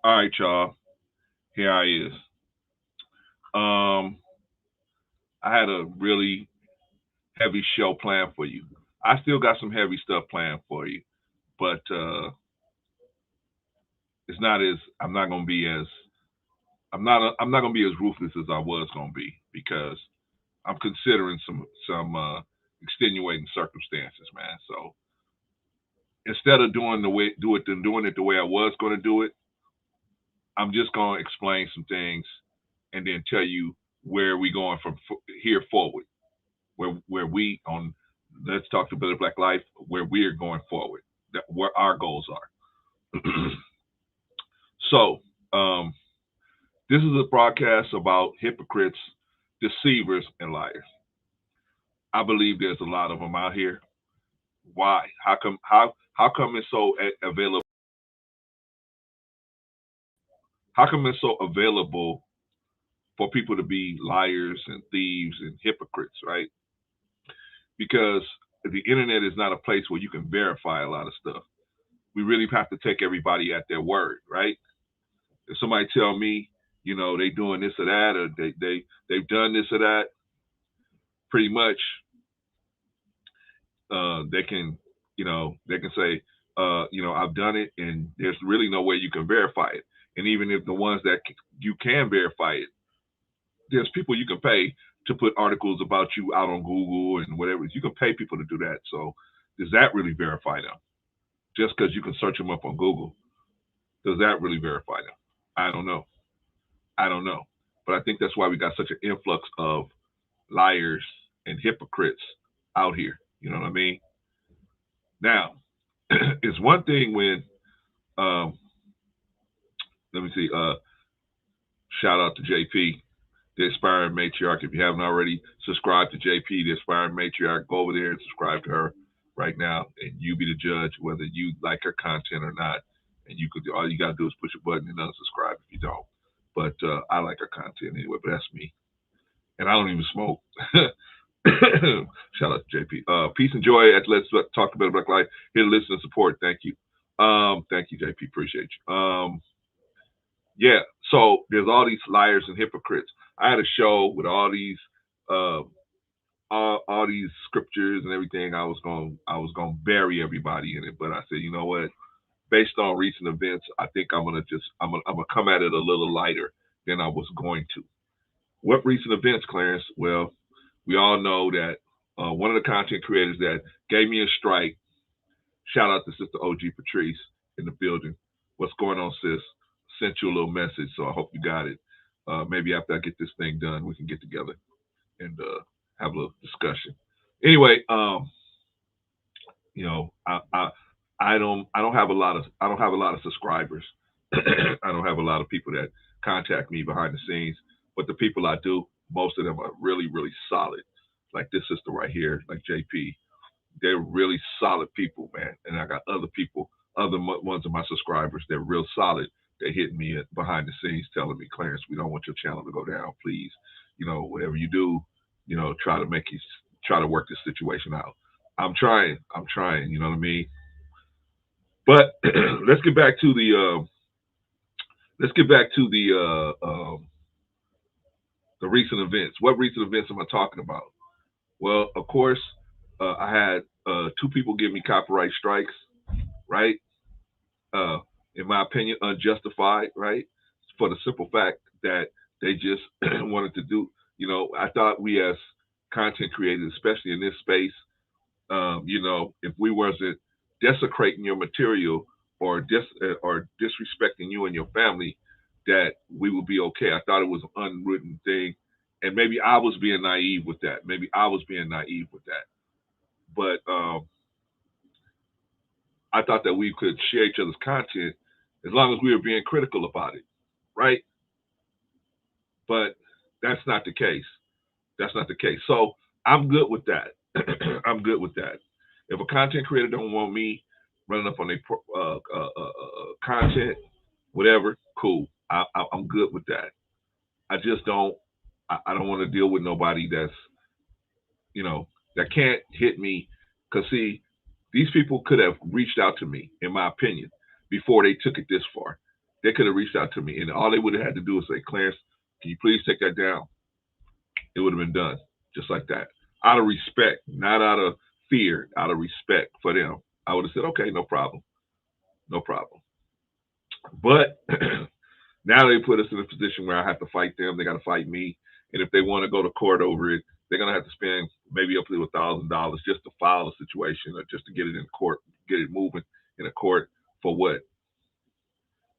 All right, y'all. Here I is. Um, I had a really heavy show planned for you. I still got some heavy stuff planned for you, but it's not as I'm not gonna be as ruthless as I was gonna be because I'm considering some extenuating circumstances, man. So instead of doing it the way I was gonna do it, I'm just gonna explain some things and then tell you where we going from here forward. Where we on Let's Talk to Better Black Life, where we are going forward, where our goals are. So, this is a broadcast about hypocrites, deceivers, and liars. I believe there's a lot of them out here. Why? How come it's so available? How come it's so available for people to be liars and thieves and hypocrites, right? Because the internet is not a place where you can verify a lot of stuff. We really have to take everybody at their word, right? If somebody tell me, they doing this or that, or they've done this or that, pretty much they can, they can say, I've done it, and there's really no way you can verify it. And even if the ones that you can verify it, there's people you can pay to put articles about you out on Google and whatever. You can pay people to do that. So does that really verify them? Just because you can search them up on Google, does that really verify them? I don't know. I don't know. But I think that's why we got such an influx of liars and hypocrites out here. You know what I mean? Now, it's one thing when, um, let me see, shout out to JP, the Aspiring Matriarch. If you haven't already subscribed to JP, the Aspiring Matriarch, go over there and subscribe to her right now, and you be the judge whether you like her content or not. And all you gotta do is push a button and unsubscribe if you don't. But I like her content anyway. But that's me, and I don't even smoke. Shout out to JP. Peace and joy at Let's Talk About Black Life. Here to listen and support. Thank you. Thank you, JP. Appreciate you. Yeah. So there's all these liars and hypocrites. I had a show with all these uh, all these scriptures and everything. I was gonna bury everybody in it, but I said, you know what? Based on recent events, I think I'm gonna come at it a little lighter than I was going to. What recent events, Clarence? Well, we all know that one of the content creators that gave me a strike. Shout out to Sister OG Patrice in the building. What's going on, sis? Sent you a little message, so I hope you got it. Maybe after I get this thing done, we can get together and have a little discussion. Anyway, you know, I don't have a lot of subscribers. I don't have a lot of people that contact me behind the scenes, but the people I do, most of them are really, really solid. Like this sister right here, like JP, they're really solid people, man. And I got other people, ones of my subscribers, they're real solid. They hit me behind the scenes telling me, Clarence, we don't want your channel to go down. Please, whatever you do, try to work this situation out. I'm trying. I'm trying. You know what I mean? But let's get back to the recent events. What recent events am I talking about? Well, of course, I had two people give me copyright strikes, right? Uh, in my opinion, unjustified, right? For the simple fact that they just wanted to do, I thought we as content creators, especially in this space, if we wasn't desecrating your material or or disrespecting you and your family, that we would be okay. I thought it was an unwritten thing, and maybe I was being naive with that. Maybe I was being naive with that, but I thought that we could share each other's content as long as we were being critical about it, right? But that's not the case. That's not the case. So I'm good with that. I'm good with that. If a content creator don't want me running up on their content, whatever, cool. I'm good with that. I just don't. I don't want to deal with nobody that's you know that can't hit me. Cause see, these people could have reached out to me, in my opinion, before they took it this far. they could have reached out to me, and all they would have had to do is say, Clarence, can you please take that down? It would have been done just like that. Out of respect, not out of fear, out of respect for them. I would have said, okay, no problem. No problem. But now they put us in a position where I have to fight them. They got to fight me. And if they want to go to court over it, they're going to have to spend maybe up to $1,000 just to file a situation or just to get it in court, get it moving in a court for what?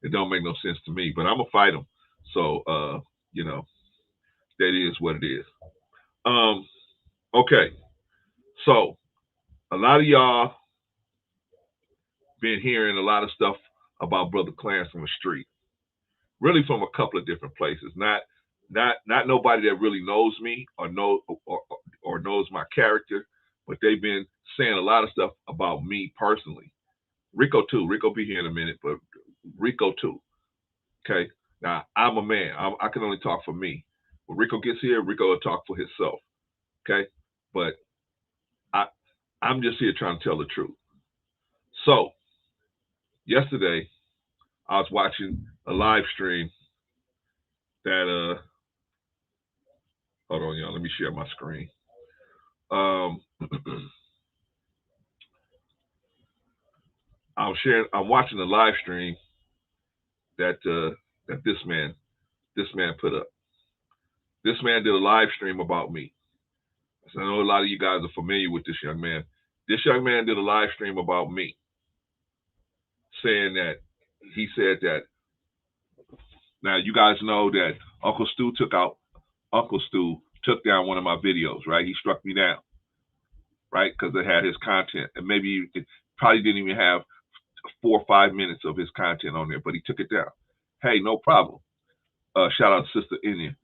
It don't make no sense to me, but I'm going to fight them. So, you know, that is what it is. Okay. So a lot of y'all been hearing a lot of stuff about Brother Clarence on the street, really from a couple of different places. Not nobody that really knows me or knows my character, but they've been saying a lot of stuff about me personally. Rico too. Rico be here in a minute, but Rico too. Okay. Now I'm a man. I can only talk for me. When Rico gets here, Rico will talk for himself. Okay. But I'm just here trying to tell the truth. So yesterday, I was watching a live stream that hold on, y'all. Let me share my screen. I'm watching a live stream that this man put up. This man did a live stream about me. So I know a lot of you guys are familiar with this young man. This young man did a live stream about me, saying that he said that. Now you guys know that Uncle Stu took down one of my videos, right? He struck me down, right? Because it had his content, and maybe it probably didn't even have 4 or 5 minutes of his content on there, but he took it down. Hey, no problem. Shout out to Sister Innie.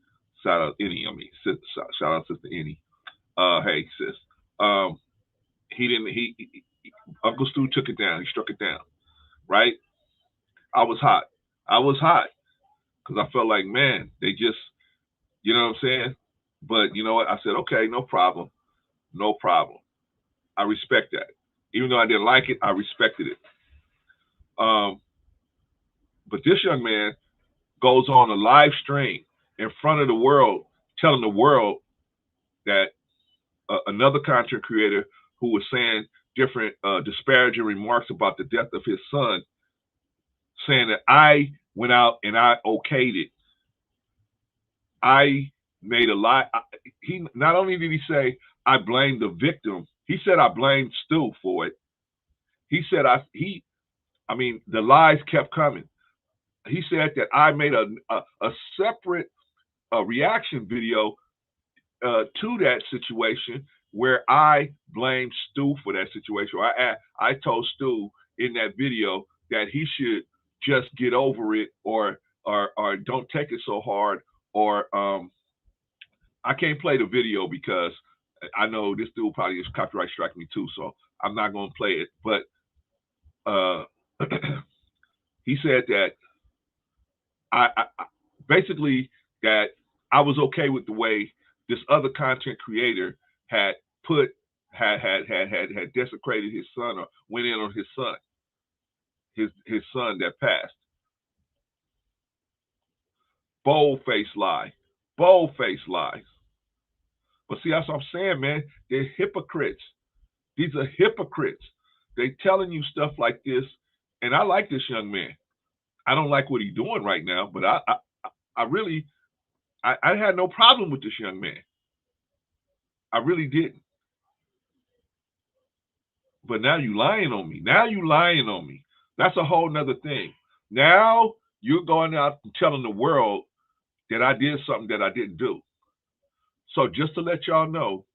Shout out Innie. Shout out Sister Innie. Hey sis. Uncle Stu took it down. He struck it down, right? I was hot because I felt like, man, they just, you know what I'm saying? But you know what? I said, okay, no problem. I respect that. Even though I didn't like it, I respected it. But this young man goes on a live stream in front of the world, telling the world that another content creator who was saying different disparaging remarks about the death of his son, saying that I went out and I okayed it. I made a lie. He not only did he say I blamed the victim, he said I blamed Stu for it. He said the lies kept coming. He said that I made a separate reaction video to that situation where I blamed Stu for that situation. I told Stu in that video that he should just get over it, or don't take it so hard, or I can't play the video because I know this dude probably is copyright strike me too, so I'm not going to play it. But he said that I basically that I was okay with the way this other content creator had desecrated his son, or went in on his son, his son that passed. Bold-faced lies. But see, that's what I'm saying, man. They're hypocrites. These are hypocrites. They telling you stuff like this, and I like this young man. I don't like what he's doing right now, but I really had no problem with this young man. I really didn't. But now you lying on me. That's a whole nother thing. Now you're going out and telling the world that I did something that I didn't do. So just to let y'all know,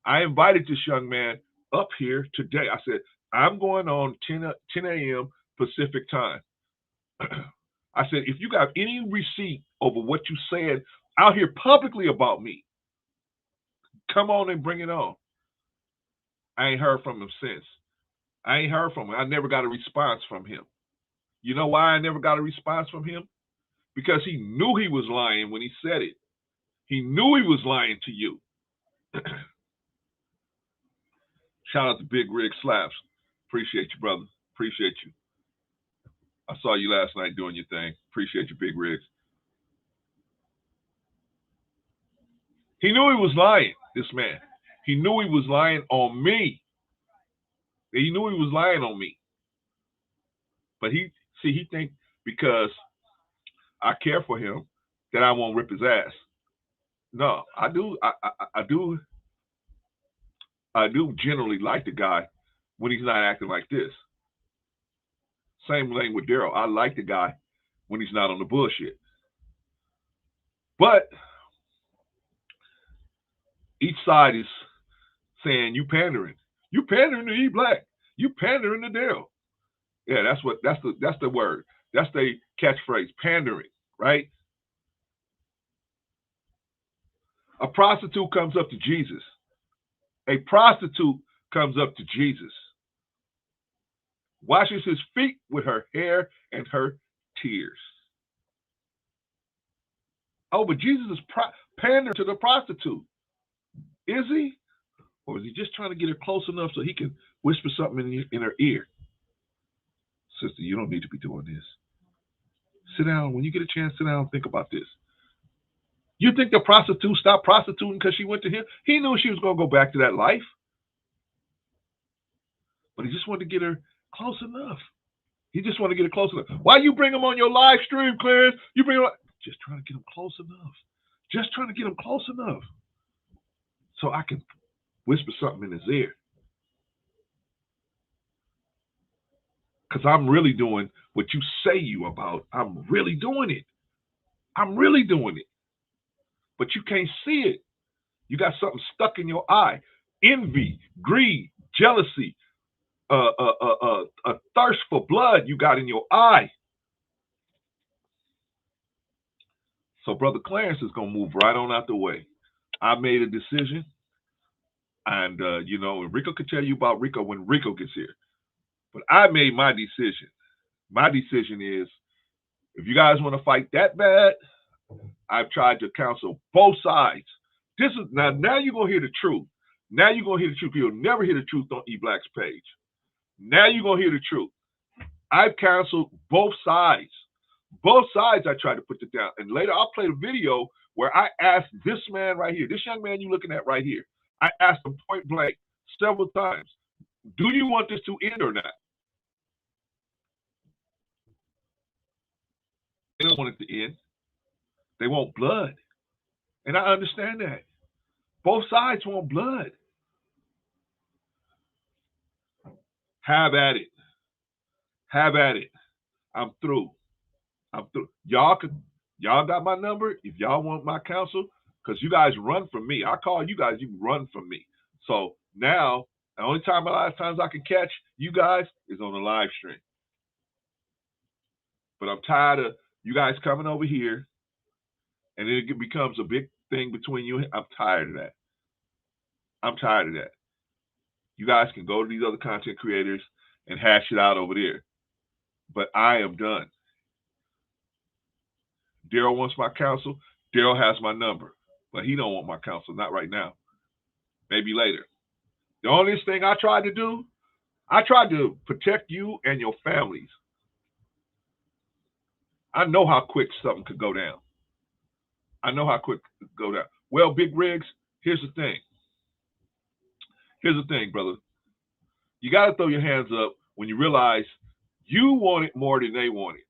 I invited this young man up here today. I said, I'm going on 10 a.m. Pacific time. I said, if you got any receipt over what you said out here publicly about me, come on and bring it on. I ain't heard from him since. I never got a response from him. You know why I never got a response from him? Because he knew he was lying when he said it. He knew he was lying to you. Shout out to Big Rig Slaps. Appreciate you, brother. Appreciate you. I saw you last night doing your thing. Appreciate you, Big Rigs. He knew he was lying, this man. He knew he was lying on me. He knew he was lying on me. But he think because I care for him that I won't rip his ass. No, I do. I do generally like the guy when he's not acting like this. Same thing with Daryl. I like the guy when he's not on the bullshit. But each side is saying you pandering. You pandering to E Black. You pandering to Daryl. Yeah, that's the word. That's the catchphrase, pandering, right? A prostitute comes up to Jesus. A prostitute comes up to Jesus, washes his feet with her hair and her tears. Oh, but Jesus is pandering to the prostitute. Is he? Or is he just trying to get her close enough so he can whisper something in her ear? Sister, you don't need to be doing this. Sit down. When you get a chance, sit down and think about this. You think the prostitute stopped prostituting because she went to him? He knew she was going to go back to that life. But he just wanted to get her close enough. He just wanted to get her close enough. Why you bring him on your live stream, Clarence? You bring him on... Just trying to get him close enough. Just trying to get him close enough. So I can whisper something in his ear. Because I'm really doing what you say you about. I'm really doing it. I'm really doing it. But you can't see it. You got something stuck in your eye. Envy, greed, jealousy, a thirst for blood you got in your eye. So Brother Clarence is going to move right on out the way. I made a decision. And, and Rico could tell you about Rico when Rico gets here. But I made my decision. My decision is, if you guys want to fight that bad, I've tried to counsel both sides. This is now you're going to hear the truth. Now you're going to hear the truth. You'll never hear the truth on E Black's page. Now you're going to hear the truth. I've counseled both sides. Both sides I tried to put it down. And later I'll play the video where I asked this man right here, this young man you're looking at right here, I asked him point blank several times, do you want this to end or not? They don't want it to end. They want blood. And I understand that. Both sides want blood. Have at it. Have at it. I'm through. I'm through. Y'all got my number if y'all want my counsel, because you guys run from me. I call you guys, you run from me. So now, the only time, a lot of times I can catch you guys is on the live stream. But I'm tired of you guys coming over here and then it becomes a big thing between you. I'm tired of that. I'm tired of that. You guys can go to these other content creators and hash it out over there. But I am done. Daryl wants my counsel. Daryl has my number. But he don't want my counsel. Not right now. Maybe later. The only thing I tried to do, I tried to protect you and your families. I know how quick something could go down. I know how quick it could go down. Well, Big Rigs, here's the thing. Here's the thing, brother. You got to throw your hands up when you realize you want it more than they want it.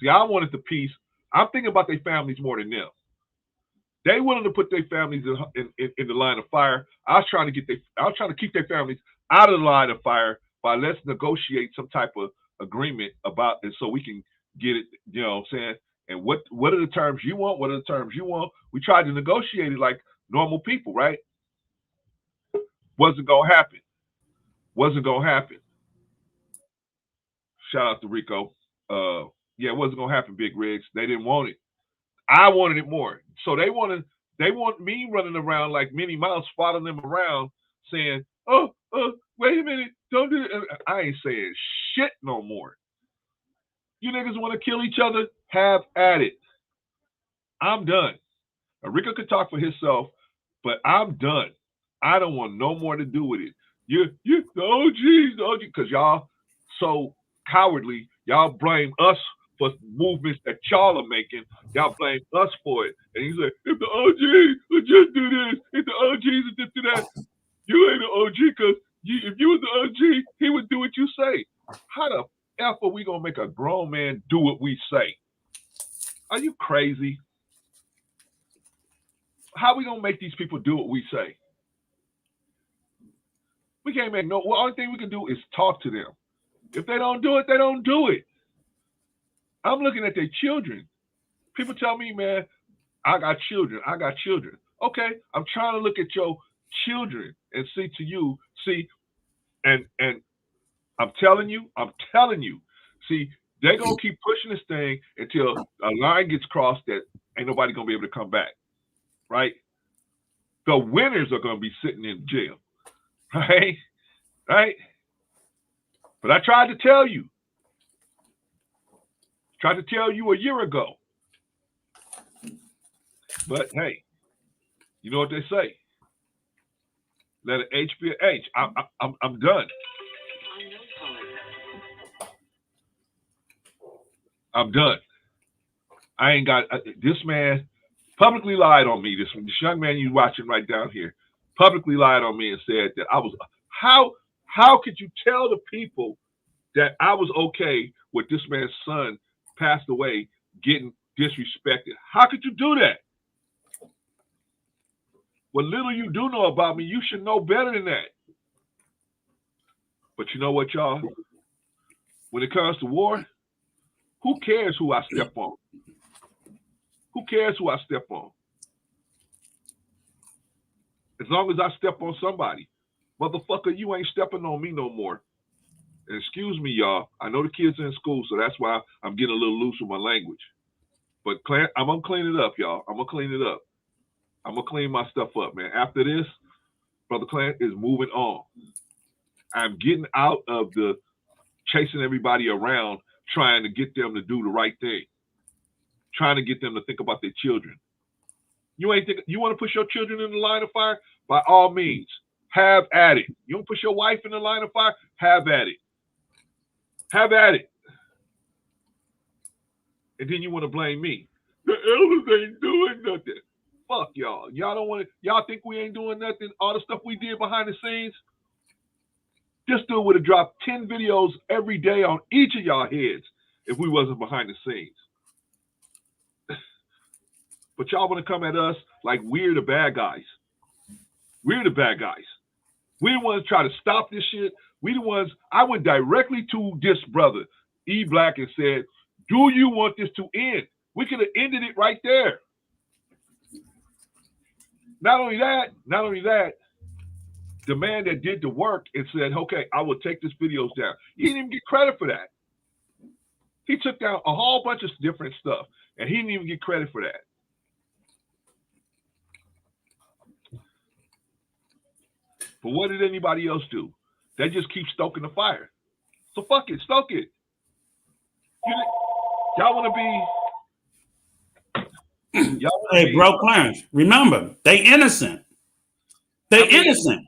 See, I wanted the peace. I'm thinking about their families more than them. They willing to put their families in the line of fire. I was trying to keep their families out of the line of fire by let's negotiate some type of agreement about it so we can get it, you know what I'm saying? And what are the terms you want? What are the terms you want? We tried to negotiate it like normal people, right? Wasn't gonna happen. Wasn't gonna happen. Shout out to Rico. Yeah, it wasn't gonna happen, Big Rigs. They didn't want it. I wanted it more. So they want me running around like Minnie Mouse, following them around, saying, "Oh, wait a minute, don't do it." I ain't saying shit no more. You niggas want to kill each other? Have at it. I'm done. Rico could talk for himself, but I'm done. I don't want no more to do with it. You the OGs, because y'all so cowardly. Y'all blame us for movements that y'all are making. Y'all blame us for it. And he said, if the OGs would just do this, if the OGs would just do that, you ain't an OG because if you was the OG, he would do what you say. How the F are we going to make a grown man do what we say? Are you crazy? How are we going to make these people do what we say? We can't make no. Well, the only thing we can do is talk to them. If they don't do it, they don't do it. I'm looking at their children. People tell me, man, I got children. I got children. Okay, I'm trying to look at your children and see to you. See, and I'm telling you. See, they're gonna keep pushing this thing until a line gets crossed that ain't nobody gonna be able to come back. Right? The winners are gonna be sitting in jail. Right? Right? But I tried to tell you. Tried to tell you a year ago. But hey, you know what they say? Let an H be an H. I'm done. I'm done. I ain't got this man publicly lied on me. This young man you watching right down here publicly lied on me and said that I was. How could you tell the people that I was okay with this man's son passed away getting disrespected? How could you do that? What little you do know about me, you should know better than that. But you know what, y'all? When it comes to war, who cares who I step on? Who cares who I step on? As long as I step on somebody. Motherfucker, you ain't stepping on me no more. And excuse me, y'all. I know the kids are in school, so that's why I'm getting a little loose with my language. But I'm going to clean it up, y'all. I'm going to clean it up. I'm going to clean my stuff up, man. After this, Brother Clint is moving on. I'm getting out of the chasing everybody around, trying to get them to do the right thing. Trying to get them to think about their children. You want to push your children in the line of fire? By all means, have at it. You want to push your wife in the line of fire? Have at it. Have at it. And then you want to blame me. The elders ain't doing nothing. Fuck y'all. Y'all don't want to. Y'all think we ain't doing nothing? All the stuff we did behind the scenes. This dude would have dropped 10 videos every day on each of y'all heads if we wasn't behind the scenes. But y'all want to come at us like we're the bad guys. We're the bad guys. We're the ones trying to stop this shit. We the ones. I went directly to this brother, E Black, and said, do you want this to end? We could have ended it right there. Not only that, the man that did the work and said, okay, I will take this videos down. He didn't even get credit for that. He took down a whole bunch of different stuff, and he didn't even get credit for that. But what did anybody else do? They just keep stoking the fire. So fuck it, stoke it. Y'all want to be... Hey, bro, Clarence, remember, they innocent. They innocent.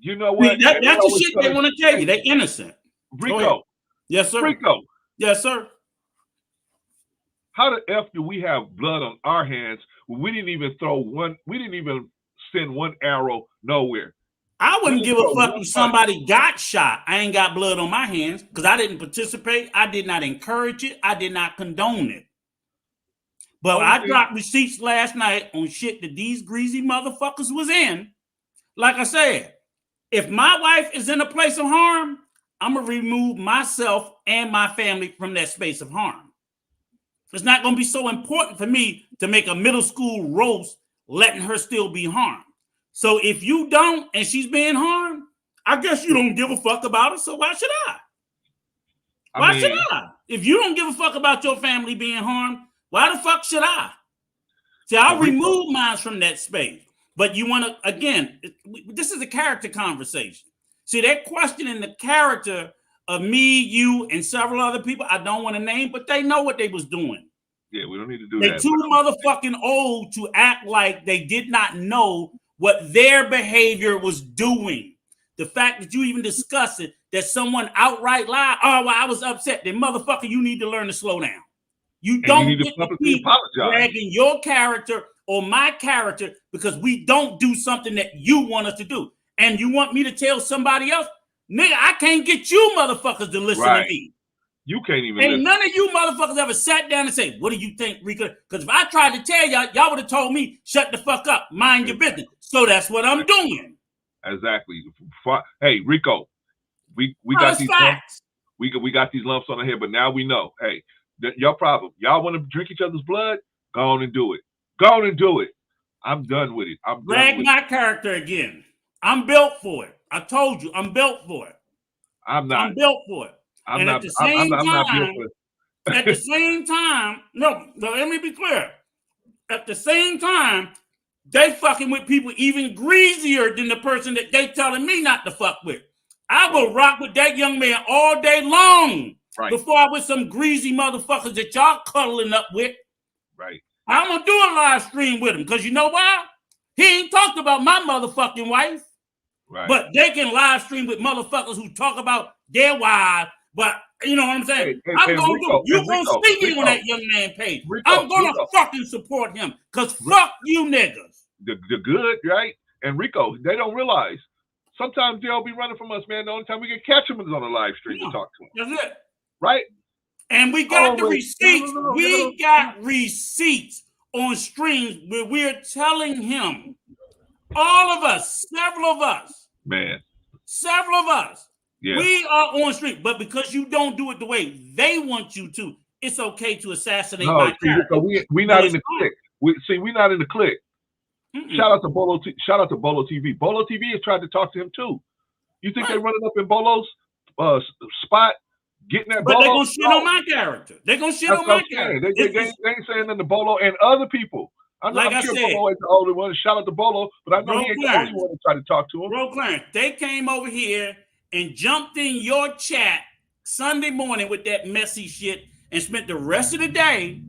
You know what? That's the shit they want to tell you. They innocent. Rico. Yes, sir. Rico. Yes, sir. How the F do we have blood on our hands when we didn't even send one arrow nowhere? I wouldn't give a fuck if somebody got shot. I ain't got blood on my hands because I didn't participate. I did not encourage it. I did not condone it. But I dropped receipts last night on shit that these greasy motherfuckers was in. Like I said, if my wife is in a place of harm, I'm going to remove myself and my family from that space of harm. It's not going to be so important for me to make a middle school roast letting her still be harmed. So if you don't and she's being harmed, I guess you don't give a fuck about it. So why should I? Why should I? If you don't give a fuck about your family being harmed, why the fuck should I? See, I'll remove mine from that space. But you want to, again, this is a character conversation. See, they're questioning the character of me, you, and several other people I don't want to name, but they know what they was doing. Yeah, we don't need to do that. They're too motherfucking old to act like they did not know what their behavior was doing. The fact that you even discuss it that someone outright lied, oh, well, I was upset, then motherfucker, you need to learn to slow down. You don't get to keep dragging your character or my character because we don't do something that you want us to do. And you want me to tell somebody else? Nigga, I can't get you motherfuckers to listen to me. You can't even And listen. none of you motherfuckers ever sat down and say, what do you think, Rico? Because if I tried to tell y'all, y'all would have told me, shut the fuck up, mind your business. So that's what I'm doing. Exactly. Hey, Rico, we got these lumps. We got these lumps on our head, but now we know. Hey, your problem. Y'all want to drink each other's blood? Go on and do it. Go on and do it. I'm done with it. I'm drag my character again. I'm built for it. I told you, I'm built for it. I'm not. I'm built for it. I'm and not, at the same I'm not time, built for it. At the same time, no, let me be clear. At the same time, they fucking with people even greasier than the person that they telling me not to fuck with. I will rock with that young man all day long before I with some greasy motherfuckers that y'all cuddling up with. Right. I'm gonna do a live stream with him because you know why? He ain't talked about my motherfucking wife. Right. But they can live stream with motherfuckers who talk about their wives. But you know what I'm saying? I'm gonna do. You gonna see me on that young man page. I'm gonna fucking support him because fuck you niggas. The good, right? And Rico, they don't realize. Sometimes they'll be running from us, man. The only time we can catch them is on a live stream to talk to them. That's it. Right? And we got the receipts. We got receipts on streams where we're telling him, all of us, several of us, several of us, we are on stream. But because you don't do it the way they want you to, it's okay to assassinate my character. We not in the clique. We're not in the clique. Shout out to Bolo. Shout out to Bolo TV. Bolo TV has tried to talk to him too. You think they're running up in Bolo's spot, getting that? But they're gonna shit on my character. They're gonna shit on my character. They ain't saying nothing to Bolo and other people. I'm sure Bolo ain't the only one. Shout out to Bolo, but I know he ain't the only one to try to talk to him. Bro, Clarence, they came over here and jumped in your chat Sunday morning with that messy shit and spent the rest of the day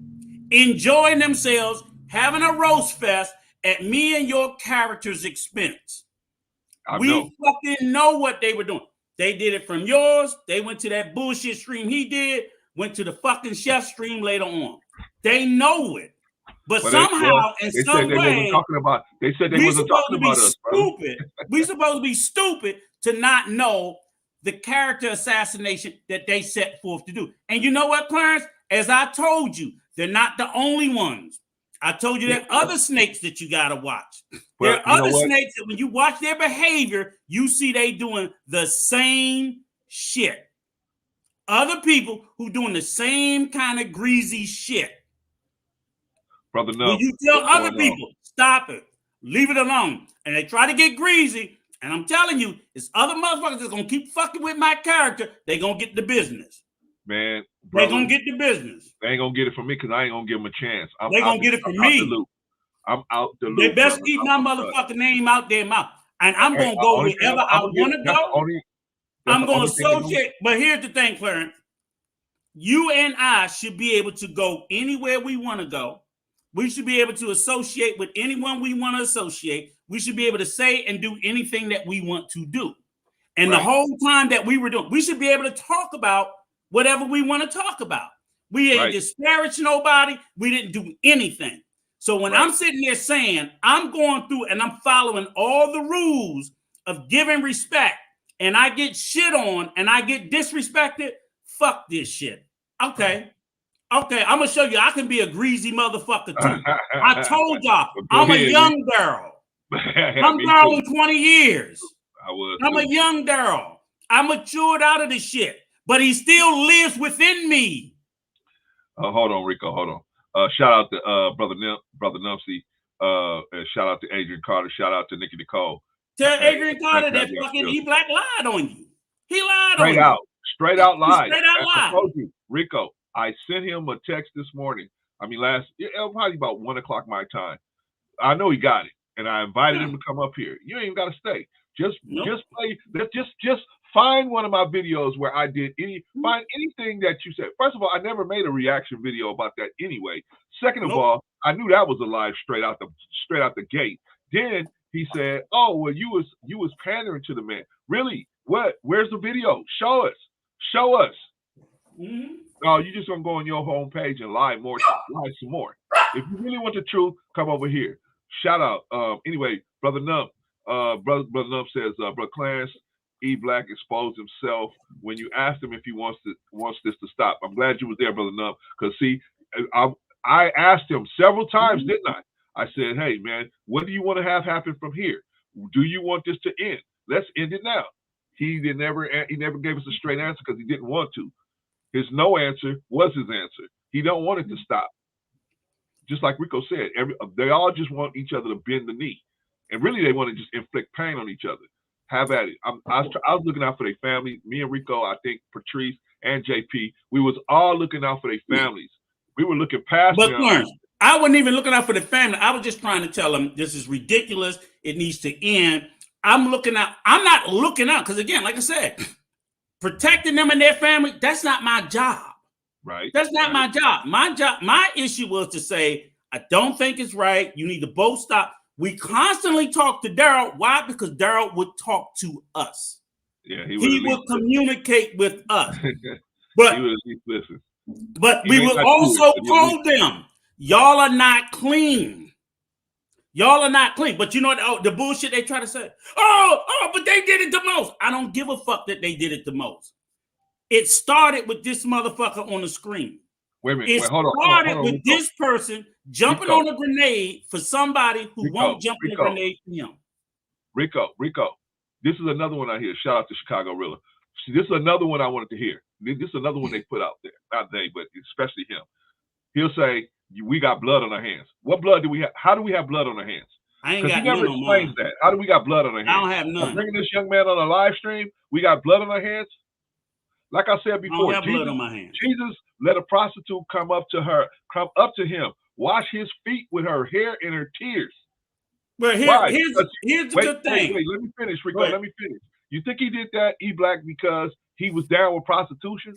enjoying themselves, having a roast fest at me and your character's expense. We fucking know what they were doing. They did it from yours. They went to that bullshit stream he did, went to the fucking chef stream later on. They know it. But somehow, in some way, they said they wasn't talking about us. Stupid. We supposed to be stupid to not know the character assassination that they set forth to do. And you know what, Clarence? As I told you, they're not the only ones. I told you there are other snakes that you gotta watch. There are other snakes that when you watch their behavior, you see they doing the same shit. Other people who doing the same kind of greasy shit. Brother, no. When you tell other people, stop it, leave it alone, and they try to get greasy, and I'm telling you, it's other motherfuckers that's gonna keep fucking with my character. They gonna get the business. Man, brother, they gonna get the business. They ain't gonna get it from me because I ain't gonna give them a chance. They gonna get it from me. I'm out the loop. They best keep my motherfucking name out their mouth, and I'm gonna go wherever I want to go. I'm gonna associate. But here's the thing, Clarence. You and I should be able to go anywhere we want to go. We should be able to associate with anyone we want to associate. We should be able to say and do anything that we want to do. And the whole time that we were doing, we should be able to talk about whatever we want to talk about. We ain't disparaged nobody. We didn't do anything. So when I'm sitting there saying I'm going through and I'm following all the rules of giving respect and I get shit on and I get disrespected, fuck this shit. Okay, I'm going to show you I can be a greasy motherfucker too. I told y'all, I'm a young girl. I'm growing 20 years. I'm a young girl. I matured out of this shit, but he still lives within me. Hold on, Rico. Hold on. Shout out to Brother Numpsy. Shout out to Adrian Carter. Shout out to Nikki Nicole. Tell Adrian Carter that fucking E-Black lied on you. He lied on you. Straight out lied. Straight out lied. I told you, Rico, I sent him a text this morning. I mean, probably about 1 o'clock my time. I know he got it. And I invited him to come up here. You ain't even got to stay. Just play. Just find one of my videos where I did find anything that you said. First of all, I never made a reaction video about that anyway. Second of all, I knew that was a live straight out the gate. Then he said, "Oh, well, you was pandering to the man." Really? What? Where's the video? Show us. Show us. Mm-hmm. No, you just gonna go on your home page and lie some more. If you really want the truth, come over here. Shout out. Anyway, Brother Nump, Brother Nump says, Brother Clarence E. Black exposed himself when you asked him if he wants this to stop. I'm glad you was there, Brother Nump, because see, I asked him several times, didn't I? I said, hey man, what do you want to have happen from here? Do you want this to end? Let's end it now. He never gave us a straight answer because he didn't want to. His no answer was his answer. He don't want it to stop. Just like Rico said, they all just want each other to bend the knee. And really they want to just inflict pain on each other. Have at it. I was looking out for their family. Me and Rico, I think Patrice and JP, we was all looking out for their families. We were looking past them. But I wasn't even looking out for the family. I was just trying to tell them this is ridiculous. It needs to end. I'm looking out. I'm not looking out because, again, like I said, protecting them and their family, that's not my job. Right. That's not my job. My issue was to say, I don't think it's right. You need to both stop. We constantly talk to Daryl. Why? Because Daryl would talk to us. Yeah, he would communicate with us. But he would at least listen. But we would also told them, y'all are not clean. Y'all are not clean. But you know the bullshit they try to say. But they did it the most. I don't give a fuck that they did it the most. It started with this motherfucker on the screen. Wait a minute. Hold on, with this person jumping on a grenade for somebody who won't jump on a grenade for him. Rico, this is another one I hear. Shout out to Chicago Rilla. See, this is another one I wanted to hear. This is another one they put out there. Not they, but especially him. He'll say, we got blood on our hands. What blood do we have? How do we have blood on our hands? I ain't got none. He never explains that. How do we got blood on our hands? I don't have none. Bringing this young man on a live stream, we got blood on our hands? Like I said before, Jesus let a prostitute come up to him, wash his feet with her hair and her tears. Well, here's the good thing. Wait, let me finish, Rico. Let me finish. You think he did that, E-Black, because he was down with prostitution?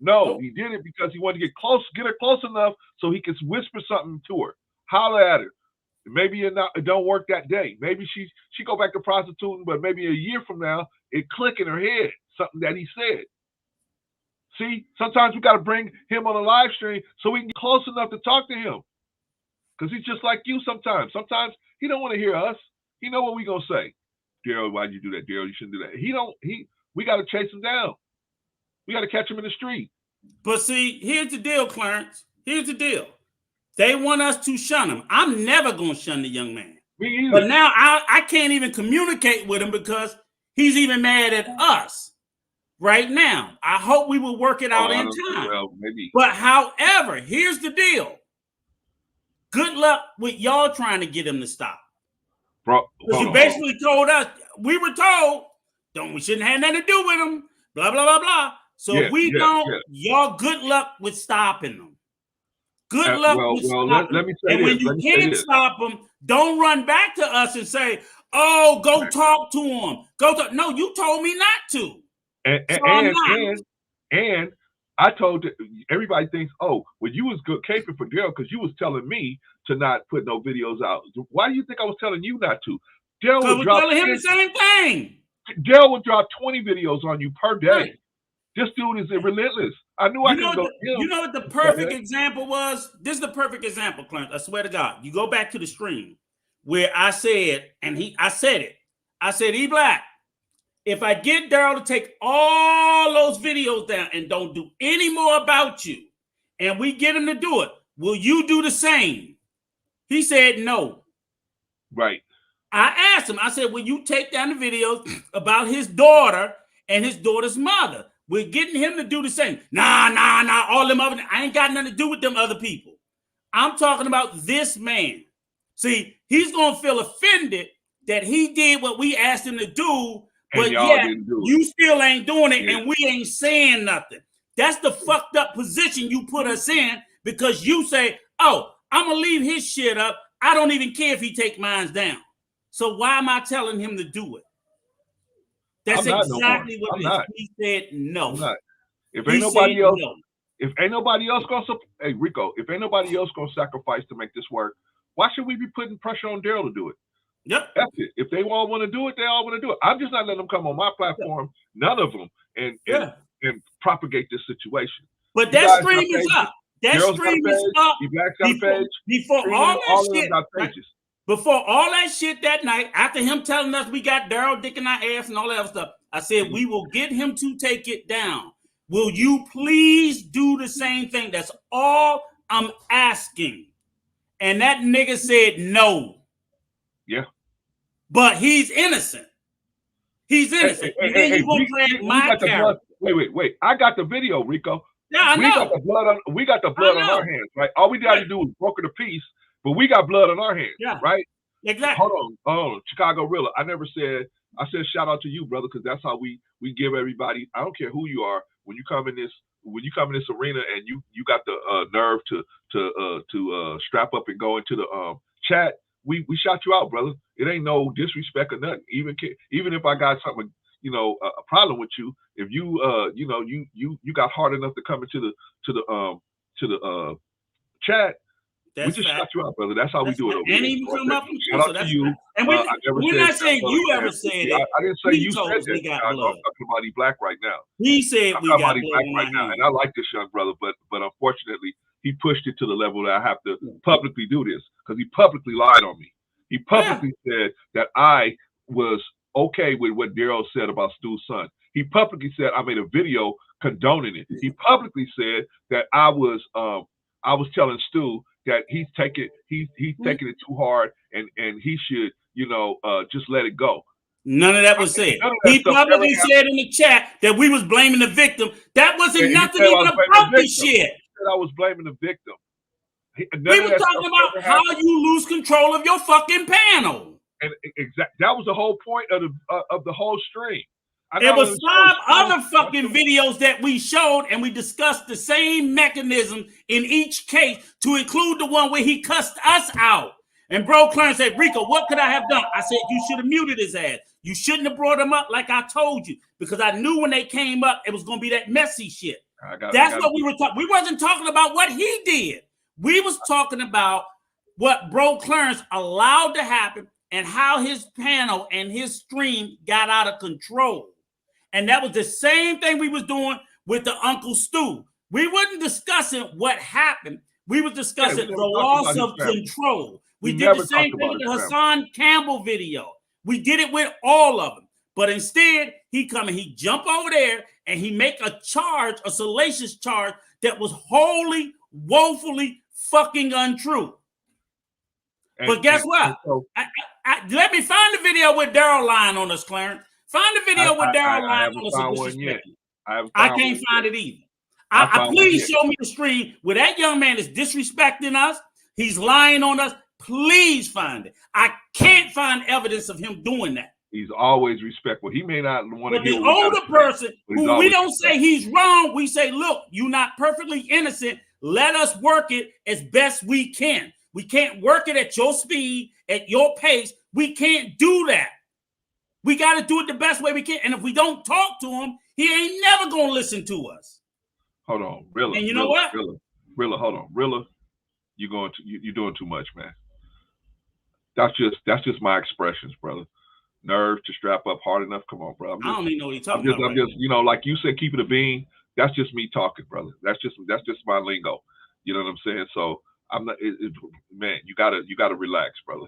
No, nope. He did it because he wanted to get her close enough so he could whisper something to her, holler at her. Maybe it don't work that day. Maybe she go back to prostituting, but maybe a year from now, it click in her head, something that he said. See, sometimes we got to bring him on a live stream so we can get close enough to talk to him. Because he's just like you sometimes. Sometimes he don't want to hear us. He know what we going to say. Daryl, why'd you do that? Daryl, you shouldn't do that. We got to chase him down. We got to catch him in the street. But see, here's the deal, Clarence. Here's the deal. They want us to shun him. I'm never going to shun the young man. Me either. But now I can't even communicate with him because he's even mad at us. Right now, I hope we will work it out in time. Well, maybe. But however, here's the deal. Good luck with y'all trying to get him to stop. Bro, because you basically told us, we were told, we shouldn't have nothing to do with him, blah, blah, blah, blah. So y'all good luck with stopping them. Good luck with stopping them. And when you can't stop them, don't run back to us and say, go talk to him. No, you told me not to. And I told everybody thinks, well, you was good caping for Daryl because you was telling me to not put no videos out. Why do you think I was telling you not to? Daryl would drop telling him the same thing. Daryl would drop 20 videos on you per day. Right. This dude is relentless. I knew I could go. You know what the perfect example was? This is the perfect example, Clarence. I swear to God. You go back to the stream where I said, I said it. I said, E-Black, if I get Daryl to take all those videos down and don't do any more about you, and we get him to do it, will you do the same? He said no. Right. I asked him, I said, will you take down the videos about his daughter and his daughter's mother? We're getting him to do the same. Nah, all them other, I ain't got nothing to do with them other people. I'm talking about this man. See, he's going to feel offended that he did what we asked him to do, but you still ain't doing it, and we ain't saying nothing. That's the fucked up position you put us in because you say, I'm going to leave his shit up. I don't even care if he take mine down. So why am I telling him to do it? That's exactly what it is. He said no. If ain't nobody else, if ain't nobody else gonna, hey Rico, if ain't nobody else gonna sacrifice to make this work, why should we be putting pressure on Daryl to do it? Yep. That's it. If they all want to do it, they all want to do it. I'm just not letting them come on my platform, none of them, and propagate this situation. But that stream is up. That stream is up. Black's got a page. Before all that shit, got pages. Before all that shit that night, after him telling us we got Daryl Dick in our ass and all that other stuff, I said we will get him to take it down. Will you please do the same thing? That's all I'm asking. And that nigga said no. Yeah. But he's innocent. He's innocent. And then you gonna play my character. Wait. I got the video, Rico. Yeah, I know. We got the blood on our hands, right? All we got to do is broker the peace, but we got blood on our hands, right? Exactly. Hold on, Chicago Rilla. I said shout out to you, brother, because that's how we give everybody. I don't care who you are. When you come in this arena and you got the nerve to strap up and go into the chat, we shout you out, brother. It ain't no disrespect or nothing. Even if I got something, a problem with you, if you you got hard enough to come into the chat, we just shout you out, brother. That's how we do it over here. And even come up and shout out to you. And we're not saying you ever said it. I didn't say you said that. I'm talking about E Black right now. He said we got blood right now, and I like this young brother, but unfortunately, he pushed it to the level that I have to publicly do this because he publicly lied on me. He publicly said that I was okay with what Daryl said about Stu's son. He publicly said I made a video condoning it. He publicly said that I was telling Stu that he's taking it too hard and he should just let it go. None of that was said. He publicly said in the chat that we was blaming the victim. That wasn't nothing even about this shit. I was blaming the victim. We were talking about how you lose control of your fucking panel. And that was the whole point of the whole stream. There was 5 other fucking videos that we showed, and we discussed the same mechanism in each case to include the one where he cussed us out. And Bro Clarence said, Rico, what could I have done? I said, you should have muted his ass. You shouldn't have brought him up like I told you, because I knew when they came up, it was going to be that messy shit. That's what we were talking. We wasn't talking about what he did. We was talking about what Bro Clarence allowed to happen and how his panel and his stream got out of control. And that was the same thing we was doing with the Uncle Stu. We wasn't discussing what happened. We were discussing the loss of control. We did the same thing with the Hassan Campbell video. We did it with all of them. But instead, he jump over there and he make a salacious charge that was wholly, woefully fucking untrue. But guess what? Let me find the video with Daryl lying on us, Clarence. Find the video with Daryl lying on us. I can't find it either. Please show me the stream where that young man is disrespecting us. He's lying on us. Please find it. I can't find evidence of him doing that. He's always respectful. He may not want to. But the older person who we don't say he's wrong, we say, look, you're not perfectly innocent. Let us work it as best we can. We can't work it at your speed, at your pace. We can't do that. We got to do it the best way we can. And if we don't talk to him, he ain't never going to listen to us. Hold on, Rilla. And you know what? Rilla, hold on. Rilla, you're doing too much, man. That's just my expressions, brother. Nerve to strap up hard enough. Come on, bro. I don't even know what you're talking about. I'm just, like you said, keep it a bean. That's just me talking, brother. That's just my lingo. You know what I'm saying? So I'm not, man. You gotta relax, brother.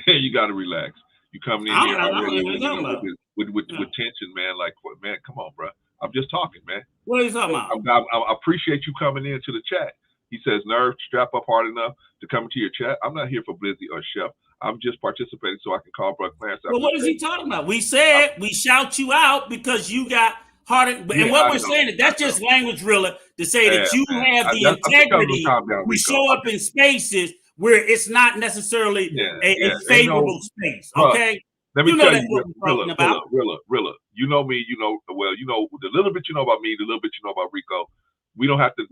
You gotta relax. You coming in here already with tension, man. Like, man, come on, bro. I'm just talking, man. What are you talking about? I appreciate you coming into the chat. He says, nerve, strap up hard enough to come into your chat. I'm not here for Blizzy or Chef. I'm just participating so I can call Brother Clarence. Well, what is he talking about? We said we shout you out because you got hard. And what we're saying is that's just language, Rilla, to say that you have the integrity to show up in spaces where it's not necessarily a favorable space. Okay? Let me tell you, Rilla, you know me, the little bit you know about me, the little bit you know about Rico. We don't have to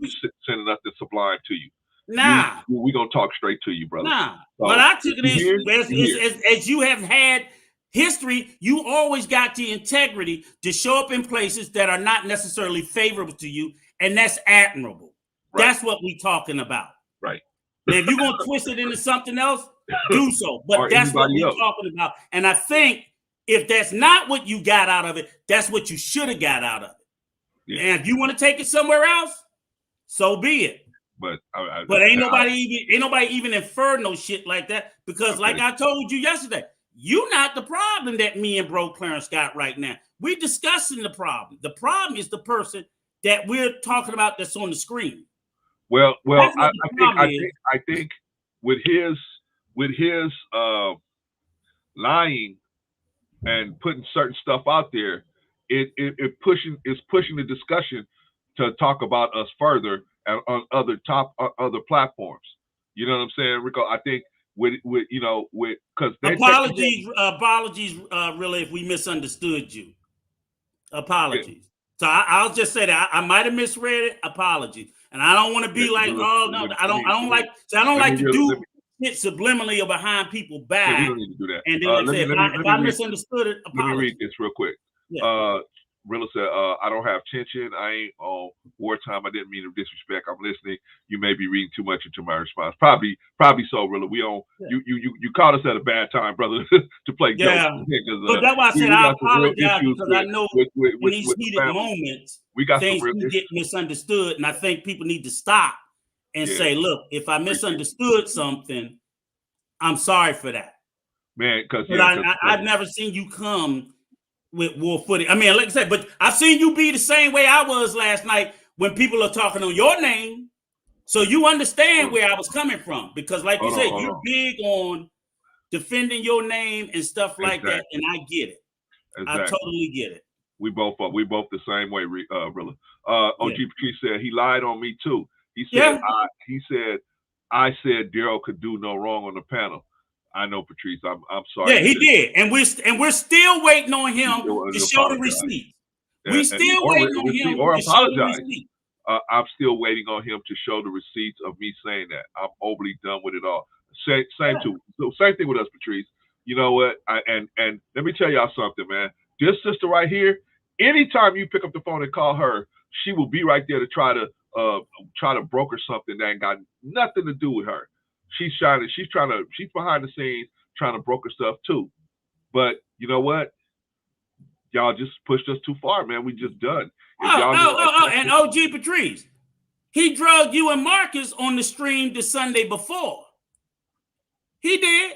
send nothing sublime to you. Nah. We're going to talk straight to you, brother. Nah. So, but I took it as you have had history, you always got the integrity to show up in places that are not necessarily favorable to you, and that's admirable. Right. That's what we're talking about. Right. Now, if you're going to twist it into something else, do so. But that's what we're talking about. And I think if that's not what you got out of it, that's what you should have got out of it. Yeah. And if you want to take it somewhere else, so be it. But ain't nobody even inferred no shit like that, because like I told you yesterday, you're not the problem that me and Bro Clarence got right now. We're discussing the problem. The problem is the person that we're talking about that's on the screen. Well, I think with his lying and putting certain stuff out there, it's pushing the discussion to talk about us further on other platforms. You know what I'm saying, Rico? I think because apologies, really, if we misunderstood you. Apologies. Yeah. So I'll just say that I might have misread it. Apologies, and I don't want to be like, oh no, I don't like to do it subliminally or behind people's back. We don't need to do that. And then if I misunderstood it, apologies. Let me read this real quick. Yeah. Rilla said, I don't have tension. I ain't on wartime. I didn't mean to disrespect. I'm listening. You may be reading too much into my response. Probably so, Rilla. We on you caught us at a bad time, brother, to play jokes. Yeah. But that's why I said I apologize, because I know in these heated moments, things can get misunderstood, and I think people need to stop and say, look, if I misunderstood something, I'm sorry for that. Man, because I've never seen you come with war footage. I mean, like I said, but I've seen you be the same way I was last night when people are talking on your name. So you understand where I was coming from, because like you said, you're big on defending your name and stuff like that. And I get it. I totally get it. We both the same way, Rilla. OG Patrice said he lied on me too. He said I said Daryl could do no wrong on the panel. I know, Patrice. I'm sorry. Yeah, he did, and we're still waiting on him to show the receipt. We still waiting on him to show the receipt. I'm still waiting on him to show the receipts of me saying that. I'm overly done with it all. Same thing with us, Patrice. You know what? And let me tell y'all something, man. This sister right here, anytime you pick up the phone and call her, she will be right there to try to broker something that ain't got nothing to do with her. She's behind the scenes trying to broker stuff too. But you know what? Y'all just pushed us too far, man. We just done. And OG Patrice, he drugged you and Marcus on the stream the Sunday before. He did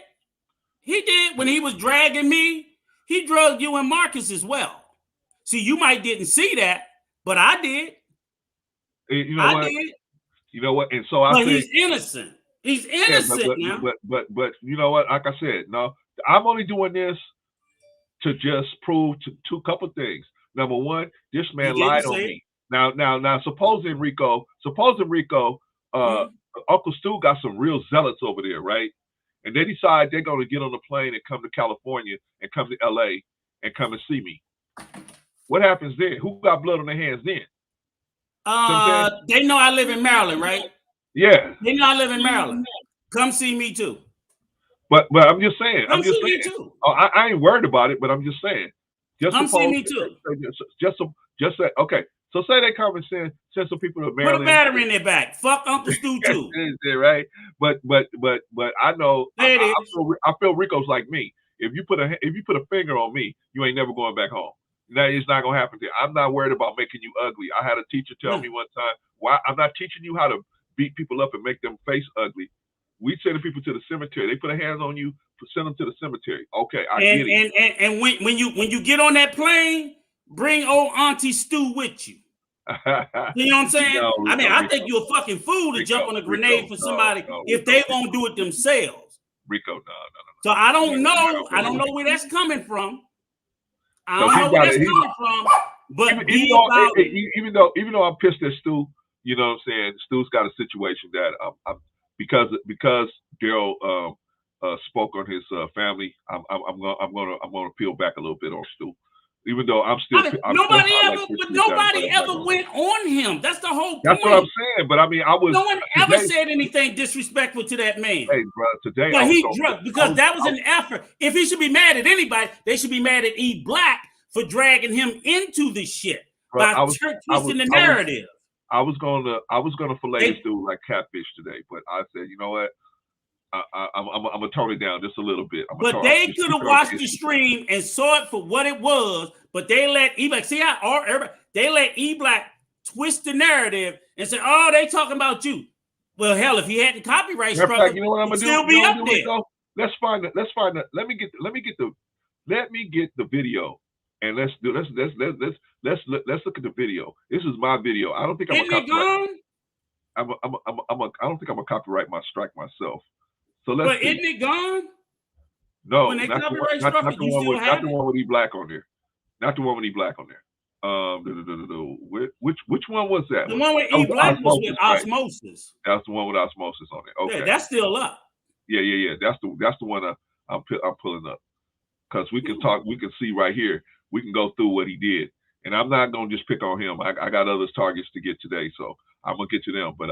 when he was dragging me. He drugged you and Marcus as well. See, you might didn't see that, but I did. You know what? And so I think he's innocent. He's innocent now. But you know what? Like I said, no, I'm only doing this to just prove two couple things. Number one, this man lied on me. Now, supposing Rico, Uncle Stu got some real zealots over there, right? And they decide they're going to get on the plane and come to California and come to LA and come and see me. What happens then? Who got blood on their hands then? They know I live in Maryland, right? Yeah. They know I live in Maryland. Come see me too. But I'm just saying. Come see me too. I ain't worried about it, but I'm just saying. Come see me too. Just say, okay. So say they come and send some people to Maryland. Put a battery in their back. Fuck Uncle Stu too. Right? But I know I feel Rico's like me. If you put a finger on me, you ain't never going back home. That is not gonna happen there. I'm not worried about making you ugly. I had a teacher tell me one time, why I'm not teaching you how to beat people up and make them face ugly. We send people to the cemetery. They put their hands on you, send them to the cemetery. Okay, I get it. And when you get on that plane, bring old Auntie Stu with you. You know what I'm saying? No, Rico, I mean, I think you're a fucking fool to jump on a grenade for somebody if they won't do it themselves. Rico, no. So I don't know. I don't know where that's coming from. I don't know where that's coming from. But even though I'm pissed at Stu, you know what I'm saying? Stu's got a situation that because Daryl spoke on his family, I'm gonna peel back a little bit on Stu. Even though nobody ever went on him. That's the whole point. That's what I'm saying. But I mean, no one ever said anything disrespectful to that man. Hey, bro, today. But he drugged because that was an effort. If he should be mad at anybody, they should be mad at E Black for dragging him into this shit by twisting the narrative. I was gonna fillet this dude like catfish today, but I said, you know what? I'm gonna tone it down just a little bit. But they could have watched the stream and saw it for what it was, but they let E-Black, see how they let E-Black twist the narrative and say, oh, they talking about you. Well, hell, if he hadn't copyright struck, you know what I'm gonna do? Still be up there. Let's find it. Let me get the video, and let's look at the video. This is my video. I don't think I'm gonna copyright. I don't think I'm gonna copyright my strike myself. So let's. But isn't it gone? No, not the one with E-Black on there. Not the one with E-Black on there. Which one was that? The one with E-Black was with Osmosis. That's the one with Osmosis on it. Okay, yeah, that's still up. Yeah. That's the one I'm pulling up, because we can talk. We can see right here. We can go through what he did, and I'm not gonna just pick on him. I got other targets to get today, so I'm gonna get to them. But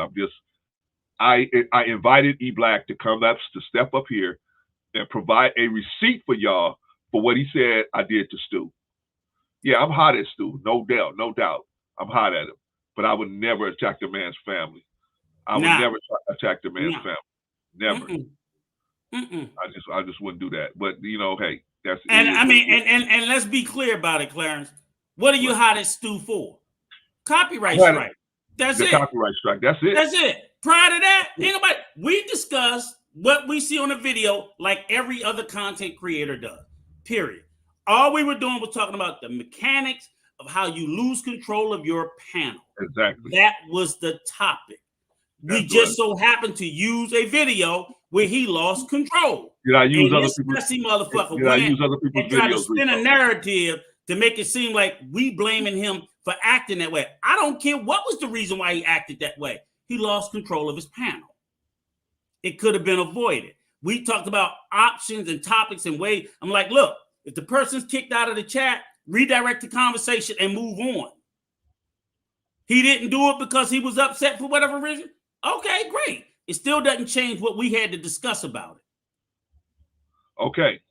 I invited E-Black to come up, to step up here and provide a receipt for y'all for what he said I did to Stu. Yeah, I'm hot at Stu, no doubt. I'm hot at him, but I would never attack the man's family. I would never attack the man's family. Never. I just wouldn't do that. But hey, that's. And I mean, and let's be clear about it, Clarence. What are you hot at Stu for? Copyright strike. That's it. Copyright strike. That's it. That's it. Prior to that, ain't nobody. We discussed what we see on the video like every other content creator does. Period. All we were doing was talking about the mechanics of how you lose control of your panel. Exactly. That was the topic. We just so happened to use a video where he lost control. Did I use other people's? Motherfucker Did I use other people's videos? Try to spin a narrative to make it seem like we blaming him for acting that way. I don't care what was the reason why he acted that way. He lost control of his panel. It could have been avoided. We talked about options and topics and ways. I'm like, look, if the person's kicked out of the chat, redirect the conversation and move on. He didn't do it because he was upset for whatever reason. Okay, great. It still doesn't change what we had to discuss about it. Okay.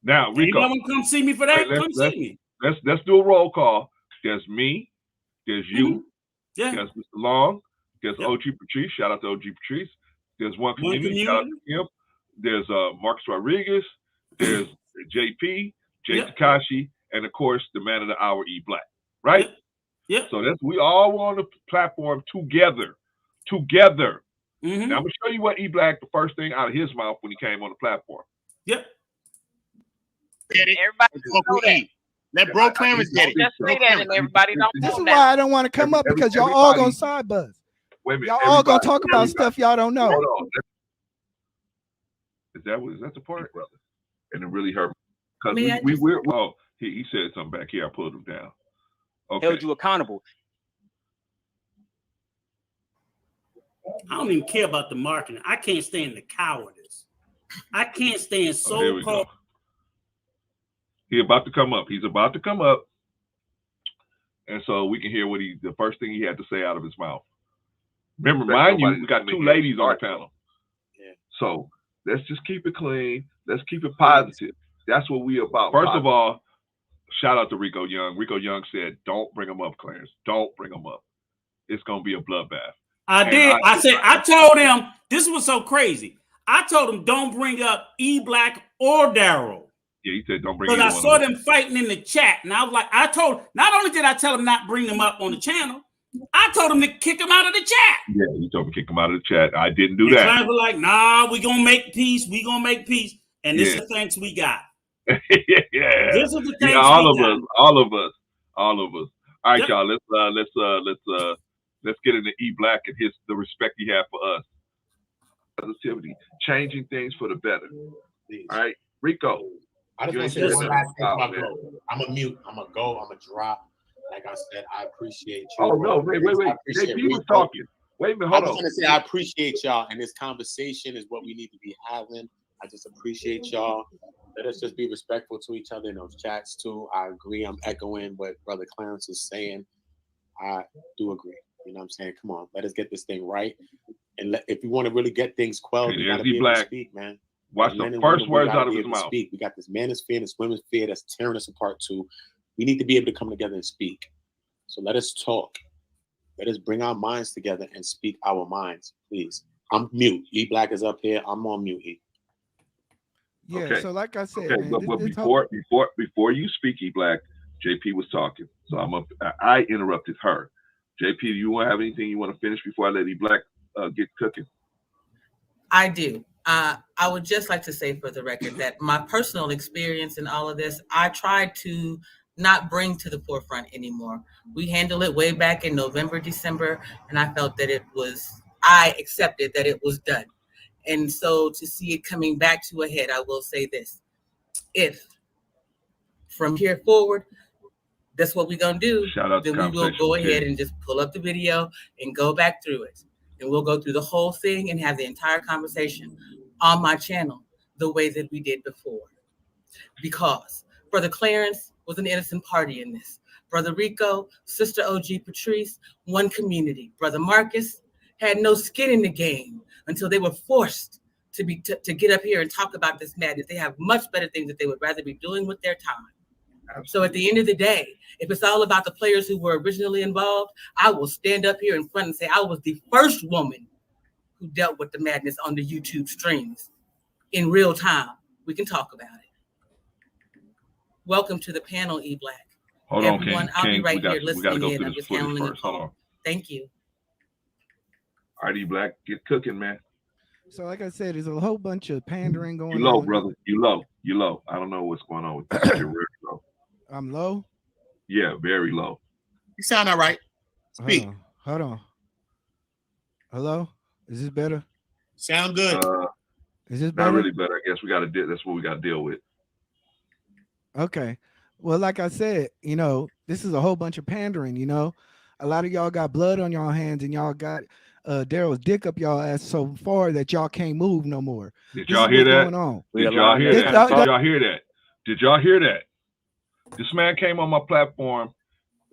Now, Rico. Anyone come see me for that? Come see me. Let's do a roll call. There's me. There's you. There's Mr. Long. There's OG Patrice. Shout out to OG Patrice. There's one community. Shout out to him. There's Marcus Rodriguez. There's JP, Takashi, and of course the man of the hour, E-Black. Right? Yeah. So we all were on the platform together. Mm-hmm. Now I'm gonna show you what E-Black, the first thing out of his mouth when he came on the platform. Yep. Everybody let Bro Clarence get it. Just say that and everybody don't. This is why I don't want to come up, because y'all all gonna side buzz. Wait a minute. Y'all all gonna talk about stuff y'all don't know. Hold on. Is that the part, brother? And it really hurt me. Because he said something back here. I pulled him down. Okay. Held you accountable. I don't even care about the marketing. I can't stand the cowardice. I can't stand so-called. He's about to come up. He's about to come up. And so we can hear what the first thing he had to say out of his mouth. Remember, mind you, we got two ladies on the panel. Yeah. So let's just keep it clean. Let's keep it positive. That's what we about. First of all, shout out to Rico Young. Rico Young said, don't bring him up, Clarence. Don't bring him up. It's going to be a bloodbath. I did. I told him, this was so crazy. I told him, don't bring up E-Black or Daryl. Yeah, he said don't bring. Because I saw them fighting in the chat, and I was like, not only did I tell him not bring them up on the channel, I told him to kick them out of the chat. Yeah, you told me to kick them out of the chat. I didn't do that. They were like, nah, we gonna make peace. We gonna make peace, and this is the thanks we got. Yeah, this is the thanks all we got. all of us. All right, y'all. Let's get into E-Black and the respect he had for us. Positivity, changing things for the better. All right, Rico. I just want to say one last thing about Bro. I'm a mute. I'm a go. I'm a drop. Like I said, I appreciate you. Oh no! Wait! JP was talking. Wait a minute. Hold on. I just want to say I appreciate y'all, and this conversation is what we need to be having. I just appreciate y'all. Let us just be respectful to each other in those chats too. I agree. I'm echoing what Brother Clarence is saying. I do agree. You know what I'm saying? Come on, let us get this thing right. And if you want to really get things quelled, you gotta be able to speak, man. Watch the first words out of his mouth. We got this manosphere and this womensphere that's tearing us apart too. We need to be able to come together and speak. So let us talk. Let us bring our minds together and speak our minds, please. I'm mute. E Black is up here. I'm on mute. E. Yeah. Okay. So like I said, Okay, man, but before you speak, E Black, JP was talking, so I interrupted her. JP, do you want to have anything you want to finish before I let E Black get cooking? I do. I would just like to say for the record that my personal experience in all of this, I tried to not bring to the forefront anymore. We handled it way back in November, December, and I felt that I accepted that it was done. And so to see it coming back to a head, I will say this. If from here forward, that's what we're going to do, then we will go ahead and just pull up the video and go back through it. And we'll go through the whole thing and have the entire conversation on my channel the way that we did before. Because Brother Clarence was an innocent party in this. Brother Rico, Sister OG Patrice, one community. Brother Marcus had no skin in the game until they were forced to get up here and talk about this madness. They have much better things that they would rather be doing with their time. So at the end of the day, if it's all about the players who were originally involved, I will stand up here in front and say I was the first woman who dealt with the madness on the YouTube streams in real time. We can talk about it. Welcome to the panel, E Black. Hold Everyone, on, King. I'll be right here We got to listening go in. through I'm this just handling first. a call. Thank you. All right, E Black, get cooking, man. So like I said, there's a whole bunch of pandering going on. You low, brother. You low. I don't know what's going on with you. You're very low. I'm low? Yeah, very low. You sound all right. Speak. Hold on. Hello? Is this better? Sound good. Is this better? Not really better. I guess we got to deal. That's what we got to deal with. Okay. Well, like I said, this is a whole bunch of pandering, A lot of y'all got blood on y'all hands and y'all got Daryl's dick up y'all ass so far that y'all can't move no more. Did y'all hear that? Did y'all hear that? Did y'all hear that? Did y'all hear that? This man came on my platform.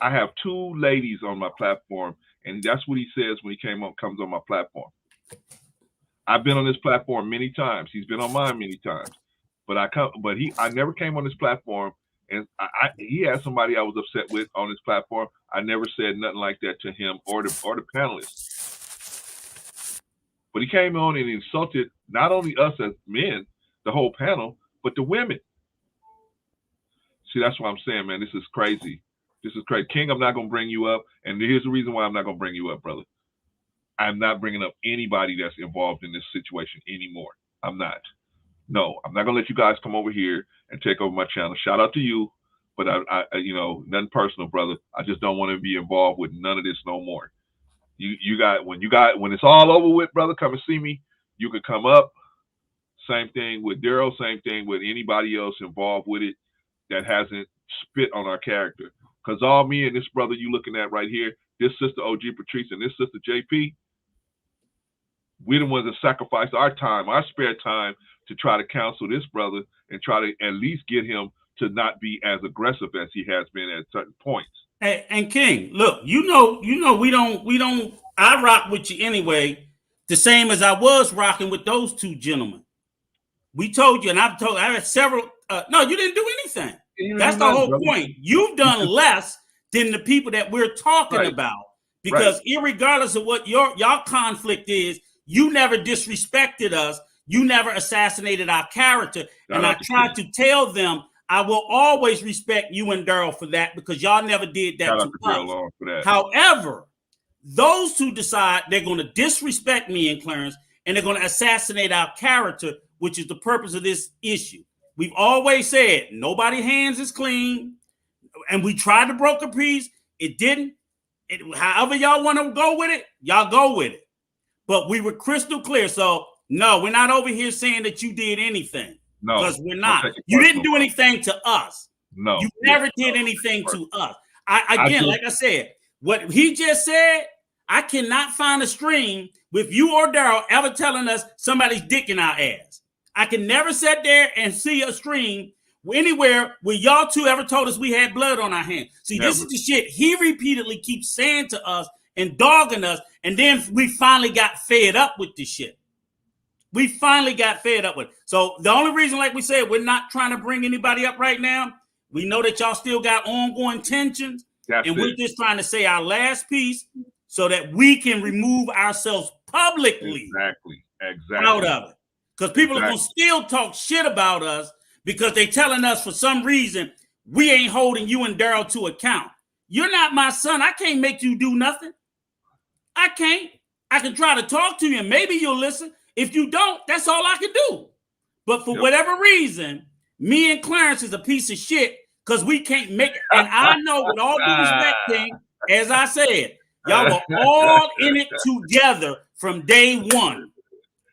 I have 2 ladies on my platform, and that's what he says when he comes on my platform. I've been on this platform many times. He's been on mine many times, but I never came on this platform, and he had somebody I was upset with on this platform. I never said nothing like that to him or the panelists. But he came on and insulted not only us as men, the whole panel, but the women. See, that's what I'm saying, man. This is crazy. This is crazy. King, I'm not going to bring you up. And here's the reason why I'm not going to bring you up, brother. I'm not bringing up anybody that's involved in this situation anymore. I'm not. No, I'm not going to let you guys come over here and take over my channel. Shout out to you. But, I nothing personal, brother. I just don't want to be involved with none of this no more. When it's all over with, brother, come and see me. You can come up. Same thing with Daryl. Same thing with anybody else involved with it that hasn't spit on our character. Because all me and this brother you looking at right here, this sister OG Patrice and this sister JP, we're the ones that sacrifice our time, our spare time to try to counsel this brother and try to at least get him to not be as aggressive as he has been at certain points. Hey, and King, look, we don't, I rock with you anyway, the same as I was rocking with those 2 gentlemen. We told you, and I had several, no, you didn't do anything. That's the whole point. You've done less than the people that we're talking about. Because irregardless of what y'all conflict is, you never disrespected us. You never assassinated our character. And I tried to tell them I will always respect you and Daryl for that because y'all never did that to us. However, those who decide they're going to disrespect me and Clarence and they're going to assassinate our character, which is the purpose of this issue. We've always said nobody's hands is clean, and we tried to broker peace. It didn't. However y'all want to go with it, y'all go with it. But we were crystal clear. So no, we're not over here saying that you did anything. No, because we're not. You didn't do anything to us. No, you never did anything to us. Like I said, what he just said, I cannot find a stream with you or Daryl ever telling us somebody's dick in our ass. I can never sit there and see a stream anywhere where y'all 2 ever told us we had blood on our hands. See, this is the shit he repeatedly keeps saying to us and dogging us, and then we finally got fed up with this shit. We finally got fed up with it. So the only reason, like we said, we're not trying to bring anybody up right now. We know that y'all still got ongoing tensions, we're just trying to say our last piece so that we can remove ourselves publicly. Exactly. Out of it. Because people are going to still talk shit about us because they're telling us for some reason we ain't holding you and Daryl to account. You're not my son. I can't make you do nothing. I can't. I can try to talk to you and maybe you'll listen. If you don't, that's all I can do. But for whatever reason, me and Clarence is a piece of shit because we can't make it. And I know, with all due respect, King, as I said, y'all were all in it together from day one.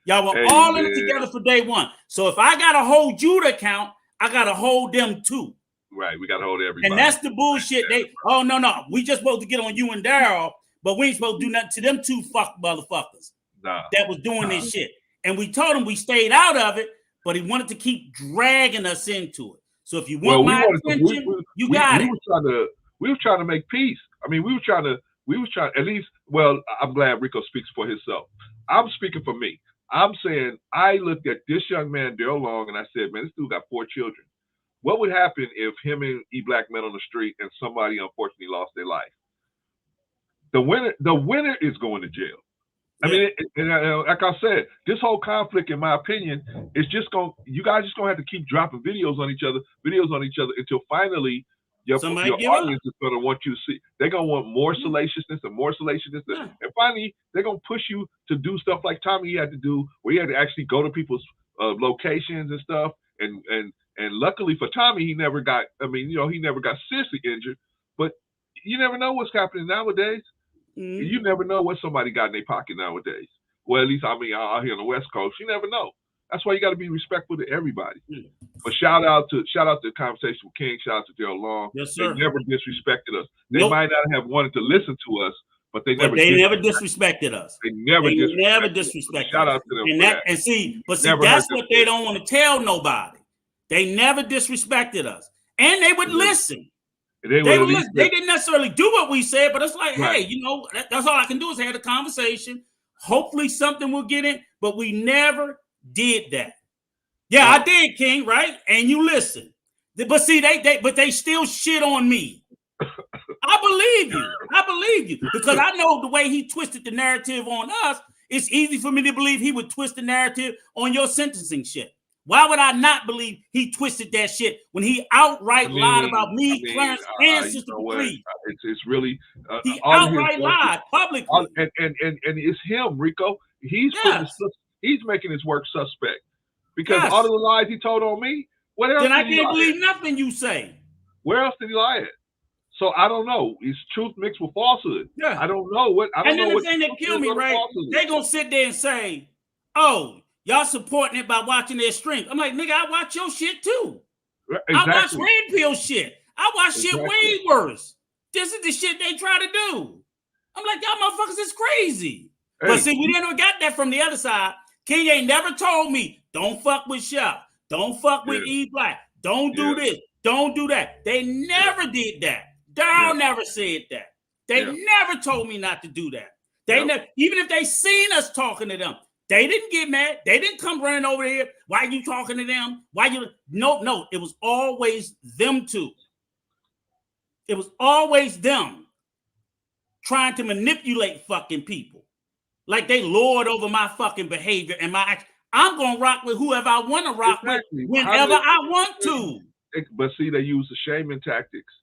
Y'all were all in it together for day one. So if I got to hold you to account, I got to hold them too. Right. We got to hold everybody. And that's the bullshit. No. We just supposed to get on you and Daryl, but we ain't supposed to do nothing to them two motherfuckers that was doing this shit. And we told him we stayed out of it, but he wanted to keep dragging us into it. So if you want my attention, you got it. We were trying to make peace. I mean, we were trying at least, well, I'm glad Rico speaks for himself. I'm speaking for me. I'm saying I looked at this young man, Daryl Long, and I said, man, this dude got 4 children. What would happen if him and Black met on the street and somebody unfortunately lost their life? The winner is going to jail. I mean, like I said, this whole conflict, in my opinion, is just you guys just gonna have to keep dropping videos on each other until finally your audience is gonna want you to see. They're gonna want more salaciousness and more salaciousness, and finally they're gonna push you to do stuff like Tommy had to do, where he had to actually go to people's locations and stuff. And luckily for Tommy, he never got. I mean, he never got seriously injured. But you never know what's happening nowadays. You never know what somebody got in their pocket nowadays. Well, at least out here on the West Coast, you never know. That's why you got to be respectful to everybody. But shout out to the conversation with King. Shout out to Daryl Long. Yes, sir. They never disrespected us. They might not have wanted to listen to us, but they never disrespected us. They never disrespected us. Shout out to them. That's what they don't want to tell nobody. They never disrespected us, and they would listen. They didn't necessarily do what we said, but it's like, hey, that's all I can do is have a conversation. Hopefully something will get in, but we never did that. Yeah, I did, King, right? And you listen. But see, they still shit on me. I believe you. Because I know the way he twisted the narrative on us, it's easy for me to believe he would twist the narrative on your sentencing shit. Why would I not believe he twisted that shit when he outright lied about me, Clarence, and Sister Patrice? It's really he outright lied publicly, and it's him, Rico. He's making his work suspect because all of the lies he told on me. What else? Then I can't believe nothing you say. Where else did he lie at? So I don't know. It's truth mixed with falsehood. Yeah. I don't know what. And then the thing that killed me, right? They gonna sit there and say, "Oh, y'all supporting it by watching their stream." I'm like, nigga, I watch your shit too. Exactly. I watch Red Pill shit. I watch shit way worse. This is the shit they try to do. I'm like, y'all motherfuckers is crazy. Hey. But see, we never got that from the other side. King ain't never told me, don't fuck with Shop. Don't fuck with E Black. Don't do this. Don't do that. They never did that. Daryl never said that. They never told me not to do that. They never, even if they seen us talking to them, they didn't get mad. They didn't come running over here. Why are you talking to them? No. It was always them two. It was always them trying to manipulate fucking people. Like they lord over my fucking behavior and my action. I'm going to rock with whoever I want to rock with whenever I want to. But see, they use the shaming tactics.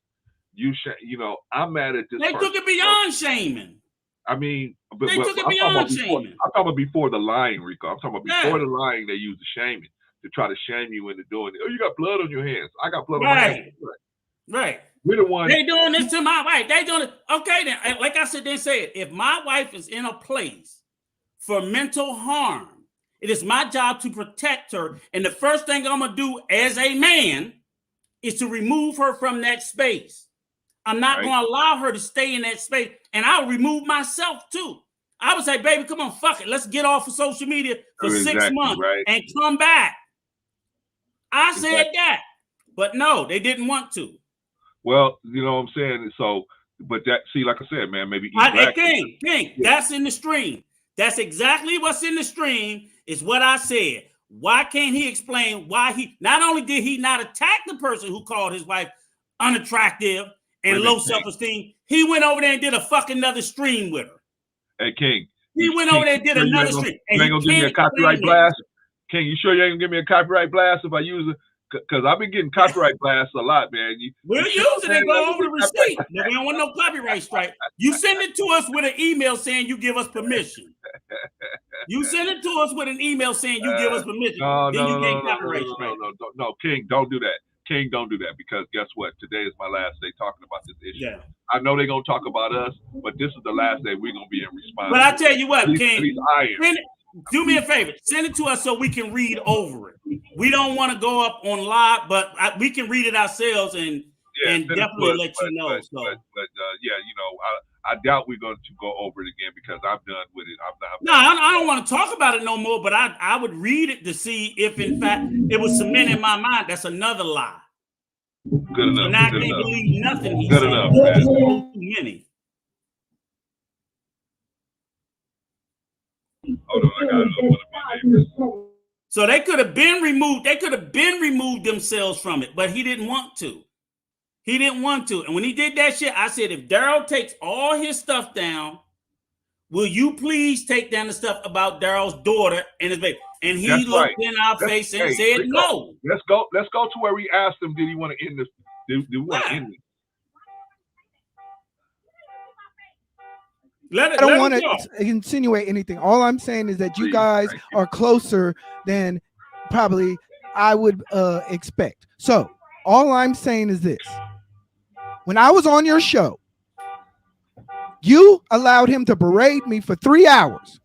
I'm mad at this. They took it beyond shaming. I mean, they took it beyond shaming. I'm talking about before the lying, Rico. I'm talking about before the lying, they use the shaming to try to shame you into doing it. Oh, you got blood on your hands. I got blood on my hands. Right. We're the ones. They doing this to my wife. They doing it. Okay, then. Like I said, they said, if my wife is in a place for mental harm, it is my job to protect her. And the first thing I'm going to do as a man is to remove her from that space. I'm not going to allow her to stay in that space. And I'll remove myself too. I would say, baby, come on, fuck it. Let's get off of social media for 6 months and come back. I said that. But no, they didn't want to. Well, you know what I'm saying? So, but that, see, like I said, man, maybe King, that's in the stream. That's exactly what's in the stream is what I said. Why can't he explain why he, not only did he not attack the person who called his wife unattractive and low self-esteem, he went over there and did a fucking another stream with her. Hey, King, He went over there and did another stream. You ain't gonna give me a copyright blast? King, you sure you ain't gonna give me a copyright blast if I use it? Because I've been getting copyright blasts a lot, man. We'll use it and go over the receipt. But we don't want no copyright strike. You send it to us with an email saying you give us permission. You send it to us with an email saying you give us permission. Then you get copyright strike. No, King, don't do that. King, don't do that, because guess what? Today is my last day talking about this issue. Yeah. I know they're gonna talk about us, but this is the last day we're gonna be in response. But I tell you what, King, King, do me a favor. Send it to us so we can read over it. We don't want to go up on live, but we can read it ourselves and definitely let you know. Yeah, you know, I doubt we're going to go over it again because I'm done with it. I don't want to talk about it no more, but I would read it to see if, in fact, it was cemented in my mind. That's another lie. Good enough. So now I can't believe nothing he said. Good enough, man. Too many. Hold on, I got another one of my neighbors. So they could have been removed. They could have been removed themselves from it, but he didn't want to. He didn't want to. And when he did that shit, I said, if Daryl takes all his stuff down, will you please take down the stuff about Daryl's daughter and his baby? And he looked in our face and said no. Let's go to where we asked him, did he want to end this? Did we want to end this? I don't want to insinuate anything. All I'm saying is that you guys are closer than probably I would expect. So all I'm saying is this. When I was on your show, you allowed him to berate me for 3 hours.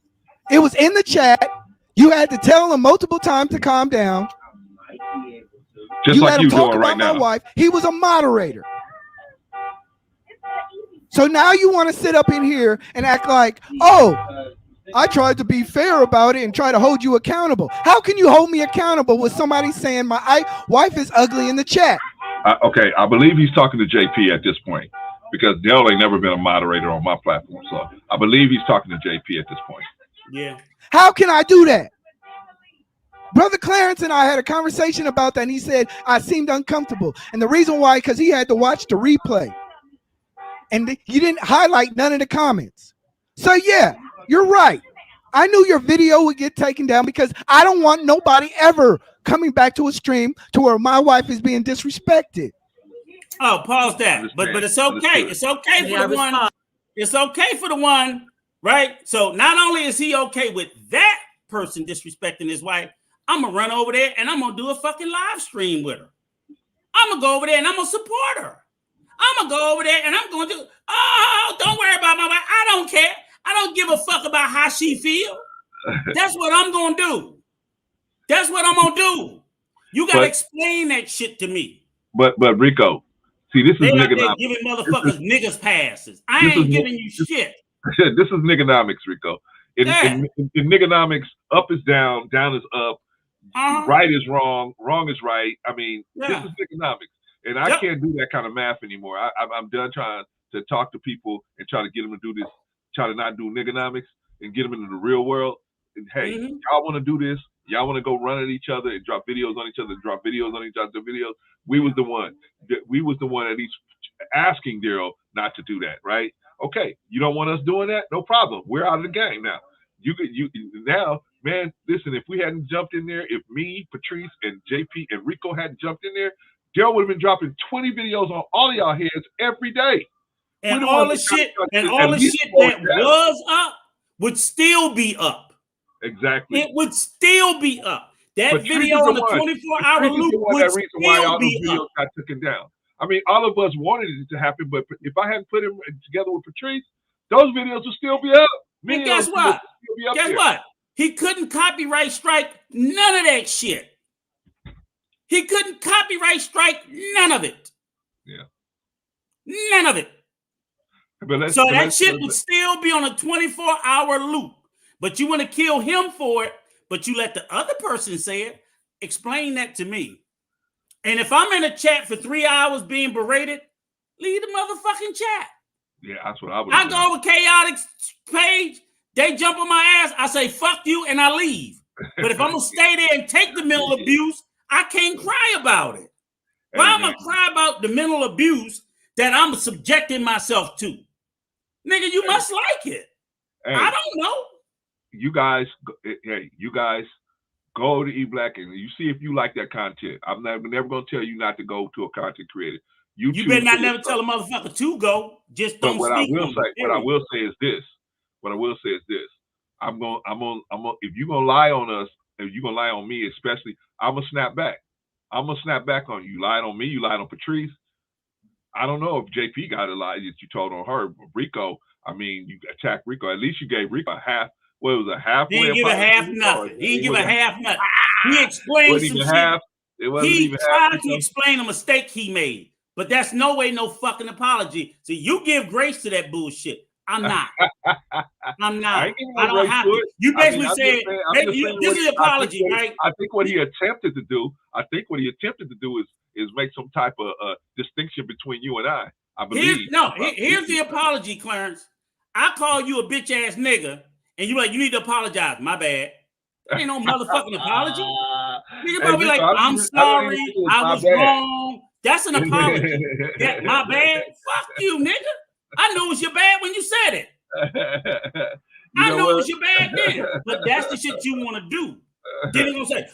It was in the chat. You had to tell him multiple times to calm down. Just like you doing right now. My wife. He was a moderator. So now you want to sit up in here and act like, oh, I tried to be fair about it and try to hold you accountable. How can you hold me accountable with somebody saying my wife is ugly in the chat? Okay, I believe he's talking to JP at this point, because Dale ain't never been a moderator on my platform. So I believe he's talking to JP at this point. Yeah. How can I do that? Brother Clarence and I had a conversation about that, and he said I seemed uncomfortable. And the reason why, because he had to watch the replay. And you didn't highlight none of the comments. So yeah, you're right. I knew your video would get taken down because I don't want nobody ever coming back to a stream to where my wife is being disrespected. Oh, pause that. But it's okay. It's okay for the one. It's okay for the one, right? So not only is he okay with that person disrespecting his wife, I'm gonna run over there and I'm gonna do a fucking live stream with her. I'm gonna go over there and I'm gonna support her. I'm gonna go over there and I'm gonna do. Oh, don't worry about my wife. I don't care. I don't give a fuck about how she feel. That's what I'm gonna do. That's what I'm gonna do. You gotta explain that shit to me. But Rico, see, this is nigga giving motherfuckers niggas passes. I ain't giving you shit. This is niggonomics, Rico. In niggonomics, up is down, down is up, right is wrong, wrong is right. I mean, this is niggonomics. And I can't do that kind of math anymore. I'm done trying to talk to people and try to get them to do this, try to not do niggonomics and get them into the real world. And hey, y'all want to do this? Y'all want to go run at each other and drop videos on each other, drop videos on each other, videos? We was the one. We was the one at least asking Daryl not to do that, right? Okay, you don't want us doing that? No problem. We're out of the game now. You now, man. Listen, if we hadn't jumped in there, if me, Patrice, and JP and Rico hadn't jumped in there, Daryl would have been dropping 20 videos on all of y'all heads every day. And all the shit that was up would still be up. Exactly. It would still be up. That video on the 24-hour loop would still why all be those videos got taken down. I mean, all of us wanted it to happen, but if I hadn't put him together with Patrice, those videos would still be up. And guess what? Guess what? He couldn't copyright strike none of that shit. He couldn't copyright strike none of it. Yeah. None of it. So that shit would still be on a 24-hour loop. But you want to kill him for it, but you let the other person say it. Explain that to me. And if I'm in a chat for 3 hours being berated, leave the motherfucking chat. Yeah, that's what I would. I go with Chaotic's page, they jump on my ass, I say, fuck you, and I leave. But if I'm going to stay there and take the mental abuse, I can't cry about it. Why am I cry about the mental abuse that I'm subjecting myself to? Nigga, you must like it. I don't know. you guys, hey, you guys go to E Black and you see if you like that content. I'm never gonna tell you not to go to a content creator. You better not never tell a motherfucker to go. Just don't speak on it. What I will say is this. I'm gonna if you're gonna lie on us, if you're gonna lie on me, especially, I'm gonna snap back. I'm gonna snap back on you. You lied on me, you lied on Patrice. I don't know if JP got a lie that you told on her. Rico, I mean, you attacked Rico. At least you gave Rico a half. What was a halfway? He didn't give a half nothing. He didn't give a half nothing. He explained some shit. He tried to explain a mistake he made, but that's no way, no fucking apology. So you give grace to that bullshit. I'm not. I'm not. I don't have to. You basically said this is an apology, right? I think what he attempted to do is make some type of distinction between you and I. I believe. Here's the apology, Clarence. I call you a bitch ass nigga, and you like, you need to apologize. My bad. That ain't no motherfucking apology. Nigga probably like, I'm sorry, I was wrong. That's an apology. My bad. Fuck you, nigga. I knew it was your bad when you said it. I knew it was your bad then. But that's the shit you want to do. Then he gonna say,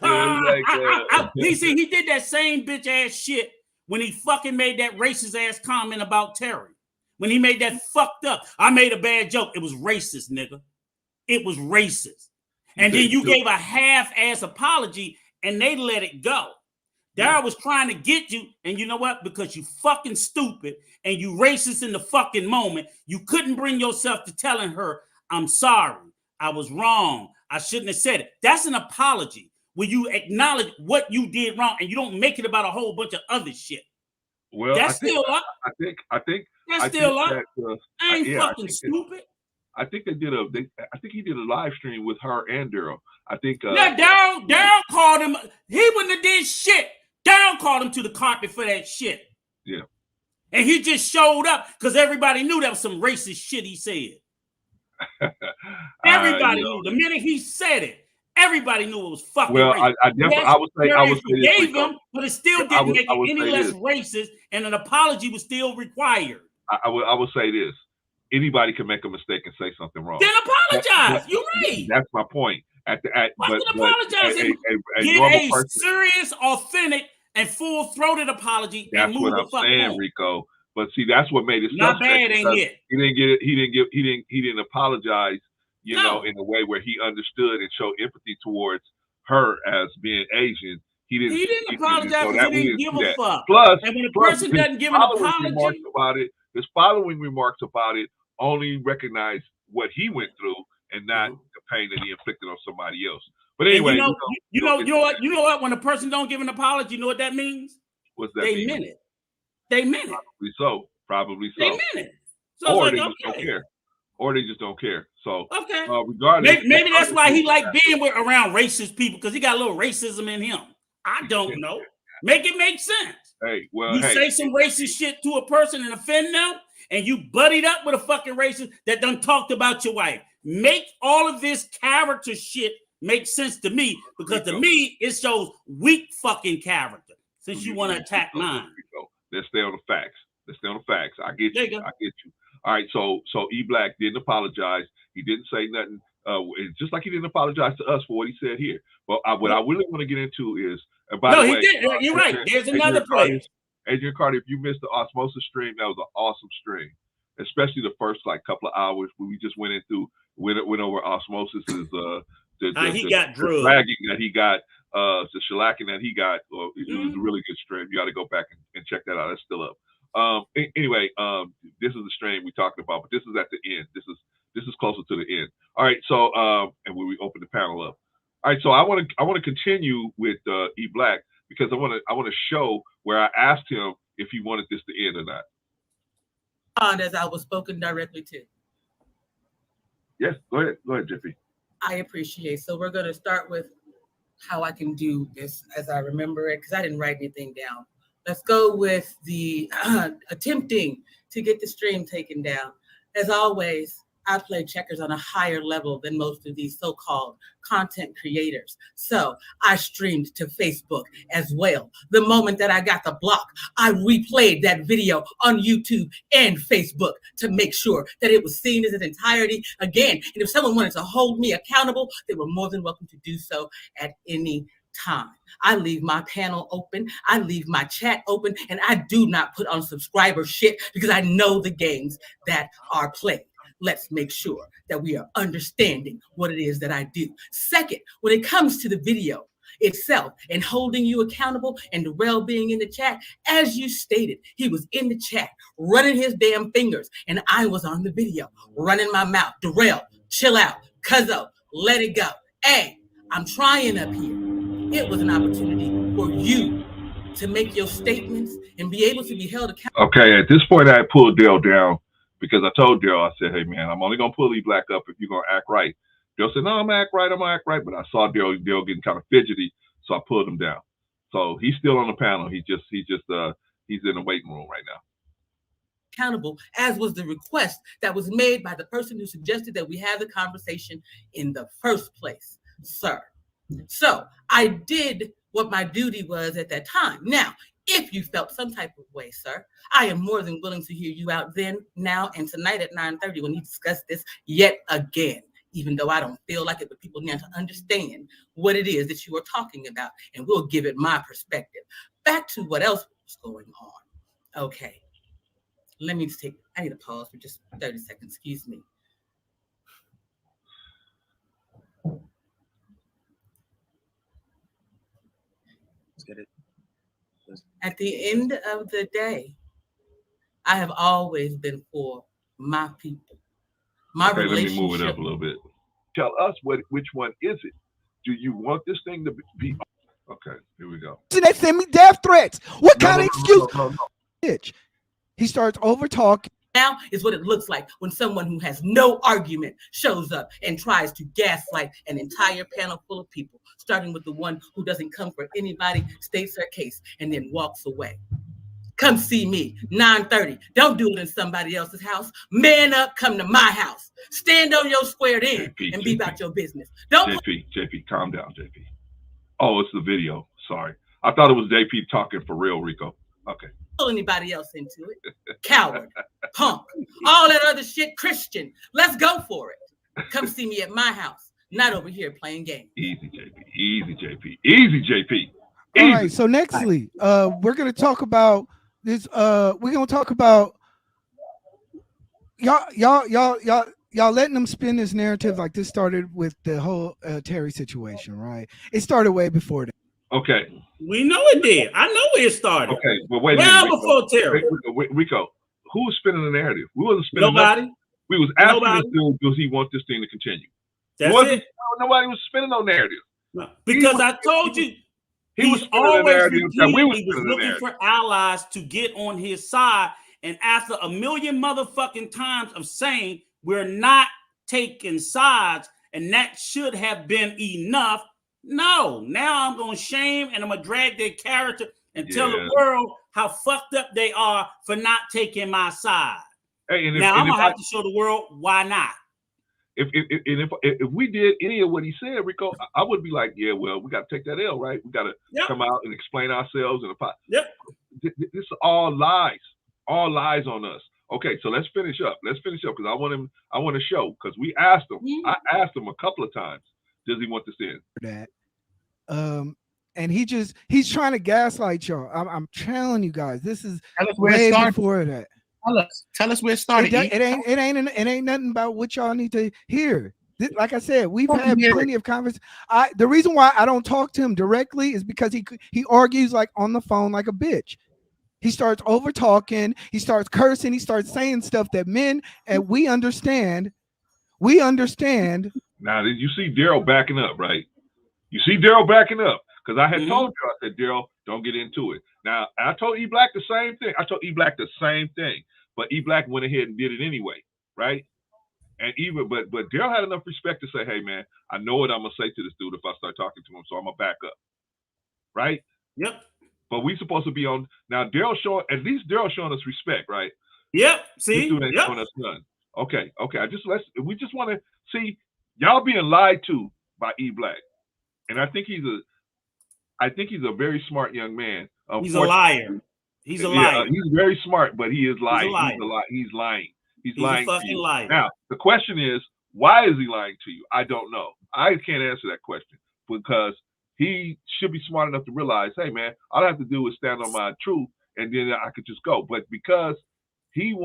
he did that same bitch ass shit when he fucking made that racist ass comment about Terry. When he made that fucked up, I made a bad joke. It was racist, nigga. It was racist. And then you gave a half-ass apology and they let it go. Dara was trying to get you, and you know what? Because you fucking stupid and you racist in the fucking moment, you couldn't bring yourself to telling her, I'm sorry, I was wrong, I shouldn't have said it. That's an apology where you acknowledge what you did wrong and you don't make it about a whole bunch of other shit. Well, that's still up. I think that's still up. I ain't fucking stupid. I think I think he did a live stream with her and Daryl. I think Daryl called him. He wouldn't have did shit. Daryl called him to the carpet for that shit. Yeah. And he just showed up because everybody knew that was some racist shit he said. Everybody knew. The minute he said it, everybody knew it was fucking racist. I would say gave him, but it still didn't make it any less racist, and an apology was still required. I would say this. Anybody can make a mistake and say something wrong. Then apologize. You're right. That's my point. Apologize. Get a serious, authentic, and full-throated apology. That's and move what I'm saying, home. Rico. But see, that's what made it not bad, ain't it? He didn't apologize, you know, in a way where he understood and showed empathy towards her as being Asian. He didn't apologize because he didn't give a fuck. Plus, and when a person doesn't give an apology his following remarks about it only recognize what he went through and not the pain that he inflicted on somebody else. But anyway, you know what? When a person don't give an apology, you know what that means? What's that mean? Meant it. They meant it. Probably so. They meant it. So or they just don't care. Or they just don't care. So regardless, maybe that's why he like being around racist people, because he got a little racism in him. I don't know. Make it make sense. You say some racist shit to a person and offend them, and you buddied up with a fucking racist that done talked about your wife. Make all of this character shit make sense to me, because to me it shows weak fucking character. Since you want to attack mine, let's stay on the facts. I get you. All right, so E Black didn't apologize. He didn't say nothing. Just like he didn't apologize to us for what he said here. But what I really want to get into is, by the way, he did. You're right. There's another place. Adrian Carter, if you missed the Osmosis stream, that was an awesome stream, especially the first couple of hours when we just went over Osmosis is he got drugged. Flagging that he got, the shellacking that he got. It was a really good stream. You got to go back and check that out. It's still up. Anyway, this is the stream we're talking about, but this is at the end. This is closer to the end. All right, so and when we open the panel up. All right, so I want to continue with E Black, because I want to show where I asked him if he wanted this to end or not. As I was spoken directly to. Yes, go ahead, Jiffy. I appreciate. So we're going to start with how I can do this as I remember it, because I didn't write anything down. Let's go with the attempting to get the stream taken down. As always, I play checkers on a higher level than most of these so-called content creators. So I streamed to Facebook as well. The moment that I got the block, I replayed that video on YouTube and Facebook to make sure that it was seen as an entirety again. And if someone wanted to hold me accountable, they were more than welcome to do so at any time. I leave my panel open, I leave my chat open, and I do not put on subscriber shit because I know the games that are played. Let's make sure that we are understanding what it is that I do. Second, when it comes to the video itself and holding you accountable and Darrell being in the chat, as you stated, he was in the chat running his damn fingers and I was on the video running my mouth. Darrell, chill out. Cuzzo, let it go. Hey, I'm trying up here. It was an opportunity for you to make your statements and be able to be held accountable. Okay, at this point, I pulled Dale down because I told Dale, I said, hey, man, I'm only going to pull E Black up if you're going to act right. Dale said, no, I'm going to act right. But I saw Dale getting kind of fidgety, so I pulled him down. So he's still on the panel. He's in the waiting room right now. Accountable, as was the request that was made by the person who suggested that we have the conversation in the first place, sir. So I did what my duty was at that time. Now, if you felt some type of way, sir, I am more than willing to hear you out then, now, and tonight at 9:30 when we discuss this yet again, even though I don't feel like it, but people need to understand what it is that you are talking about, and we'll give it my perspective. Back to what else was going on. Okay. I need to pause for just 30 seconds. Excuse me. Get it. At the end of the day, I have always been for my people. Okay, let me move it up a little bit. Tell us which one is it? Do you want this thing to be? Okay, here we go. So they send me death threats. What kind of excuse? Bitch. He starts over talking. Now is what it looks like when someone who has no argument shows up and tries to gaslight an entire panel full of people, starting with the one who doesn't come for anybody, states their case, and then walks away. Come see me, 9:30. Don't do it in somebody else's house. Man up, come to my house. Stand on your squared end and be about your business. Don't JP, calm down, JP. Oh, it's the video. Sorry. I thought it was JP talking for real, Rico. Okay. Pull anybody else into it. Coward, punk, all that other shit, Christian. Let's go for it. Come see me at my house, not over here playing games. Easy, JP. Easy, JP. Easy, JP. Easy. All right. So nextly, we're gonna talk about this. We're gonna talk about y'all letting them spin this narrative like this started with the whole Terry situation, right? It started way before that. Okay. We know it did. I know it started. Okay, but wait a minute. Well before Terry. Rico, who was spinning the narrative? We wasn't spinning nobody. Nothing. We was asking this dude, does he want this thing to continue? That's it. Nobody was spinning no narrative. No, because I told you, he was always looking for allies to get on his side. And after a million motherfucking times of saying we're not taking sides, and that should have been enough. No, now I'm going to shame and I'm going to drag their character and tell the world how fucked up they are for not taking my side. Hey, now I'm going to have to show the world why not. If we did any of what he said, Rico, I would be like, yeah, well, we got to take that L, right? We got to come out and explain ourselves. This is all lies on us. Okay, so let's finish up because I want to show, because we asked him. I asked him a couple of times, does he want this in? That. And he's trying to gaslight y'all. I'm telling you guys, this is way before that. Tell us where it started. It ain't nothing about what y'all need to hear. Like I said, we've had plenty of conversations. The reason why I don't talk to him directly is because he argues like on the phone like a bitch. He starts over talking. He starts cursing. He starts saying stuff that men and we understand. Now, did you see Daryl backing up, right? You see Daryl backing up, because I had told you, I said, Daryl, don't get into it. Now, I told E Black the same thing. But E Black went ahead and did it anyway, right? And but Daryl had enough respect to say, hey, man, I know what I'm gonna say to this dude if I start talking to him, so I'm gonna back up, right? Yep. But we supposed to be on now. Daryl showing us respect, right? Yep. See, this dude ain't showing us none. Okay. We just want to see y'all being lied to by E Black, and I think he's a very smart young man. He's a liar. He's a liar. He's very smart, but he is lying. He's He's lying. He's a lying to fucking you. liar. Now, the question is, why is he lying to you? I don't know. I can't answer that question because he should be smart enough to realize, hey, man, all I have to do is stand on my truth, and then I could just go. But because he's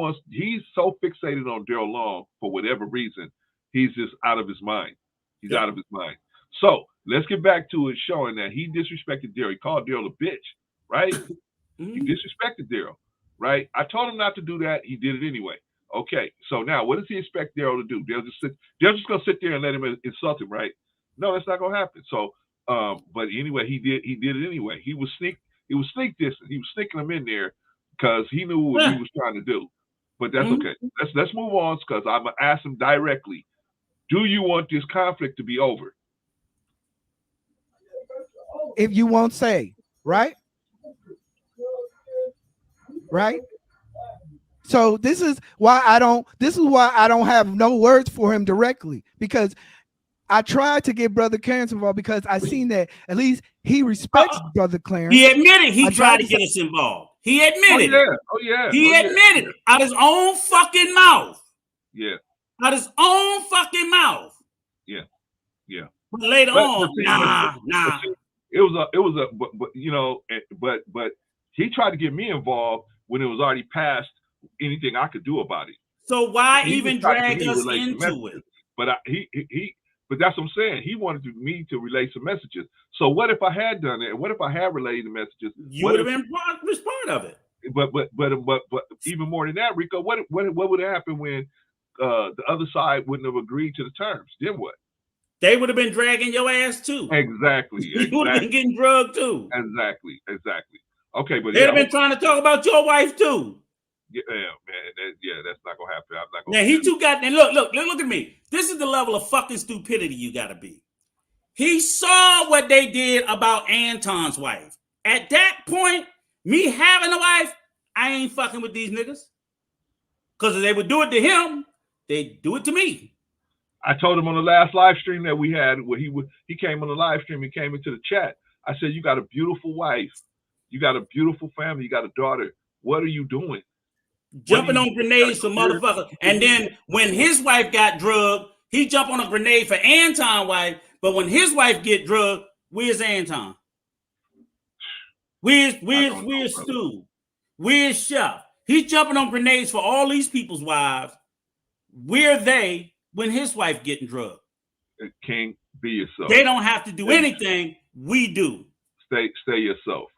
so fixated on Daryl Long for whatever reason, he's just out of his mind. He's out of his mind. So let's get back to it, showing that he disrespected Daryl. He called Daryl a bitch, right? He disrespected Daryl, right? I told him not to do that. He did it anyway. Okay, so now what does he expect Daryl to do? Daryl's just gonna sit there and let him insult him, right? No, that's not gonna happen. So, but anyway, he did it anyway. He was sneak dissing. He was sneaking him in there because he knew what he was trying to do. But that's okay. Let's move on because I'm gonna ask him directly. Do you want this conflict to be over? If you won't say, right? Right? So this is why I don't have no words for him directly, because I tried to get Brother Clarence involved because I seen that at least he respects Brother Clarence. He admitted he tried to get us involved. He admitted it. He admitted it out his own fucking mouth. Yeah. Out his own fucking mouth. Yeah. Yeah. But later on, nah. It was but he tried to get me involved when it was already past anything I could do about it. So why even drag us into it? But but that's what I'm saying. He wanted me to relay some messages. So what if I had done it? What if I had relayed the messages? You would have been part of it. But even more than that, Rico, what would have happened when the other side wouldn't have agreed to the terms? Then what? They would have been dragging your ass too. Exactly. You would have been getting drugged too. Exactly. Okay, but they'd have been trying to talk about your wife too. Yeah, man. That's not gonna happen. I'm not gonna. Now he too got. And look at me. This is the level of fucking stupidity you gotta be. He saw what they did about Anton's wife. At that point, me having a wife, I ain't fucking with these niggas. Because if they would do it to him, they'd do it to me. I told him on the last live stream that we had, where he came on the live stream, he came into the chat. I said, you got a beautiful wife. You got a beautiful family. You got a daughter. What are you doing? Jumping on grenades for motherfuckers. And then when his wife got drugged, he jumped on a grenade for Anton's wife. But when his wife get drugged, where's Anton? Where's Stu? Where's Chef? He's jumping on grenades for all these people's wives. Where are they when his wife getting drugged? King, be yourself. They don't have to do anything. We do. Stay yourself.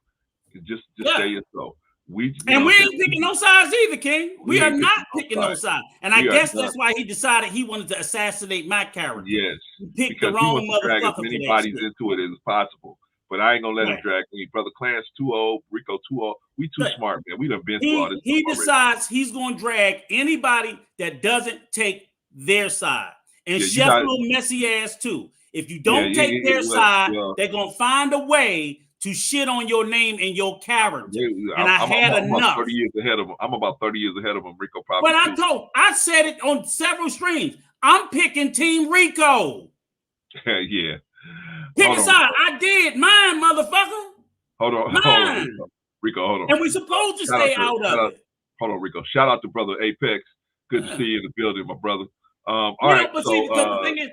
Just stay yourself. We ain't picking no sides either, King. We are not picking no sides. And I guess that's why he decided he wanted to assassinate my character. Yes. He picked the wrong motherfucker. Drag as many bodies into it as possible. But I ain't gonna let him drag me. Brother Clarence too old, Rico too old. We too smart, man. We done been through all this. He decides he's gonna drag anybody that doesn't take their side. And Chef little messy ass too. If you don't take their side, they're gonna find a way to shit on your name and your character. And I had enough. 30 years ahead of him. I'm about 30 years ahead of him, Rico. Probably. But I said it on several streams. I'm picking Team Rico. Yeah. Pick a side. I did mine, motherfucker. Hold on, Rico. Hold on. And we're supposed to stay out of it. Hold on, Rico. Shout out to Brother Apex. Good to see you in the building, my brother. All right. But see, the thing is,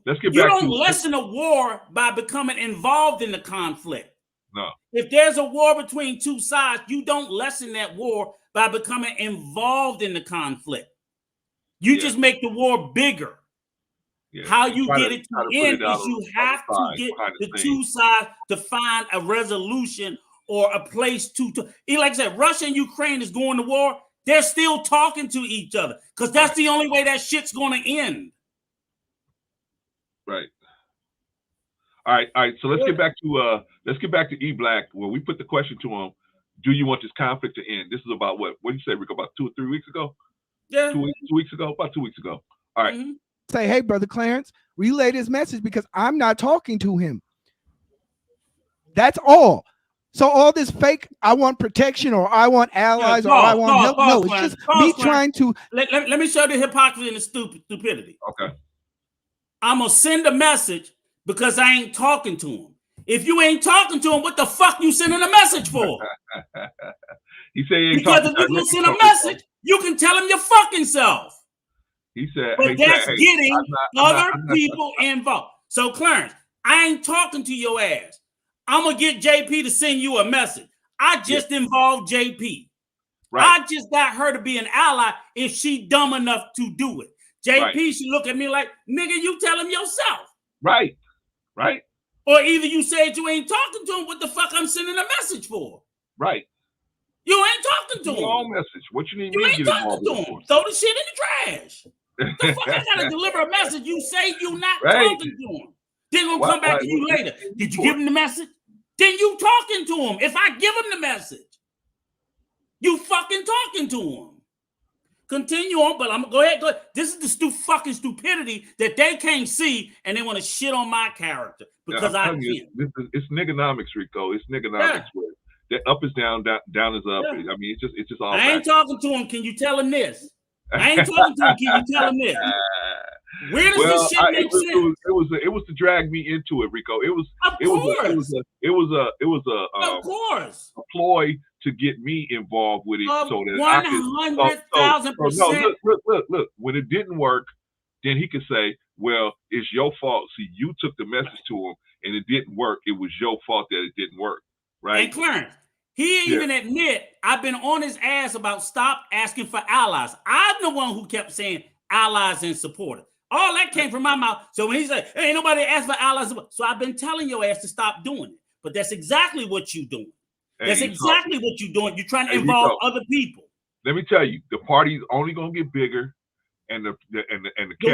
let's get back to you don't lessen a war by becoming involved in the conflict. No. If there's a war between two sides, you don't lessen that war by becoming involved in the conflict. You just make the war bigger. Yeah. How you get it to end is you have to get the two sides to find a resolution or a place to like I said, Russia and Ukraine is going to war. They're still talking to each other because that's the only way that shit's going to end. Right. All right. So let's get back to E Black, where we put the question to him: do you want this conflict to end? This is about what did you say, Rico? About 2 or 3 weeks ago? Yeah. 2 weeks ago. About 2 weeks ago. All right. Mm-hmm. Say, hey, Brother Clarence, relay this message because I'm not talking to him. That's all. So all this fake, I want protection or I want allies or I want help. No, it's just me trying to. Let me show the hypocrisy and the stupidity. Okay. I'm going to send a message because I ain't talking to him. If you ain't talking to him, what the fuck you sending a message for? He said he ain't because talking if you send a message, you can tell him your fucking self. He said, but that's getting other people involved. So, Clarence, I ain't talking to your ass. I'm going to get JP to send you a message. I just involved JP. Right. I just got her to be an ally if she dumb enough to do it. JP should look at me like, nigga, you tell him yourself. Right. Right. Or either you said you ain't talking to him, what the fuck I'm sending a message for? Right. You ain't talking to him. Your own message. What you need you me ain't to get talking to him. Throw the shit in the trash. The fuck I gotta deliver a message? You say you not talking to him. Then gonna come back to you later. Did you give him the message? Then you talking to him. If I give him the message, you fucking talking to him. Continue on, but I'm gonna go ahead. This is the fucking stupidity that they can't see, and they want to shit on my character because I can. It's niggonomics, Rico. It's niggonomics. That up is down, down is up. I mean, it's just all. I ain't talking to him. Can you tell him this? I ain't talking to him. Can you tell him this? Where does this shit make sense? It was to drag me into it, Rico. It was a ploy to get me involved with it, so that 100,000%. Look. When it didn't work, then he could say, "Well, it's your fault. See, you took the message to him, and it didn't work. It was your fault that it didn't work." Right? And Clarence, he even admit I've been on his ass about stop asking for allies. I'm the one who kept saying allies and supporters. All that came from my mouth. So when he said, hey, ain't nobody asked for allies, so I've been telling your ass to stop doing it. But that's exactly what you're doing. That's exactly what you're doing. You're trying to involve other people. Let me tell you, the party's only gonna get bigger, and the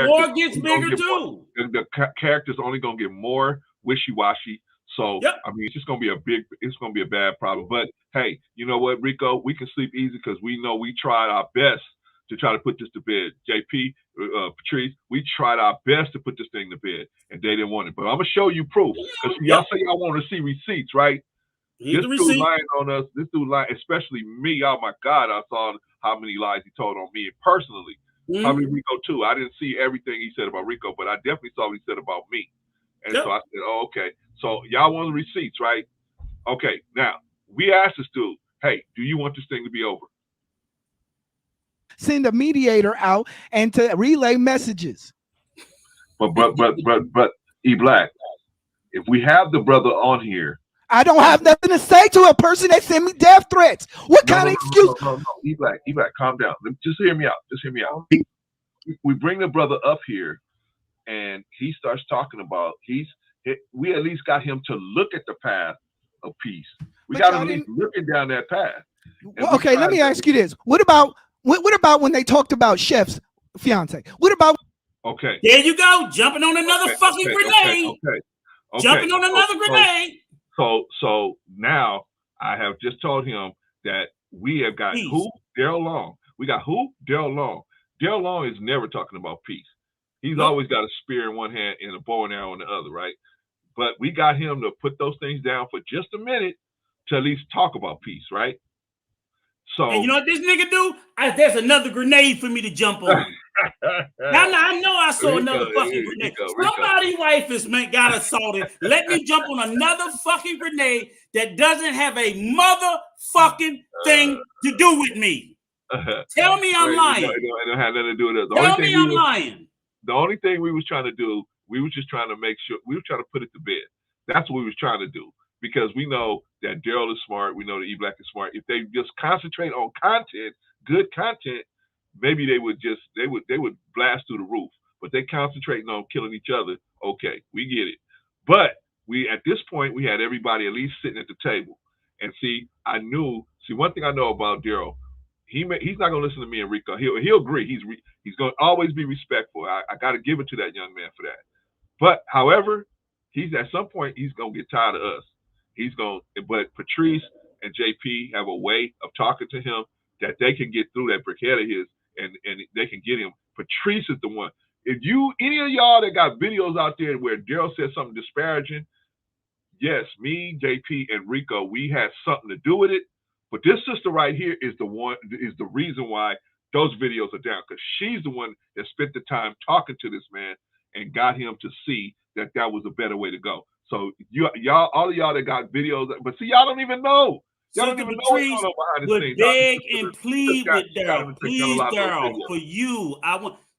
war gets bigger too. And the character's only gonna get more wishy-washy. So I mean, it's gonna be a bad problem. But hey, you know what, Rico? We can sleep easy because we know we tried our best to try to put this to bed. JP, Patrice, we tried our best to put this thing to bed, and they didn't want it. But I'm gonna show you proof because y'all say y'all want to see receipts, right? This dude lying on us. This dude lying, especially me. Oh my God, I saw how many lies he told on me personally. Probably Rico too. I didn't see everything he said about Rico, but I definitely saw what he said about me. And so I said, oh, okay. So y'all want the receipts, right? Okay. Now we asked this dude, hey, do you want this thing to be over? Send a mediator out and to relay messages. But E Black, if we have the brother on here, I don't have nothing to say to a person that sent me death threats. What kind of excuse? No. E Black, calm down. Just hear me out. We bring the brother up here, and he starts talking about we at least got him to look at the path of peace. We got him at least looking down that path. Well, okay, let me ask you this: What about when they talked about Chef's fiance? What about? Okay. There you go, jumping on another fucking grenade. Okay. Jumping on another grenade. So now I have just told him that we have got peace. Who? Daryl Long. We got who? Daryl Long. Daryl Long is never talking about peace. He's always got a spear in one hand and a bow and arrow in the other, right? But we got him to put those things down for just a minute to at least talk about peace, right? So, and you know what this nigga do? There's another grenade for me to jump on. Now I know I saw another fucking grenade. Somebody's wife is got assaulted. Let me jump on another fucking grenade that doesn't have a motherfucking thing to do with me. Tell me I'm lying. It don't have nothing to do with it. Tell me I'm lying. The only thing we was trying to do, we was just trying to make sure, we were trying to put it to bed. That's what we was trying to do. Because we know that Daryl is smart. We know that E-Black is smart. If they just concentrate on content, good content, maybe they would blast through the roof. But they concentrating on killing each other. Okay, we get it. But at this point, we had everybody at least sitting at the table. And one thing I know about Daryl, he's not gonna listen to me and Rico. He'll agree. He's gonna always be respectful. I got to give it to that young man for that. But however, at some point he's gonna get tired of us. But Patrice and JP have a way of talking to him that they can get through that briquette of his, and they can get him. Patrice is the one. If any of y'all that got videos out there where Daryl said something disparaging, yes, me, JP, and Rico, we had something to do with it. But this sister right here is the reason why those videos are down, because she's the one that spent the time talking to this man and got him to see that was a better way to go. So y'all, all of y'all that got videos, but see, y'all don't even know. Y'all don't even know what's going on behind the would scenes. beg and plead with Daryl, please, Daryl, for you.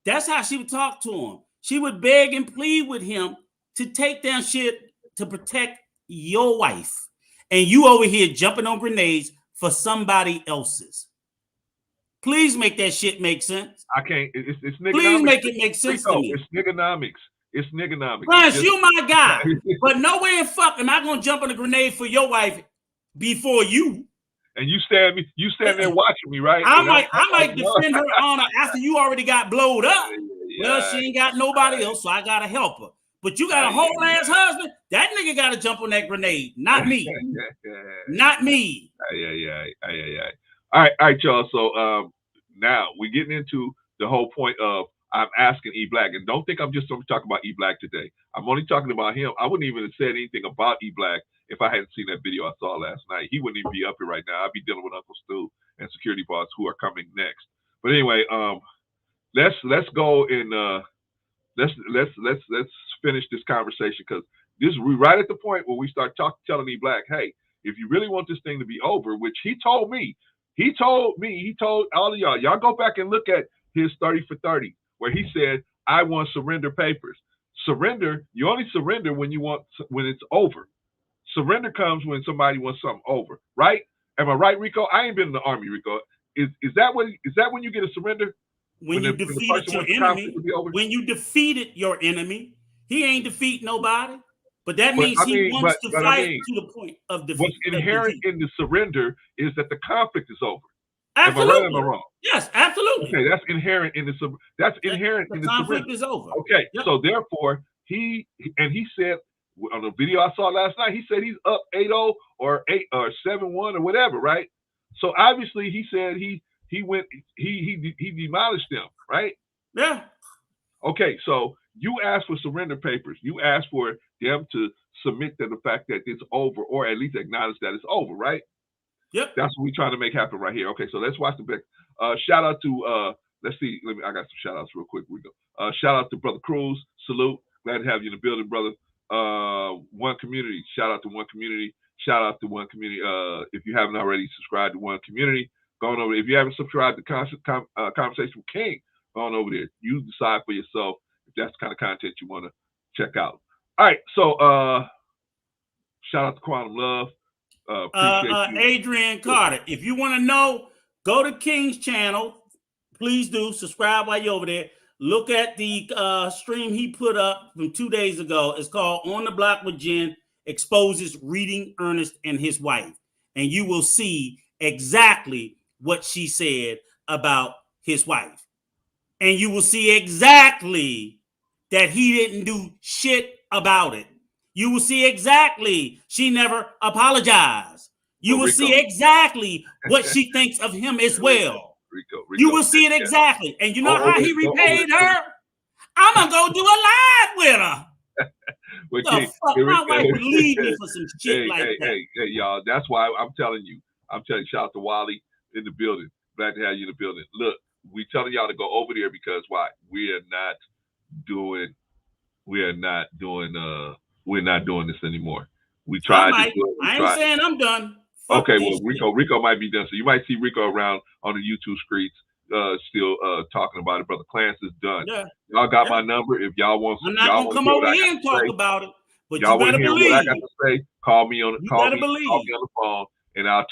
That's how she would talk to him. She would beg and plead with him to take down shit to protect your wife, and you over here jumping on grenades for somebody else's. Please make that shit make sense. I can't. It's niggonomics. Please make it make sense to me. It's niggonomics. It's niggonomics. Bruns, you my guy, but no way in fuck am I gonna jump on a grenade for your wife before you. And you stand there watching me, right? I might defend her honor after you already got blowed up. Well, she ain't got nobody else, so I gotta help her. But you got a whole ass husband. That nigga gotta jump on that grenade, not me. Not me. All right, y'all. So now we're getting into the whole point of I'm asking E Black, and don't think I'm just going to talk about E Black today. I'm only talking about him. I wouldn't even have said anything about E Black if I hadn't seen that video I saw last night. He wouldn't even be up here right now. I'd be dealing with Uncle Stu and security boss who are coming next. But anyway, let's go and let's finish this conversation, because we're right at the point where we start telling E Black, hey, if you really want this thing to be over, which he told all of y'all go back and look at his 30 for 30, where he said, I want surrender papers. Surrender, you only surrender when it's over. Surrender comes when somebody wants something over, right? Am I right, Rico? I ain't been in the army, Rico. Is that when you get a surrender? When you defeated your enemy. When you defeated your enemy, he ain't defeat nobody. But that means he wants to fight to the point of defeat. What's inherent in the surrender is that the conflict is over. Absolutely. Am I right or am I wrong? Yes, absolutely. Okay, that's inherent in the inherent in the conflict surrender. Is over. Okay, yep. So therefore he said on the video I saw last night, he said he's up 8-0 or 7-1 or whatever, right? So obviously he said he demolished them, right? Yeah. Okay, so you asked for surrender papers. You asked for them to submit to the fact that it's over, or at least acknowledge that it's over, right? Yep. That's what we're trying to make happen right here. Okay, so let's watch the back. Shout out to let's see. I got some shout outs real quick. We go. Shout out to Brother Cruz. Salute. Glad to have you in the building, brother. One Community. Shout out to One Community. Shout out to One Community. If you haven't already subscribed to One Community, go on over. If you haven't subscribed to Conversation with King, go on over there. You decide for yourself if that's the kind of content you want to check out. All right, so shout out to Quantum Love. Adrian Carter. If you want to know, go to King's channel. Please do subscribe while you're over there. Look at the stream he put up from 2 days ago. It's called On the Block with Jen Exposes Reading Ernest and his wife. And you will see exactly what she said about his wife. And you will see exactly that he didn't do shit about it. You will see exactly she never apologized. You will see exactly what she thinks of him as well. Rico, you will see it exactly. And you know how he repaid her? I'm going to go do a live with her. The fuck, my wife would leave me for some shit like that. Hey, y'all, that's why I'm telling you, shout out to Wally in the building. Glad to have you in the building. Look, we telling y'all to go over there because why? We're not doing this anymore. We tried to do it. I ain't saying I'm done. Fuck okay, well, Rico might be done. So you might see Rico around on the YouTube streets still talking about it. Brother Clarence is done. Yeah. Y'all got my number. If y'all want I'm not gonna come over here and talk about it. But y'all you better believe what I got to say, call me on the phone and I'll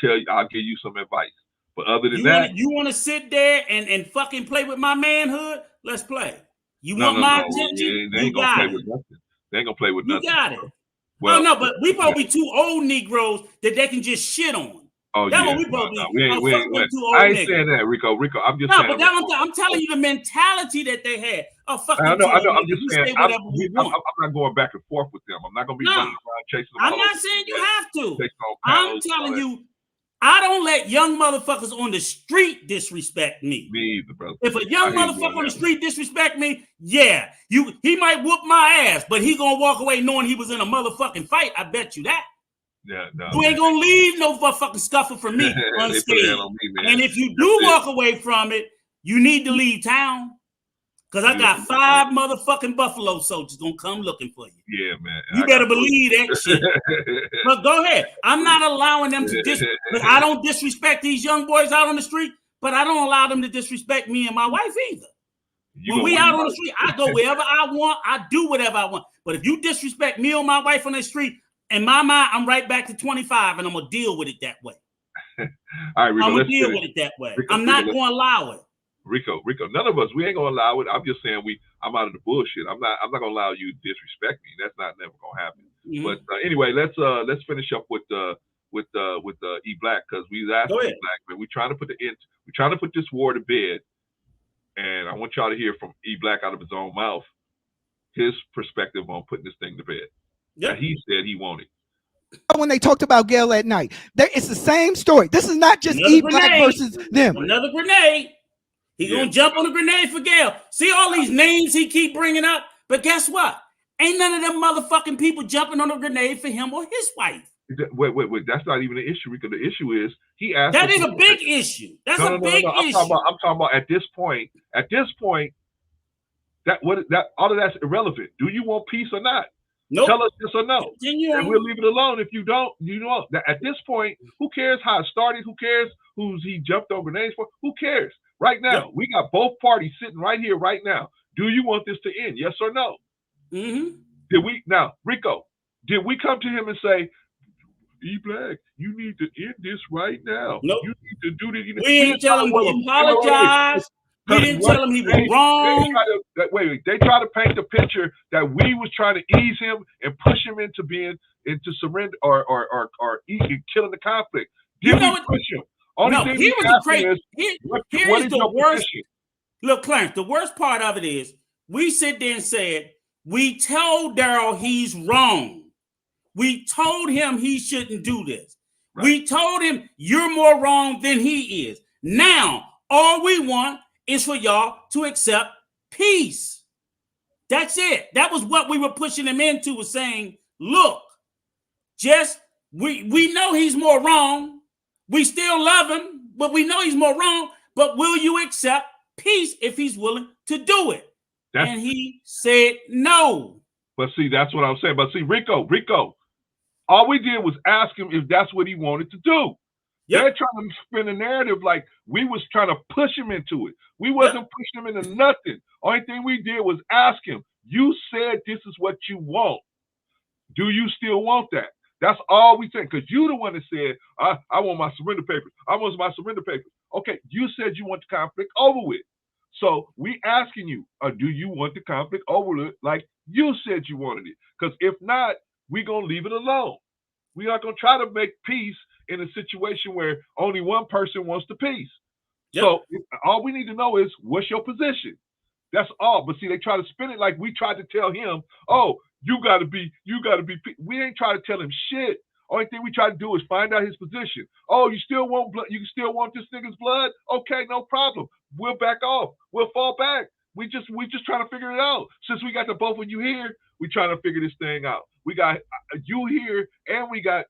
give you some advice. But other than that, you want to sit there and fucking play with my manhood? Let's play. You want my attention? They ain't gonna play with nothing. They ain't gonna play with nothing. You got it. Well, no, but we probably too old Negroes that they can just shit on. Oh, that's yeah. what we probably. I ain't saying that, Rico. I'm just saying. No, but I'm telling you the mentality that they had. Oh, fuck. I know. I'm just saying. I'm not going back and forth with them. I'm not going to be running around chasing them. I'm not saying you have to. I'm telling you, I don't let young motherfuckers on the street disrespect me. Me either, brother. If a young motherfucker on the street disrespect me, yeah, he might whoop my ass, but he gonna walk away knowing he was in a motherfucking fight. I bet you that. Yeah, no. You ain't gonna leave no motherfucking scuffle for me unscathed. And if you do walk away from it, you need to leave town. Because I got 5 motherfucking Buffalo soldiers gonna come looking for you. Yeah, man. You better believe that shit. But go ahead. I'm not allowing them to but I don't disrespect these young boys out on the street, but I don't allow them to disrespect me and my wife either. When we out on the street, I go wherever I want. I do whatever I want. But if you disrespect me or my wife on the street, in my mind, I'm right back to 25, and I'm gonna deal with it that way. All right, Rico, I'm gonna deal with it that way. I'm not gonna allow it. Rico, none of us, we ain't gonna allow it. I'm just saying I'm out of the bullshit. I'm not gonna allow you to disrespect me. That's never gonna happen. Mm-hmm. But anyway, let's finish up with E Black, because we asked E Black, man. We're trying to put this war to bed, and I want y'all to hear from E Black out of his own mouth his perspective on putting this thing to bed. Yeah, he said he wanted. When they talked about Gail at night, it's the same story. This is not just E Black versus them. Another grenade. He gonna jump on a grenade for Gail. See all these names he keep bringing up, but guess what? Ain't none of them motherfucking people jumping on a grenade for him or his wife. Wait. That's not even the issue, Rico. The issue is he asked. That is a big issue. That's a big issue. I'm talking about at this point, that all of that's irrelevant. Do you want peace or not? Nope. Tell us yes or no. And we'll leave it alone. If you don't, you know. At this point, who cares how it started? Who cares who's he jumped on grenades for? Who cares? Right now, we got both parties sitting right here, right now. Do you want this to end? Yes or no? Mm-hmm. Rico, did we come to him and say, E Black, you need to end this right now? Nope. You need to do this. We didn't tell him to apologize. We didn't tell him he was wrong. They try to paint the picture that we was trying to ease him and push him into surrender or killing the conflict. Did we push him? He was crazy. Here's the worst. Position? Look, Clarence, the worst part of it is we sit there and said, we told Daryl he's wrong. We told him he shouldn't do this. Right. We told him you're more wrong than he is. Now, all we want is for y'all to accept peace. That's it. That was what we were pushing him into, was saying, look, we know he's more wrong. We still love him, but we know he's more wrong. But will you accept peace if he's willing to do it? And he said no. But see, that's what I'm saying. But see, Rico, all we did was ask him if that's what he wanted to do. Yep. They're trying to spin a narrative like we was trying to push him into it. We wasn't pushing him into nothing. Only thing we did was ask him, you said this is what you want. Do you still want that? That's all we said, because you the one that said, I want my surrender papers. I want my surrender papers. Okay, you said you want the conflict over with. So we asking you, do you want the conflict over with like you said you wanted it? Because if not, we're going to leave it alone. We are going to try to make peace in a situation where only one person wants the peace. Yep. So all we need to know is, what's your position? That's all. But see, they try to spin it like we tried to tell him, oh, you gotta be. We ain't trying to tell him shit. Only thing we try to do is find out his position. Oh, you still want blood? You still want this nigga's blood? Okay, no problem. We'll back off. We'll fall back. We just trying to figure it out. Since we got the both of you here, we trying to figure this thing out. We got you here, and we got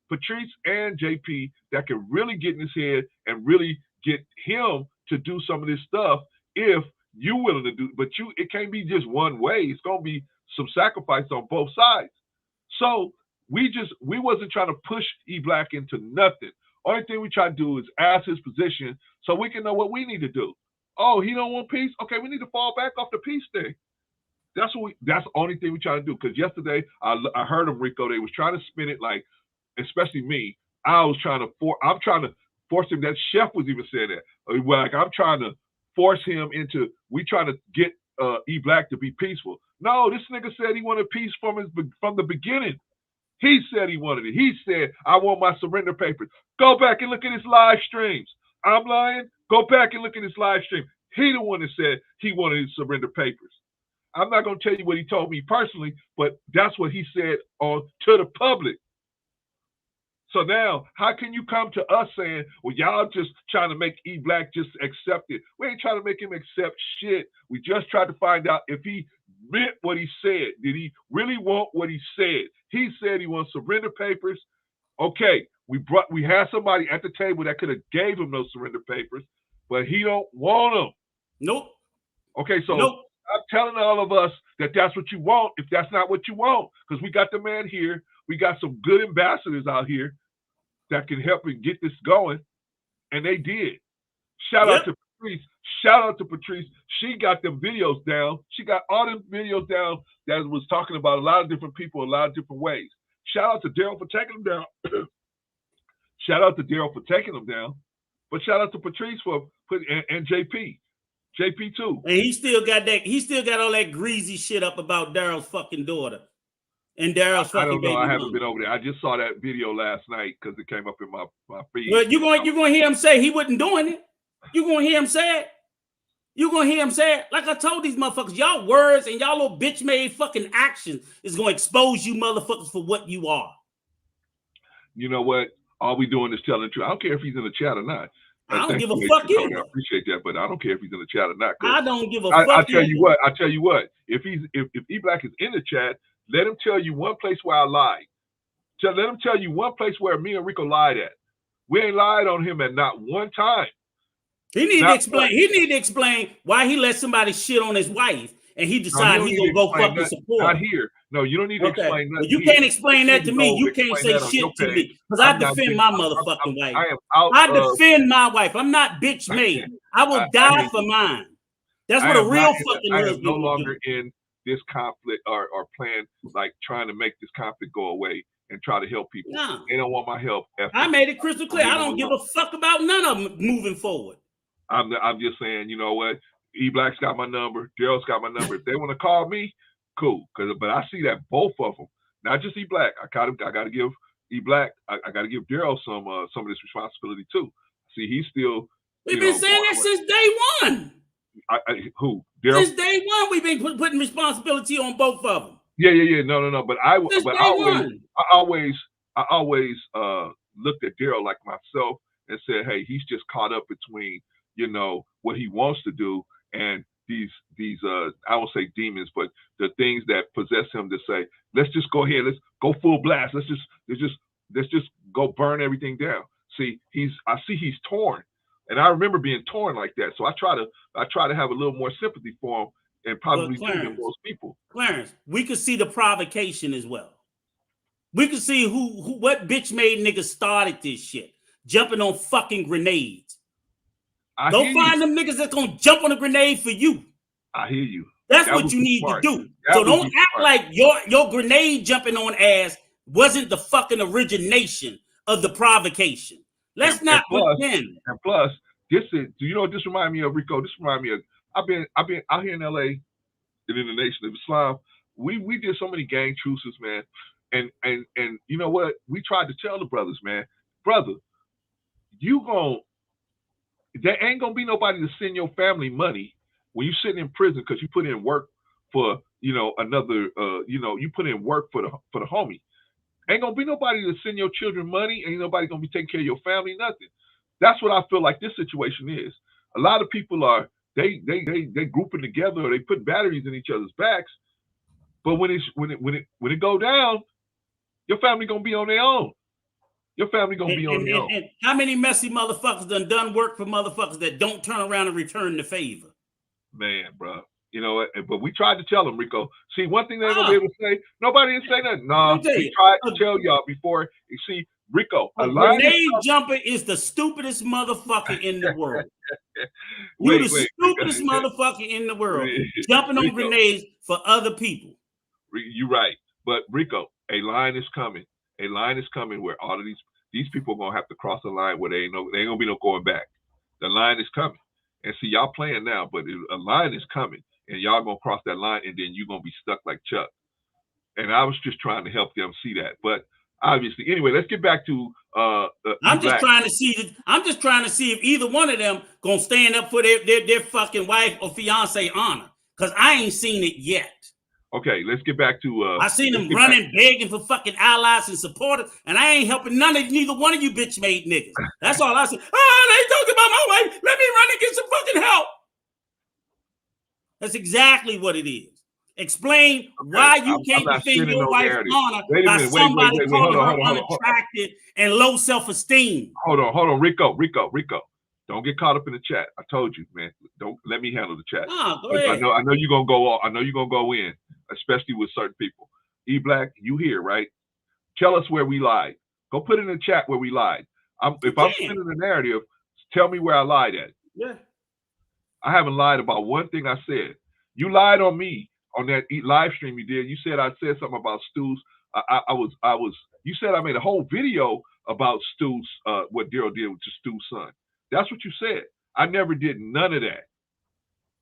Patrice and JP that can really get in his head and really get him to do some of this stuff if you willing to do. But it can't be just one way. It's gonna be some sacrifice on both sides. So we wasn't trying to push E Black into nothing. Only thing we try to do is ask his position so we can know what we need to do. Oh, he don't want peace? Okay, we need to fall back off the peace thing. That's the only thing we try to do. Because yesterday I heard him, Rico, they was trying to spin it like, especially me, I'm trying to force him. That Chef was even saying that. Like, I'm trying to force him into, we trying to get E Black to be peaceful. No, this nigga said he wanted peace from the beginning. He said he wanted it. He said, I want my surrender papers. Go back and look at his live streams. I'm lying? Go back and look at his live stream. He the one that said he wanted his surrender papers. I'm not going to tell you what he told me personally, but that's what he said to the public. So now, how can you come to us saying, well, y'all just trying to make E Black just accept it? We ain't trying to make him accept shit. We just tried to find out if he meant what he said. Did he really want what he said? He said he wants surrender papers. Okay, we had somebody at the table that could have gave him those surrender papers, but he don't want them. Nope. Okay, so nope. I'm telling all of us that that's what you want. If that's not what you want, because we got the man here, we got some good ambassadors out here that can help and get this going, and they did. Shout out to Patrice. Shout out to Patrice. She got them videos down. She got all them videos down that was talking about a lot of different people, a lot of different ways. Shout out to Daryl for taking them down. Shout out to Daryl for taking them down. But shout out to Patrice for putting and JP. JP too. And he still got that. He still got all that greasy shit up about Daryl's fucking daughter. And Daryl's fucking I don't know. baby I haven't mama. been over there. I just saw that video last night because it came up in my feed. Well, you're going to hear him say he wasn't doing it. You're going to hear him say it. You're going to hear him say it. Like I told these motherfuckers, y'all words and y'all little bitch-made fucking actions is going to expose you motherfuckers for what you are. You know what? All we doing is telling the truth. I don't care if he's in the chat or not. I don't give a fuck either. I appreciate that, but I don't care if he's in the chat or not. I don't give a fuck. I tell you what. I tell you what. If E Black is in the chat, let him tell you one place where I lied. Let him tell you one place where me and Rico lied at. We ain't lied on him at not one time. He need to explain. He need to explain why he let somebody shit on his wife and he decided he's gonna go fucking support. Not here. No, you don't need to explain that. Well, you can't explain that to me. You can't say shit to me because I defend my motherfucking wife. I defend my wife. I'm not bitch made. I will die for mine. That's what a real fucking husband I am no longer in this conflict or plan like trying to make this conflict go away and try to help people. No. They don't want my help. I made it crystal clear. I don't give a fuck about none of them moving forward. I'm just saying, you know what? E Black's got my number. Daryl's got my number. If they want to call me, cool. But I see that both of them, not just E Black. I got to give E Black. I got to give Daryl some of this responsibility too. See, he's still. We've been saying that since day one. Who? Daryl? Since day one, we've been putting responsibility on both of them. Yeah. No. But I always looked at Daryl like myself and said, hey, he's just caught up between what he wants to do and these I won't say demons, but the things that possess him to say, let's just go ahead, let's go full blast, let's just go burn everything down. See, I see he's torn, and I remember being torn like that. So I try to have a little more sympathy for him and probably do than most people. Clarence, we could see the provocation as well. We could see what bitch made niggas started this shit, jumping on fucking grenades. Go find them niggas that's gonna jump on a grenade for you. I hear you. That's what you need to do. So don't act like your grenade jumping on ass wasn't the fucking origination of the provocation. Let's not pretend. And plus, do you know what this reminds me of, Rico? This reminds me of I've been out here in LA and in the Nation of Islam. We did so many gang truces, man. And you know what? We tried to tell the brothers, man, brother, there ain't gonna be nobody to send your family money when you sitting in prison because you put in work for another you put in work for the homie. Ain't gonna be nobody to send your children money. Ain't nobody gonna be taking care of your family. Nothing. That's what I feel like this situation is. A lot of people are they grouping together or they put batteries in each other's backs. But when it go down, your family gonna be on their own. Your family gonna be on their own. And how many messy motherfuckers done work for motherfuckers that don't turn around and return the favor? Man, bro. But we tried to tell them, Rico. See, one thing they're gonna be able to say, nobody didn't say nothing. No, we tried to tell y'all before. You see, Rico, a grenade jumper is the stupidest motherfucker in the world. You're the stupidest motherfucker in the world. Jumping on grenades for other people. You're right. But Rico, a line is coming. A line is coming where all of these people are gonna have to cross the line where there ain't gonna be no going back. The line is coming. And see, y'all playing now, but a line is coming, and y'all gonna cross that line, and then you're gonna be stuck like Chuck. And I was just trying to help them see that. But obviously, anyway, let's get back to I'm just trying to see if either one of them gonna stand up for their fucking wife or fiance honor, because I ain't seen it yet. Okay, let's get back to. I seen them running, begging for fucking allies and supporters, and I ain't helping neither one of you bitch made niggas. That's all I said. Oh, they talking about my wife. Let me run and get some fucking help. That's exactly what it is. Explain why you can't defend your wife's honor by somebody calling her unattractive and low self-esteem. Hold on, Rico. Don't get caught up in the chat. I told you, man. Don't let me handle the chat. Go ahead. I know you're gonna go. I know you're gonna go in, especially with certain people. E Black, you here, right? Tell us where we lied. Go put it in the chat where we lied. If I'm spinning the narrative, tell me where I lied at. Yeah. I haven't lied about one thing I said. You lied on me on that live stream you did. You said I said something about Stu's. You said I made a whole video about Stu's, what Daryl did to Stu's son. That's what you said. I never did none of that.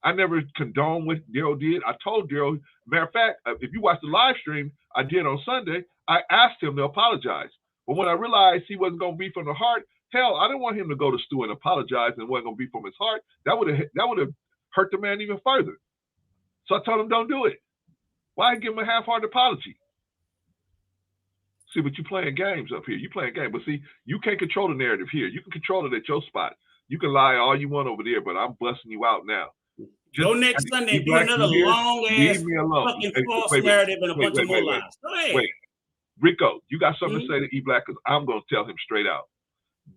I never condoned what Daryl did. I told Daryl, matter of fact, if you watch the live stream I did on Sunday, I asked him to apologize. But when I realized he wasn't going to be from the heart, hell, I didn't want him to go to Stu and apologize and wasn't going to be from his heart. That would have hurt the man even further. So I told him, don't do it. Why give him a half-hearted apology? See, but you playing games up here. You playing games. But see, you can't control the narrative here. You can control it at your spot. You can lie all you want over there, but I'm busting you out now. Go next Sunday and do another long-ass fucking false narrative and a bunch of more lies. Go ahead. Wait. Rico, you got something to say to E-Black? Because I'm going to tell him straight out.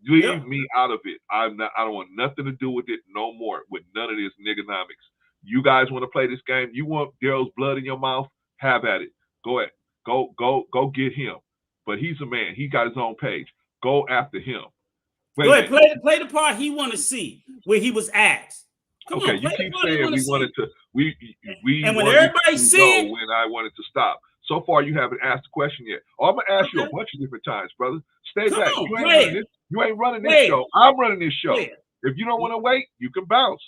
Leave me out of it. I don't want nothing to do with it no more, with none of this niggonomics. You guys want to play this game? You want Daryl's blood in your mouth? Have at it. Go ahead. Go get him. But he's a man. He got his own page. Go after him. Go ahead. Play the part he want to see where he was asked. Come on, you keep saying we wanted to. We and when everybody see when I wanted to stop. So far, you haven't asked the question yet. Oh, I'm gonna ask you a bunch of different times, brother. Stay back. You ain't running this show. I'm running this show. If you don't want to wait, you can bounce.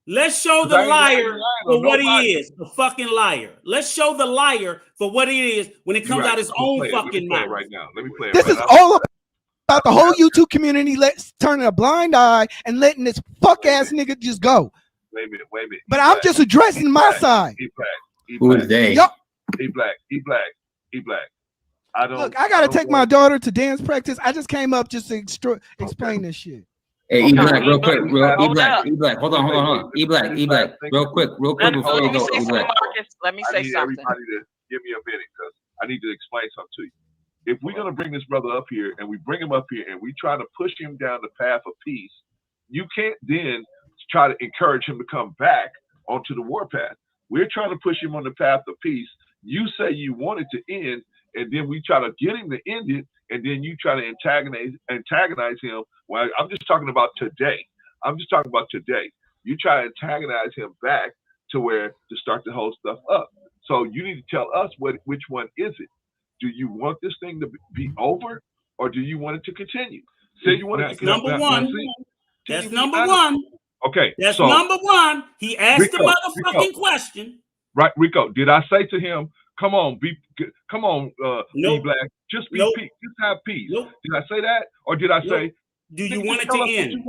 Let's show the liar for what he is, a fucking liar. Let's show the liar for what he is when it comes out his own fucking mouth. Right now, let me play it. This is all about the whole YouTube community turning a blind eye and letting this fuck ass nigga just go. Wait a minute. But I'm just addressing my side. Who is they? E-Black. I don't. Look, I gotta take my daughter to dance practice. I just came up just to explain this shit. Hey, E-Black, real quick. E-Black. Hold on. E-Black, real quick before you go, E-Black. Let me say something. Everybody to give me a minute because I need to explain something to you. If we're gonna bring this brother up here and we bring him up here and we try to push him down the path of peace, you can't then try to encourage him to come back onto the warpath. We're trying to push him on the path of peace. You say you want it to end, and then we try to get him to end it, and then you try to antagonize him. Well, I'm just talking about today. You try to antagonize him back to start the whole stuff up. So you need to tell us which one is it. Do you want this thing to be over, or do you want it to continue? Say you want it to continue. Number one. That's number one. Okay. That's number one. He asked the motherfucking question. Right, Rico. Did I say to him, come on, E-Black, just be peace, just have peace? Nope. Did I say that? Or did I say, do you want it to end?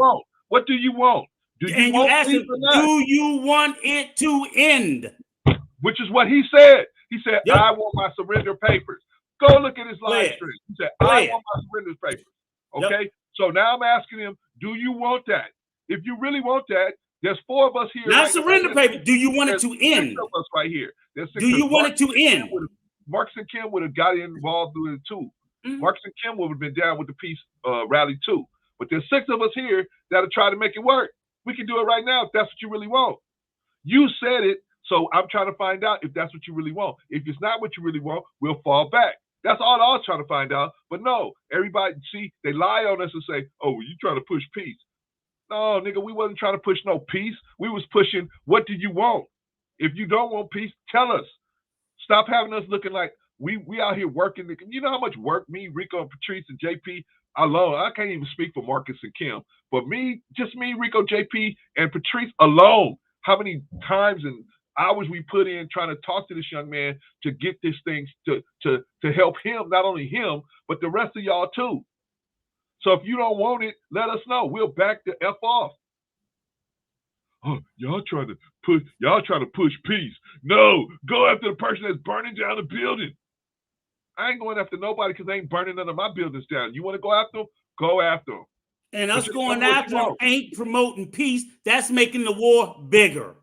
What do you want? Do you want peace or not? Do you want it to end? Which is what he said. He said, I want my surrender papers. Go look at his live stream. He said, I want my surrender papers. Okay? So now I'm asking him, do you want that? If you really want that, there's 4 of us here. Not surrender paper. Do you want it to end? 6 of us right here. Do you want it to end? Marcus and Kim would have got involved with it too. Marcus and Kim would have been down with the peace rally too. But there's 6 of us here that'll try to make it work. We can do it right now if that's what you really want. You said it, so I'm trying to find out if that's what you really want. If it's not what you really want, we'll fall back. That's all I was trying to find out. But no, everybody, see, they lie on us and say, oh, well, you trying to push peace. No, nigga, we wasn't trying to push no peace. We was pushing, what do you want? If you don't want peace, tell us. Stop having us looking like we out here working. You know how much work me, Rico, and Patrice, and JP alone. I can't even speak for Marcus and Kim. But just me, Rico, JP, and Patrice alone. How many times and hours we put in trying to talk to this young man to get this thing to help him, not only him, but the rest of y'all too. So if you don't want it, let us know. We'll back the F off. oh, y'all trying to push peace. No, go after the person that's burning down the building. I ain't going after nobody because they ain't burning none of my buildings down. You want to go after them? Go after them. And us going after them ain't promoting peace. That's making the war bigger.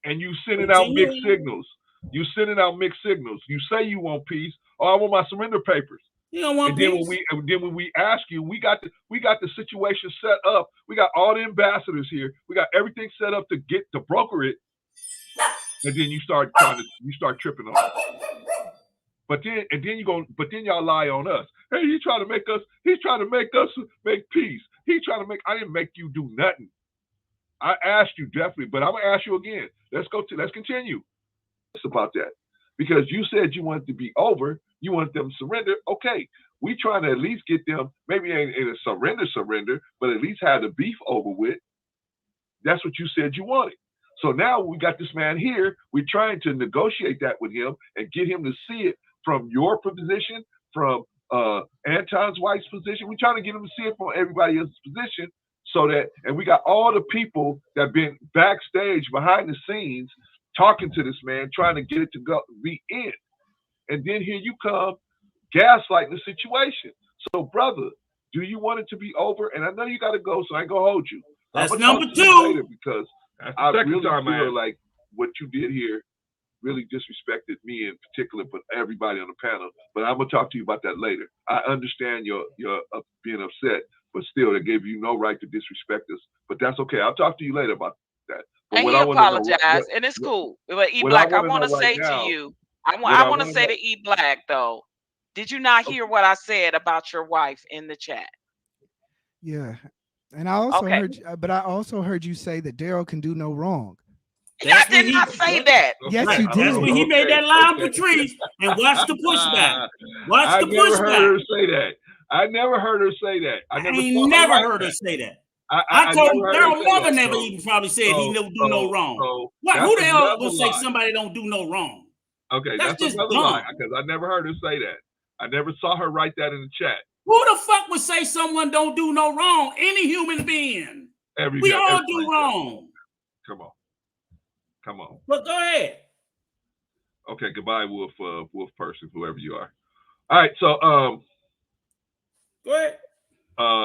And you sending out mixed signals. You sending out mixed signals. You say you want peace. Oh, I want my surrender papers. You don't want peace. Then when we ask you, we got the situation set up. We got all the ambassadors here. We got everything set up to broker it. And then you start tripping on it. But then y'all lie on us. Hey, he's trying to make us make peace. I didn't make you do nothing. I asked you definitely, but I'm gonna ask you again. Let's continue. It's about that. Because you said you wanted to be over, you want them to surrender. Okay, we trying to at least get them, maybe ain't a surrender, but at least have the beef over with. That's what you said you wanted. So now we got this man here. We're trying to negotiate that with him and get him to see it from your position, from Anton's wife's position. We're trying to get him to see it from everybody else's position, so that, and we got all the people that been backstage behind the scenes talking to this man, trying to get it to be in. And then here you come, gaslighting the situation. So, brother, do you want it to be over? And I know you got to go, so I ain't gonna hold you. That's number two. Because I really feel like what you did here really disrespected me in particular, but everybody on the panel. But I'm gonna talk to you about that later. I understand your being upset, but still, they gave you no right to disrespect us. But that's okay. I'll talk to you later about that. But and he apologized, and it's cool. But E Black, I want to say to you, I want to say to E Black though, did you not hear what I said about your wife in the chat? Yeah, and I also heard, but I also heard you say that Daryl can do no wrong. I did not say that. Yes, you did. That's when he made that line for Patrice and watch the pushback. Watch the pushback. I never heard her say that. I never heard her say that. I never heard her say that. I told him Daryl mother never even probably said he never do no wrong. Who the hell will say somebody don't do no wrong? Okay, that's just another lie, because I never heard her say that. I never saw her write that in the chat. Who the fuck would say someone don't do no wrong? Any human being. We all do wrong. Come on. But go ahead. Okay, goodbye, Wolf person, whoever you are. All right, so go ahead.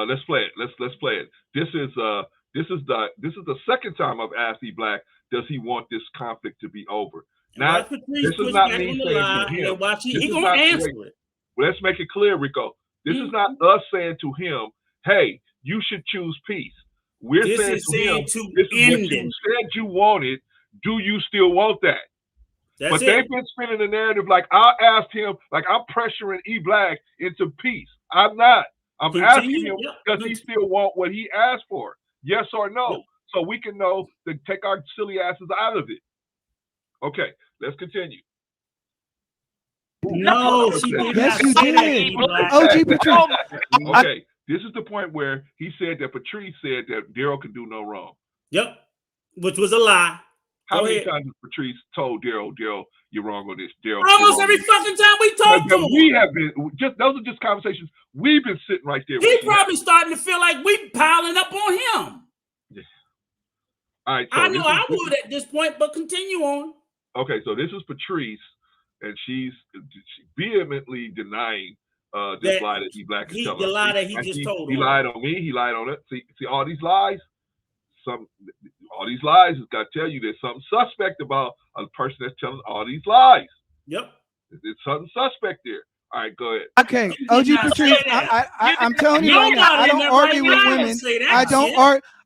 Let's play it. Let's play it. This is the second time I've asked E Black, does he want this conflict to be over? Now, this is not me saying to him. He gonna answer it. Let's make it clear, Rico. This is not us saying to him, hey, you should choose peace. We're saying to him, this is what you said you wanted. Do you still want that? But they've been spinning the narrative like I asked him, like I'm pressuring E Black into peace. I'm not. I'm asking him, does he still want what he asked for? Yes or no? So we can know to take our silly asses out of it. Okay, let's continue. No, she did yes, not say that. OG Patrice. Okay, this is the point where he said that Patrice said that Daryl can do no wrong. Yep, which was a lie. How many times has Patrice told Daryl, you're wrong on this? Daryl, almost every fucking time we talk to him. We have been those are just conversations we've been sitting right there. He's probably starting to feel like we piling up on him. Yeah. All right. So I know I would at this point, but continue on. Okay, so this is Patrice, and she's vehemently denying this lie that E Black is telling us. The lie that he just told him. He lied on me. He lied on it. See all these lies. All these lies has got to tell you there's something suspect about a person that's telling all these lies. Yep. There's something suspect there. All right, go ahead. Okay, OG Patrice, I'm telling you right now, I don't argue with women.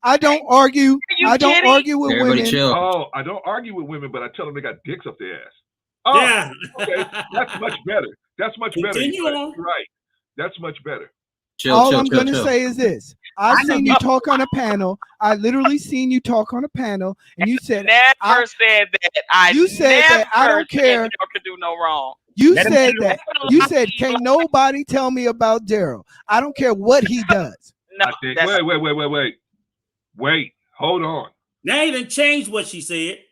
I don't argue with women. Chill. Oh, I don't argue with women, but I tell them they got dicks up their ass. Oh, yeah. Okay, that's much better. That's much better. You're right. That's much better. All I'm going to say is this. I've seen you talk on a panel. I literally seen you talk on a panel, and you said never said that. You said that I don't care. You can do no wrong. You said that. You said, can't nobody tell me about Daryl. I don't care what he does. No, wait. Hold on. Now he done changed what she said.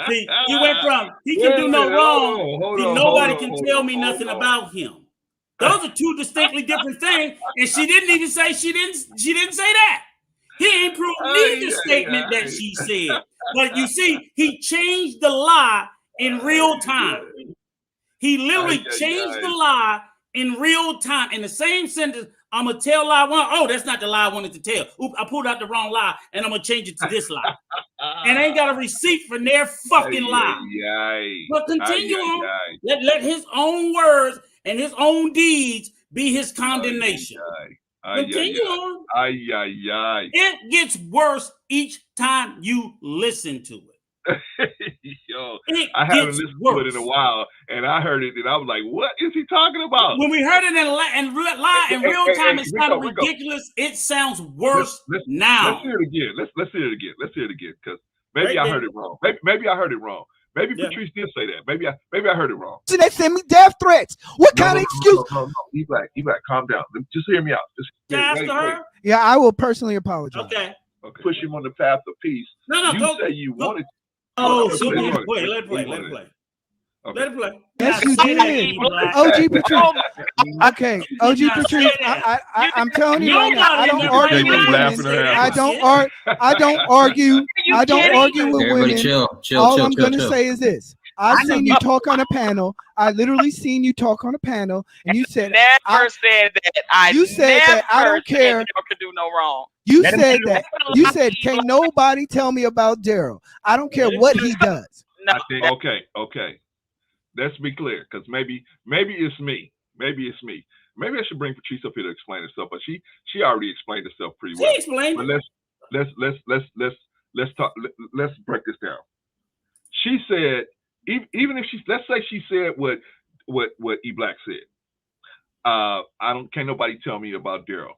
See, you went from he can do no wrong to nobody can tell me nothing about him. Those are two distinctly different things, and she didn't even say she didn't say that. He ain't proved neither statement that she said. But you see, he changed the lie in real time. He literally changed the lie in real time. In the same sentence, I'm going to tell lie one. Oh, that's not the lie I wanted to tell. Oop, I pulled out the wrong lie, and I'm going to change it to this lie. And I ain't got a receipt for their fucking lie. But continue on. Let his own words and his own deeds be his condemnation. Continue on. It gets worse each time you listen to it. Yo, I haven't listened to it in a while, and I heard it, and I was like, "What is he talking about?" When we heard it in real time, it sounded ridiculous. It sounds worse now. Let's hear it again. Let's hear it again. Let's hear it again, because maybe I heard it wrong. Maybe I heard it wrong. Maybe Patrice did say that. Maybe I heard it wrong. So they send me death threats. What kind of excuse? No. E-Black, calm down. Just hear me out. Wait. Yeah, I will personally apologize. Okay. Push him on the path of peace. No. Say you wanted. Oh, so let it play. Let it play. Yes, you did. OG Patrice. Okay, OG Patrice. I'm telling you right now, I don't argue with women. I don't argue with women. Everybody chill. All I'm going to say is this. I've seen you talk on a panel. I literally seen you talk on a panel, and you said never said that. You said that I don't care. You can do no wrong. You said that. You said, can't nobody tell me about Daryl. I don't care what he does. No. Okay. Let's be clear, because maybe it's me. Maybe I should bring Patrice up here to explain herself, but she already explained herself pretty well. She explained. But let's talk. Let's break this down. She said, even if let's say she said what E-Black said. Can't nobody tell me about Daryl.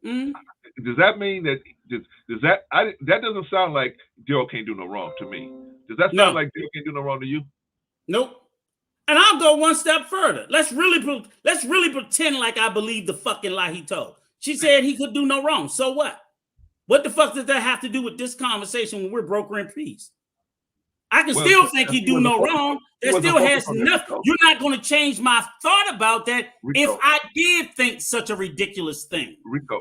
Does that mean that that doesn't sound like Daryl can't do no wrong to me? Does that sound like Daryl can't do no wrong to you? Nope. And I'll go one step further. Let's really pretend like I believe the fucking lie he told. She said he could do no wrong. So what? What the fuck does that have to do with this conversation when we're brokering peace? I can still think he do no wrong. That still has nothing. You're not going to change my thought about that if I did think such a ridiculous thing.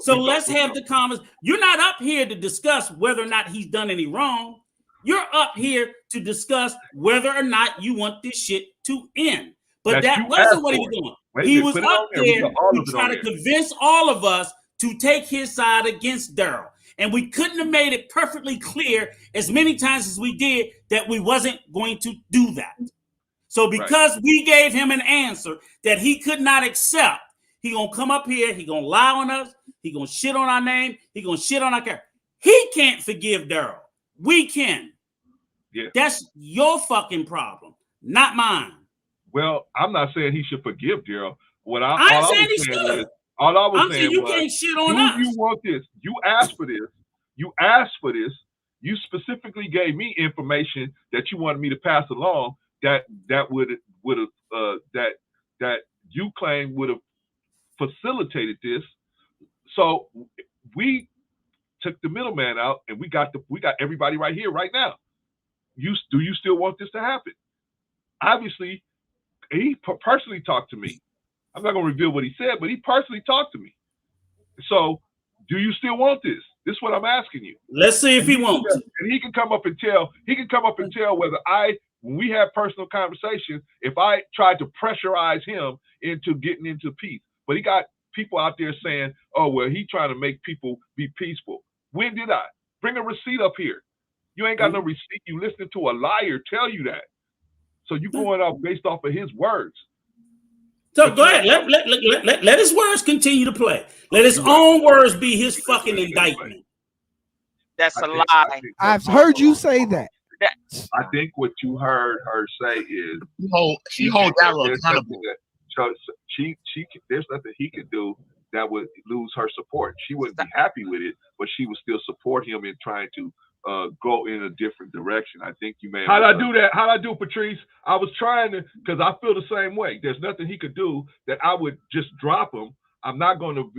Let's have the conversation. You're not up here to discuss whether or not he's done any wrong. You're up here to discuss whether or not you want this shit to end. But that wasn't what he was doing. He was up there to try to convince all of us to take his side against Daryl. And we couldn't have made it perfectly clear as many times as we did that we wasn't going to do that. So because we gave him an answer that he could not accept, he gonna come up here, he gonna lie on us, he gonna shit on our name, he gonna shit on our character. He can't forgive Daryl. We can. Yeah. That's your fucking problem, not mine. Well, I'm not saying he should forgive Daryl. I'm saying he should. All I was saying you can't shit on us. You want this? You asked for this. You asked for this. You specifically gave me information that you wanted me to pass along that you claim would have facilitated this. So we took the middleman out, and we got everybody right here, right now. Do you still want this to happen? Obviously, he personally talked to me. I'm not going to reveal what he said, but he personally talked to me. So, do you still want this? This is what I'm asking you. Let's see if he wants. And he can come up and tell. He can come up and tell whether when we have personal conversations, if I tried to pressurize him into getting into peace. But he got people out there saying, "Oh, well, he trying to make people be peaceful." When did I? Bring a receipt up here. You ain't got no receipt. You listening to a liar tell you that. So you going off based off of his words. So go ahead. Let his words continue to play. Let his own words be his fucking indictment. That's a lie. I've heard you say that. I think what you heard her say is she holds Daryl accountable. There's nothing he could do that would lose her support. She wouldn't be happy with it, but she would still support him in trying to go in a different direction. I think you may have. How'd I do that? How'd I do, Patrice? I was trying to, because I feel the same way. There's nothing he could do that I would just drop him. I'm not going to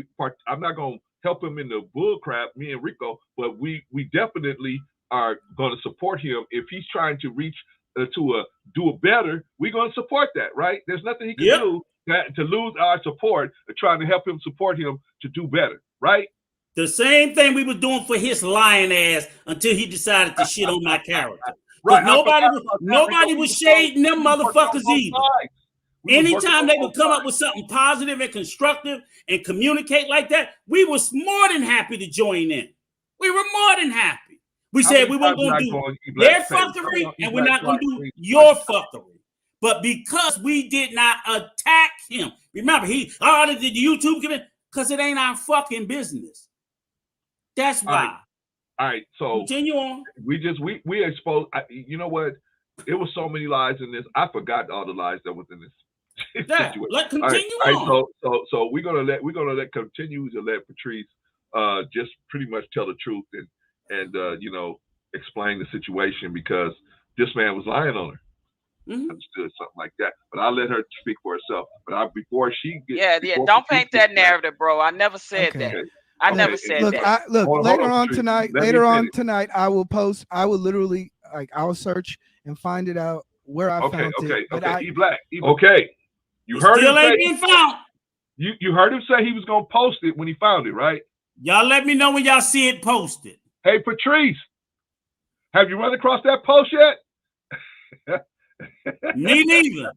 help him in the bull crap, me and Rico, but we definitely are going to support him. If he's trying to reach do it better, we're going to support that, right? There's nothing he can do to lose our support, trying to help him support him to do better, right? The same thing we were doing for his lying ass until he decided to shit on my character. Right. Nobody was shading them motherfuckers either. Anytime they would come up with something positive and constructive and communicate like that, we was more than happy to join in. We were more than happy. We said we weren't going to do their fuckery and we're not going to do your fuckery. But because we did not attack him, remember, did the YouTube give it? Because it ain't our fucking business. That's why. All right. So continue on. We exposed. You know what? It was so many lies in this. I forgot all the lies that was in this. Situation. Let continue on. All right, so we're gonna continue to let Patrice just pretty much tell the truth and you know, explain the situation, because this man was lying on her. Understood, something like that. But I'll let her speak for herself. But before she gets don't paint that narrative, bro. I never said that. I never said that. Later on tonight, I will post. I will literally I'll search and find it out where I found it. Okay. E-Black. Okay. You heard him say been found. You heard him say he was gonna post it when he found it, right? Y'all let me know when y'all see it posted. Hey, Patrice, have you run across that post yet? Me neither.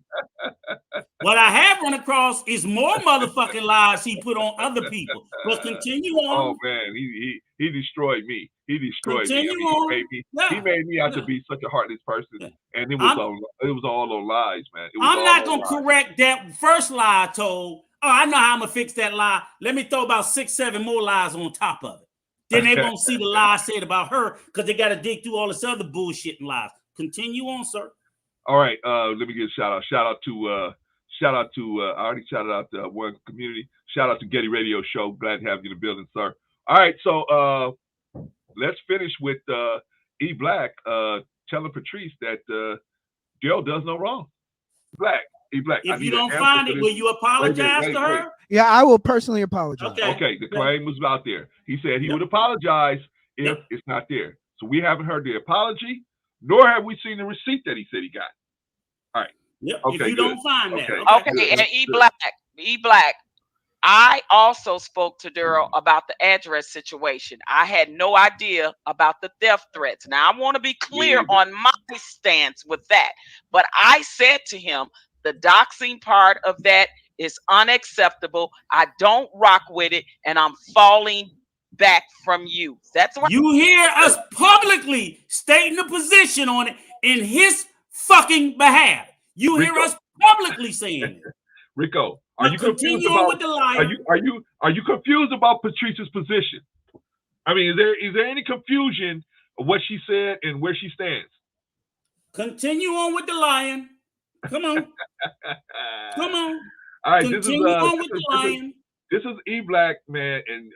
What I have run across is more motherfucking lies he put on other people. But continue on. Oh man, he destroyed me. He destroyed me. He made me out to be such a heartless person, and it was all on lies, man. I'm not gonna correct that first lie I told. Oh, I know how I'm gonna fix that lie. Let me throw about 6-7 more lies on top of it. Then they won't see the lie I said about her, because they got to dig through all this other bullshit and lies. Continue on, sir. All right, let me give a shout out. Shout out to I already shouted out to one community. Shout out to Getty Radio Show. Glad to have you in the building, sir. All right, so let's finish with E-Black telling Patrice that Daryl does no wrong. E-Black. If you don't find it, will you apologize to her? Yeah, I will personally apologize. Okay, the claim was out there. He said he would apologize if it's not there. So we haven't heard the apology, nor have we seen the receipt that he said he got. All right. Yep. Okay, if you don't find that. Okay, and E-Black, I also spoke to Daryl about the address situation. I had no idea about the theft threats. Now, I want to be clear on my stance with that. But I said to him, the doxing part of that is unacceptable. I don't rock with it, and I'm falling back from you. That's why you hear us publicly stating a position on it in his fucking behalf. You hear us publicly saying it. Rico, are you confused about with the lie? Are you confused about Patrice's position? I mean, is there any confusion of what she said and where she stands? Continue on with the lying. Come on. Come on. All right, continue on with the lying. This is E-Black, man, and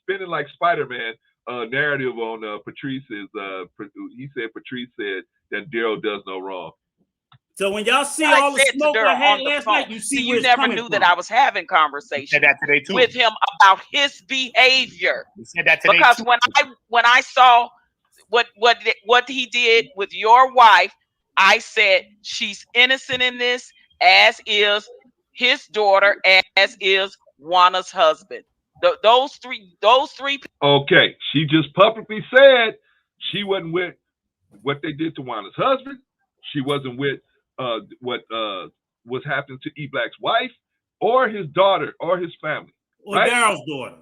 spinning like Spider-Man narrative on Patrice's. He said Patrice said that Daryl does no wrong. So when y'all see all the smoke I had last night, you see you never knew that I was having conversation with him about his behavior. You said that today because too. when I saw what he did with your wife, I said she's innocent in this, as is his daughter, as is Juana's husband. Those three. Okay, she just publicly said she wasn't with what they did to Juana's husband. She wasn't with what was happening to E-Black's wife, or his daughter, or his family, or right? Daryl's daughter,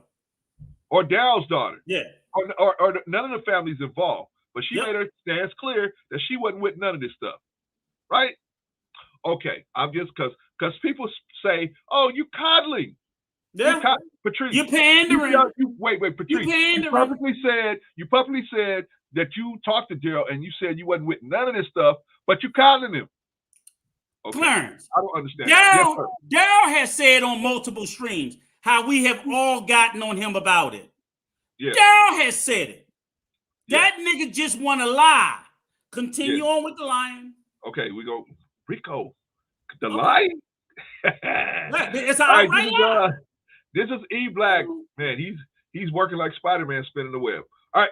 or Daryl's daughter. Yeah, or none of the families involved. But she made her stance clear that she wasn't with none of this stuff, right? Okay, I'm just because people say, "Oh, you coddling." Yeah. Patrice, you pandering. Wait, Patrice. You publicly said that you talked to Daryl and you said you wasn't with none of this stuff, but you coddling him. Okay. Clarence, I don't understand. Daryl has said on multiple streams how we have all gotten on him about it. Yeah. Daryl has said it. That nigga just want to lie. Continue on with the lying. Okay, we go. Rico, the lying? It's all right. This is E-Black, man. He's working like Spider-Man spinning the web. All right.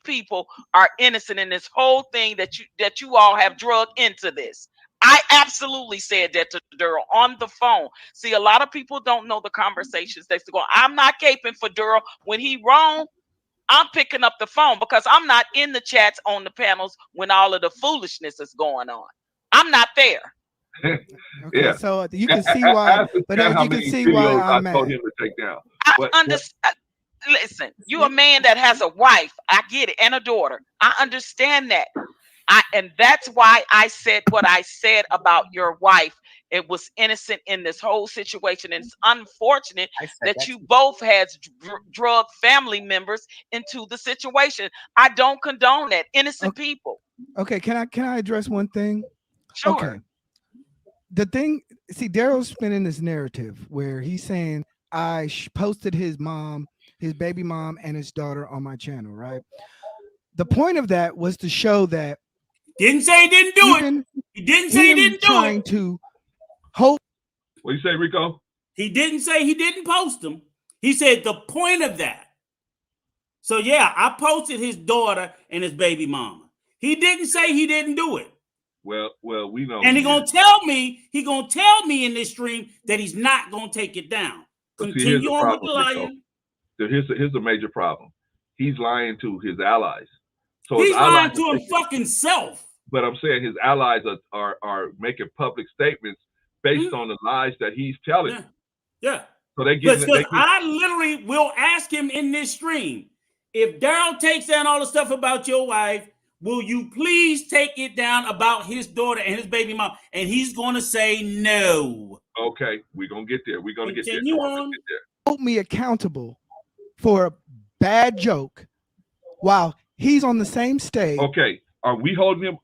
People are innocent in this whole thing that you all have drugged into this. I absolutely said that to Daryl on the phone. See, a lot of people don't know the conversations they go. I'm not caping for Daryl when he wrong. I'm picking up the phone because I'm not in the chats on the panels when all of the foolishness is going on. I'm not there. Okay, Yeah. so you can see why, but as you can see why I'm I told mad. him to take down. I understand. Listen, you're a man that has a wife. I get it, and a daughter. I understand that. And that's why I said what I said about your wife. It was innocent in this whole situation. And it's unfortunate that you both had drug family members into the situation. I don't condone that. Innocent people. Okay, can I address one thing? Sure. Okay. The thing, see, Daryl's spinning this narrative where he's saying I posted his mom, his baby mom, and his daughter on my channel, right? The point of that was to show that didn't say he didn't do it. He didn't say he didn't do trying it. To hope. What you say, Rico? He didn't say he didn't post them. He said the point of that. So yeah, I posted his daughter and his baby mama. He didn't say he didn't do it. Well, we know. And he gonna tell me in this stream that he's not gonna take it down. Continue on with the lying. Here's the major problem. He's lying to his allies. So he's lying to himself. But I'm saying his allies are making public statements based on the lies that he's telling. Yeah. So they get. I literally will ask him in this stream, if Daryl takes down all the stuff about your wife, will you please take it down about his daughter and his baby mom? And he's going to say no. Okay, we're going to get there. We're going to get there. Hold me accountable for a bad joke while he's on the same stage. Okay, are we holding him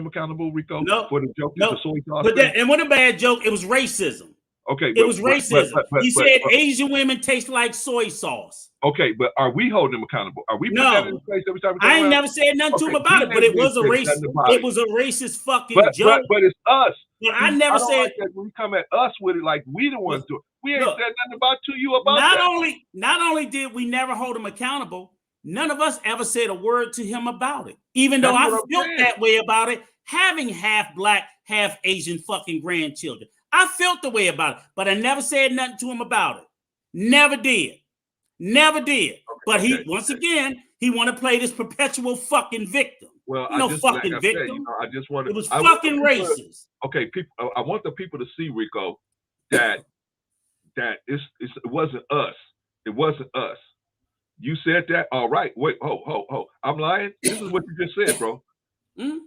accountable, Rico? No. For the joke? No. The soy sauce and what a bad joke. It was racism. Okay, it was racism. He said Asian women taste like soy sauce. Okay, but are we holding him accountable? Are we? No, I ain't never said nothing to him about it, but it was a racist. It was a racist fucking joke. But it's us. But I never said like that when you come at us with it, like we the ones do it. We ain't said nothing to you about that. Not only did we never hold him accountable, none of us ever said a word to him about it. Even though I felt that way about it, having half black, half Asian fucking grandchildren. I felt the way about it, but I never said nothing to him about it. Never did. But once again, he want to play this perpetual fucking victim. Well, fucking victim. Said, it was fucking racist. Okay, people. I want the people to see, Rico, that it wasn't us. It wasn't us. You said that. All right. Wait. Ho. I'm lying. This is what you just said, bro. Mm-hmm.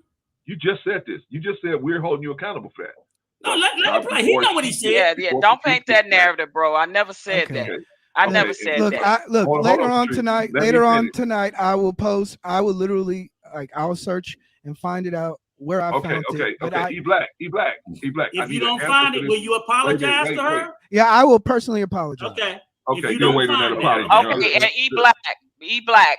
You just said this. You just said we're holding you accountable for that. No, let him play. He know what he said. Yeah. Don't paint that narrative, bro. I never said that. I never said that. Later on tonight, I will post. I will literally I'll search and find it out where I found it. Okay. E Black. If you don't find it, will you apologize to her? Yeah, I will personally apologize. Okay. You're waiting on that apology. Okay, and E Black.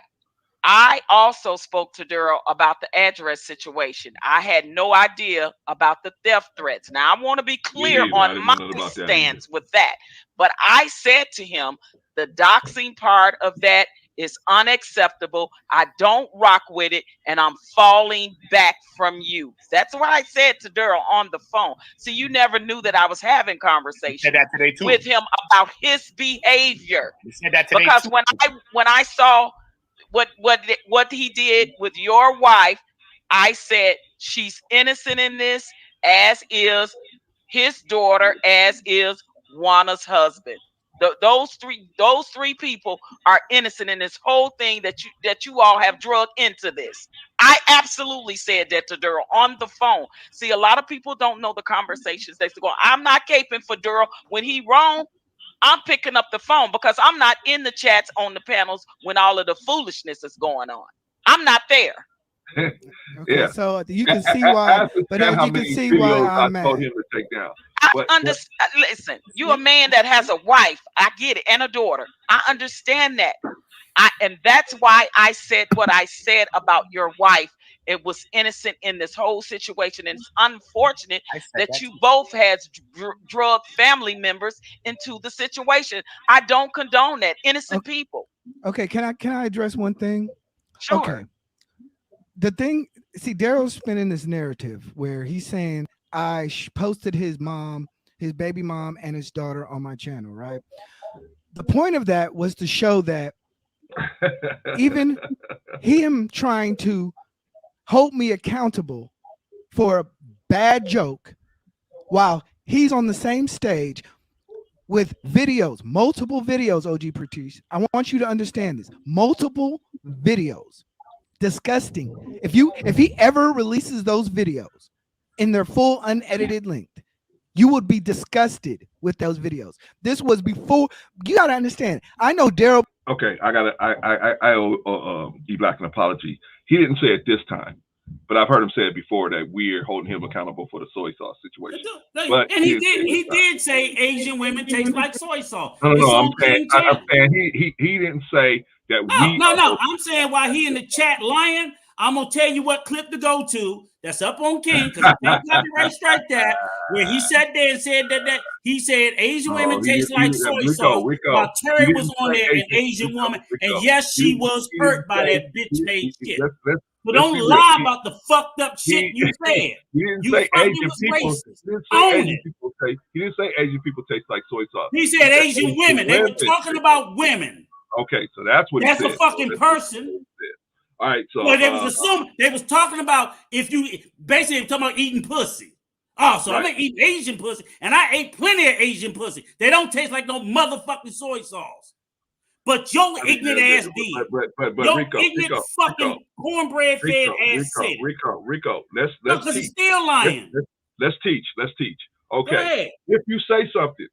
I also spoke to Daryl about the address situation. I had no idea about the theft threats. Now, I want to be clear on my stance with that. But I said to him, the doxing part of that is unacceptable. I don't rock with it, and I'm falling back from you. That's what I said to Daryl on the phone. See, you never knew that I was having conversations with him about his behavior. You said that today because too. when I saw what he did with your wife, I said she's innocent in this, as is his daughter, as is Juana's husband. Those three people are innocent in this whole thing that you all have drugged into this. I absolutely said that to Daryl on the phone. See, a lot of people don't know the conversations they go. I'm not caping for Daryl when he wrong. I'm picking up the phone because I'm not in the chats on the panels when all of the foolishness is going on. I'm not there. Okay, so you can see why. But as you can see why I'm mad. I told him to take down. I understand. Listen, you're a man that has a wife. I get it, and a daughter. I understand that. And that's why I said what I said about your wife. It was innocent in this whole situation. And it's unfortunate that you both had drug family members into the situation. I don't condone that. Innocent people. Okay, can I address one thing? Sure. Okay. The thing, see, Daryl's spinning this narrative where he's saying I posted his mom, his baby mom, and his daughter on my channel, right? The point of that was to show that even him trying to hold me accountable for a bad joke while he's on the same stage with videos, multiple videos, OG Prateesh. I want you to understand this. Multiple videos. Disgusting. If he ever releases those videos in their full unedited length, you would be disgusted with those videos. This was before. You gotta understand. I know Daryl. Okay, I owe E Black an apology. He didn't say it this time, but I've heard him say it before that we're holding him accountable for the soy sauce situation. But and he did say Asian women taste like soy sauce. No, I'm saying he didn't say that we. No. I'm saying while he in the chat lying, I'm gonna tell you what clip to go to. That's up on King because he can't copyright strike that. Where he sat there and said that he said Asian women taste like soy sauce. While Terry was on there, an Asian woman, and yes, she was hurt by that bitch made shit. But don't lie about the fucked up shit you said. He didn't say Asian people. He didn't say Asian people taste like soy sauce. He said Asian women. They were talking about women. Okay, so that's what. That's a fucking person. All right, so they was assuming they was talking about if you basically talking about eating pussy. Oh, so I'm gonna eat Asian pussy, and I ate plenty of Asian pussy. They don't taste like no motherfucking soy sauce. But your ignorant ass did. But your Rico, ignorant fucking cornbread fed ass said. Rico, let's because he's still lying. Let's teach. Okay. If you say something,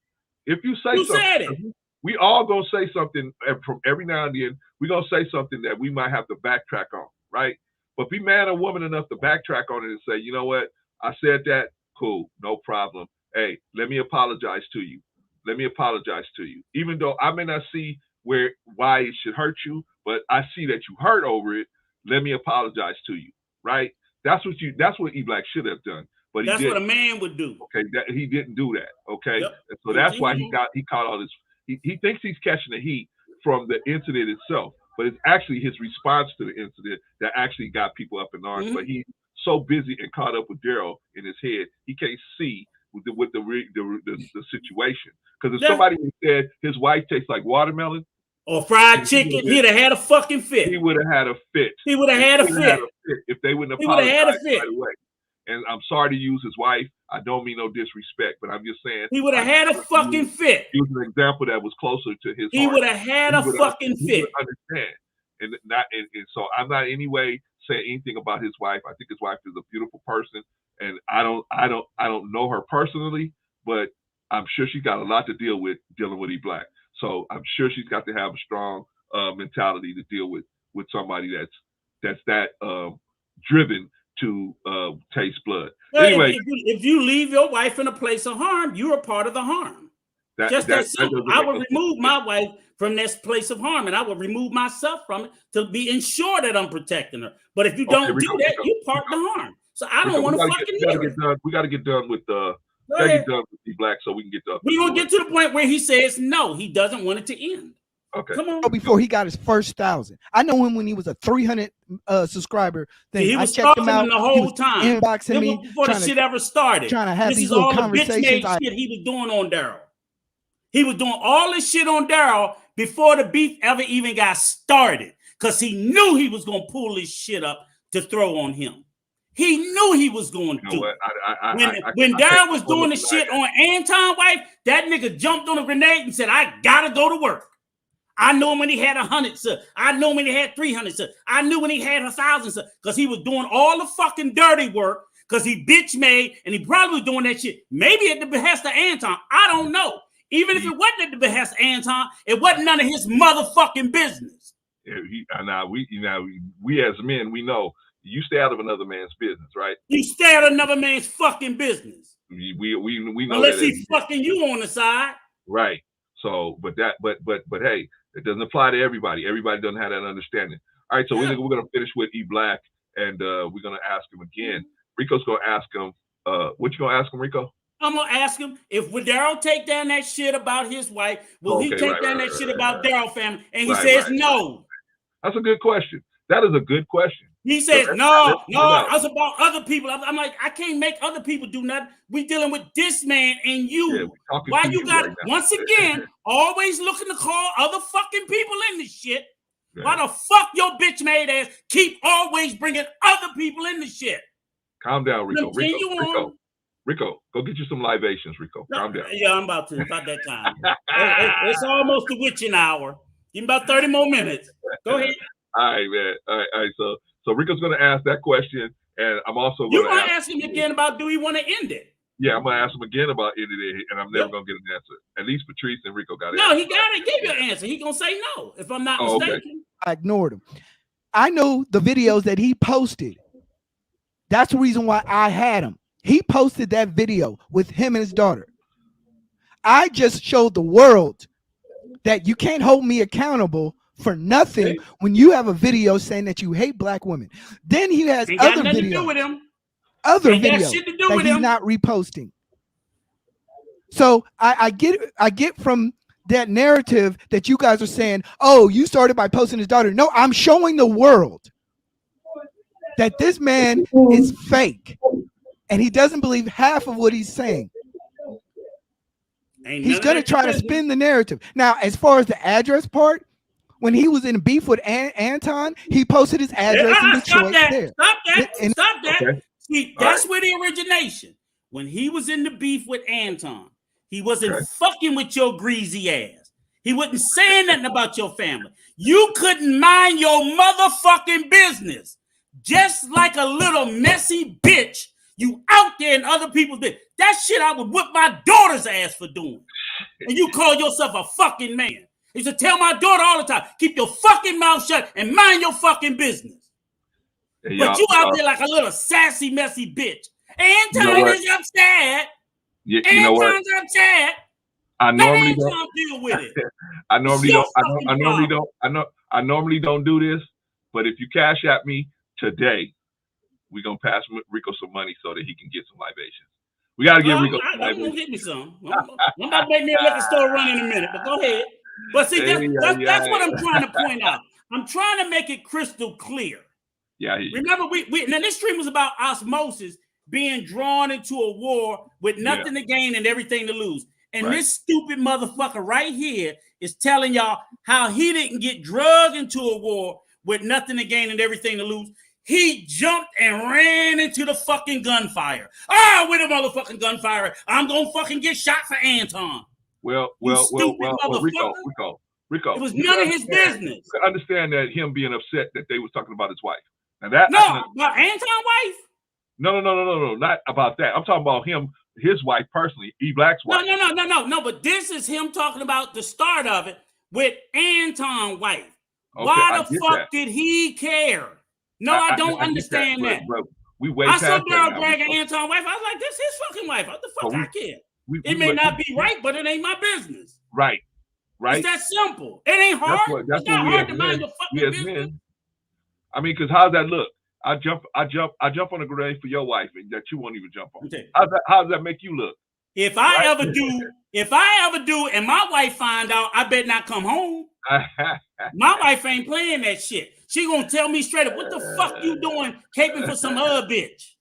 said it. We all gonna say something from every now and then. We gonna say something that we might have to backtrack on, right? But be man or woman enough to backtrack on it and say, you know what? I said that. Cool, no problem. Hey, let me apologize to you. Even though I may not see why it should hurt you, but I see that you hurt over it. Let me apologize to you, right? That's what E Black should have done. But that's what a man would do. Okay, he didn't do that. Okay, yep. And so that's why he caught all this. He thinks he's catching the heat from the incident itself, but it's actually his response to the incident that actually got people up in arms. Mm-hmm. But he's so busy and caught up with Daryl in his head, he can't see with the situation. Because if somebody said his wife tastes like watermelon or fried chicken, he'd have had a fucking fit. He would have had a fit. He would have had a fit if they wouldn't apologize right away. And I'm sorry to use his wife. I don't mean no disrespect, but I'm just saying he would have had a fucking fit. He was an example that was closer to his. He would have had a fucking fit. Understand, and so I'm not in any way saying anything about his wife. I think his wife is a beautiful person, and I don't know her personally, but I'm sure she got a lot to dealing with E Black. So I'm sure she's got to have a strong mentality to deal with somebody that's that driven to taste blood. Well, anyway, if you leave your wife in a place of harm, you're a part of the harm. That simple. I would remove my wife from this place of harm, and I would remove myself from it to be ensured that I'm protecting her. But if you don't do that, you're part of the harm. So I don't want to fucking hear it. We got to get done with E Black so we can get to. We're gonna get to the point where he says no, he doesn't want it to end. Okay. Come on. Before he got his first 1,000, I know him when he was a 300 subscriber thing. He was talking him the whole time, inboxing me before the shit ever started. Trying to have these little conversations. This is all the bitch made shit he was doing on Daryl. He was doing all this shit on Daryl before the beef ever even got started, because he knew he was gonna pull this shit up to throw on him. He knew he was going to do it. When Daryl was doing the shit on Anton's wife, that nigga jumped on a grenade and said, I gotta go to work. I know him when he had 100 subs. I know him when he had 300 subs. I knew when he had 1,000 subs, because he was doing all the fucking dirty work, because he bitch made, and he probably was doing that shit maybe at the behest of Anton. I don't know. Even if it wasn't at the behest of Anton, it wasn't none of his motherfucking business. Yeah, we as men, we know you stay out of another man's business, right? You stay out of another man's fucking business. We know unless he's fucking you on the side, right? So, but hey, it doesn't apply to everybody. Everybody doesn't have that understanding. All right, so we're gonna finish with E Black, and we're gonna ask him again. Rico's gonna ask him. What you gonna ask him, Rico? I'm gonna ask him if would Daryl take down that shit about his wife? Will he take down that shit about Daryl family? And he says no. That's a good question. That is a good question. He says, no, it's about other people. I'm like, I can't make other people do nothing. We dealing with this man and you. Why you got, right once again, always looking to call other fucking people in this shit? Yeah. Why the fuck your bitch made ass keep always bringing other people in this shit? Calm down, Rico. Rico, go get you some libations, Rico. Calm down. Yeah, I'm about to. About that time. It's almost the witching hour. Give me about 30 more minutes. Go ahead. All right, man. All right. So Rico's going to ask that question, and I'm also going to ask him again about do we want to end it? Yeah, I'm going to ask him again about ending it, and I'm never going to get an answer. At least Patrice and Rico got it. No, he got to give you an answer. He's going to say no, if I'm not mistaken. Okay. I ignored him. I know the videos that he posted. That's the reason why I had him. He posted that video with him and his daughter. I just showed the world that you can't hold me accountable for nothing when you have a video saying that you hate black women. Then he has other videos, that he's not reposting. So I get from that narrative that you guys are saying, oh, you started by posting his daughter. No, I'm showing the world that this man is fake and he doesn't believe half of what he's saying. He's going to try to spin the narrative. Now, as far as the address part, when he was in beef with Anton, he posted his address in Detroit. Stop that. Okay. See, that's where the origination. When he was in the beef with Anton, he wasn't fucking with your greasy ass. He wasn't saying nothing about your family. You couldn't mind your motherfucking business. Just like a little messy bitch, you out there in other people's business. That shit I would whip my daughter's ass for doing. And you call yourself a fucking man. He used to tell my daughter all the time, keep your fucking mouth shut and mind your fucking business. Hey, but you out there like a little sassy, messy bitch. Anton is upset. Anton's upset. I normally don't deal with it. I normally don't do this, but if you cash at me today, we're gonna pass Rico some money so that he can get some libations. We gotta get Rico some libations. I'm gonna get me some. I'm about to make me a liquor store run in a minute, but go ahead. But see, that's what I'm trying to point out. I'm trying to make it crystal clear. Yeah. Remember, we now this stream was about osmosis being drawn into a war with nothing to gain and everything to lose. And this stupid motherfucker right here is telling y'all how he didn't get drugged into a war with nothing to gain and everything to lose. He jumped and ran into the fucking gunfire. With a motherfucking gunfire, I'm gonna fucking get shot for Anton. Well, Rico. It was none of his business. Understand that him being upset that they was talking about his wife. Now about Anton's wife. No, not about that. I'm talking about him, his wife personally, E Black's wife. No. But this is him talking about the start of it with Anton's wife. Okay, why the fuck did he care? No, I don't understand that. Bro, I saw Daryl dragging Anton's wife. I was like, this is his fucking wife. What the fuck I care? It may not be right, but it ain't my business. Right. It's that simple. It ain't hard. It's not hard to mind your fucking business. I mean, because how's that look? I jump on a grenade for your wife that you won't even jump on. Okay. How does that make you look? If I ever do, and my wife find out, I better not come home. My wife ain't playing that shit. She gonna tell me straight up, what the fuck you doing caping for some other bitch?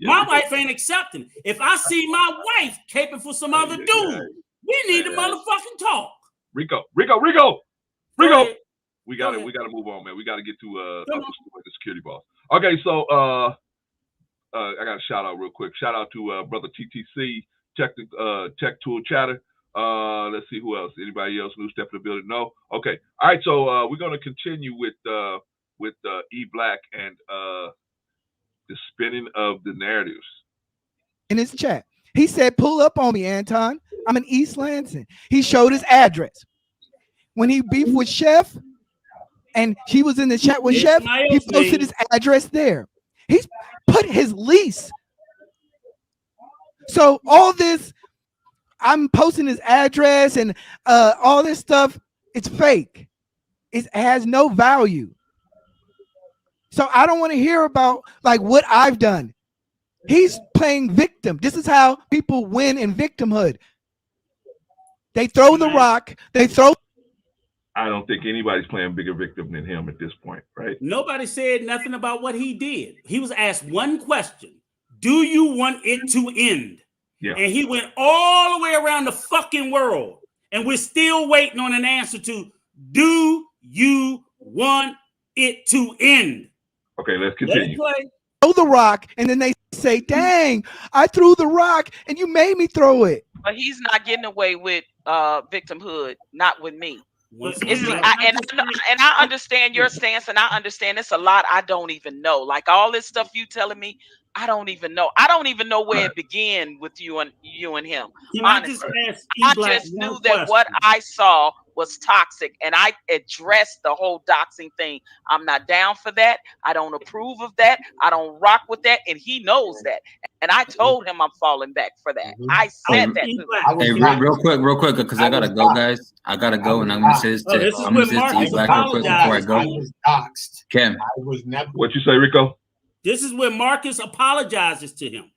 My wife ain't accepting. If I see my wife caping for some other dude, we need to motherfucking talk. Rico. We gotta move on, man. We gotta get to the security boss. Okay, so I got a shout out real quick. Shout out to brother TTC Tech Tool Chatter. Let's see who else. Anybody else new step in the building? No. Okay. All right. So we're gonna continue with E Black and the spinning of the narratives. In his chat, he said, "Pull up on me, Anton. I'm in East Lansing." He showed his address. When he beefed with Chef, and he was in the chat with Chef, he posted his address there. He's put his lease. So all this, I'm posting his address and all this stuff, it's fake. It has no value. So I don't want to hear about like what I've done. He's playing victim. This is how people win in victimhood. They throw the rock, they throw I don't think anybody's playing bigger victim than him at this point, right? Nobody said nothing about what he did. He was asked one question: do you want it to end? Yeah. And he went all the way around the fucking world, and we're still waiting on an answer to: do you want it to end? Okay, let's continue. Throw the rock, and then they say, "Dang, I threw the rock, and you made me throw it." But he's not getting away with victimhood, not with me. I understand your stance, and I understand it's a lot I don't even know. Like all this stuff you telling me, I don't even know. I don't even know where it began with you and him. Honestly, I just knew that what I saw was toxic, and I addressed the whole doxing thing. I'm not down for that. I don't approve of that. I don't rock with that, and he knows that. And I told him I'm falling back for that. I said that to him. Hey, real quick, because I gotta go, guys. I gotta go, and I'm gonna say this to E-Black real quick before I go. I was doxed. Kim, I was never. What you say, Rico? This is where Marcus apologizes to him.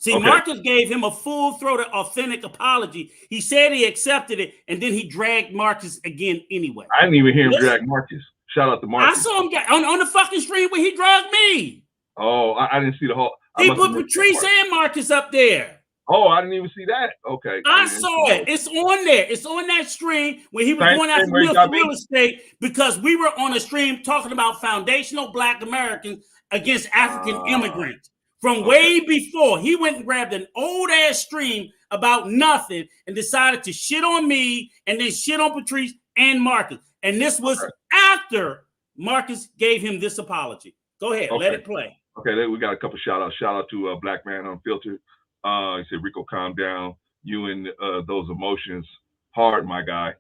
See, Marcus gave him a full-throated, authentic apology. He said he accepted it, and then he dragged Marcus again anyway. I didn't even hear him drag Marcus. Shout out to Marcus. I saw him on the fucking stream where he dragged me. Oh, I didn't see the whole. He put Patrice and Marcus up there. Oh, I didn't even see that. Okay. I saw it. It's on there. It's on that stream when he was going after real estate, because we were on a stream talking about foundational Black Americans against African immigrants. From way before, he went and grabbed an old ass stream about nothing and decided to shit on me and then shit on Patrice and Marcus. And this was after Marcus gave him this apology. Go ahead, let it play. Okay, we got a couple shout outs. Shout out to Black Man Unfiltered. He said, Rico, calm down. You and those emotions hard, my guy.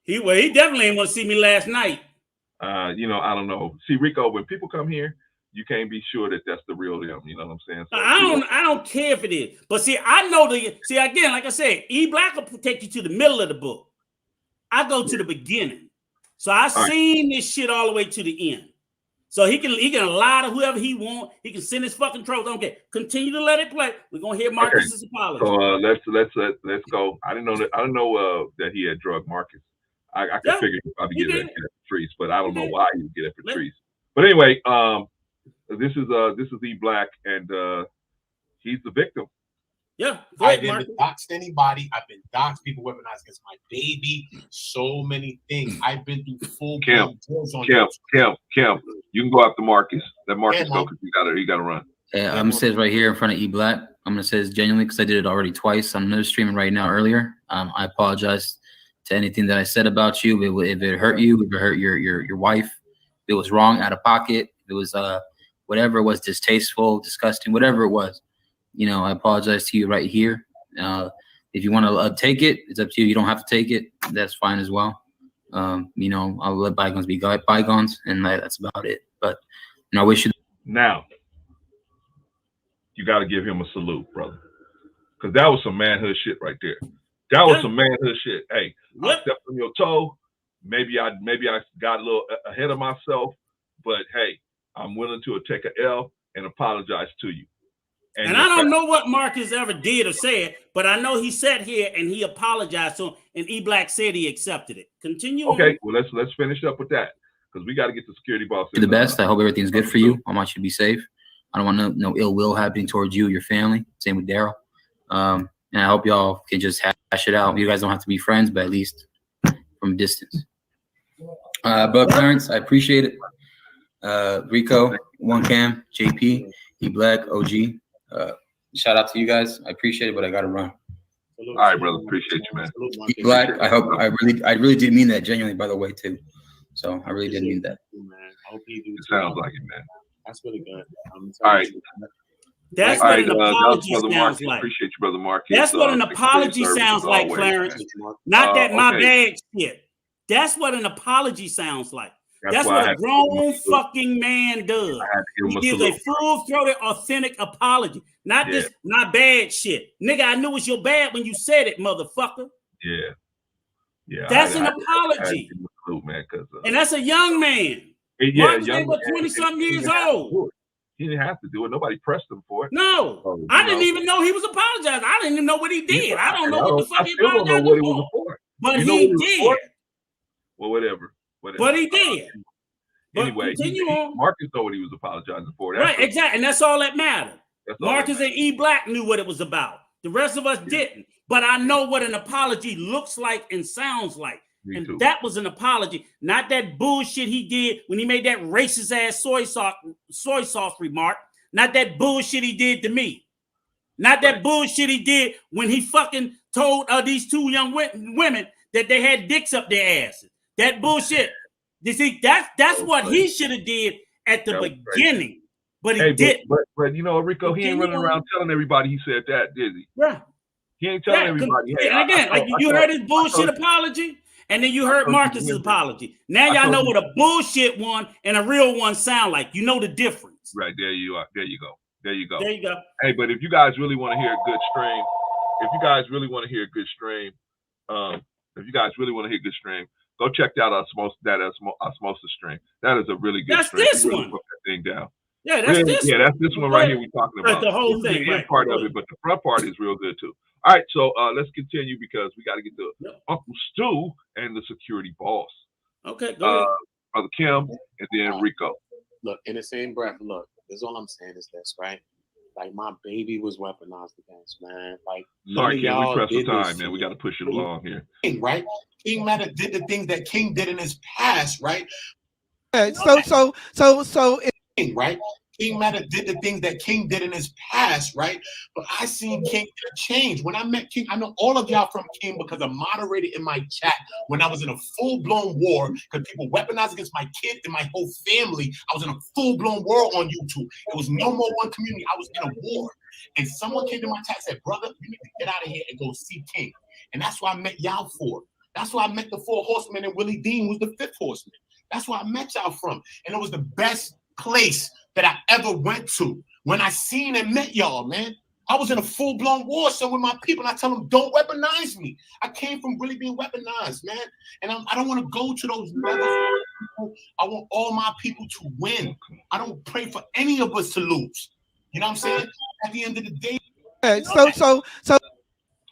He definitely didn't want to see me last night. I don't know. See, Rico, when people come here, you can't be sure that that's the real them. You know what I'm saying? So, I don't care if it is. But see, I know again, like I said, E-Black will take you to the middle of the book. I go to the beginning. So I've seen this shit all the way to the end. So he can lie to whoever he want. He can send his fucking trolls. Okay, continue to let it play. We're gonna hear Marcus's apology. So let's go. I didn't know that he had drugged Marcus. I could figure he'd probably get at Patrice, but I don't know why he would get at Patrice. But anyway, this is E-Black, and he's the victim. Yeah, I didn't dox anybody. I've been doxed. People weaponized against my baby. So many things. I've been through full Kim, you can go after Marcus. Let Marcus go, because he gotta run. Yeah, I'm gonna say it right here in front of E-Black. I'm gonna say this genuinely because I did it already twice. I'm another streaming right now earlier. I apologize to anything that I said about you. If it hurt you, if it hurt your wife, if it was wrong, out of pocket, if it was whatever it was, distasteful, disgusting, whatever it was. I apologize to you right here. If you want to take it, it's up to you. You don't have to take it. That's fine as well. I'll let bygones be bygones, and that's about it. But I wish you. Now, you got to give him a salute, brother, because that was some manhood shit right there. That was some manhood shit. Hey, I stepped on your toe. Maybe I got a little ahead of myself, but hey, I'm willing to take an L and apologize to you. And I don't know what Marcus ever did or said, but I know he sat here and he apologized to him, and E-Black said he accepted it. Continue. Okay, well let's finish up with that, because we got to get the security boss. You're the best. I hope everything's good for you. I want you to be safe. I don't want no ill will happening towards you or your family. Same with Daryl. And I hope y'all can just hash it out. You guys don't have to be friends, but at least from a distance. But Clarence, I appreciate it. Rico, One Cam, JP, E-Black, OG. Shout out to you guys. I appreciate it, but I gotta run. All right, brother. Appreciate you, man. E-Black, I really did mean that genuinely, by the way, too. So I really did mean that. It sounds like it, man. That's really good. All right. That's what an apology sounds like. Appreciate you, brother Marcus. That's what an apology sounds like, Clarence. Not that my bad shit. That's what an apology sounds like. That's what a grown fucking man does. He gives a full-throated, authentic apology. Not this, not bad shit. Nigga, I knew it was your bad when you said it, motherfucker. Yeah. That's an apology. And that's a young man. Marcus ain't but 20-something years old. He didn't have to do it. Nobody pressed him for it. No. I didn't even know he was apologizing. I didn't even know what he did. I don't know what the fuck he apologized for. But he did. Well, whatever. But he did. Anyway, continue on. Marcus know what he was apologizing for. Right, exactly. And that's all that mattered. Marcus that and E Black knew what it was about. The rest of us didn't. But I know what an apology looks like and sounds like. Me too. That was an apology, not that bullshit he did when he made that racist ass soy sauce remark. Not that bullshit he did to me. Not that bullshit he did when he fucking told these two young women that they had dicks up their asses. That bullshit. You see, that's what he should have did at the beginning, but he didn't. But you know, Rico, he ain't running around telling everybody he said that, did he? Right. He ain't telling everybody. Hey, and again, you heard his bullshit apology, and then you heard Marcus's apology. Now y'all know what a bullshit one and a real one sound like. You know the difference. Right, there you are. There you go. There you go. There you go. Hey, but if you guys really want to hear a good stream, go check out Osmosis stream. That is a really good stream. That's this really one. put that thing down. Yeah, that's this. Yeah, that's this one right here we're talking about. The whole thing, right? Part of it, but the front part is real good too. All right, so let's continue because we got to get to Uncle Stu and the security boss. Okay, go ahead. Brother Kim, and then Rico. Look, in the same breath, look, this is all I'm saying is this, right? Like my baby was weaponized against, man. Like, sorry, Kim, we press the time, man. We got to push it along here. King, right? King Matter did the things that King did in his past, right? King, right? King Matter did the things that King did in his past, right? But I seen King change. When I met King, I know all of y'all from King because I moderated in my chat when I was in a full-blown war because people weaponized against my kid and my whole family. I was in a full-blown war on YouTube. It was no more one community. I was in a war. And someone came to my chat and said, brother, you need to get out of here and go see King. And that's why I met y'all for. That's why I met the 4 horsemen and Willie Dean was the 5th horseman. That's where I met y'all from. And it was the best place that I ever went to. When I seen and met y'all, man, I was in a full-blown war. So with my people, and I tell them, don't weaponize me. I came from really being weaponized, man. And I don't want to go to those levels. I want all my people to win. I don't pray for any of us to lose. You know what I'm saying? At the end of the day, so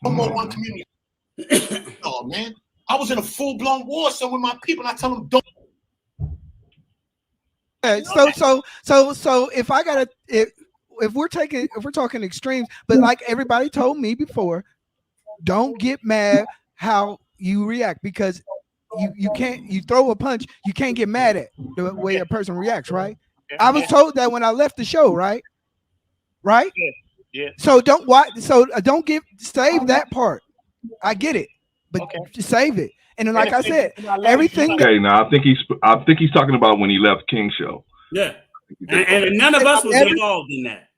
no more one community. Oh, man. I was in a full-blown war. So with my people, and I tell them, don't. So if I gotta if we're talking extremes, but like everybody told me before, don't get mad how you react because you throw a punch, you can't get mad at the way a person reacts, right? I was told that when I left the show, right? Yeah. So don't save that part. I get it, but save it. And then, like I said, everything. Okay, now I think he's talking about when he left King's show. Yeah, and none of us was involved in that.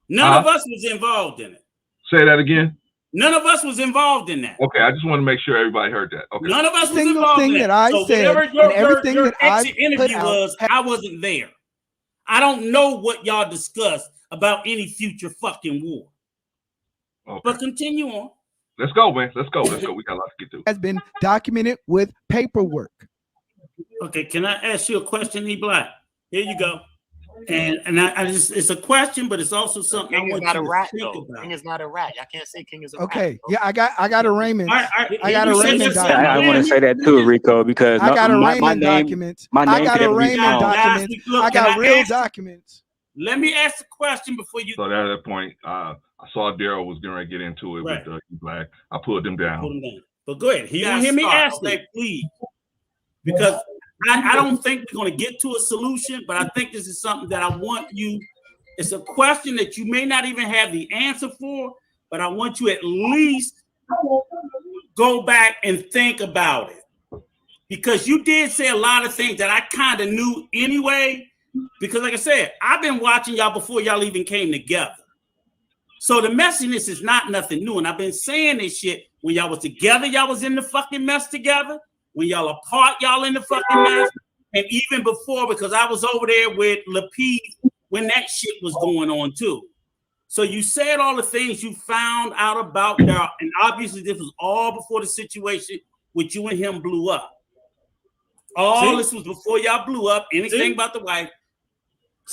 None of us was involved in it. Say that again. None of us was involved in that. Okay, I just want to make sure everybody heard that. Okay. None of us was involved in that. That I said, and everything your that I interview was, I wasn't there. I don't know what y'all discussed about any future fucking war. Okay. But continue on. Let's go, man. Let's go. We got a lot to get to. Has been documented with paperwork. Okay, can I ask you a question, E Black? Here you go. And I just, it's a question, but it's also something King I want you to rat, think though. about. King is not a rat. I can't say King is a rat. Okay, yeah, I got a Raymond. I got a Raymond document. I want to say that too, Rico, because I got a Raymond documents. I got a Raymond document. I got real documents. Let me ask a question before you. So at that point, I saw Daryl was going to get into it with Black. I pulled him down. But go ahead. You want to hear me ask that, please? Because I don't think we're going to get to a solution, but I think this is something that I want you. It's a question that you may not even have the answer for, but I want you at least go back and think about it. Because you did say a lot of things that I kind of knew anyway. Because like I said, I've been watching y'all before y'all even came together. So the messiness is not nothing new. And I've been saying this shit when y'all was together, y'all was in the fucking mess together. When y'all apart, y'all in the fucking mess. And even before, because I was over there with Lapid when that shit was going on too. So you said all the things you found out about Daryl. And obviously this was all before the situation with you and him blew up. This was before y'all blew up. Anything about the wife.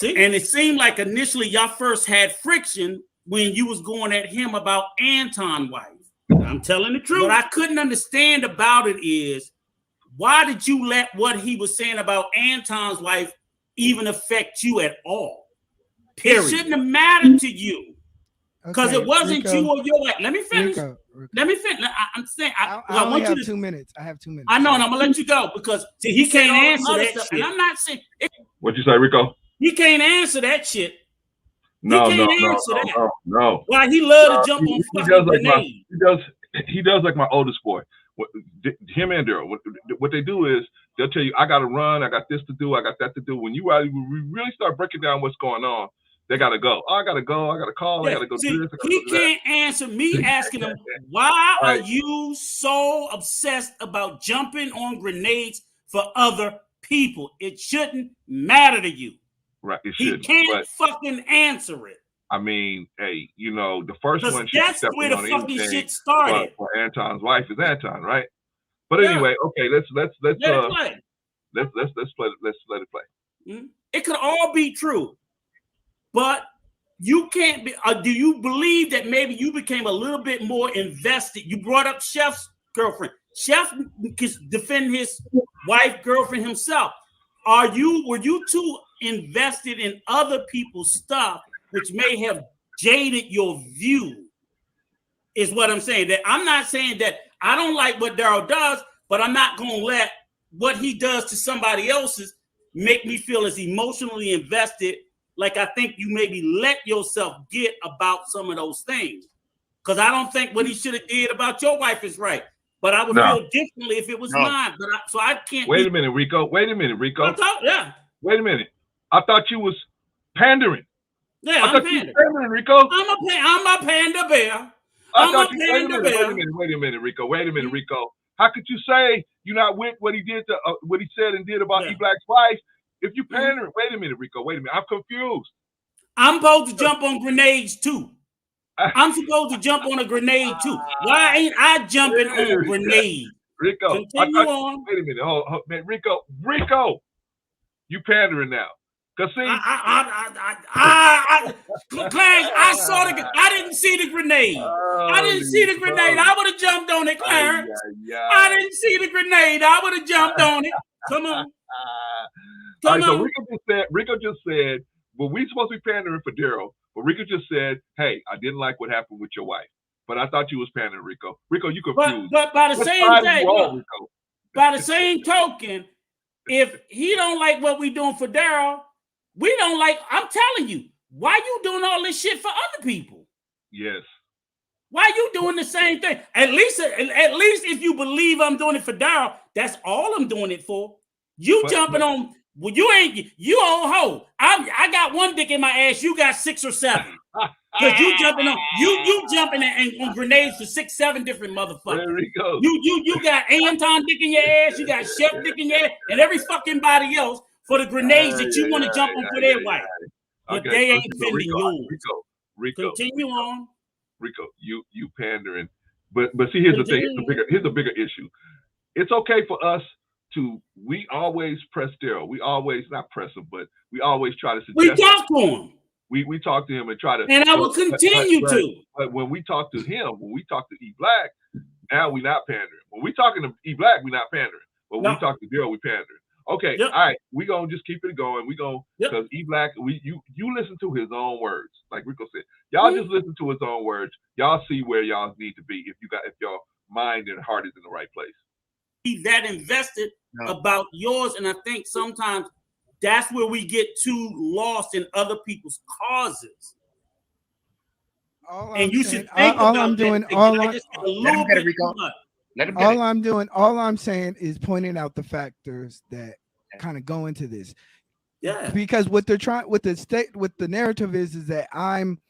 And it seemed like initially y'all first had friction when you was going at him about Anton's wife. I'm telling the truth. What I couldn't understand about it is why did you let what he was saying about Anton's wife even affect you at all? Period. It shouldn't have mattered to you because it wasn't Rico, you or your wife. Let me finish. Rico. Let me finish. I'm saying I only have 2 minutes. I have 2 minutes. I know, and I'm gonna let you go because see, he can't answer that shit. And I'm not saying what'd you say, Rico? He can't answer that shit. No. Why he love to jump on fucking grenades. He does like my oldest boy. Him and Daryl. What they do is they'll tell you, I got to run, I got this to do, I got that to do. When you really start breaking down what's going on, they got to go. Oh, I got to go. I got to call. I got to go do this. He can't answer me asking him, why are you so obsessed about jumping on grenades for other people? It shouldn't matter to you. Right. It shouldn't. He can't fucking answer it. I mean, hey, you know, the first one. That's where the fucking shit started. For Anton's wife is Anton, right? But anyway, okay, let's let it play. Let's let it play. Mm-hmm. It could all be true, but you can't be. Do you believe that maybe you became a little bit more invested? You brought up Chef's girlfriend. Chef can defend his wife, girlfriend himself. Were you too invested in other people's stuff, which may have jaded your view? Is what I'm saying. That I'm not saying that I don't like what Daryl does, but I'm not going to let what he does to somebody else's make me feel as emotionally invested like I think you maybe let yourself get about some of those things. Because I don't think what he should have did about your wife is right. But I would feel differently if it was mine. But I can't. Wait a minute, Rico. Wait a minute, Rico. Yeah. Wait a minute. I thought you was pandering. Yeah, I'm pandering, Rico. I'm a panda bear. Wait a minute, Rico. Rico. How could you say you're not with what he did to what he said and did about E-Black's wife if you pandering? Wait a minute, Rico. Wait a minute. I'm confused. I'm supposed to jump on grenades too. I'm supposed to jump on a grenade too. Why ain't I jumping on a grenade? Rico, continue on. Wait a minute. Hold, man, Rico, you pandering now? Cause see, Clarence, I didn't see the grenade. I didn't see the grenade. I would have jumped on it, Clarence. I didn't see the grenade. I would have jumped on it. Come on. So Rico just said, well, we supposed to be pandering for Daryl, but Rico just said, hey, I didn't like what happened with your wife, but I thought you was pandering, Rico. Rico, you confused. But by the same thing, by the same token, if he don't like what we doing for Daryl, we don't like. I'm telling you, why you doing all this shit for other people? Yes. Why you doing the same thing? At least if you believe I'm doing it for Daryl, that's all I'm doing it for. Jumping on. Well, you old hoe. I got one dick in my ass. You got 6 or 7. Because you jumping on on grenades for 6, 7 different motherfuckers. There we go. You got Anton dick in your ass. You got Chef dick in your ass, and every fucking body else for the grenades that you want to jump on for their wife. But they ain't defending yours. Rico. Continue on. Rico, you pandering. But see, here's the thing. Here's a bigger issue. It's okay for us. We always press Daryl. We always not press him, but we always try to suggest. We talk to him. We talk to him and try to. And I will continue to. But when we talk to him, when we talk to E-Black, now we're not pandering. When we talking to E-Black, we're not pandering. But when we talk to Daryl, we pandering. Okay, all right. We gonna just keep it going. We gonna because E-Black, you listen to his own words, like Rico said. Y'all just listen to his own words. Y'all see where y'all need to be if your mind and heart is in the right place. Be that invested about yours, and I think sometimes that's where we get too lost in other people's causes. All I'm saying is pointing out the factors that kind of go into this. Yeah. Because what they're trying with the narrative is that I'm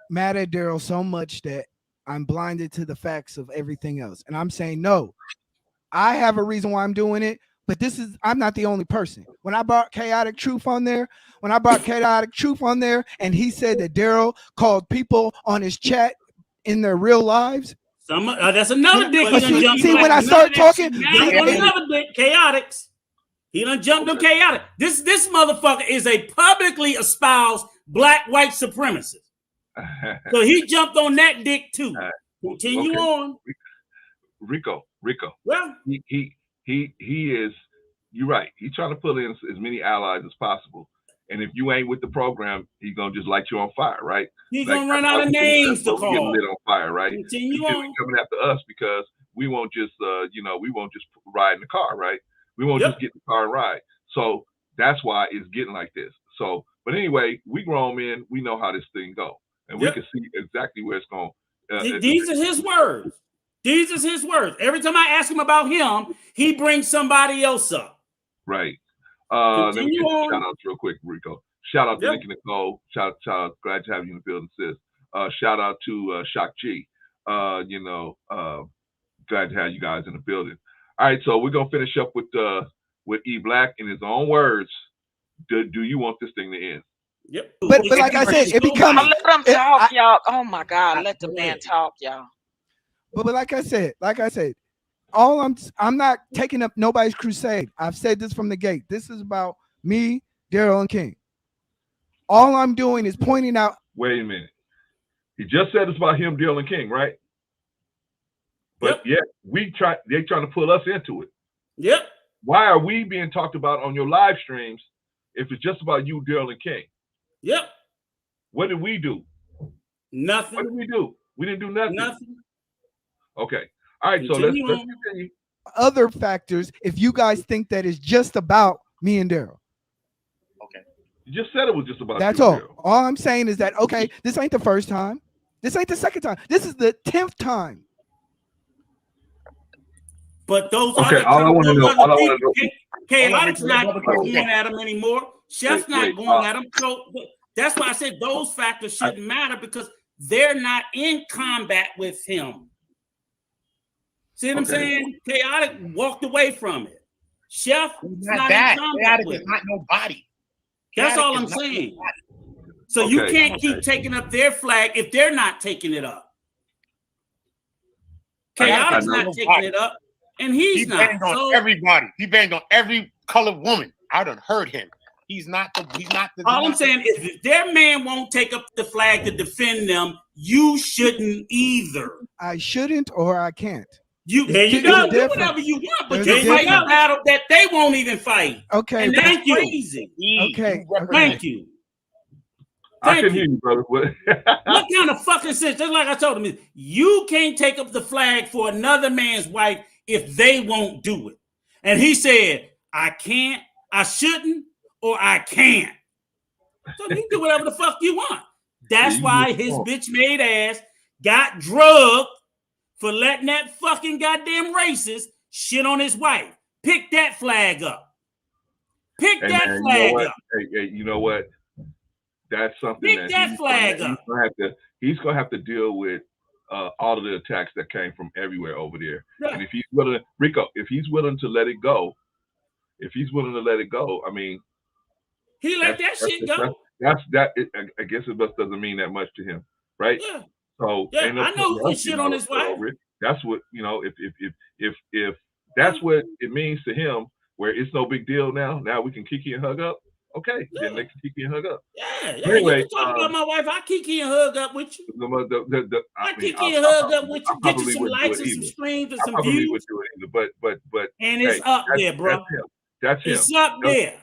mad at Daryl so much that I'm blinded to the facts of everything else. And I'm saying, no, I have a reason why I'm doing it, but I'm not the only person. When I brought Chaotic Truth on there, and he said that Daryl called people on his chat in their real lives. That's another dick. See, when I start talking, another dick, Chaotix. He done jumped on Chaotic. This motherfucker is a publicly espoused black white supremacist. So he jumped on that dick too. Continue on. Rico. Well, he is. You're right. He's trying to pull in as many allies as possible. And if you ain't with the program, he's gonna just light you on fire, right? He's Like, gonna run out of names to we're getting call. lit on fire, right? Continue He's on. coming after us because we won't just, we won't just ride in the car, right? We won't just get in the car and ride. So that's why it's getting like this. So, but anyway, we grown men, we know how this thing go, and we can see exactly where it's going. These are his words. These are his words. Every time I ask him about him, he brings somebody else up. Right. Let me get the shout outs real quick, Rico. Shout out to Nick and Nicole. Shout out, glad to have you in the building, sis. Shout out to Shock G. Glad to have you guys in the building. All right, so we're gonna finish up with E Black in his own words. Do you want this thing to end? Yep. But like I said, it becomes. Let him talk, y'all. Oh my God, let the man talk, y'all. But like I said, I'm not taking up nobody's crusade. I've said this from the gate. This is about me, Daryl, and King. All I'm doing is pointing out. Wait a minute. He just said it's about him, Daryl, and King, right? But they're trying to pull us into it. Yep. Why are we being talked about on your live streams if it's just about you, Daryl, and King? Yep. What did we do? Nothing. What did we do? We didn't do nothing. Nothing. Okay. All right. So let's continue. Other factors, if you guys think that it's just about me and Daryl. Okay. You just said it was just about. That's all. Daryl. All I'm saying is that this ain't the first time. This ain't the second time. This is the 10th time. But those all I want to know. Chaotic's not going at him anymore. Chef's not going at him. So that's why I said those factors shouldn't matter because they're not in combat with him. See what I'm saying? Chaotic walked away from it. Chef not in combat with is not nobody. That's all I'm saying. So you can't keep taking up their flag if they're not taking it up. Chaotic's not taking it up, and he's not. He banged on everybody. He banged on every colored woman. I done heard him. He's not the. All I'm saying is, if their man won't take up the flag to defend them, you shouldn't either. I shouldn't, or I can't. There you go. Do whatever you want, but you fight a battle that they won't even fight. Okay. And that's crazy. Okay. Thank you. I can hear you, brother. What kind of fucking sense? Just like I told him, you can't take up the flag for another man's wife if they won't do it. And he said, I can't, I shouldn't, or I can't. So you do whatever the fuck you want. That's why his bitch made ass got drugged for letting that fucking goddamn racist shit on his wife. Pick that flag up. Pick that flag up. Hey, you know what? That's something Pick that flag up. He's gonna have to deal with all of the attacks that came from everywhere over there. Yeah. And if he's willing, Rico, if he's willing to let it go, I mean, he let that shit go. I guess it just doesn't mean that much to him, right? Yeah. So I know who shit on his wife. That's what if that's what it means to him, where it's no big deal now. Now we can kiki and hug up. Okay, then they can kiki and hug up. Yeah. Anyway, you can talk about my wife. I kiki and hug up with you. I kiki and hug up with you. Get you some likes and some streams and some views. Would do it either, but and it's up there, bro. That's him. It's up there.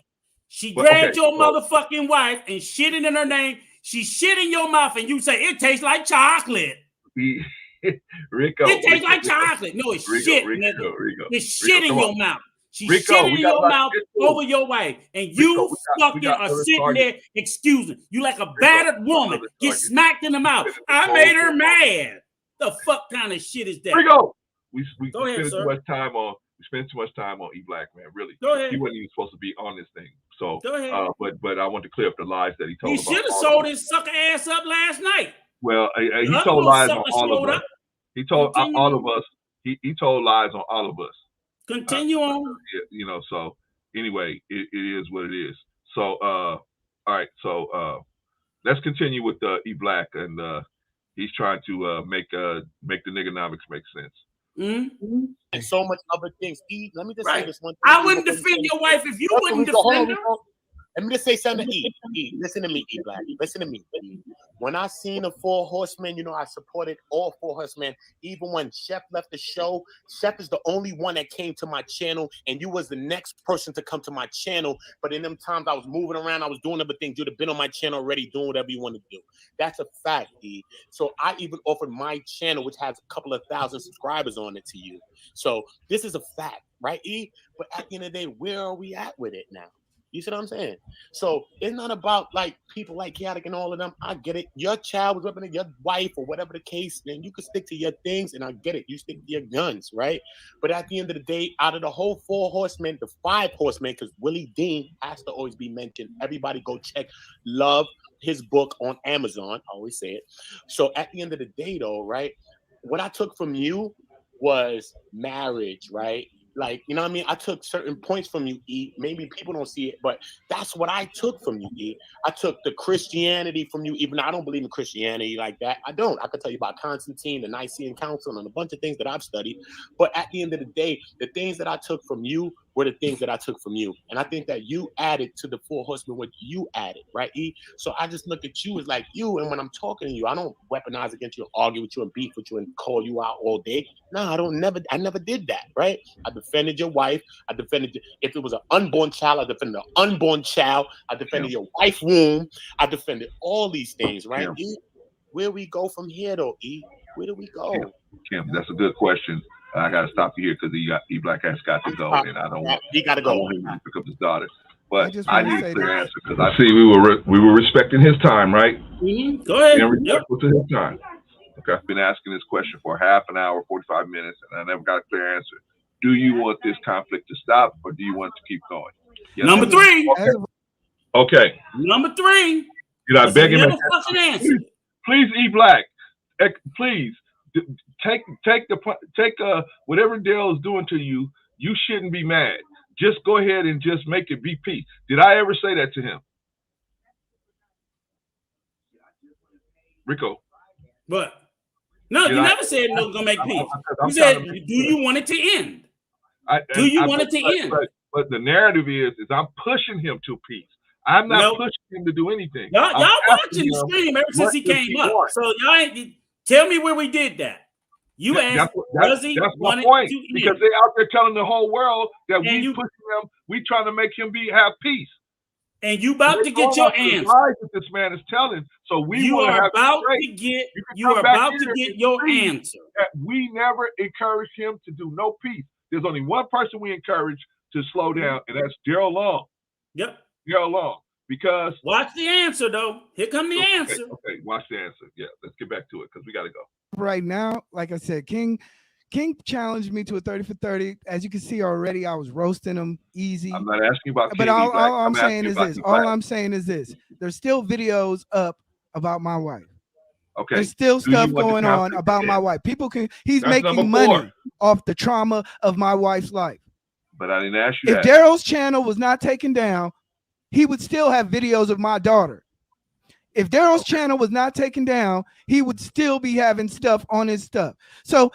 She grabbed your motherfucking wife and shitting in her name. She shit in your mouth, and you say it tastes like chocolate. Rico, it tastes like chocolate. No, it's shit, nigga. It's shit in your mouth. She shit in your mouth over your wife, and you fucking are sitting there excusing. You like a battered woman get smacked in the mouth. I made her mad. The fuck kind of shit is that? Rico, we Go ahead, spend sir. too much time on. We spend too much time on E Black, man. Really, Go ahead. He wasn't even supposed to be on this thing. So, Go ahead. But I want to clear up the lies that he told. He should have sold his sucker ass up last night. Well, he told lies on all of us. He told all of us. He told lies on all of us. Continue on. So anyway, it is what it is. So all right. So let's continue with E Black, and he's trying to make the niggonomics make sense. Mm-hmm. And so much other things. Let me just say this one thing. I wouldn't defend your wife if you wouldn't defend her. Let me just say something to E. Listen to me, E Black. Listen to me, E. When I seen the 4 Horsemen, I supported all 4 Horsemen. Even when Chef left the show, Chef is the only one that came to my channel, and you was the next person to come to my channel. But in them times, I was moving around, I was doing other things. You'd have been on my channel already, doing whatever you want to do. That's a fact, E. So I even offered my channel, which has a couple of thousand subscribers on it, to you. So this is a fact, right, E? But at the end of the day, where are we at with it now? You see what I'm saying? So it's not about like people like Chaotic and all of them. I get it. Your child was representing your wife or whatever the case, then you can stick to your things, and I get it. You stick to your guns, right? But at the end of the day, out of the whole 4 Horsemen, the 5 Horsemen, because Willie Dean has to always be mentioned. Everybody go check Love, his book on Amazon. I always say it. So at the end of the day, though, right? What I took from you was marriage, right? Like, you know what I mean? I took certain points from you, E. Maybe people don't see it, but that's what I took from you, E. I took the Christianity from you, even though I don't believe in Christianity like that. I don't. I could tell you about Constantine, the Nicene Council, and a bunch of things that I've studied. But at the end of the day, the things that I took from you were the things that I took from you. And I think that you added to the 4 Horsemen what you added, right, E? So I just look at you as like you, and when I'm talking to you, I don't weaponize against you, argue with you, and beef with you, and call you out all day. No, I never did that, right? I defended your wife. I defended, if it was an unborn child, I defended an unborn child. I defended your wife's womb. I defended all these things, right, E? Where we go from here, though, E? Where do we go? Kim, that's a good question. I got to stop you here because E Black has got to go, and I don't want. He got to go. I want him to pick up his daughter. But I need a clear answer because I see we were respecting his time, right? Mm-hmm. Go ahead. Being respectful to his time. Okay, I've been asking this question for half an hour, 45 minutes, and I never got a clear answer. Do you want this conflict to stop, or do you want it to keep going? Yes, Number 3. Okay. Number 3. Did I beg him? Answer. Please, E Black. Please take whatever Daryl's doing to you. You shouldn't be mad. Just go ahead and just make it be peace. Did I ever say that to him? Rico. But no, you never said no gonna make peace. You said, do you want it to end? Do you want it to end? But the narrative is I'm pushing him to peace. I'm not pushing him to do anything. Y'all watching the stream ever since he came up. So y'all ain't tell me where we did that. You asked, that's my point. Because they out there telling the whole world that we pushing them, we trying to make him have peace. And you about to get your answer. Lies that this man is telling. So you are about to get your answer. We never encourage him to do no peace. There's only one person we encourage to slow down, and that's Daryl Long. Yep. Daryl Long. Because watch the answer though. Here come the answer. Okay, watch the answer. Yeah, let's get back to it because we gotta go. Right now, like I said, King challenged me to a 30 for 30. As you can see already, I was roasting him easy. I'm not asking about King. But all I'm saying is this. There's still videos up about my wife. Okay. There's still stuff going on about my wife. He's making money off the trauma of my wife's life. But I didn't ask you that. If Daryl's channel was not taken down, he would still have videos of my daughter. If Daryl's channel was not taken down, he would still be having stuff on his stuff. So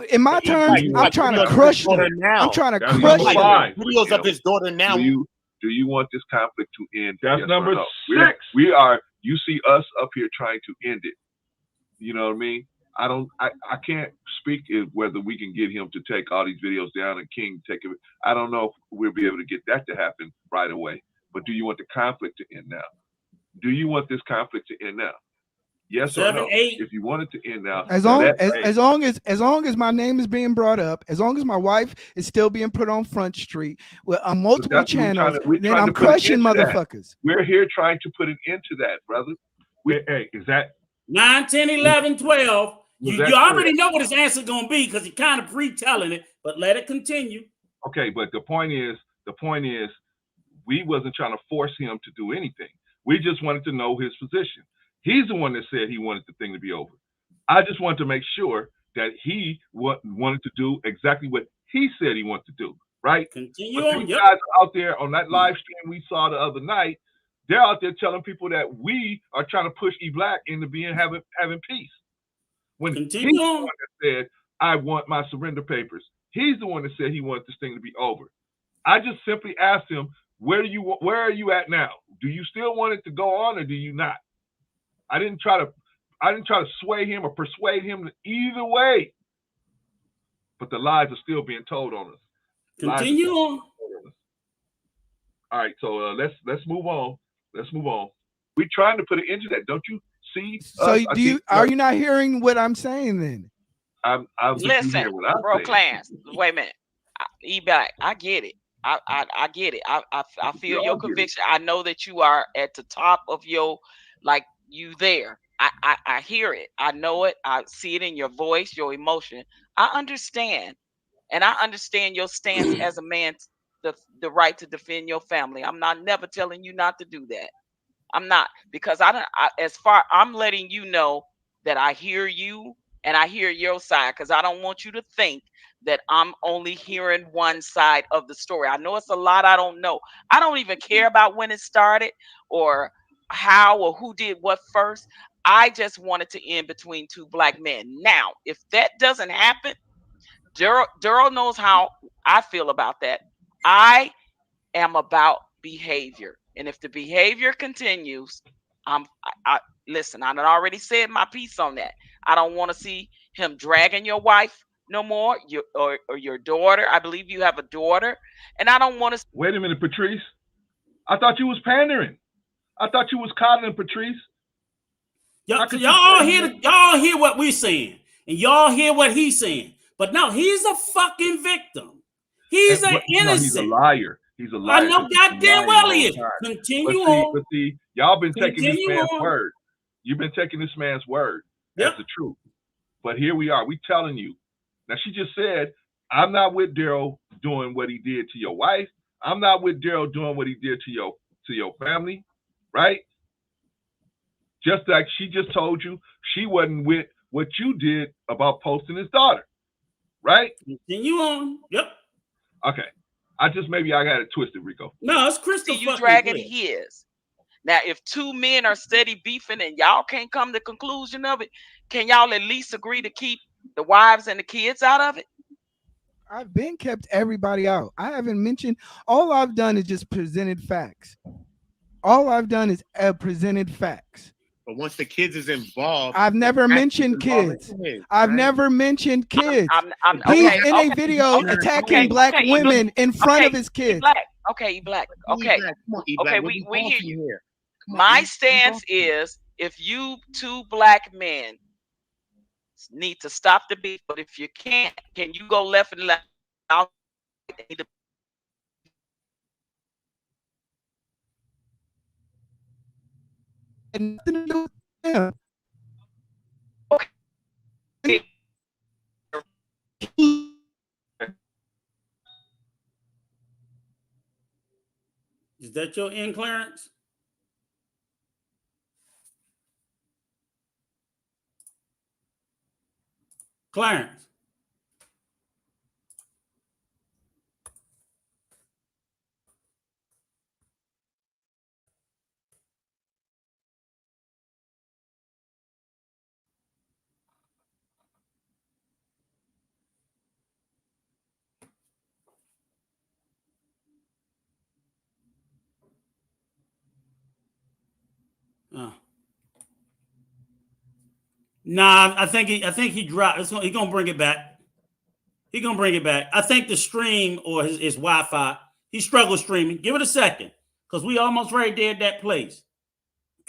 in my terms, I'm trying to crush them. I'm trying to crush them. Videos of his daughter now. Do you want this conflict to end? That's number 6. We are. You see us up here trying to end it. You know what I mean? I can't speak whether we can get him to take all these videos down and King take it. I don't know if we'll be able to get that to happen right away. But do you want the conflict to end now? Do you want this conflict to end now? Yes 7, or no? 8. If you want it to end now, as long as my name is being brought up, as long as my wife is still being put on Front Street on multiple channels, then I'm crushing motherfuckers. We're here trying to put an end to that, brother. Is that 9, 10, 11, 12? You already know what his answer is gonna be because he kind of pre-telling it, but let it continue. Okay, but the point is, we wasn't trying to force him to do anything. We just wanted to know his position. He's the one that said he wanted the thing to be over. I just wanted to make sure that he wanted to do exactly what he said he wanted to do, right? Continue but on. You guys out there on that live stream we saw the other night, they're out there telling people that we are trying to push E Black into having peace. When he's the one that said, I want my surrender papers. He's the one that said he wanted this thing to be over. I just simply asked him, Where are you at now? Do you still want it to go on or do you not? I didn't try to sway him or persuade him either way. But the lies are still being told on us. Continue on. All right, so let's move on. Let's move on. We're trying to put an end to that. Don't you see? So are you not hearing what I'm saying then? I'm listen, bro, Clarence. Wait a minute. E-Black, I get it. I get it. I feel your conviction. I know that you are at the top of your, like, you there. I hear it. I know it. I see it in your voice, your emotion. I understand. And I understand your stance as a man, the right to defend your family. I'm not never telling you not to do that. I'm not, because I'm letting you know that I hear you and I hear your side, because I don't want you to think that I'm only hearing one side of the story. I know it's a lot I don't know. I don't even care about when it started or how or who did what first. I just wanted to end between two black men. Now, if that doesn't happen, Daryl knows how I feel about that. I am about behavior. And if the behavior continues, listen, I already said my piece on that. I don't want to see him dragging your wife no more, or your daughter. I believe you have a daughter. And I don't want to. Wait a minute, Patrice. I thought you was pandering. I thought you was coddling, Patrice. Y'all hear what we're saying, and y'all hear what he's saying. But no, he's a fucking victim. He's an innocent. He's a liar. He's a liar. I know goddamn well he is. Continue on. But see, y'all been taking this man's word. You've been taking this man's word as the truth. But here we are. We telling you. Now, she just said, I'm not with Daryl doing what he did to your wife. I'm not with Daryl doing what he did to your family, right? Just like she just told you, she wasn't with what you did about posting his daughter, right? Continue on. Yep. Okay. Maybe I got it twisted, Rico. No, it's crystal. See, you dragging his. Now, if two men are steady beefing and y'all can't come to the conclusion of it, can y'all at least agree to keep the wives and the kids out of it? I've been kept everybody out. I haven't mentioned. All I've done is just presented facts. All I've done is presented facts. But once the kids is involved, I've never mentioned kids. I've never mentioned kids. He's in a video attacking black women in front of his kids. Okay, Black. Okay. Okay, we hear you here. My stance is, if you two black men need to stop the beef, but if you can't, can you go left and left? And nothing to do with him. Okay. Is that your end, Clarence? Clarence. Nah, I think he dropped. He's gonna bring it back. He's gonna bring it back. I think the stream or his Wi-Fi, he struggles streaming. Give it a second, because we almost right there at that place.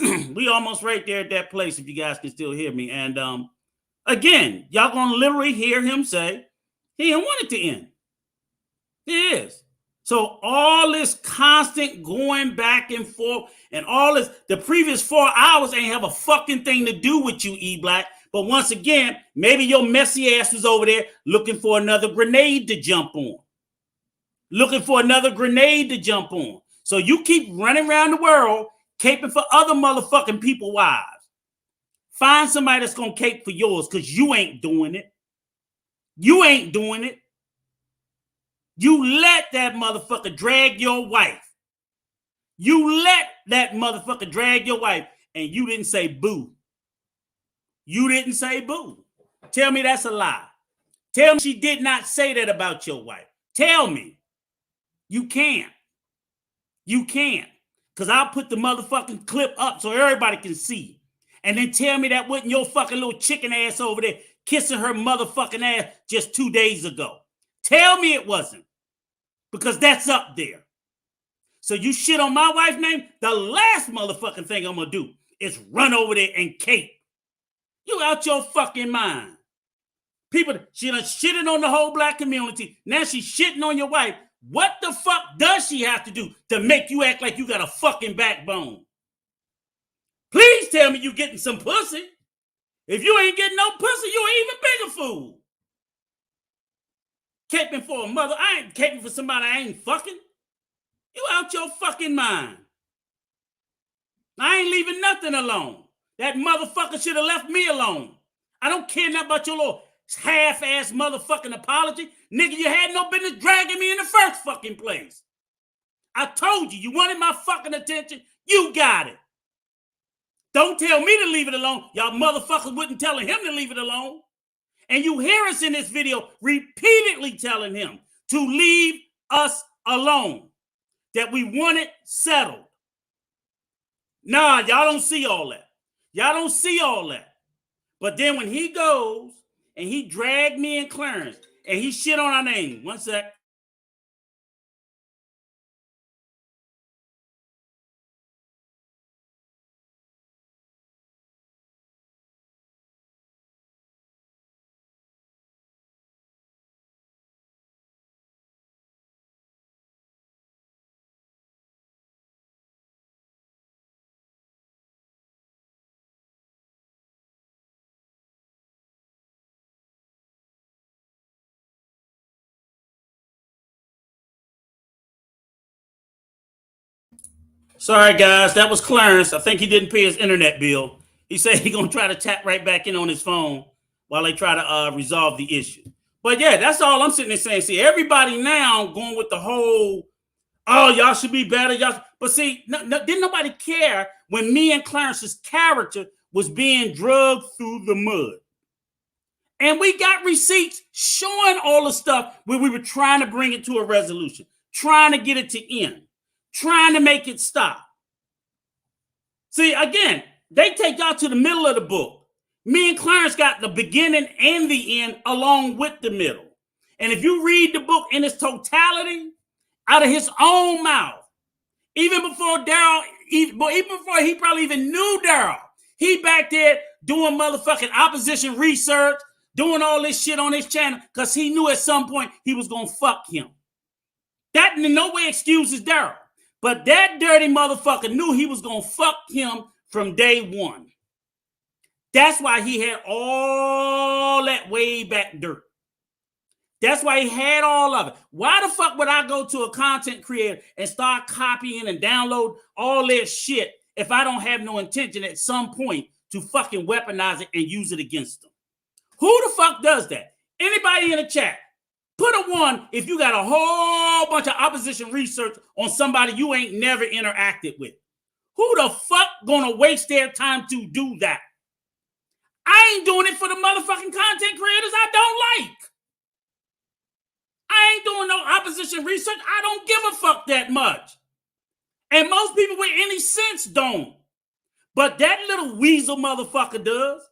We almost right there at that place, if you guys can still hear me. And again, y'all gonna literally hear him say he didn't want it to end. He is. So all this constant going back and forth and all this, the previous 4 hours ain't have a fucking thing to do with you, E-Black. But once again, maybe your messy ass was over there looking for another grenade to jump on. Looking for another grenade to jump on. So you keep running around the world caping for other motherfucking people wives. Find somebody that's going to cape for yours, because you ain't doing it. You ain't doing it. You let that motherfucker drag your wife. You let that motherfucker drag your wife, and you didn't say boo. You didn't say boo. Tell me that's a lie. Tell me she did not say that about your wife. Tell me. You can't. You can't. Because I'll put the motherfucking clip up so everybody can see. And then tell me that wasn't your fucking little chicken ass over there kissing her motherfucking ass just 2 days ago. Tell me it wasn't. Because that's up there. So you shit on my wife's name, the last motherfucking thing I'm going to do is run over there and cape. You out your fucking mind. People, she done shitting on the whole black community. Now she's shitting on your wife. What the fuck does she have to do to make you act like you got a fucking backbone? Please tell me you getting some pussy. If you ain't getting no pussy, you an even bigger fool. Caping for a mother. I ain't caping for somebody I ain't fucking. You out your fucking mind. I ain't leaving nothing alone. That motherfucker should have left me alone. I don't care nothing about your little half-ass motherfucking apology. Nigga, you had no business dragging me in the first fucking place. I told you, you wanted my fucking attention. You got it. Don't tell me to leave it alone. Y'all motherfuckers wouldn't tell him to leave it alone. And you hear us in this video repeatedly telling him to leave us alone. That we want it settled. Nah, y'all don't see all that. Y'all don't see all that. But then when he goes and he dragged me and Clarence and he shit on our name. One sec. Sorry, guys. That was Clarence. I think he didn't pay his internet bill. He said he's going to try to tap right back in on his phone while they try to resolve the issue. But yeah, that's all I'm sitting there saying. See, everybody now going with the whole, oh, y'all should be better. Y'all. But see, didn't nobody care when me and Clarence's character was being drugged through the mud. And we got receipts showing all the stuff where we were trying to bring it to a resolution, trying to get it to end, trying to make it stop. See, again, they take y'all to the middle of the book. Me and Clarence got the beginning and the end along with the middle. And if you read the book in its totality, out of his own mouth, even before Daryl, even before he probably even knew Daryl, he back there doing motherfucking opposition research, doing all this shit on his channel because he knew at some point he was going to fuck him. That in no way excuses Daryl. But that dirty motherfucker knew he was going to fuck him from day one. That's why he had all that way back dirt. That's why he had all of it. Why the fuck would I go to a content creator and start copying and download all their shit if I don't have no intention at some point to fucking weaponize it and use it against them? Who the fuck does that? Anybody in the chat? Put a 1 if you got a whole bunch of opposition research on somebody you ain't never interacted with. Who the fuck gonna waste their time to do that? I ain't doing it for the motherfucking content creators I don't like. I ain't doing no opposition research. I don't give a fuck that much. And most people with any sense don't. But that little weasel motherfucker does.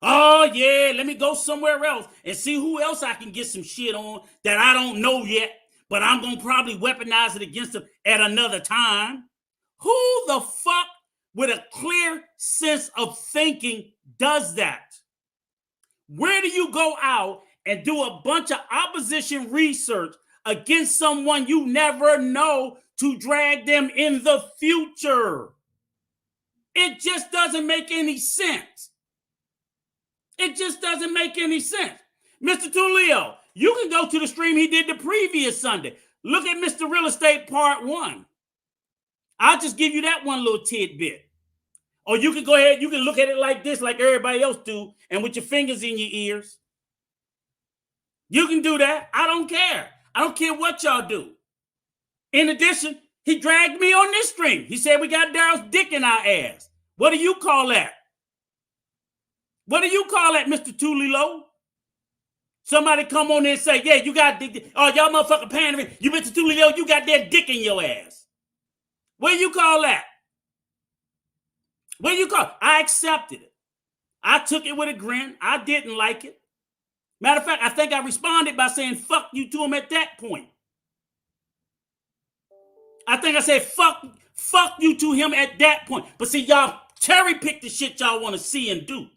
Oh, yeah, let me go somewhere else and see who else I can get some shit on that I don't know yet, but I'm going to probably weaponize it against them at another time. Who the fuck with a clear sense of thinking does that? Where do you go out and do a bunch of opposition research against someone you never know to drag them in the future? It just doesn't make any sense. It just doesn't make any sense. Mr. Tulio, you can go to the stream he did the previous Sunday. Look at Mr. Real Estate Part 1. I'll just give you that one little tidbit. Or you can go ahead, you can look at it like this, like everybody else do, and with your fingers in your ears. You can do that. I don't care. I don't care what y'all do. In addition, he dragged me on this stream. He said we got Daryl's dick in our ass. What do you call that? What do you call that, Mr. Tulilo? Somebody come on there and say, yeah, you got dick. Oh, y'all motherfucking pandering. You Mr. Tulilo, you got that dick in your ass. What do you call that? What do you call it? I accepted it. I took it with a grin. I didn't like it. Matter of fact, I think I responded by saying fuck you to him at that point. I think I said fuck you to him at that point. But see, y'all cherry pick the shit y'all want to see and do.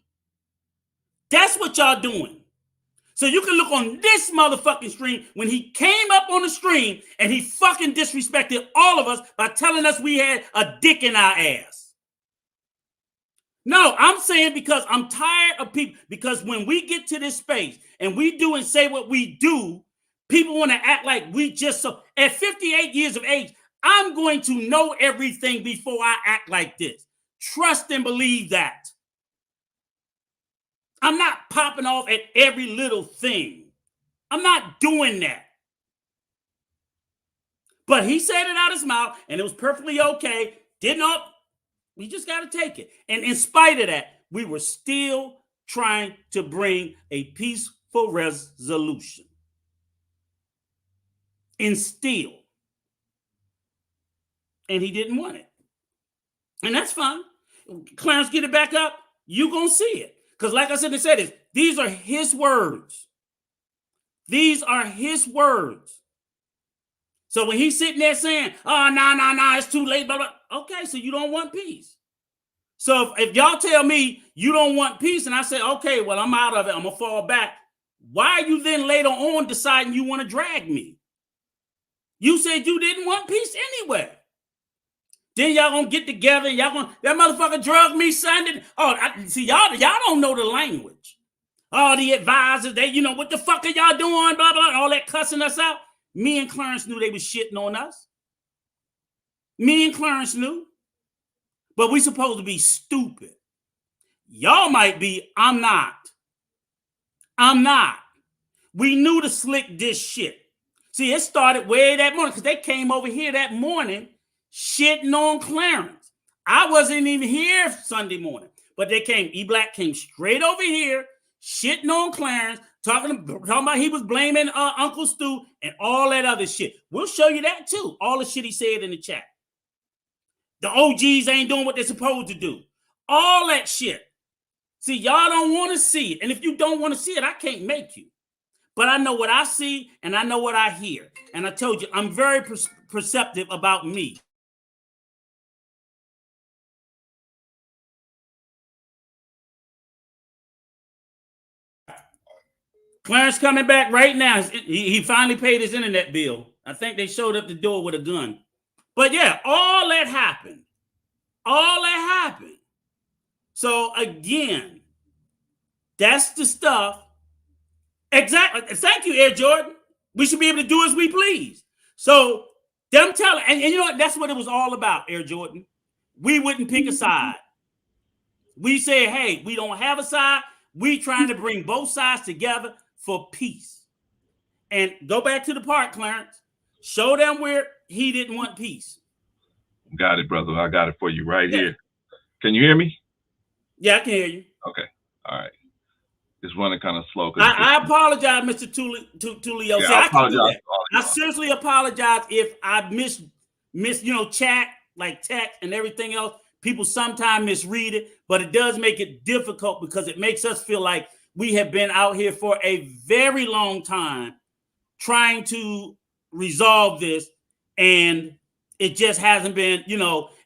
That's what y'all doing. So you can look on this motherfucking stream when he came up on the stream and he fucking disrespected all of us by telling us we had a dick in our ass. No, I'm saying because I'm tired of people. Because when we get to this space and we do and say what we do, people want to act like we just so. At 58 years of age, I'm going to know everything before I act like this. Trust and believe that. I'm not popping off at every little thing. I'm not doing that. But he said it out his mouth, and it was perfectly okay. We just got to take it. And in spite of that, we were still trying to bring a peaceful resolution. And still. And he didn't want it. And that's fine. Clarence, get it back up. You're going to see it. Because like I said, these are his words. These are his words. So when he's sitting there saying, oh, no, it's too late, blah, blah. Okay, so you don't want peace. So if y'all tell me you don't want peace and I say, okay, well, I'm out of it, I'm going to fall back. Why are you then later on deciding you want to drag me? You said you didn't want peace anyway. Then y'all gonna get together and that motherfucker drug me, son. See, y'all don't know the language. All the advisors, what the fuck are y'all doing? Blah, blah, all that cussing us out. Me and Clarence knew they was shitting on us. Me and Clarence knew. But we supposed to be stupid. Y'all might be, I'm not. We knew to slick this shit. See, it started way that morning because they came over here that morning shitting on Clarence. I wasn't even here Sunday morning, but they came. E-Black came straight over here, shitting on Clarence, talking about he was blaming Uncle Stu and all that other shit. We'll show you that too. All the shit he said in the chat. The OGs ain't doing what they're supposed to do. All that shit. See, y'all don't want to see it. And if you don't want to see it, I can't make you. But I know what I see and I know what I hear. And I told you, I'm very perceptive about me. Clarence coming back right now. He finally paid his internet bill. I think they showed up the door with a gun. But yeah, all that happened. So again, that's the stuff. Exactly. Thank you, Air Jordan. We should be able to do as we please. So them telling, and you know what? That's what it was all about, Air Jordan. We wouldn't pick a side. We say, hey, we don't have a side. We trying to bring both sides together for peace. And go back to the part, Clarence. Show them where he didn't want peace. Got it, brother. I got it for you right here. Can you hear me? Yeah, I can hear you. Okay. All right. It's running kind of slow. I apologize, Mr. Tulio. Yeah, See, I can do that. I y'all. seriously apologize if I miss chat, like text and everything else. People sometimes misread it, but it does make it difficult because it makes us feel like we have been out here for a very long time trying to resolve this, and it just hasn't been,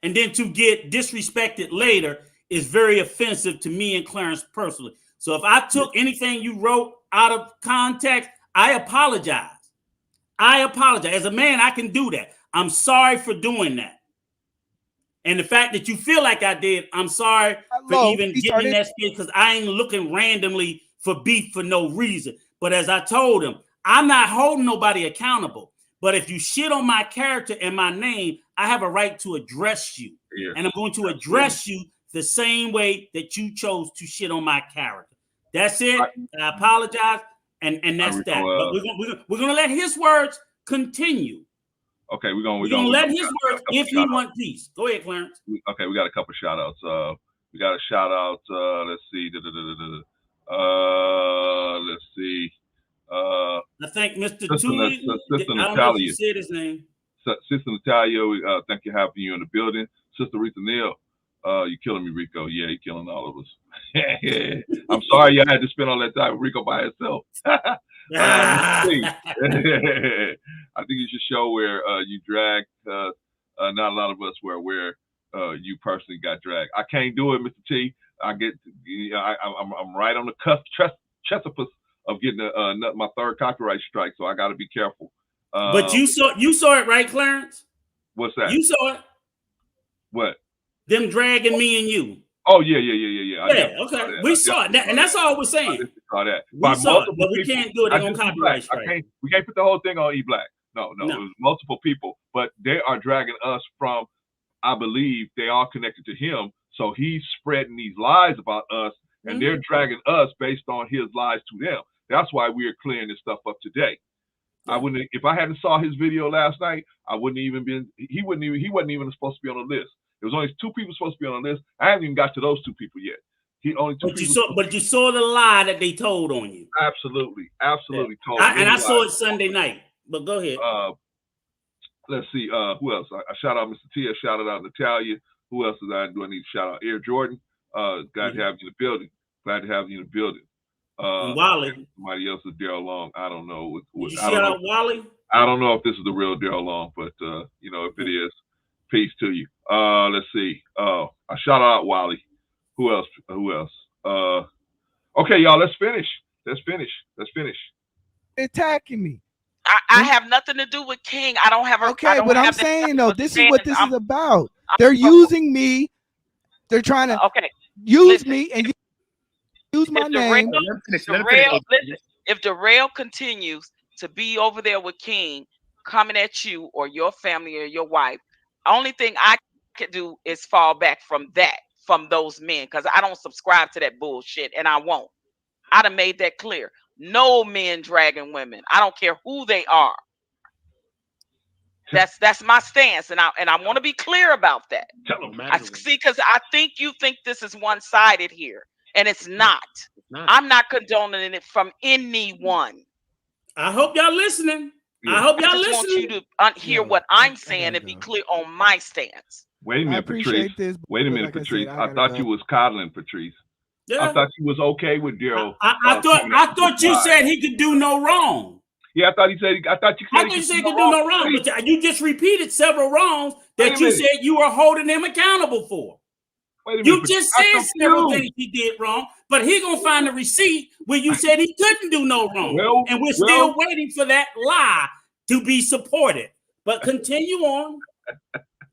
and then to get disrespected later is very offensive to me and Clarence personally. So if I took anything you wrote out of context, I apologize. As a man, I can do that. I'm sorry for doing that. And the fact that you feel like I did, I'm sorry for even getting in that space because I ain't looking randomly for beef for no reason. But as I told him, I'm not holding nobody accountable. But if you shit on my character and my name, I have a right to address you. Yeah. And I'm going to address you the same way that you chose to shit on my character. That's it. I apologize. And that's that. But we're gonna let his words continue. Okay, we're gonna let his words if he want peace. Go ahead, Clarence. Okay, we got a couple shout outs. We got a shout out. Let's see. Let's see. I think Mr. Tully. Sister I don't know if you said his name. Sister Natalia, thank you for having you in the building. Sister Rita Neal, you're killing me, Rico. Yeah, you're killing all of us. I'm sorry you had to spend all that time with Rico by himself. I think you should show where you dragged. Not a lot of us were aware you personally got dragged. I can't do it, Mr. T. I'm right on the precipice of getting my third copyright strike, so I got to be careful. But you saw it, right, Clarence? What's that? You saw it. What? Them dragging me and you. Oh yeah. Yeah, okay. We saw it, and that's all we're saying. Saw that. We saw it, but we can't do it on copyright strike. We can't put the whole thing on E Black. No. It was multiple people, but they are dragging us from. I believe they are connected to him, so he's spreading these lies about us, and they're dragging us based on his lies to them. That's why we are clearing this stuff up today. Yeah. I wouldn't, if I hadn't saw his video last night, I wouldn't even been. He wasn't even supposed to be on the list. There was only 2 people supposed to be on the list. I haven't even got to those 2 people yet. But you saw the lie that they told on you. Absolutely told. I saw it Sunday night. But go ahead. Let's see. Who else? I shout out Mr. T. I shouted out Natalia. Who else do I need to shout out? Air Jordan. Glad to have you in the building. And Wally. Somebody else is Daryl Long. I don't know. Did you shout out Wally? I don't know if this is the real Daryl Long, but if it is, peace to you. Let's see. I shout out Wally. Who else? Okay, y'all. Let's finish. Attacking me. I have nothing to do with King. I don't have a. Okay, but I'm saying though, this is what this is about. They're using me. They're trying to use me and use my name. If Darrell continues to be over there with King, coming at you or your family or your wife, only thing I can do is fall back from those men, because I don't subscribe to that bullshit, and I won't. I done made that clear. No men dragging women. I don't care who they are. That's my stance, and I want to be clear about that. Because I think you think this is one-sided here, and it's not. I'm not condoning it from anyone. I hope y'all listening. I hope y'all listening. I just want you to hear what I'm saying and be clear on my stance. Wait a minute, Patrice. Patrice. I thought you was coddling Patrice. Yeah. I thought you was okay with Daryl. I thought you said he could do no wrong. Yeah, I thought you said he could do no wrong. But you just repeated several wrongs that you said you were holding him accountable for. You just said several things he did wrong, but he gonna find the receipt where you said he couldn't do no wrong, and we're still waiting for that lie to be supported. But continue on.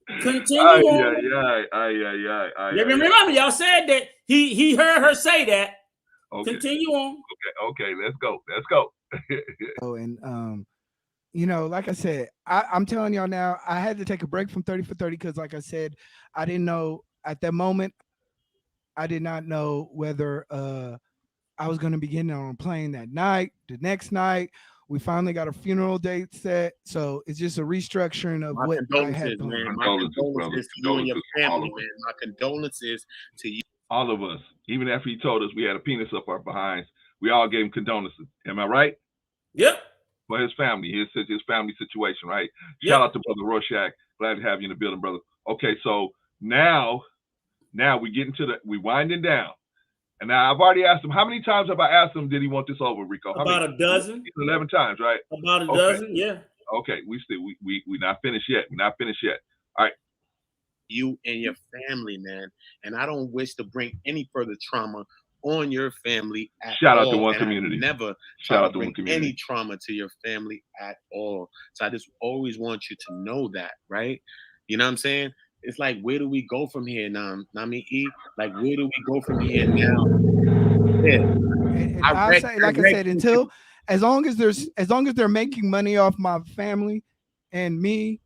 Remember, y'all said that he heard her say that. Okay. Continue on. Okay, let's go. And like I said, I'm telling y'all now, I had to take a break from 30 for 30 because, like I said, I didn't know at that moment. I did not know whether I was going to be getting on a plane that night, the next night. We finally got a funeral date set, so it's just a restructuring of what I had done. My condolences to you and your family, man. My condolences to you. All of us. Even after he told us we had a penis up our behinds, we all gave him condolences. Am I right? Yep. For his family, his family situation, right? Yep. Shout out to Brother Rorschach. Glad to have you in the building, brother. Okay, so now we get we winding down. And now I've already asked him, how many times have I asked him, did he want this over, Rico? About a dozen. 11 times, right? About a dozen, yeah. Okay, we not finished yet. We're not finished yet. All right. You and your family, man. And I don't wish to bring any further trauma on your family at Shout all. Out to One Community. Never Shout out to bring One Community. any trauma to your family at all. So I just always want you to know that, right? You know what I'm saying? It's like, where do we go from here now? I mean, like, where do we go from here now? Yeah. And I say, like I said, as long as they're making money off my family and me,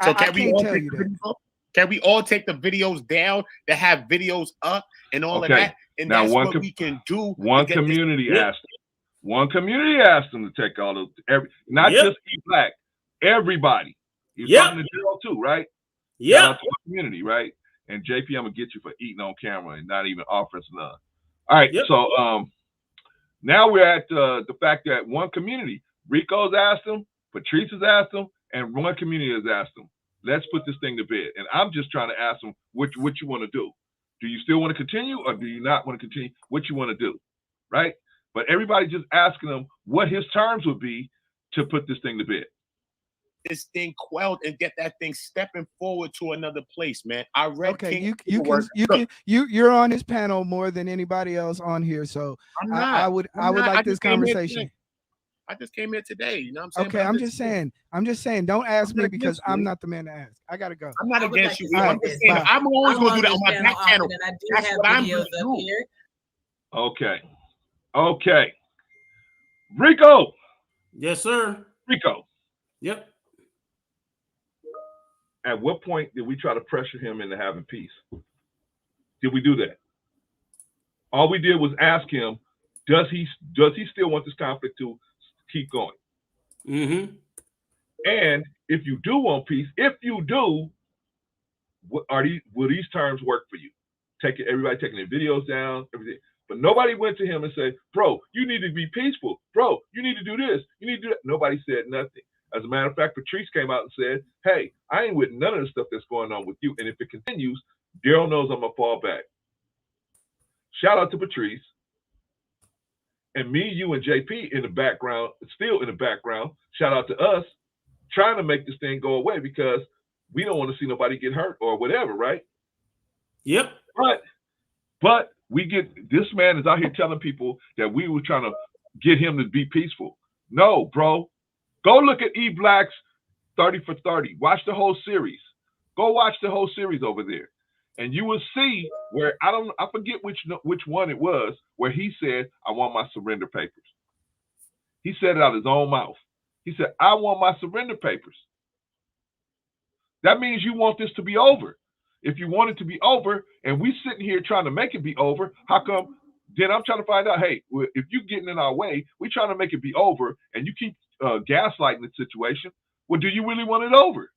so I can't tell you that. Can we all take the videos down that have videos up and all of that? And now that's what we can do. One community asked them to take all of not just E-Black, everybody. He's talking to Gerald too, right? Yeah. Community, right? And JP, I'm gonna get you for eating on camera and not even offering none. All right, so now we're at the fact that One Community, Rico's asked him, Patrice has asked him, and one community has asked them, let's put this thing to bed. And I'm just trying to ask them what you want to do. Do you still want to continue, or do you not want to continue? What you want to do, right? But everybody just asking them what his terms would be to put this thing to bed. This thing quelled and get that thing stepping forward to another place, man. I read. Okay, you're on this panel more than anybody else on here, so I would like this conversation. I just came here today. You know what I'm saying? Okay, I'm just saying. Don't ask me because I'm not the man to ask. I gotta go. I'm not against you. Right, I'm just saying, I'm always gonna do that on my back channel. And I do That's have what I'm videos gonna up do. here. Okay. Rico. Yes, sir. Rico. Yep. At what point did we try to pressure him into having peace? Did we do that? All we did was ask him, does he still want this conflict to keep going? Mm-hmm. And if you do want peace, if you do, will these terms work for you? Everybody taking their videos down, everything. But nobody went to him and said, bro, you need to be peaceful. Bro, you need to do this. You need to do that. Nobody said nothing. As a matter of fact, Patrice came out and said, hey, I ain't with none of the stuff that's going on with you. And if it continues, Daryl knows I'm going to fall back. Shout out to Patrice. And me, you, and JP in the background, still in the background, shout out to us, trying to make this thing go away because we don't want to see nobody get hurt or whatever, right? Yep. But this man is out here telling people that we were trying to get him to be peaceful. No, bro. Go look at E Black's 30 for 30. Watch the whole series. Go watch the whole series over there. And you will see where I forget which one it was, where he said, I want my surrender papers. He said it out of his own mouth. He said, I want my surrender papers. That means you want this to be over. If you want it to be over and we sitting here trying to make it be over, how come? Then I'm trying to find out, hey, if you're getting in our way, we're trying to make it be over and you keep gaslighting the situation. Well, do you really want it over?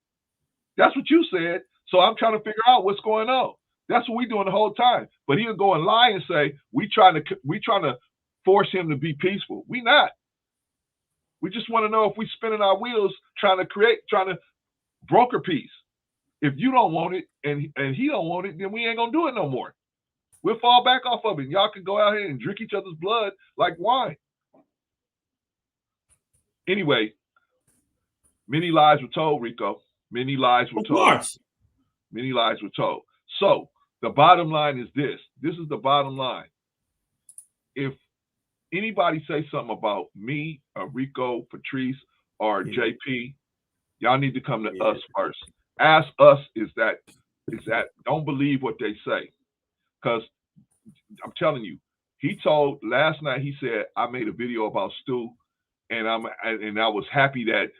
That's what you said. So I'm trying to figure out what's going on. That's what we're doing the whole time. But he'll go and lie and say, we trying to force him to be peaceful. We not. We just want to know if we spinning our wheels trying to broker peace. If you don't want it and he don't want it, then we ain't gonna do it no more. We'll fall back off of it. And y'all can go out here and drink each other's blood like wine. Anyway, many lies were told, Rico. Many lies were told. Of course. Many lies were told. So the bottom line is this. This is the bottom line. If anybody say something about me or Rico, Patrice, or JP, y'all need to come to us first. Ask us is that don't believe what they say. Because I'm telling you, last night he said, I made a video about Stu, and I was happy that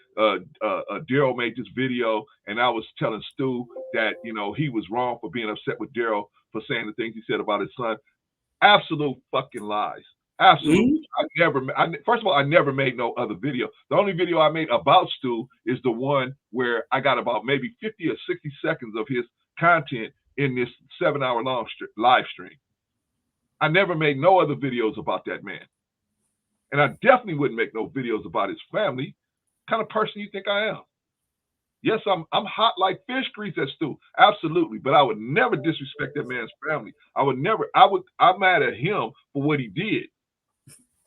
Daryl made this video, and I was telling Stu that he was wrong for being upset with Daryl for saying the things he said about his son. Absolute fucking lies. Absolutely. First of all, I never made no other video. The only video I made about Stu is the one where I got about maybe 50 or 60 seconds of his content in this 7-hour long live stream. I never made no other videos about that man. And I definitely wouldn't make no videos about his family. What kind of person you think I am? Yes, I'm hot like fish grease at Stu. Absolutely. But I would never disrespect that man's family. I'm mad at him for what he did.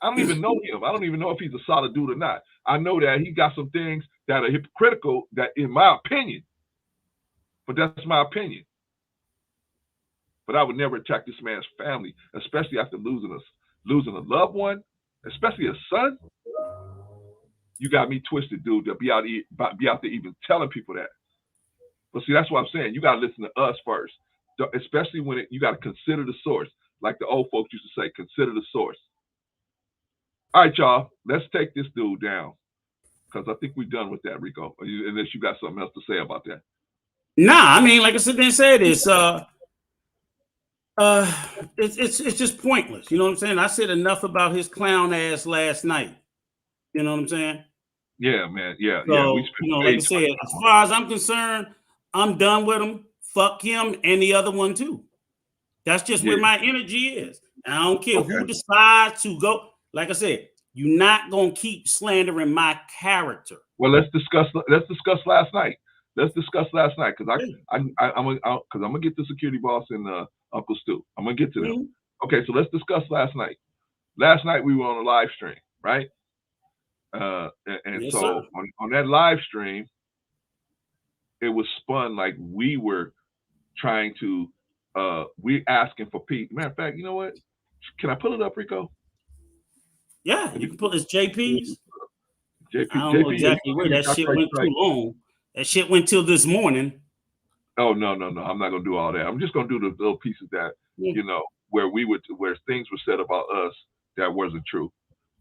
I don't even know him. I don't even know if he's a solid dude or not. I know that he got some things that are hypocritical, that in my opinion, but that's my opinion. But I would never attack this man's family, especially after losing a loved one, especially a son. You got me twisted, dude, to be out there even telling people that. But see, that's what I'm saying. You got to listen to us first, especially when you got to consider the source. Like the old folks used to say, consider the source. All right, y'all, let's take this dude down because I think we're done with that, Rico. Unless you got something else to say about that. Nah, I mean, like I said, it's just pointless. You know what I'm saying? I said enough about his clown ass last night. You know what I'm saying? Yeah, man. Yeah, so, yeah. Like I said, as far as I'm concerned, I'm done with him. Fuck him and the other one too. That's just where my energy is. And I don't care who decides to go. Like I said, You're not gonna keep slandering my character. Well, let's discuss last night. Let's discuss last night because I'm gonna get the security boss and Uncle Stu. I'm gonna get to them. Okay, so let's discuss last night. Last night we were on a live stream, right? And Yes, so on that live stream, it was spun like we were trying to we asking for peace. Matter of fact, you know what? Can I pull it up, Rico? Yeah, you can pull this JP's. JP, I don't know exactly where that shit went too long. That shit went till this morning. Oh no. I'm not gonna do all that. I'm just gonna do the little pieces that you know where things were said about us that wasn't true.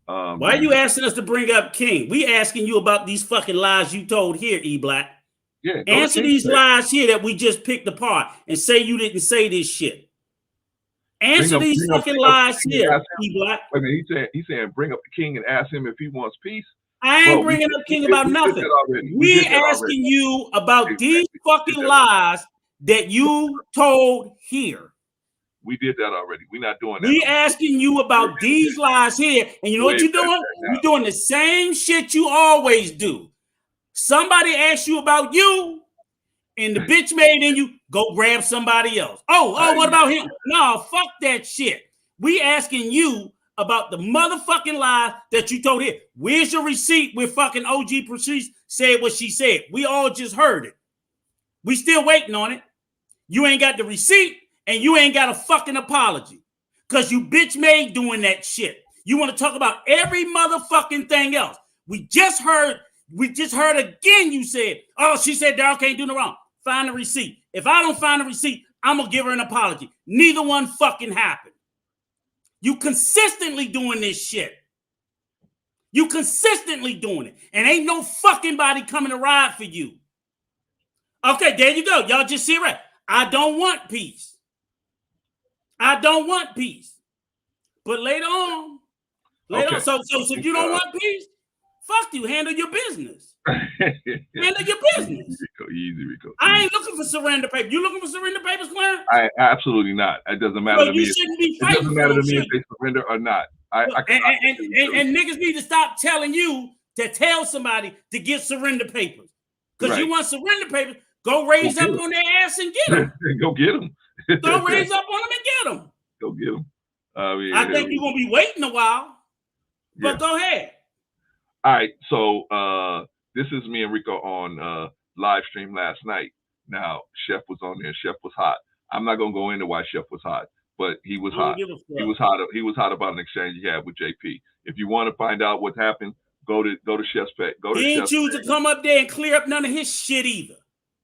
Why are you asking us to bring up King? We asking you about these fucking lies you told here, E Black. Yeah. Answer these lies here that we just picked apart and say you didn't say this shit. Answer these fucking lies here, E Black. Wait a minute, he's saying bring up the King and ask him if he wants peace. I ain't bringing up King about nothing. We asking you about these fucking lies that you told here. We did that already. We're not doing that. We asking you about these lies here, and you know what you're doing? You're doing the same shit you always do. Somebody asks you about you, and the bitch made in you, go grab somebody else. Oh, what about him? No, fuck that shit. We asking you about the motherfucking lie that you told here. Where's your receipt where fucking OG Patrice said what she said? We all just heard it. We still waiting on it. You ain't got the receipt, and you ain't got a fucking apology. Because you bitch made doing that shit. You want to talk about every motherfucking thing else. We just heard again you said, oh, she said Daryl can't do no wrong. Find the receipt. If I don't find the receipt, I'm going to give her an apology. Neither one fucking happened. You consistently doing this shit. You consistently doing it. And ain't no fucking body coming to ride for you. Okay, there you go. Y'all just see it right. I don't want peace. I don't want peace. But later on, so if you don't want peace, fuck you. Handle your business. Handle your business. Rico. I ain't looking for surrender papers. You looking for surrender papers, Clarence? Absolutely not. It doesn't matter to me. It doesn't matter to me if they surrender or not. And niggas need to stop telling you to tell somebody to get surrender papers. Because you want surrender papers, go raise up on their ass and get them. Go get them. Go raise up on them and get them. Go get them. I think you're going to be waiting a while. But go ahead. All right. So this is me and Rico on live stream last night. Now, Chef was on there. Chef was hot. I'm not going to go into why Chef was hot, but he was hot. He was hot. He was hot about an exchange he had with JP. If you want to find out what happened, go to Chef's page. He didn't choose to come up there and clear up none of his shit either.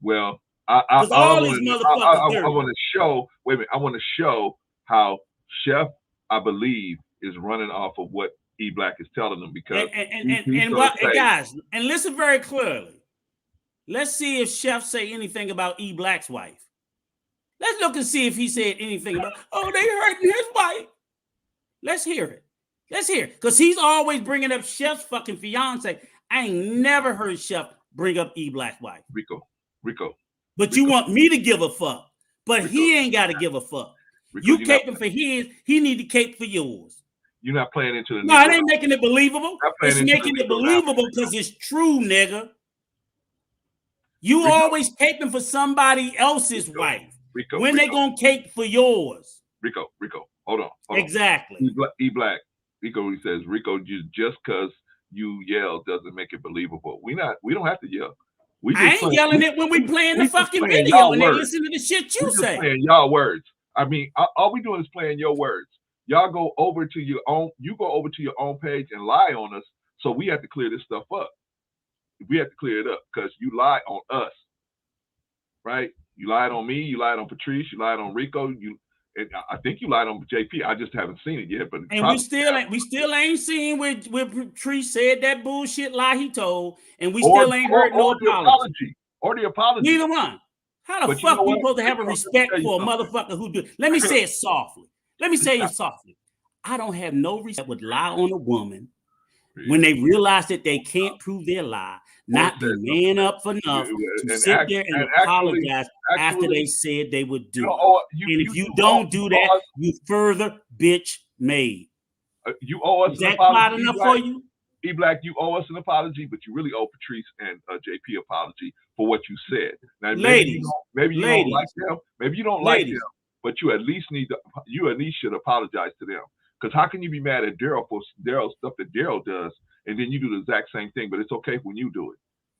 Well, I want to show. Wait a minute. I want to show how Chef, I believe, is running off of what E Black is telling them because guys, and listen very clearly. Let's see if Chef say anything about E Black's wife. Let's look and see if he said anything about, they hurting his wife. Let's hear it. Let's hear it. Because he's always bringing up Chef's fucking fiance. I ain't never heard Chef bring up E Black's wife. Rico. But you want me to give a fuck. But Rico, he ain't got to give a fuck. Rico, you caping for his, he need to cape for yours. You're not playing into the. No, it ain't making it believable. It's making it believable because it's true, nigga. You Rico, always caping for somebody else's wife. Rico, when they gonna cape for yours? Rico, hold on. Exactly. E Black. Rico, he says, Rico, just because you yell doesn't make it believable. We don't have to yell. I ain't yelling it when we playing the fucking video and they listen to the shit you say. Playing y'all words. I mean, all we doing is playing your words. Y'all go over to your own. You go over to your own page and lie on us. So we have to clear this stuff up. We have to clear it up because you lie on us, right? You lied on me. You lied on Patrice. You lied on Rico. I think you lied on JP. I just haven't seen it yet. But we still ain't seen where Patrice said that bullshit lie he told, and we still ain't heard no apology. Or the apology. Neither one. How the fuck we supposed to have a respect for a motherfucker who do? Let me say it softly. I don't have no respect would lie on a woman when they realize that they can't prove their lie, not be man up enough to sit there and apologize after they said they would do it. And if you don't do that, you further bitch made. You owe us Is an that apology. quiet enough for you? E Black, you owe us an apology, but you really owe Patrice and JP apology for what you said. Now, maybe you don't like them. Maybe you don't like them, but you at least should apologize to them. Because how can you be mad at Daryl for Daryl stuff that Daryl does, and then you do the exact same thing, but it's okay when you do it?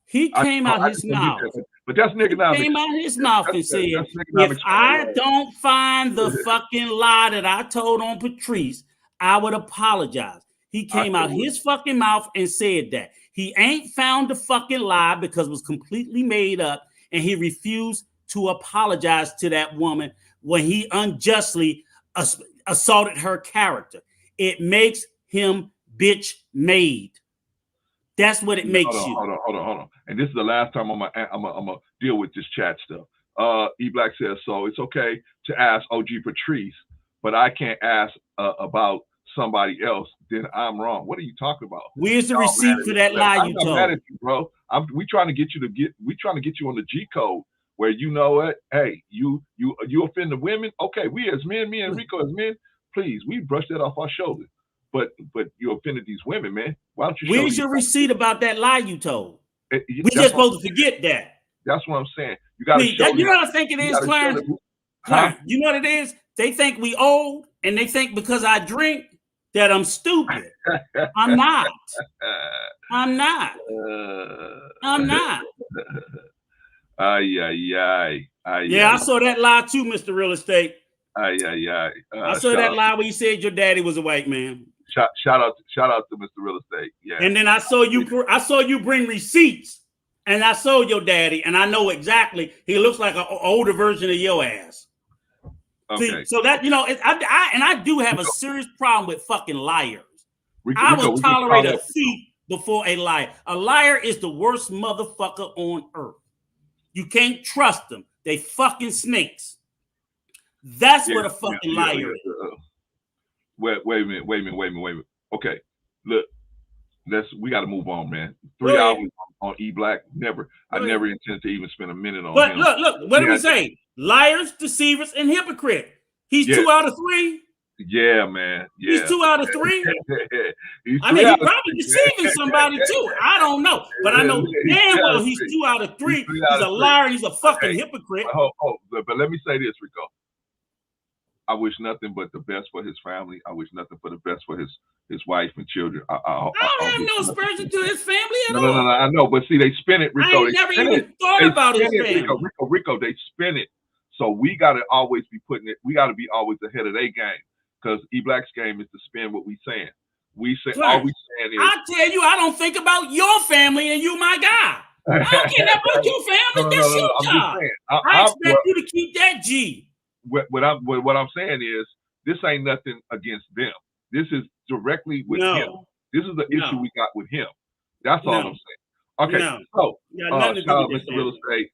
He came out his mouth. But that's Nigganomics. He came out his mouth and said, if I don't find the fucking lie that I told on Patrice, I would apologize. He came out his fucking mouth and said that. He ain't found the fucking lie because it was completely made up, and he refused to apologize to that woman when he unjustly assaulted her character. It makes him bitch made. That's what it makes you. Hold on. And this is the last time I'm gonna deal with this chat stuff. E Black says, so it's okay to ask OG Patrice, but I can't ask about somebody else. Then I'm wrong. What are you talking about? Where's the receipt for that lie you told? I'm not mad at you, bro. We trying to get you on the G code where you know what? Hey, you offend the women. Okay, we as men, me and Rico as men, please, we brush that off our shoulders. But you offended these women, man. Why don't you? Where's your receipt about that lie you told? We just supposed to forget that. That's what I'm saying. You got to show. You know what I think it is, Clarence? Clarence, you know what it is? They think we old, and they think because I drink that I'm stupid. I'm not. I'm not. I'm not. Yeah, I saw that lie too, Mr. Real Estate. I saw that lie where you said your daddy was a white man. Shout out to Mr. Real Estate. Yeah. And then I saw you bring receipts, and I saw your daddy, and I know exactly he looks like an older version of your ass. Okay. See, so that I do have a serious problem with fucking liars. I will tolerate a thief before a liar. A liar is the worst motherfucker on earth. You can't trust them. They fucking snakes. That's what a fucking liar is. Wait a minute. Okay, look, we got to move on, man. 3 hours on E Black. I never intended to even spend a minute on him. But look, what did we say? Liars, deceivers, and hypocrite. He's 2 out of 3. Yeah, man. Yeah. He's 2 out of 3. He's probably deceiving somebody too. I don't know, but I know damn well he's 2 out of 3. He's a liar. He's a fucking hypocrite. But let me say this, Rico. I wish nothing but the best for his family. I wish nothing but the best for his wife and children. I don't have no aspersion to his family at all. No, I know, but see, they spin it, Rico. I never even thought about his family. Rico, they spin it. So we got to always be we got to be always ahead of their game, because E Black's game is to spin what we saying. All we saying is, I tell you, I don't think about your family and you my guy. I don't care about your family. That's your job. I expect you to keep that G. What I'm saying is, this ain't nothing against them. This is directly with him. This is the issue we got with him. That's all I'm saying. Okay, so shout out Mr. Real Estate.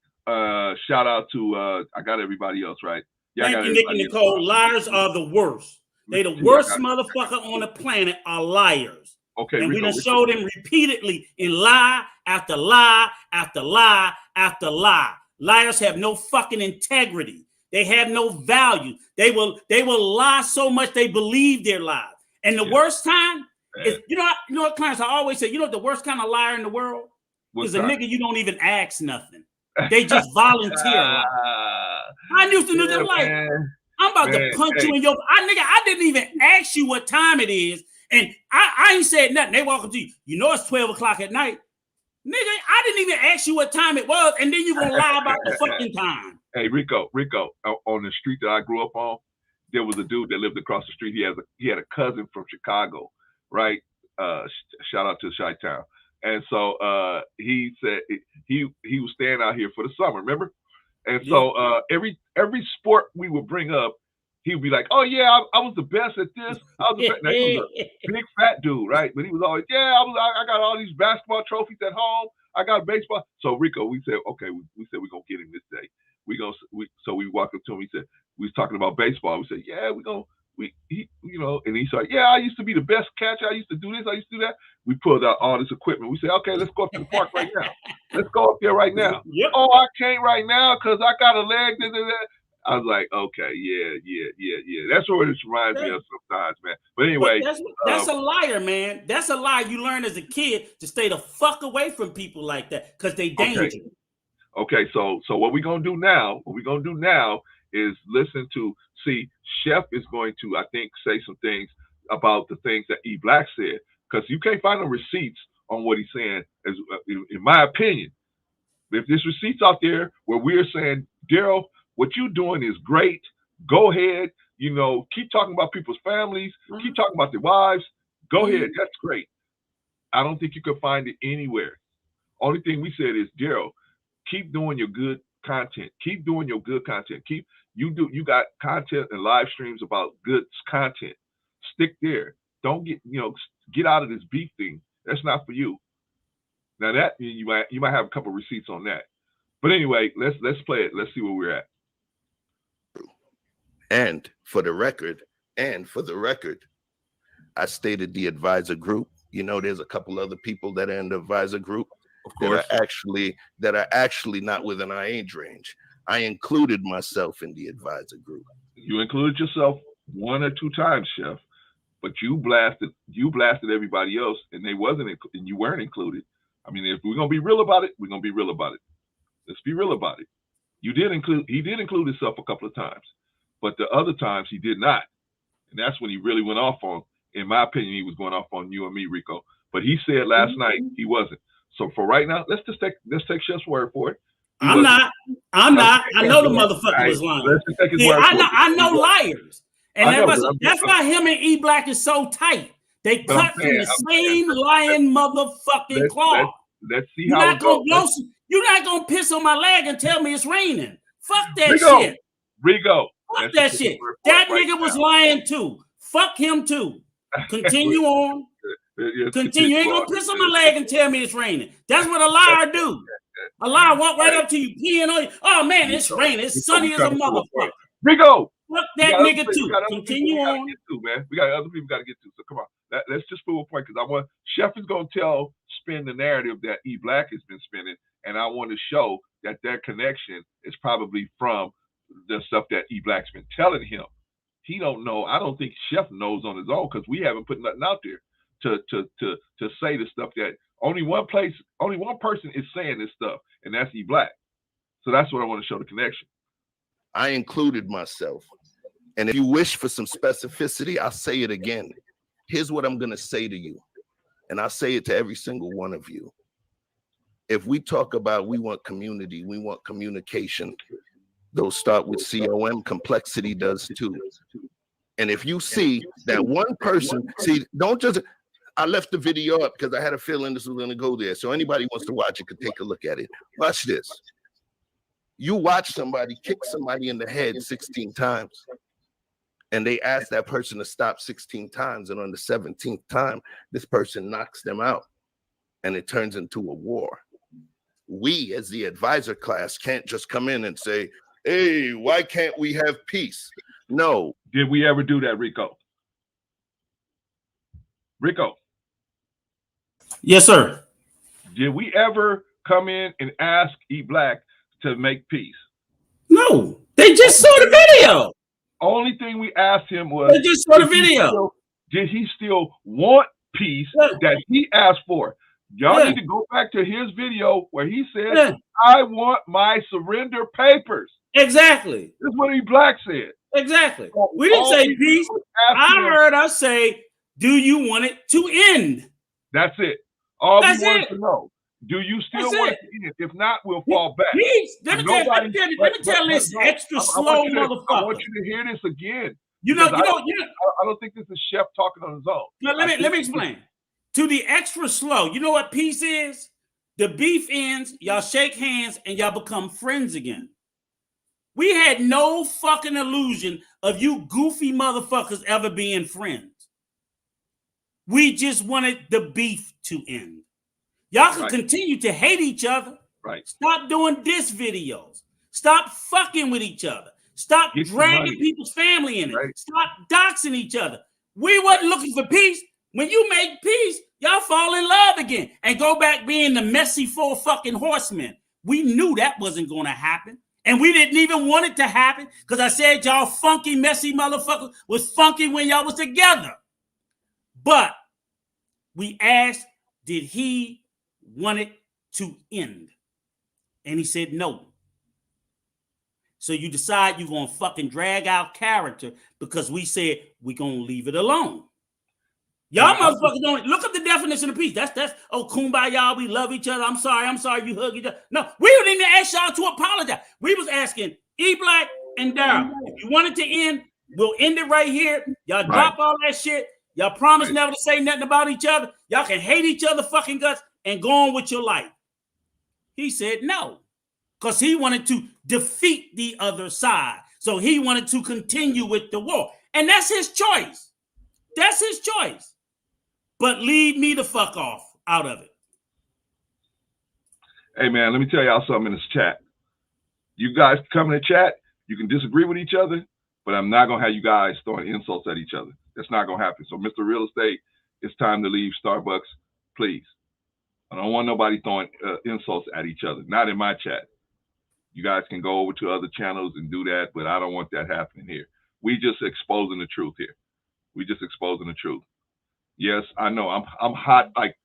Shout out to I got everybody else right. Thank you, Nick and Nicole. Liars are the worst. They the worst motherfucker on the planet are liars. Okay, and we done showed them repeatedly in lie after lie after lie after lie. Liars have no fucking integrity. They have no value. They will lie so much they believe their lies. And the worst time is, you know what, Clarence, I always say, the worst kind of liar in the world is a nigga you don't even ask nothing. They just volunteer. I used to know them like, I'm about to punch you in your I didn't even ask you what time it is. And I ain't said nothing. They walk up to you. It's 12 o'clock at night. Nigga, I didn't even ask you what time it was, and then you gonna lie about the fucking time. Hey, Rico, on the street that I grew up on, there was a dude that lived across the street. He had a cousin from Chicago, right? Shout out to Chi-Town. And so he said he was staying out here for the summer, remember? And so every sport we would bring up, he would be like, "Oh yeah, I was the best at this. I was the best." Now, he was a big fat dude, right? But he was always, I got all these basketball trophies at home. I got baseball. So Rico, we said, okay, we said we're gonna get him this day. So we walked up to him. He said, we was talking about baseball. We said, yeah, and he said, yeah, I used to be the best catcher. I used to do this. I used to do that. We pulled out all this equipment. We said, okay, let's go up to the park right now. Let's go up there right now. Yep. Oh, I can't right now because I got a leg. I was like, okay, yeah. That's what it reminds me of sometimes, man. But anyway, but that's a liar, man. That's a lie you learn as a kid to stay the fuck away from people like that because they dangerous. Okay, so what we're gonna do now? What we're gonna do now is listen to. See, Chef is going to, I think, say some things about the things that E Black said, because you can't find no receipts on what he's saying. As in my opinion, if there's receipts out there where we're saying, Daryl, what you're doing is great. Go ahead. You know, keep talking about people's families. Keep talking about their wives. Go ahead. That's great. I don't think you could find it anywhere. Only thing we said is, Daryl, keep doing your good content. Keep doing your good content. You got content and live streams about good content. Stick there. Don't get out of this beef thing. That's not for you. Now that you might have a couple receipts on that. But anyway, let's play it. Let's see where we're at. And for the record, I stated the advisor group. You know, there's a couple other people that are in the advisor group that are actually not within our age range. I included myself in the advisor group. You included yourself 1 or 2 times, Chef, but you blasted everybody else, and they wasn't, and you weren't included. I mean, if we're gonna be real about it, we're gonna be real about it. Let's be real about it. He did include himself a couple of times, but the other times he did not, and that's when he really went off on. In my opinion, he was going off on you and me, Rico. But he said last night he wasn't. So for right now, let's take Chef's word for it. I'm not. I know the motherfucker was lying. Let's just take his word for it. I know liars. And that's why him and E Black is so tight. They cut from the same lying motherfucking cloth. Let's see how it goes. You're not gonna piss on my leg and tell me it's raining. Fuck that shit. Rigo. Fuck that shit. That nigga was lying too. Fuck him too. Continue on. Continue. You ain't gonna piss on my leg and tell me it's raining. That's what a liar do. A liar walk right up to you, peeing on you. Oh man, it's raining. It's sunny as a motherfucker. Rigo. Fuck that nigga too. Continue on. We got other people got to get to. So come on. Let's just prove a point, because Chef is gonna spin the narrative that E Black has been spinning, and I want to show that their connection is probably from the stuff that E Black's been telling him. He don't know. I don't think Chef knows on his own, because we haven't put nothing out there to say the stuff that only one person is saying this stuff, and that's E Black. So that's what I want to show the connection. I included myself. And if you wish for some specificity, I'll say it again. Here's what I'm going to say to you, and I'll say it to every single one of you. If we talk about we want community, we want communication, those start with COM. Complexity does too. And if you see that one person, don't just, I left the video up because I had a feeling this was going to go there. So anybody wants to watch it could take a look at it. Watch this. You watch somebody kick somebody in the head 16 times, and they ask that person to stop 16 times. And on the 17th time, this person knocks them out, and it turns into a war. We, as the advisor class, can't just come in and say, hey, why can't we have peace? No. Did we ever do that, Rico? Rico. Yes, sir. Did we ever come in and ask E Black to make peace? No. They just saw the video. Only thing we asked him was, they just saw the video. Did he still want peace that he asked for? Y'all need to go back to his video where he said, I want my surrender papers. Exactly. This is what E Black said. Exactly. We didn't say peace. I heard us say, do you want it to end? That's it. All we wanted to know. Do you still want it to end? If not, we'll fall back. Peace. Let me tell this extra slow motherfucker. I want you to hear this again. I don't think this is Chef talking on his own. No, let me explain. To the extra slow, you know what peace is? The beef ends, y'all shake hands, and y'all become friends again. We had no fucking illusion of you goofy motherfuckers ever being friends. We just wanted the beef to end. Y'all can continue to hate each other. Right. Stop doing diss videos. Stop fucking with each other. Stop dragging people's family in it. Right. Stop doxing each other. We wasn't looking for peace. When you make peace, y'all fall in love again and go back being the messy 4 fucking horsemen. We knew that wasn't going to happen. And we didn't even want it to happen because I said y'all funky, messy motherfuckers was funky when y'all was together. But we asked, did he want it to end? And he said no. So you decide you're going to fucking drag out character because we said we're going to leave it alone. Y'all motherfuckers don't look up the definition of peace. That's oh kumbaya, we love each other. I'm sorry, you hug each other. No, we didn't even ask y'all to apologize. We was asking E Black and Daryl, if you want it to end, we'll end it right here. Y'all drop all that shit. Y'all promise never to say nothing about each other. Y'all can hate each other fucking guts and go on with your life. He said no, because he wanted to defeat the other side. So he wanted to continue with the war. And that's his choice. That's his choice. But leave me the fuck off out of it. Hey, man, let me tell y'all something in this chat. You guys come in the chat, you can disagree with each other, but I'm not going to have you guys throwing insults at each other. That's not going to happen. So, Mr. Real Estate, it's time to leave Starbucks, please. I don't want nobody throwing insults at each other, not in my chat. You guys can go over to other channels and do that, but I don't want that happening here. We just exposing the truth here. We just exposing the truth. Yes, I know. I'm hot like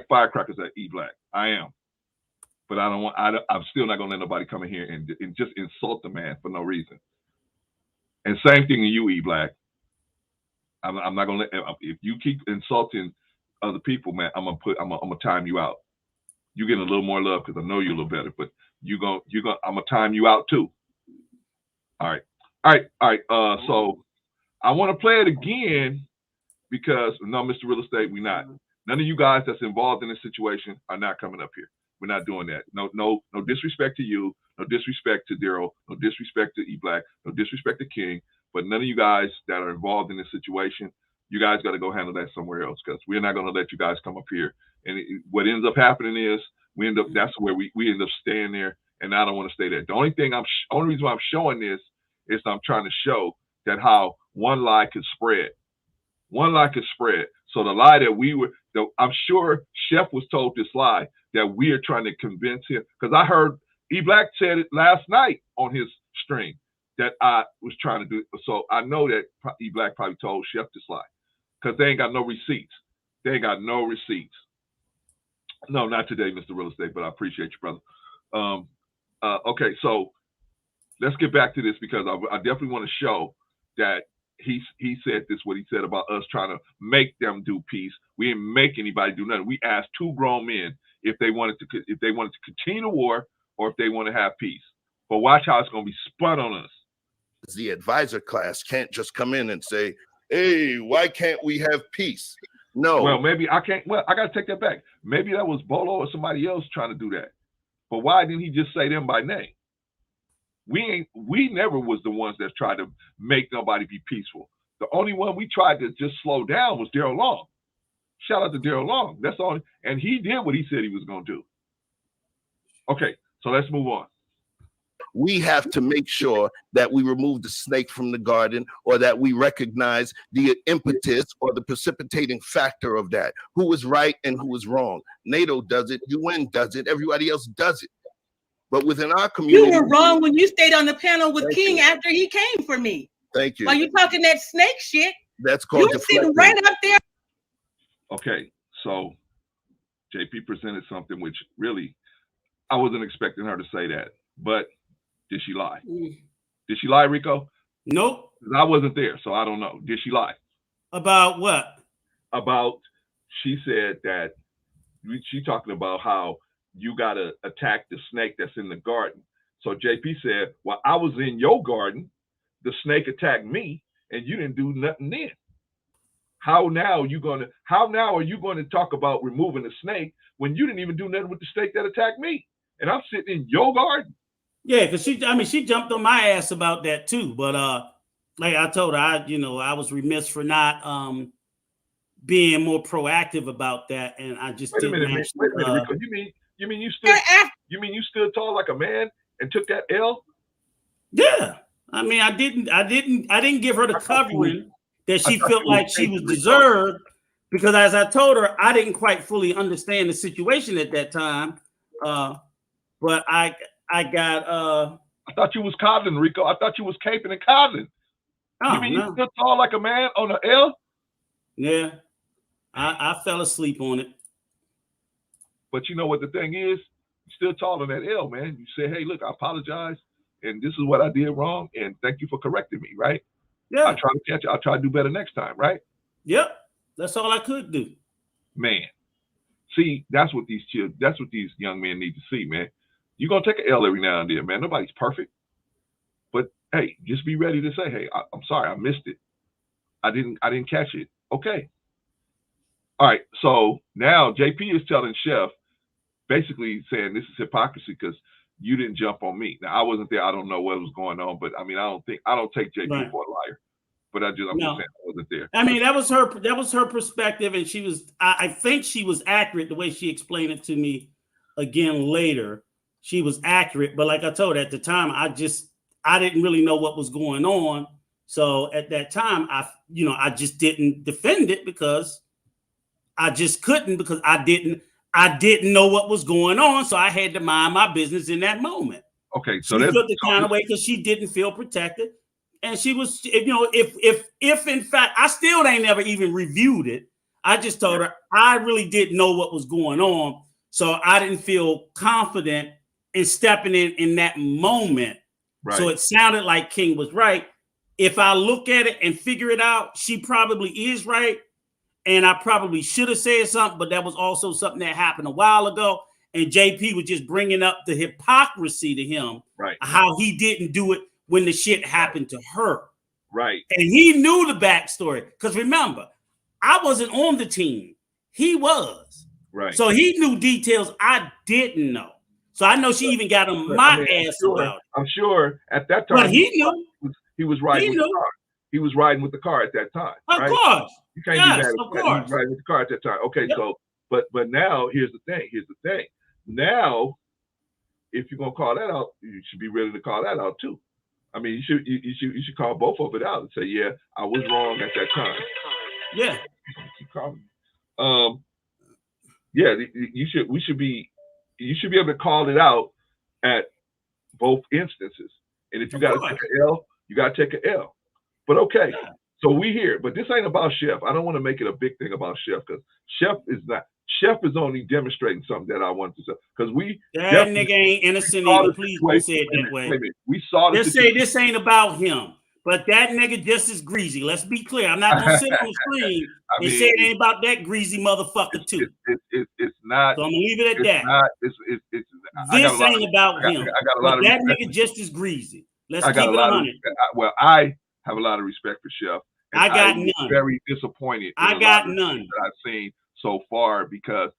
firecrackers at E Black. I am, but I don't want. I'm still not gonna let nobody come in here and just insult the man for no reason. And same thing in you, E Black. I'm not gonna let. If you keep insulting other people, man, I'm gonna time you out. You getting a little more love because I know you a little better, but I'm gonna time you out too. All right. So I want to play it again. Because no, Mr. Real Estate, we're not. None of you guys that's involved in this situation are not coming up here. We're not doing that. No disrespect to you, no disrespect to Daryl, no disrespect to E Black, no disrespect to King. But none of you guys that are involved in this situation, you guys got to go handle that somewhere else because we're not going to let you guys come up here. And what ends up happening is that's where we end up staying there. And I don't want to stay there. The only reason why I'm showing this is I'm trying to show that how one lie could spread. One lie could spread. So the lie that I'm sure Chef was told this lie that we are trying to convince him. Because I heard E Black said it last night on his stream that I was trying to do it. So I know that E Black probably told Chef this lie because they ain't got no receipts. They ain't got no receipts. No, not today, Mr. Real Estate, but I appreciate you, brother. Okay, so let's get back to this because I definitely want to show that he said this, what he said about us trying to make them do peace. We didn't make anybody do nothing. We asked two grown men if they wanted to continue the war or if they want to have peace. But watch how it's going to be spun on us. The advisor class can't just come in and say, hey, why can't we have peace? No. Well, maybe I can't. Well, I got to take that back. Maybe that was Bolo or somebody else trying to do that. But why didn't he just say them by name? We never was the ones that tried to make nobody be peaceful. The only one we tried to just slow down was Daryl Long. Shout out to Daryl Long. That's all. And he did what he said he was going to do. Okay, so let's move on. We have to make sure that we remove the snake from the garden or that we recognize the impetus or the precipitating factor of that. Who is right and who is wrong. NATO does it. UN does it. Everybody else does it. But within our community, you were wrong when you stayed on the panel with King after he came for me. Thank you. While you talking that snake shit, that's called you were sitting right up there. Okay, so JP presented something which really I wasn't expecting her to say that, but did she lie? Did she lie, Rico? Nope. I wasn't there, so I don't know. Did she lie? About what? About she said that she talking about how you got to attack the snake that's in the garden. So JP said, well, I was in your garden. The snake attacked me and you didn't do nothing then. How now are you going to talk about removing the snake when you didn't even do nothing with the snake that attacked me? And I'm sitting in your garden. Yeah, because she jumped on my ass about that too. But like I told her, I was remiss for not being more proactive about that. And I just didn't actually. Wait a minute, Rico. You mean you stood tall like a man and took that L? Yeah. I mean, I didn't give her the covering that she felt like she was deserved because as I told her, I didn't quite fully understand the situation at that time. But I got I thought you was coddling, Rico. I thought you was caping and coddling. You mean you still tall like a man on the L? Yeah. I fell asleep on it. But you know what the thing is? You're still tall on that L, man. You say, hey, look, I apologize, and this is what I did wrong, and thank you for correcting me, right? Yeah. I'll try to catch you. I'll try to do better next time, right? Yep. That's all I could do. Man. See, that's what these young men need to see, man. You're gonna take an L every now and then, man. Nobody's perfect. But hey, just be ready to say, hey, I'm sorry, I missed it. I didn't catch it. Okay. All right. So now JP is telling Chef, basically saying this is hypocrisy because you didn't jump on me. Now I wasn't there. I don't know what was going on, but I mean, I don't take JP for a liar. But I'm just saying I wasn't there. I mean, that was her perspective, and she was. I think she was accurate the way she explained it to me. Again later, she was accurate, but like I told her at the time, I didn't really know what was going on. So at that time, I just didn't defend it because I just couldn't, because I didn't know what was going on. So I had to mind my business in that moment. Okay, so she took the kind of way because she didn't feel protected. And she was, if in fact, I still ain't never even reviewed it. I just told her I really didn't know what was going on. So I didn't feel confident in stepping in that moment. Right. So it sounded like King was right. If I look at it and figure it out, she probably is right. And I probably should have said something, but that was also something that happened a while ago. And JP was just bringing up the hypocrisy to him, right? How he didn't do it when the shit happened to her. Right. And he knew the backstory. Because remember, I wasn't on the team. He was. Right. So he knew details I didn't know. So I know she even got on my ass about it. I'm sure at that time. But he knew. He was riding with the car. He was riding with the car at that time. Of course. You can't be mad at that. He was riding with the car at that time. Okay, yep. So, but now here's the thing. Now, if you're gonna call that out, you should be ready to call that out too. I mean, you should call both of it out and say, yeah, I was wrong at that time. Yeah. Yeah, you should be able to call it out at both instances. And if you got to take an L, you got to take an L. But okay, so we here. But this ain't about Chef. I don't want to make it a big thing about Chef because Chef is only demonstrating something that I wanted to say. Because that nigga ain't innocent either. Please don't say it that way. We saw this. Just say this ain't about him. But that nigga just as greasy. Let's be clear. I'm not gonna sit on the screen and say it ain't about that greasy motherfucker too. It's not. So I'm gonna leave it at that. This ain't about him. But that nigga just as greasy. Let's keep it 100. Well, I have a lot of respect for Chef. I got none. Very disappointed. I got none that I've seen so far because,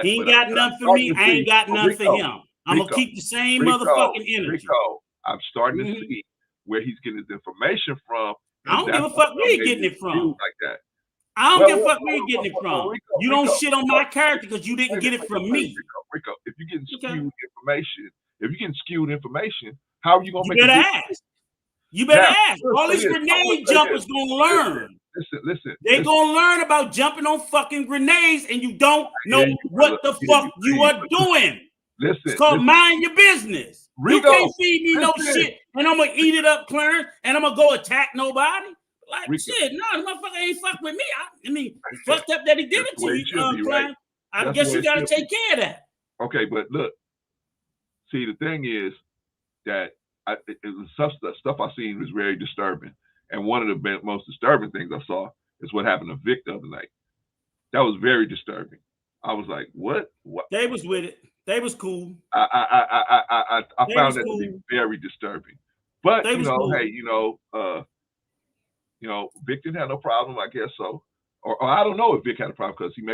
he ain't got none for me. I ain't got none for him. I'm gonna keep the same motherfucking energy. I'm starting to see where he's getting his information from. I don't give a fuck where he's getting it from. Like that. I don't give a fuck where you're getting it from. You don't shit on my character because you didn't get it from me. Rico, if you're getting skewed information, how are you gonna make it? Ask. You better ask. All these grenade jumpers gonna learn. Listen. They gonna learn about jumping on fucking grenades, and you don't know what the fuck you are doing. Listen. It's called mind your business. Rico, you can't feed me no shit, and I'm gonna eat it up, Clarence, and I'm gonna go attack nobody. Like Rico. Shit, no, the motherfucker ain't fuck with me. I mean, it's fucked up that he did it to you, Clarence. Right. I guess you gotta take care of that. Okay, but look, see, the thing is that stuff I seen was very disturbing, and one of the most disturbing things I saw is what happened to Vic the other night. That was very disturbing. I was like, what? They was with it. They was cool. I found that to be very disturbing. But cool. Hey, Vic didn't have no problem. I guess so. Or I don't know if Vic had a problem because he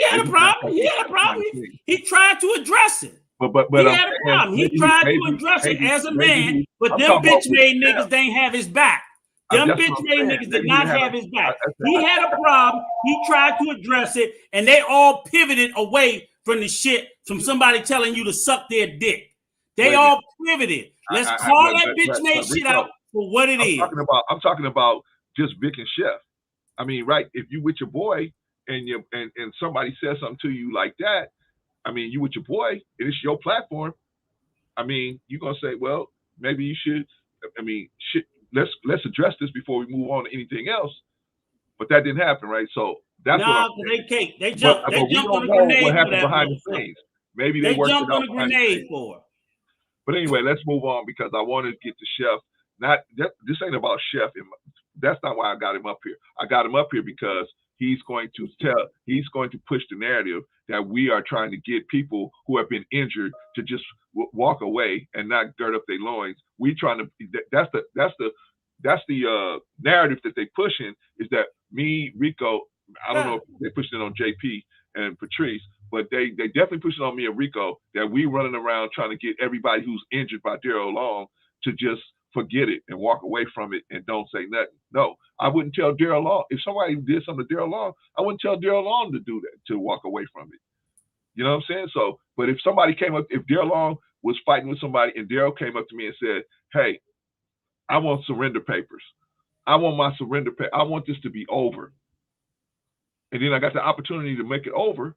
had a problem. He had a problem. He tried to address it. But he had a problem. He tried to address it as a man, but them bitch made niggas didn't have his back. Them bitch made niggas did not have his back. He had a problem. He tried to address it, and they all pivoted away from the shit from somebody telling you to suck their dick. They all pivoted. Let's call that bitch made shit out for what it is. I'm talking about just Vic and Chef. I mean, right? If you with your boy and somebody says something to you like that, I mean, you with your boy and it's your platform. I mean, you're gonna say, well, maybe you should. I mean, let's address this before we move on to anything else. But that didn't happen, right? So that's what I'm saying. They jumped but we on don't a know grenade what for happened that behind the motherfucker. scenes. Maybe They worked jumped it out on a behind the grenade scenes. for it. But anyway, let's move on because I want to get to Chef. This ain't about Chef. That's not why I got him up here. I got him up here because he's going to push the narrative that we are trying to get people who have been injured to just walk away and not gird up their loins. We trying to. That's the narrative that they pushing, is that me, Rico. I don't know if they pushing it on JP and Patrice, but they definitely pushing on me and Rico that we running around trying to get everybody who's injured by Daryl Long to just forget it and walk away from it and don't say nothing. No, I wouldn't tell Daryl Long. If somebody did something to Daryl Long, I wouldn't tell Daryl Long to do that, to walk away from it. You know what I'm saying? So, but if somebody came up, if Daryl Long was fighting with somebody and Daryl came up to me and said, hey, I want surrender papers. I want my surrender paper. I want this to be over. And then I got the opportunity to make it over.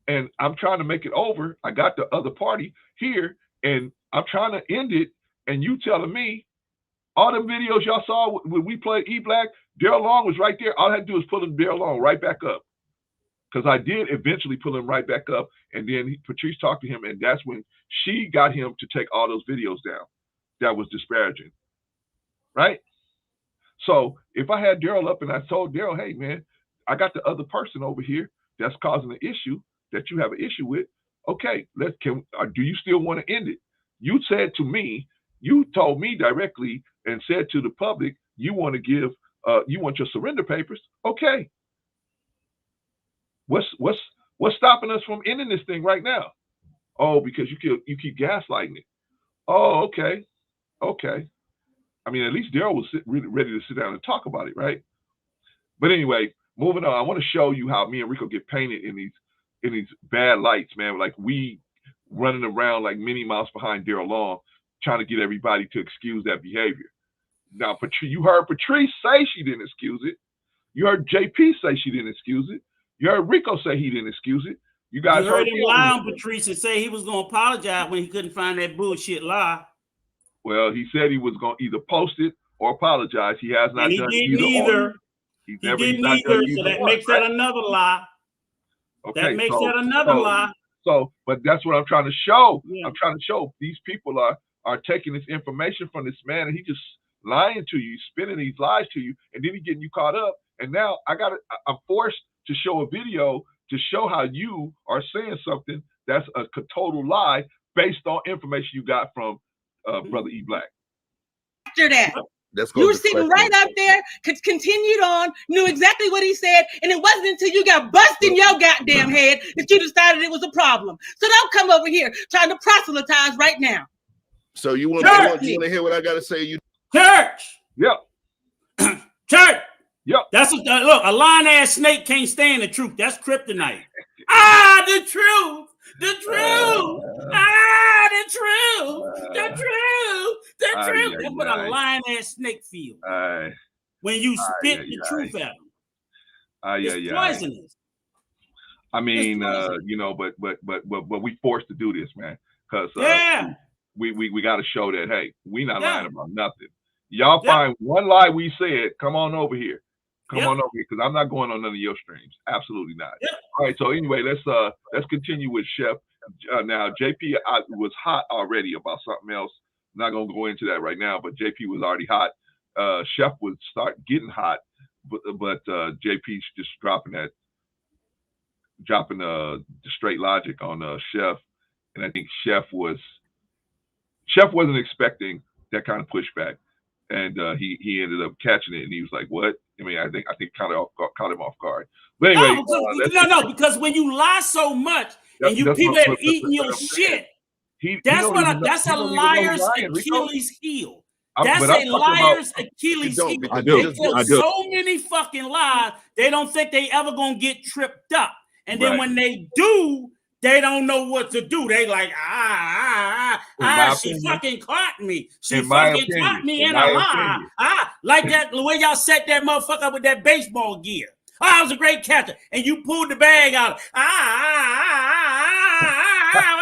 And I'm trying to make it over. I got the other party here and I'm trying to end it. And you telling me all the videos y'all saw when we played E-Black, Daryl Long was right there. All I had to do was pull him Daryl Long right back up. Because I did eventually pull him right back up. And then Patrice talked to him. And that's when she got him to take all those videos down. That was disparaging. Right? So if I had Daryl up and I told Daryl, hey, man, I got the other person over here that's causing an issue that you have an issue with. Okay, do you still want to end it? You said to me, you told me directly and said to the public, you want to give, you want your surrender papers. Okay. What's stopping us from ending this thing right now? Oh, because you keep gaslighting it. Oh, okay. Okay. I mean, at least Daryl was really ready to sit down and talk about it, right? But anyway, moving on, I want to show you how me and Rico get painted in these bad lights, man. Like we running around like Minnie Mouse behind Daryl Long, trying to get everybody to excuse that behavior. Now, you heard Patrice say she didn't excuse it. You heard JP say she didn't excuse it. You heard Rico say he didn't excuse it. You guys heard him lie on Patrice and say he was going to apologize when he couldn't find that bullshit lie. Well, he said he was going to either post it or apologize. He has not done either. He didn't either, so that makes that another lie. Okay, that makes that another lie. So, but that's what I'm trying to show. Yeah. I'm trying to show these people are taking this information from this man, and he just lying to you, spinning these lies to you, and then he getting you caught up. And now I'm forced to show a video to show how you are saying something that's a total lie based on information you got from Brother E-Black. After that. You were sitting right up there, continued on, knew exactly what he said, and it wasn't until you got busted in your goddamn head that you decided it was a problem. So don't come over here trying to proselytize right now. So you want to hear what I got to say? Church. Yep. Church. Yep. That's look, a lying-ass snake can't stand the truth. That's kryptonite. The truth. The truth. The truth. The truth. The truth. That's what a lying-ass snake feels. When you spit the truth at him. It's poisonous. I mean, you know, but we forced to do this, man. Because we got to show that, hey, we not lying about nothing. Y'all find one lie we said, come on over here. Come on over here, because I'm not going on none of your streams. Absolutely not. All right, so anyway, let's continue with Chef. Now, JP was hot already about something else. I'm not going to go into that right now, but JP was already hot. Chef would start getting hot, but JP's just dropping the straight logic on Chef, and I think Chef wasn't expecting that kind of pushback. And he ended up catching it, and he was like, "What?" I mean, I think kind of caught him off guard. But anyway, no, because when you lie so much and people have eaten your shit, that's a liar's Achilles heel. That's a liar's Achilles heel. I do. They tell so many fucking lies, they don't think they ever gonna get tripped up, and then when they do, they don't know what to do. They like, she fucking caught me. She fucking caught me in a lie. Like that, the way y'all set that motherfucker up with that baseball gear. I was a great catcher. And you pulled the bag out. What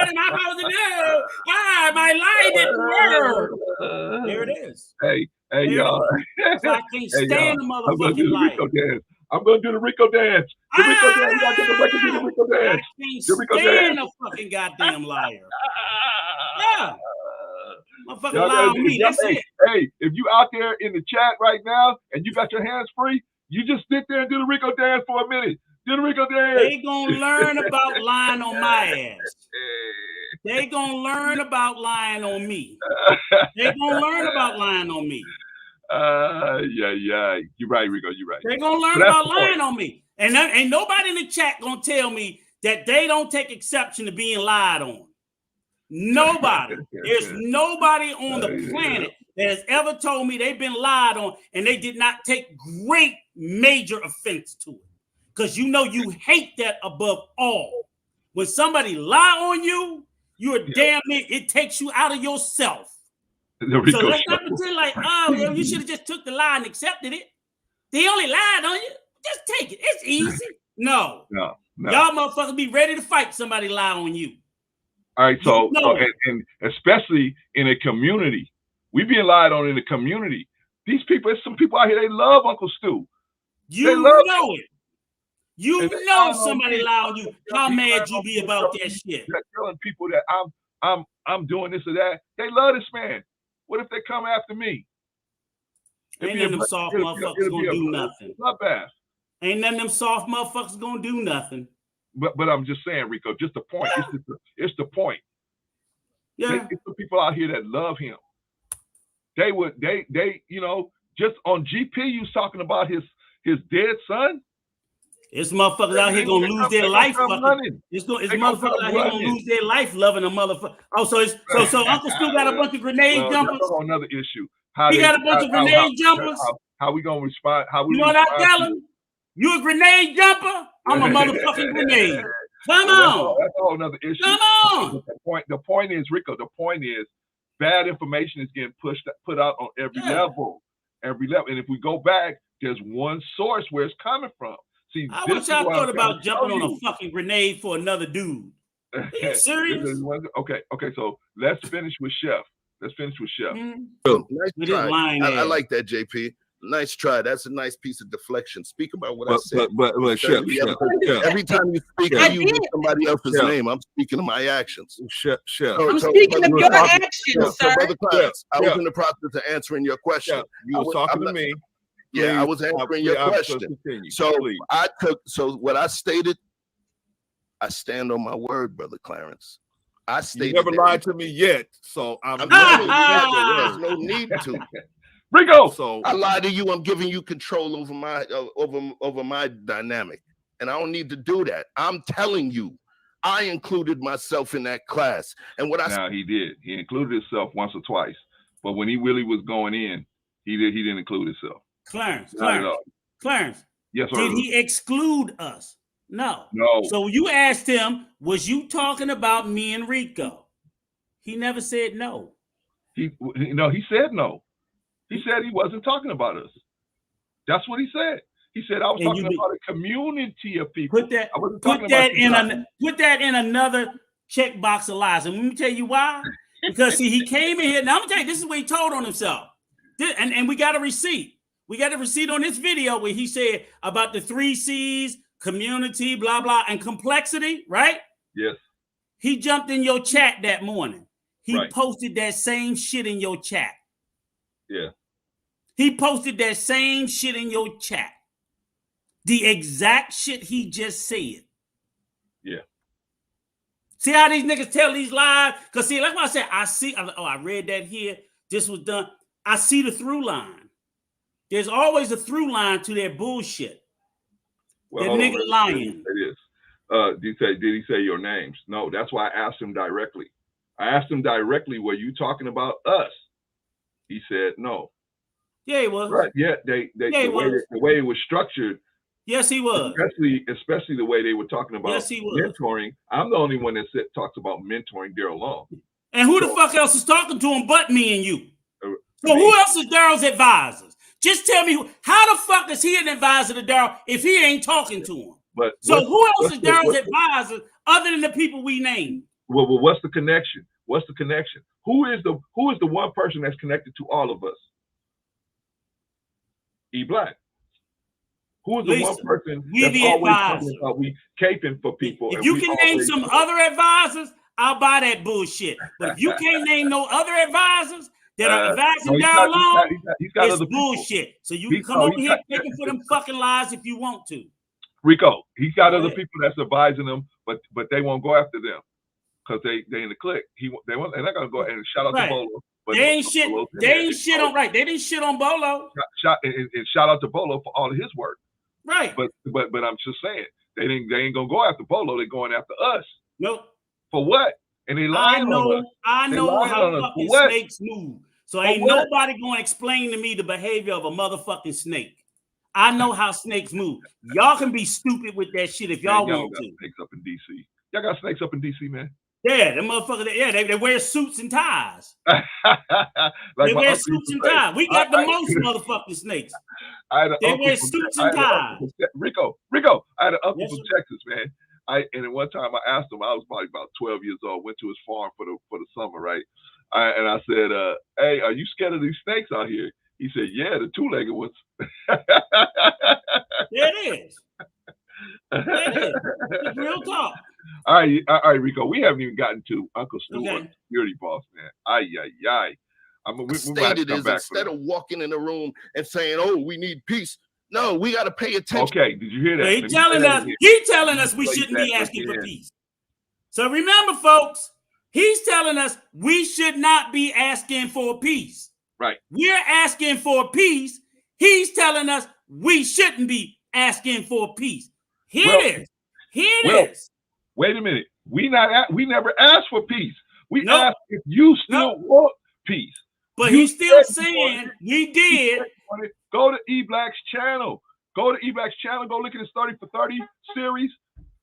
am I supposed to do? My lie didn't work. There it is. Hey, There it y'all. is. That's why I can't Hey, stand y'all. the I'm gonna do motherfucking the liar. Rico dance. I'm gonna do the Rico dance. The Rico dance. You gotta get the record. Do the Rico I dance. can't The Rico stand dance. a fucking goddamn liar. Yeah. Motherfucker Y'all lie gotta on do- me. y'all- That's hey, it. hey, if you out there in the chat right now and you got your hands free, you just sit there and do the Rico dance for a minute. Do the Rico dance. They gonna learn about lying on my ass. They gonna learn about lying on me. They gonna learn about lying on me. Yeah. You're right, Rico. You're right. They gonna learn But that's about the point. lying on me. And ain't nobody in the chat gonna tell me that they don't take exception to being lied on. Nobody. There's nobody on the planet that has ever told me they've been lied on and they did not take great major offense to it. Because you know you hate that above all. When somebody lie on you, you're damn it takes you out of yourself. The Rico So let's show. not pretend like, oh, well, you should have just took the lie and accepted it. They only lied on you. Just take it. It's easy. No. No. Y'all motherfuckers be ready to fight somebody lie on you. All right, so, You know and especially in a community, we being lied on in the community. These people, there's some people out here, they love Uncle Stu. You love know it. You And they know lie on somebody me. lie on you. How mad you be about that shit? They're telling people that I'm doing this or that. They love this man. What if they come after me? Ain't none of them soft motherfuckers gonna do nothing. Bloodbath. Ain't none of them soft motherfuckers gonna do nothing. But I'm just saying, Rico, just the point. Yeah. It's the point. Yeah. It's the people out here that love him. They just on GP, you was talking about his dead son. It's motherfuckers out here gonna lose their life fucking. It's motherfuckers out here gonna lose their life loving a motherfucker. Oh, so Uncle Stu got a bunch of grenade jumpers. That's a whole another issue. He got a bunch of grenade jumpers. How we gonna respond? You know what I tell him? You a grenade jumper? I'm a motherfucking grenade. Come on. That's a whole other issue. Come on. The point is, Rico, the point is bad information is getting put out on every level. And if we go back, there's one source where it's coming from. See, I wish I thought about jumping on a fucking grenade for another dude. Are you serious? Okay, so let's finish with Chef. Mm-hmm. Nice try. I like that, JP. Nice try. That's a nice piece of deflection. Speak about what I said. But Chef, every time you speak, you use somebody else's name. I'm speaking of my actions. Chef. I'm speaking of your actions, sir. Brother Clarence, I was in the process of answering your question. You were talking to me. Yeah, I was answering your question. So what I stated, I stand on my word, Brother Clarence. I stated you never lied to me yet, so I'm there's no need to. Rico. So I lied to you. I'm giving you control over my over my dynamic, and I don't need to do that. I'm telling you, I included myself in that class, and what he did. He included himself once or twice, but when he really was going in, he didn't include himself. Clarence. Yes, sir. Did he exclude us? No. No. So you asked him, was you talking about me and Rico? He never said no. He said no. He said he wasn't talking about us. That's what he said. He said I was talking about a community of people. Put that in another checkbox of lies. And let me tell you why. Because see, he came in here. Now I'm gonna tell you, this is what he told on himself. And we got a receipt. We got a receipt on this video where he said about the 3 C's, community, blah, blah, and complexity, right? Yes. He jumped in your chat that morning. He posted that same shit in your chat. Yeah. He posted that same shit in your chat. The exact shit he just said. Yeah. See how these niggas tell these lies? Because see, like what I said, I read that here. This was done. I see the through line. There's always a through line to their bullshit. Well, that nigga lying. It is. Did he say your names? No, that's why I asked him directly. I asked him directly, were you talking about us? He said no. Yeah, he was. Right. Yeah, the way it was structured. Yes, he was. Especially the way they were talking about mentoring. I'm the only one that talks about mentoring Daryl Long. And who the fuck else is talking to him but me and you? So who else is Daryl's advisors? Just tell me, how the fuck is he an advisor to Daryl if he ain't talking to him? So who else is Daryl's advisor other than the people we named? Well, what's the connection? What's the connection? Who is the one person that's connected to all of us? E Black. Who is the one person that's always talking about we caping for people? If you can name some other advisors, I'll buy that bullshit. But if you can't name no other advisors that are advising Daryl Long, it's bullshit. So you can come over here taking for them fucking lies if you want to. Rico, he's got other people that's advising them, but they won't go after them because they in the clique. They're not gonna go ahead and shout out to Bolo. But they ain't shit. They ain't shit on right. They didn't shit on Bolo. And shout out to Bolo for all of his work. Right. But I'm just saying they ain't gonna go after Bolo. They're going after us. Nope. For what? And they lying on us. I know how fucking snakes move. So ain't nobody gonna explain to me the behavior of a motherfucking snake. I know how snakes move. Y'all can be stupid with that shit if y'all want to. Snakes up in DC. Y'all got snakes up in DC, man. Yeah, the motherfuckers. Yeah, they wear suits and ties. They wear suits and ties. We got the most motherfucking snakes. They wear suits and ties. Rico, I had an uncle from Texas, man. And at one time I asked him, I was probably about 12 years old, went to his farm for the summer, right? And I said, hey, are you scared of these snakes out here? He said, yeah, the two-legged ones. There it is. It's real talk. All right, Rico. We haven't even gotten to Uncle Stu or security boss, man. I mean, we stated is instead of walking in the room and saying, "Oh, we need peace." No, we got to pay attention. Okay, did you hear that? He's telling us we shouldn't be asking for peace. So remember, folks, he's telling us we should not be asking for peace. Right. We're asking for peace. He's telling us we shouldn't be asking for peace. Here it is. Wait a minute. We never asked for peace. We asked if you still want peace. But he's still saying we did. Go to E Black's channel. Go look at his 30 for 30 series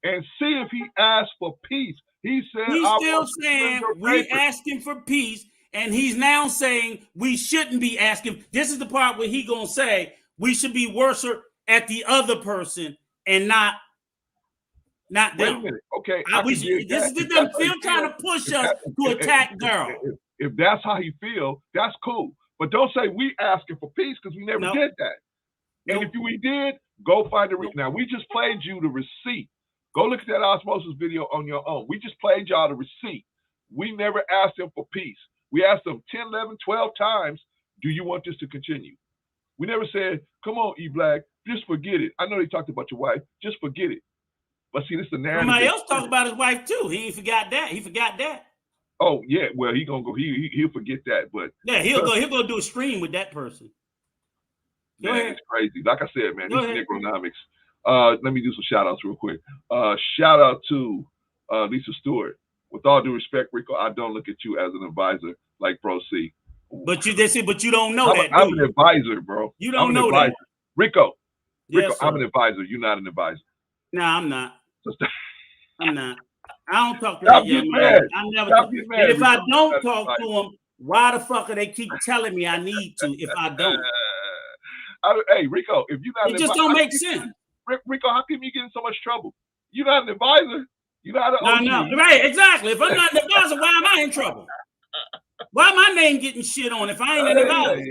and see if he asked for peace. He's still saying we asking for peace, and he's now saying we shouldn't be asking. This is the part where he gonna say we should be worse at the other person and not them. Wait a minute. Okay. This is them still trying to push us to attack Daryl. If that's how you feel, that's cool. But don't say we asking for peace because we never did that. And if we did, go find the now. We just played you the receipt. Go look at that osmosis video on your own. We just played y'all the receipt. We never asked them for peace. We asked them 10, 11, 12 times, do you want this to continue? We never said, come on, E Black, just forget it. I know they talked about your wife. Just forget it. But see, this is the narrative. Somebody else talked about his wife too. He ain't forgot that. He forgot that. Oh yeah, well he'll forget that, but yeah, he'll go do a stream with that person. Man, it's crazy. Like I said, man, these Necronomics. Let me do some shout outs real quick. Shout out to Lisa Stewart. With all due respect, Rico, I don't look at you as an advisor like Bro C. But you don't know that. I'm an advisor, bro. You don't know that. Rico, I'm an advisor. You're not an advisor. No, I'm not. I'm not. I don't talk to that young man. I never talk. And if I don't talk to him, why the fuck are they keep telling me I need to if I don't? Hey, Rico, if you're not, it just don't make sense. Rico, how come you get in so much trouble? You're not an advisor. You're not an No, right, exactly. If I'm not an advisor, why am I in trouble? Why my name getting shit on if I ain't an advisor?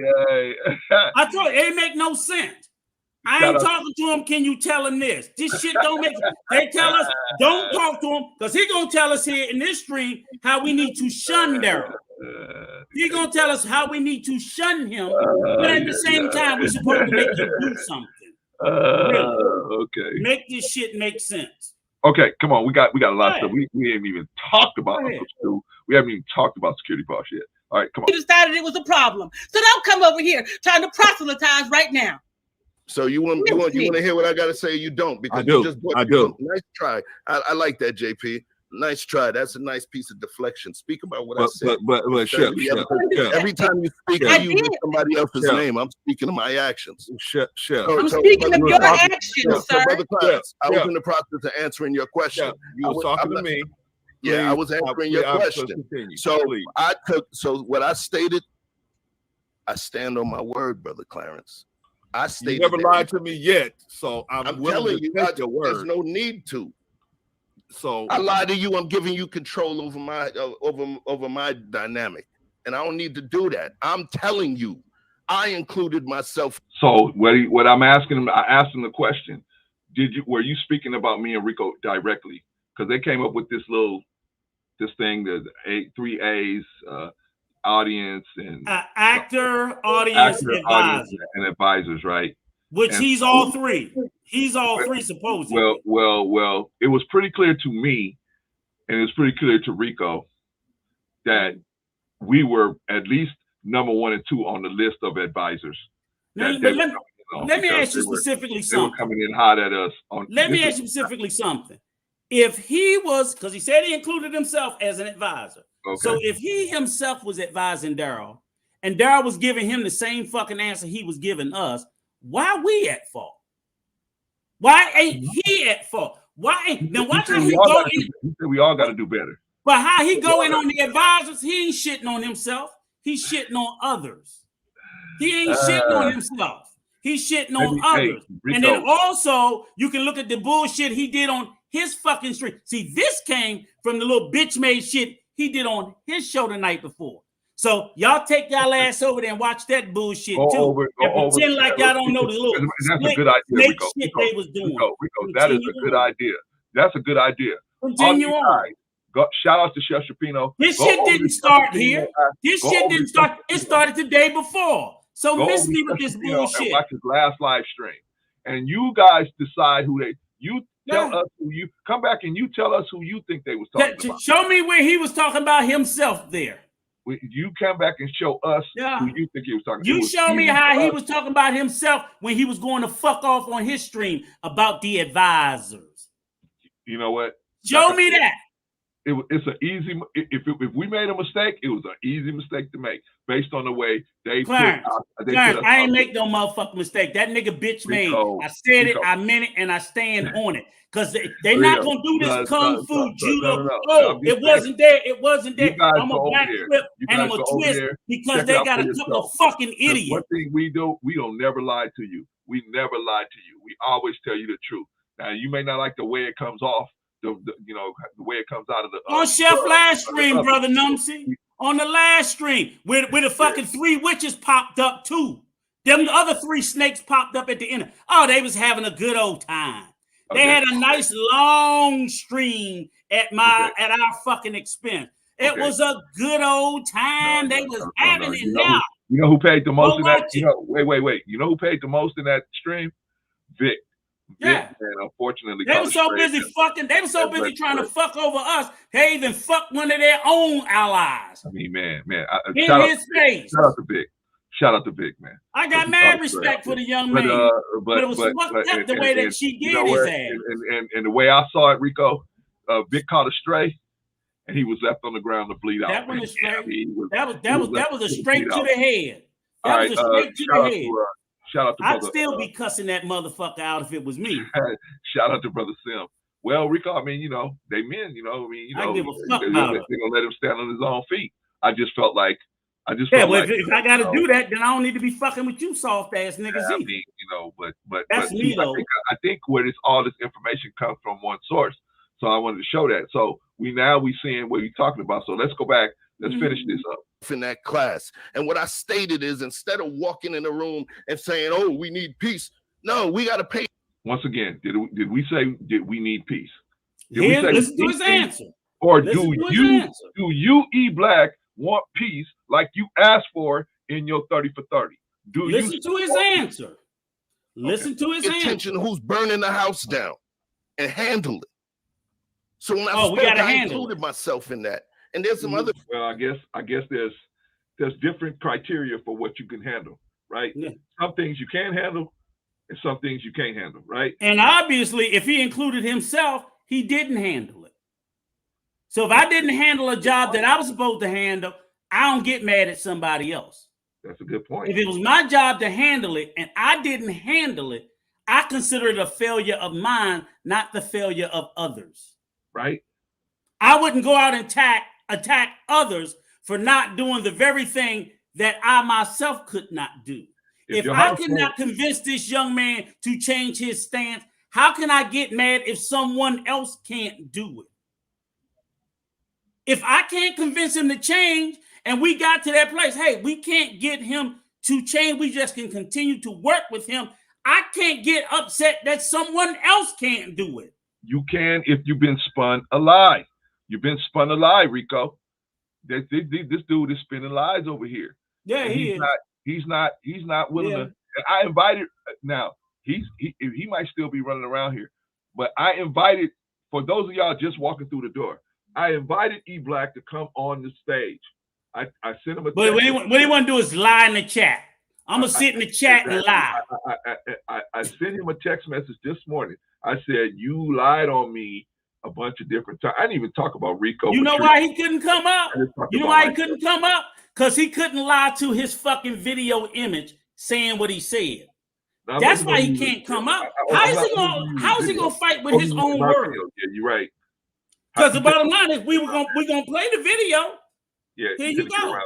I told you, it make no sense. I ain't talking to him. Can you tell him this? This shit don't make sense. They tell us don't talk to him because he gonna tell us here in this stream how we need to shun Daryl. He gonna tell us how we need to shun him, but at the same time we're supposed to make him do something. Okay. Make this shit make sense. Okay, come on. We got a lot of stuff. We haven't even talked about Uncle Stu. We haven't even talked about security boss yet. All right, come on. You decided it was a problem, so don't come over here trying to proselytize right now. So you want to hear what I got to say? You don't, because I do. Nice try. I like that, JP. Nice try. That's a nice piece of deflection. Speak about what I said. But every time you speak with somebody else's name, I'm speaking of my actions. I'm speaking of your actions, sir. Brother Clarence, I was in the process of answering your question. You were talking to me. Yeah, I was answering your question. So what I stated, I stand on my word, Brother Clarence. You never lied to me yet, so I'm telling you, your word. There's no need to. So I lie to you. I'm giving you control over my over my dynamic, and I don't need to do that. I'm telling you, I included myself. So what I'm asking him, I asked him the question: were you speaking about me and Rico directly? Because they came up with this thing, the 3 A's, audience and actor, audience, and advisors, right? Which and he's all three. He's all three supposedly. Well, it was pretty clear to me, and it was pretty clear to Rico that we were at least number 1 and 2 on the list of advisors. Let me ask you specifically something. They were coming in hot at us. Let me ask you specifically something. If he was, because he said he included himself as an advisor. Okay. So if he himself was advising Daryl, and Daryl was giving him the same fucking answer he was giving us, why we at fault? Why ain't he at fault? Why ain't now? Watch how he go in. He said we all got to do better. But how he go in on the advisors? He ain't shitting on himself. He's shitting on others. He ain't shitting on himself. He's shitting on others. And then also, you can look at the bullshit he did on his fucking stream. See, this came from the little bitch made shit he did on his show the night before. So y'all take y'all ass over there and watch that bullshit too. And pretend like y'all don't know the little that's a good idea, Rico. Shit they was doing. Rico, that is a good idea. That's a good idea. Continue on. Shout out to Chef Shapino. This shit didn't start here. This shit didn't start. It started the day before. So miss me with this bullshit. Watch his last live stream, and you guys decide who you tell us who you come back and you tell us who you think they was talking about. Show me where he was talking about himself there. You come back and show us who you think he was talking about. You show me how he was talking about himself when he was going to fuck off on his stream about the advisors. You know what? Show me that. It's an easy. If we made a mistake, it was an easy mistake to make based on the way they Clarence, I ain't make no motherfucking mistake. That nigga bitch made. I said it, I meant it, and I stand on it. Because they not gonna do this kung fu judo. It wasn't there. It wasn't there. I'm a backflip and I'm a twist because they got a couple of fucking idiots. One thing we don't never lie to you. We never lie to you. We always tell you the truth. Now you may not like the way it comes off. The way it comes out of the on Chef last stream, brother Numsy. On the last stream, where the fucking 3 witches popped up too. Them the other 3 snakes popped up at the end. Oh, they was having a good old time. They had a nice long stream at our fucking expense. It was a good old time. They was having it now. You know who paid the most in that? Wait. You know who paid the most in that stream? Vic. Yeah, and unfortunately, they were so busy fucking. They were so busy trying to fuck over us. They even fucked one of their own allies. I mean, man, in his face. Shout out to Vic. Shout out to Vic, man. I got mad respect for the young man, but it was fucked up the way that she did his ass. And the way I saw it, Rico, Vic caught a stray, and he was left on the ground to bleed out. That was a straight. That was a straight to the head. That was a straight to the head. Shout out to I'd still be cussing that motherfucker out if it was me. Shout out to Brother Sim. Well, Rico, I mean, they men, I give a fuck about it. They're gonna let him stand on his own feet. I just felt like if I gotta do that, then I don't need to be fucking with you soft ass niggas either. I mean, but that's me though. I think where all this information comes from one source. So I wanted to show that. So we seeing what you're talking about. So let's go back. Let's finish this up. In that class. And what I stated is instead of walking in the room and saying, oh, we need peace. No, we got to pay. Once again, did we say we need peace? Listen to his answer. Or do you, E Black, want peace like you asked for in your 30 for 30? Listen to his answer. Listen to his answer. Attention, who's burning the house down and handle it. So when I included myself in that. And there's some other. Well, I guess there's different criteria for what you can handle, right? Yeah. Some things you can handle, and some things you can't handle, right? And obviously, if he included himself, he didn't handle it. So if I didn't handle a job that I was supposed to handle, I don't get mad at somebody else. That's a good point. If it was my job to handle it and I didn't handle it, I consider it a failure of mine, not the failure of others. Right? I wouldn't go out and attack others for not doing the very thing that I myself could not do. If I could not convince this young man to change his stance, How can I get mad if someone else can't do it? If I can't convince him to change, and we got to that place, hey, we can't get him to change. We just can continue to work with him. I can't get upset that someone else can't do it. You can if you've been spun a lie. You've been spun a lie, Rico. This dude is spinning lies over here. Yeah, and he is. He's not willing to. I invited. Now he might still be running around here, but I invited, for those of y'all just walking through the door, I invited E Black to come on the stage. I sent him a. But what he want to do is lie in the chat. I'm gonna sit in the chat and lie. I sent him a text message this morning. I said, you lied on me a bunch of different times. I didn't even talk about Rico. You know why he couldn't come up? You know why he couldn't come up? Because he couldn't lie to his fucking video image saying what he said. That's why he can't come up. How is he gonna fight with his own words? Yeah, you're right. Because the bottom line is we're gonna play the video. Yeah, here you go.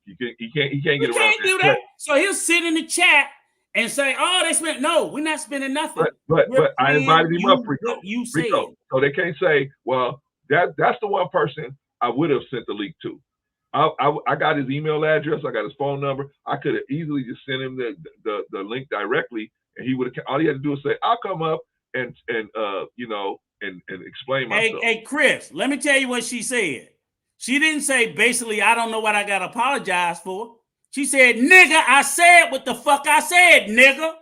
He can't get around that. Can't do that. So he'll sit in the chat and say, "Oh, they spent." No, we're not spending nothing. But I invited him up, Rico. You said. So they can't say, "Well, that's the one person I would have sent the leak to." I got his email address. I got his phone number. I could have easily just sent him the link directly, and he would have. All he had to do is say, "I'll come up and explain myself." Hey, Chris, let me tell you what she said. She didn't say basically, I don't know what I got to apologize for. She said, nigga, I said what the fuck I said, nigga.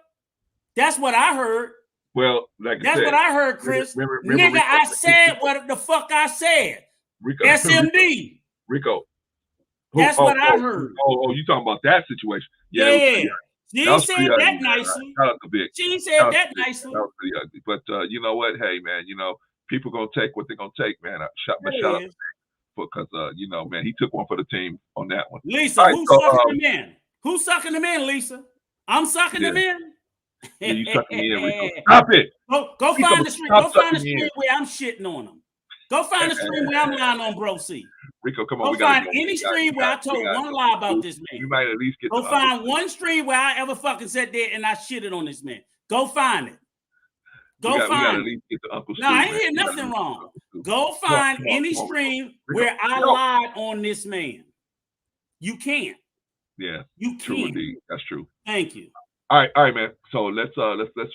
That's what I heard. Well, that's what I heard, Chris. Remember, nigga, Rico, I said what the fuck I said. Rico, SMD. Rico. That's what I heard. Oh, you talking about that situation? Yeah. She said that nicely. She said that nicely. That was pretty ugly. But you know what? Hey, man, people going to take what they're going to take, man. Shout out because man, he took one for the team on that one. Lisa, right, who's sucking him in? Who's sucking him in, Lisa? I'm sucking him in. Yeah, you sucking me in, Rico. Stop it. Go find the stream. Go find the stream where I'm shitting on him. Go find the stream where I'm lying on Bro C. Rico, come on. Go find any stream where I told one lie about this man. You might at least get. Go find one stream where I ever fucking sat there and I shitted on this man. Go find it. Go find it. No, I ain't hear nothing wrong. Go find any stream where I lied on this man. You can't. Yeah, you can't. True indeed. That's true. Thank you. All right, man. So let's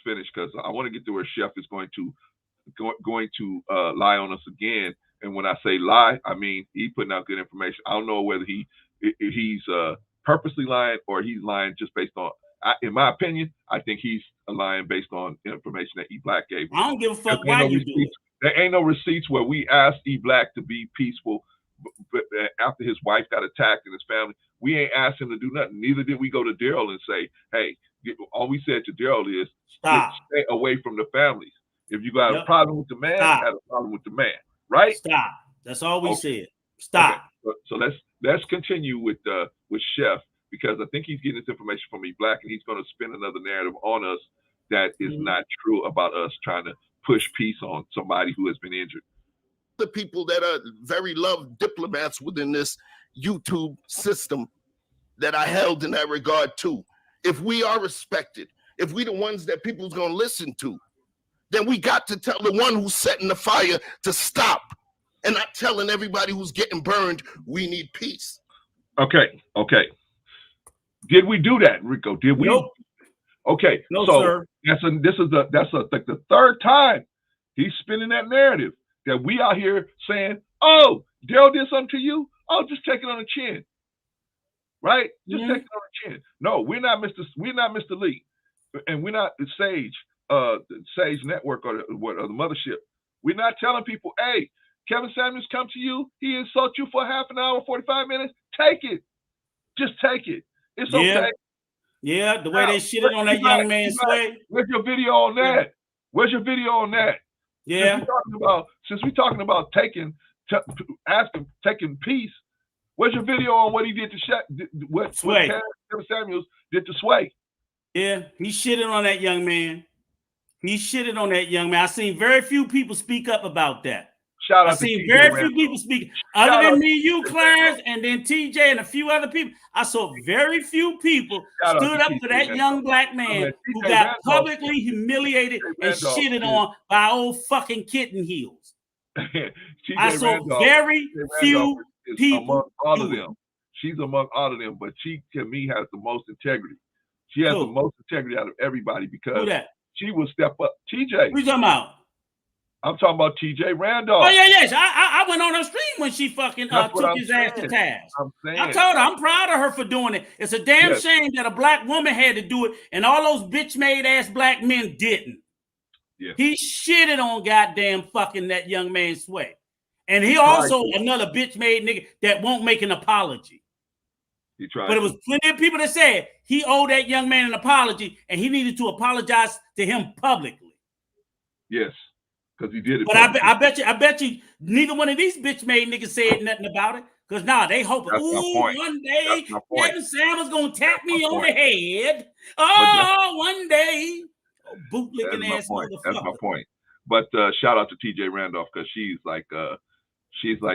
finish because I want to get to where Chef is going to lie on us again. And when I say lie, I mean he putting out good information. I don't know whether he's purposely lying or he's lying just based on. In my opinion, I think he's lying based on information that E Black gave. I don't give a fuck why you do it. There ain't no receipts where we asked E Black to be peaceful, but after his wife got attacked and his family, we ain't asked him to do nothing. Neither did we go to Daryl and say, "Hey." All we said to Daryl is, "Stay away from the families. If you got a problem with the man, have a problem with the man, right?" Stop. That's all we said. Stop. Okay. So let's continue with Chef. Because I think he's getting this information from E Black, and he's going to spin another narrative on us that is not true about us trying to push peace on somebody who has been injured. The people that are very loved diplomats within this YouTube system that I held in that regard too. If we are respected, if we the ones that people's going to listen to, then we got to tell the one who's setting the fire to stop and not telling everybody who's getting burned we need peace. Okay. Did we do that, Rico? Did we? Nope. Okay. No, so sir. That's like the third time he's spinning that narrative that we out here saying, "Oh, Daryl did something to you. Oh, just take it on the chin." Right? Just take it on the chin. No, we're not Mr. Lee, and we're not the Sage Network or the mothership. We're not telling people, "Hey, Kevin Samuels come to you. He insult you for half an hour, 45 minutes. Take it. Just take it. It's okay." Yeah, the way they shitted on that young man Sway. Where's your video on that? Where's your video on that? Yeah. Since we're talking about taking peace, where's your video on what he did to what Kevin Samuels did to Sway? Yeah, he shitted on that young man. I seen very few people speak up about that. Shout out I to seen TJ very Randolph. few people speak. Other Shout out than to me, you, TJ Clarence, and then TJ and a few other people, I saw very few people Shout out stood to up TJ for that Randolph. young black man who got publicly humiliated and shitted on by old fucking kitten heels. I saw very few people among all of do it. them. She's among all of them, but she to me has the most integrity. She has the most integrity out of everybody because Who that? she will step up. TJ. What you talking about? I'm talking about TJ Randolph. Oh yeah, yes. I went on her stream when she fucking took his ass to task. I told her I'm proud of her for doing it. It's a damn shame that a black woman had to do it and all those bitch made ass black men didn't. Yeah. He shitted on goddamn fucking that young man's Sway. And he also another bitch made nigga that won't make an apology. He tried. But it was plenty of people that said he owed that young man an apology and he needed to apologize to him publicly. Yes. Because he did it. But I bet you neither one of these bitch made niggas said nothing about it. Because they hoping, one day Kevin Samuels gonna tap me on the head. Oh, one day. Bootlicking ass motherfucker. That's my point. But shout out to TJ Randolph because she's like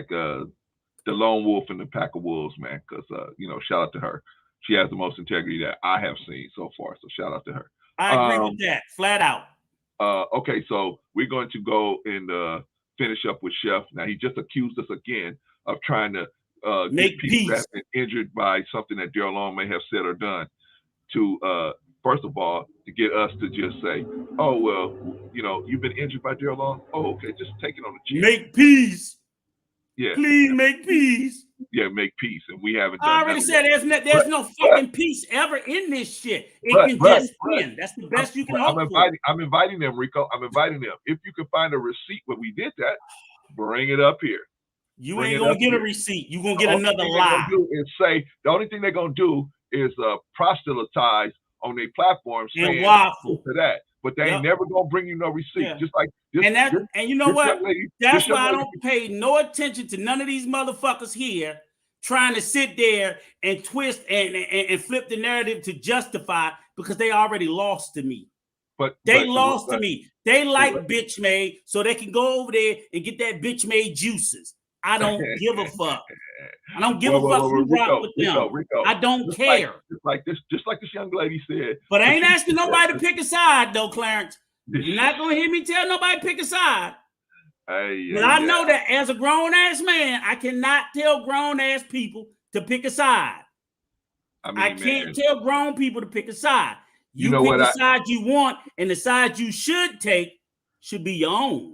the lone wolf in the pack of wolves, man. Because shout out to her. She has the most integrity that I have seen so far. So shout out to her. I agree with that, flat out. Okay, so we're going to go and finish up with Chef. Now he just accused us again of trying to make people that have been injured by something that Daryl Long may have said or done to first of all to get us to just say, oh well, you've been injured by Daryl Long. Oh, okay, just take it on the chin. Make peace. Yeah. Please make peace. Yeah, make peace, and we haven't done. I already said there's no fucking peace ever in this shit. It can just end. That's the best you can hope for. I'm inviting them, Rico. I'm inviting them. If you can find a receipt where we did that, bring it up here. You ain't gonna get a receipt. You gonna get another lie. The only thing they're gonna do is proselytize on their platform saying waffle to that. But they ain't never gonna bring you no receipt. Yeah. Just like this, and you know what? That's why I don't pay no attention to none of these motherfuckers here trying to sit there and twist and flip the narrative to justify because they already lost to me. They lost to me. They like bitch made, so they can go over there and get that bitch made juices. I don't give a fuck. I don't give a fuck who rock with them. Rico. I don't care. Just like this young lady said. But I ain't asking nobody to pick a side, though, Clarence. You're not gonna hear me tell nobody to pick a side. But I know that as a grown ass man, I cannot tell grown ass people to pick a side. I can't tell grown people to pick a side. You pick the side you want, and the side you should take should be your own.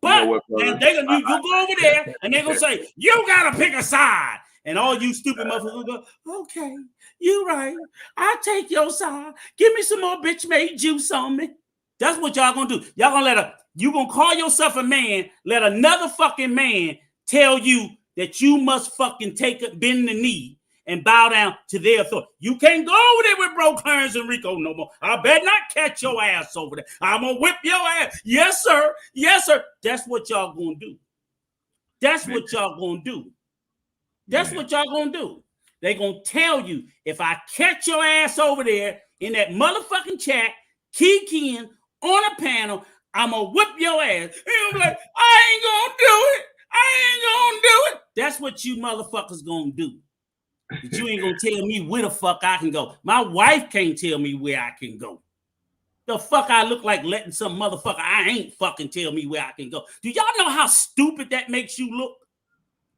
But you go over there and they're gonna say, you gotta pick a side. And all you stupid motherfuckers go, okay, you right. I'll take your side. Give me some more bitch made juice on me. That's what y'all gonna do. Y'all gonna you gonna call yourself a man, let another fucking man tell you that you must fucking bend the knee and bow down to their authority. You can't go over there with Bro Clarence and Rico no more. I better not catch your ass over there. I'm gonna whip your ass. Yes, sir. Yes, sir. That's what y'all gonna do. That's what y'all gonna do. That's what y'all gonna do. They gonna tell you, if I catch your ass over there in that motherfucking chat, keying on a panel, I'm gonna whip your ass. And I'm like, I ain't gonna do it. I ain't gonna do it. That's what you motherfuckers gonna do. But you ain't gonna tell me where the fuck I can go. My wife can't tell me where I can go. The fuck I look like letting some motherfucker I ain't fucking tell me where I can go. Do y'all know how stupid that makes you look?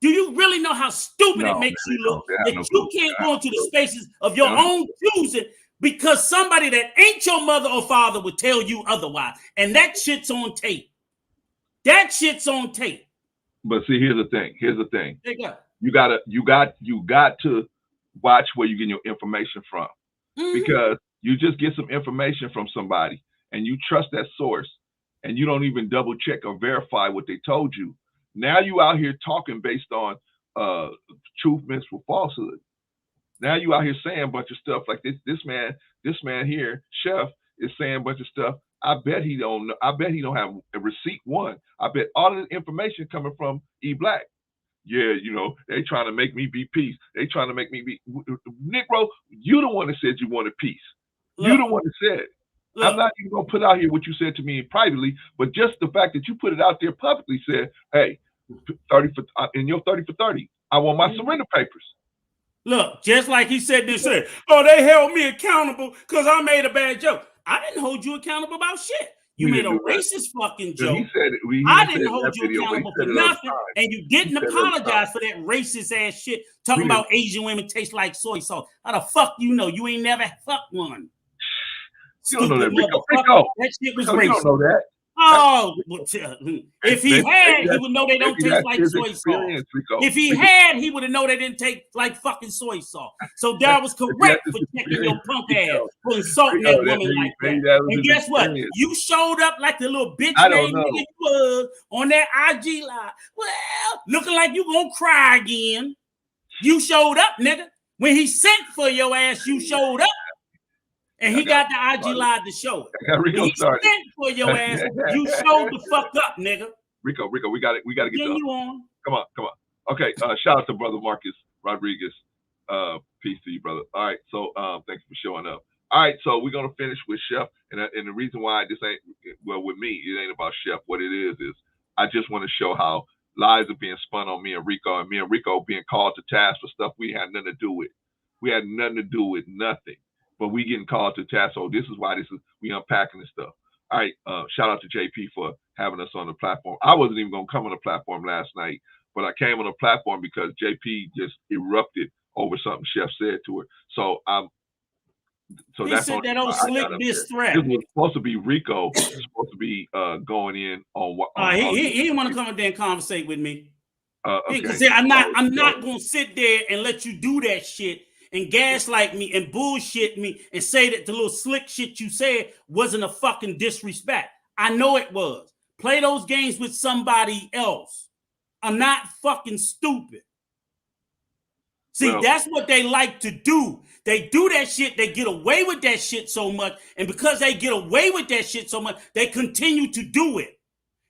Do you really know how stupid it makes you look that you can't go into the spaces of your own choosing because somebody that ain't your mother or father would tell you otherwise? And that shit's on tape. That shit's on tape. But see, here's the thing. There you go. You got to watch where you get your information from, because you just get some information from somebody and you trust that source and you don't even double check or verify what they told you. Now you out here talking based on truth mixed with falsehood. Now you out here saying a bunch of stuff like this man here, Chef, is saying a bunch of stuff. I bet he don't know. I bet he don't have a receipt one. I bet all of the information coming from E Black. Yeah, they trying to make me be peace. They trying to make me be Negro. You the one that said you wanted peace. You the one that said it. Look, I'm not even gonna put out here what you said to me privately, but just the fact that you put it out there publicly said, "Hey, 30 for in your 30 for 30, I want my surrender papers." Look, just like he said this, oh, they held me accountable because I made a bad joke. I didn't hold you accountable about shit. You made a racist fucking joke. He said it. I didn't hold you accountable for nothing, and you didn't apologize for that racist ass shit talking about Asian women taste like soy sauce. How the fuck you know? You ain't never fucked one. You don't know that, Rico. That shit was Rico, racist. you don't know that. Oh, if he had, he would know they don't taste like soy sauce. If he had, he would have known they didn't taste like fucking soy sauce. So Daryl was correct for checking your punk ass for insulting that woman like that. And guess what? You showed up like the little bitch made nigga you was on that IG live. Well, looking like you gonna cry again. You showed up, nigga. When he sent for your ass, you showed up. And he got the IG live to show it. Rico he sent for your ass. You showed the fuck up, nigga. Rico, we got to get you on. Come on. Okay, shout out to brother Marcus Rodriguez. Peace to you, brother. All right, so thanks for showing up. All right, so we're gonna finish with Chef, and the reason why this ain't with me, it ain't about Chef. What it is I just want to show how lies are being spun on me and Rico being called to task for stuff we had nothing to do with. We had nothing to do with nothing. But we getting called to task. So this is why we unpacking this stuff. All right. Shout out to JP for having us on the platform. I wasn't even gonna come on the platform last night, but I came on the platform because JP just erupted over something Chef said to her. So he that's said that old slick diss threat. This was supposed to be Rico, supposed to be going in on what he didn't want to come in there and conversate with me. Okay. See, I'm not gonna sit there and let you do that shit and gaslight me and bullshit me and say that the little slick shit you said wasn't a fucking disrespect. I know it was. Play those games with somebody else. I'm not fucking stupid. See, that's what they like to do. They do that shit. They get away with that shit so much. And because they get away with that shit so much, they continue to do it.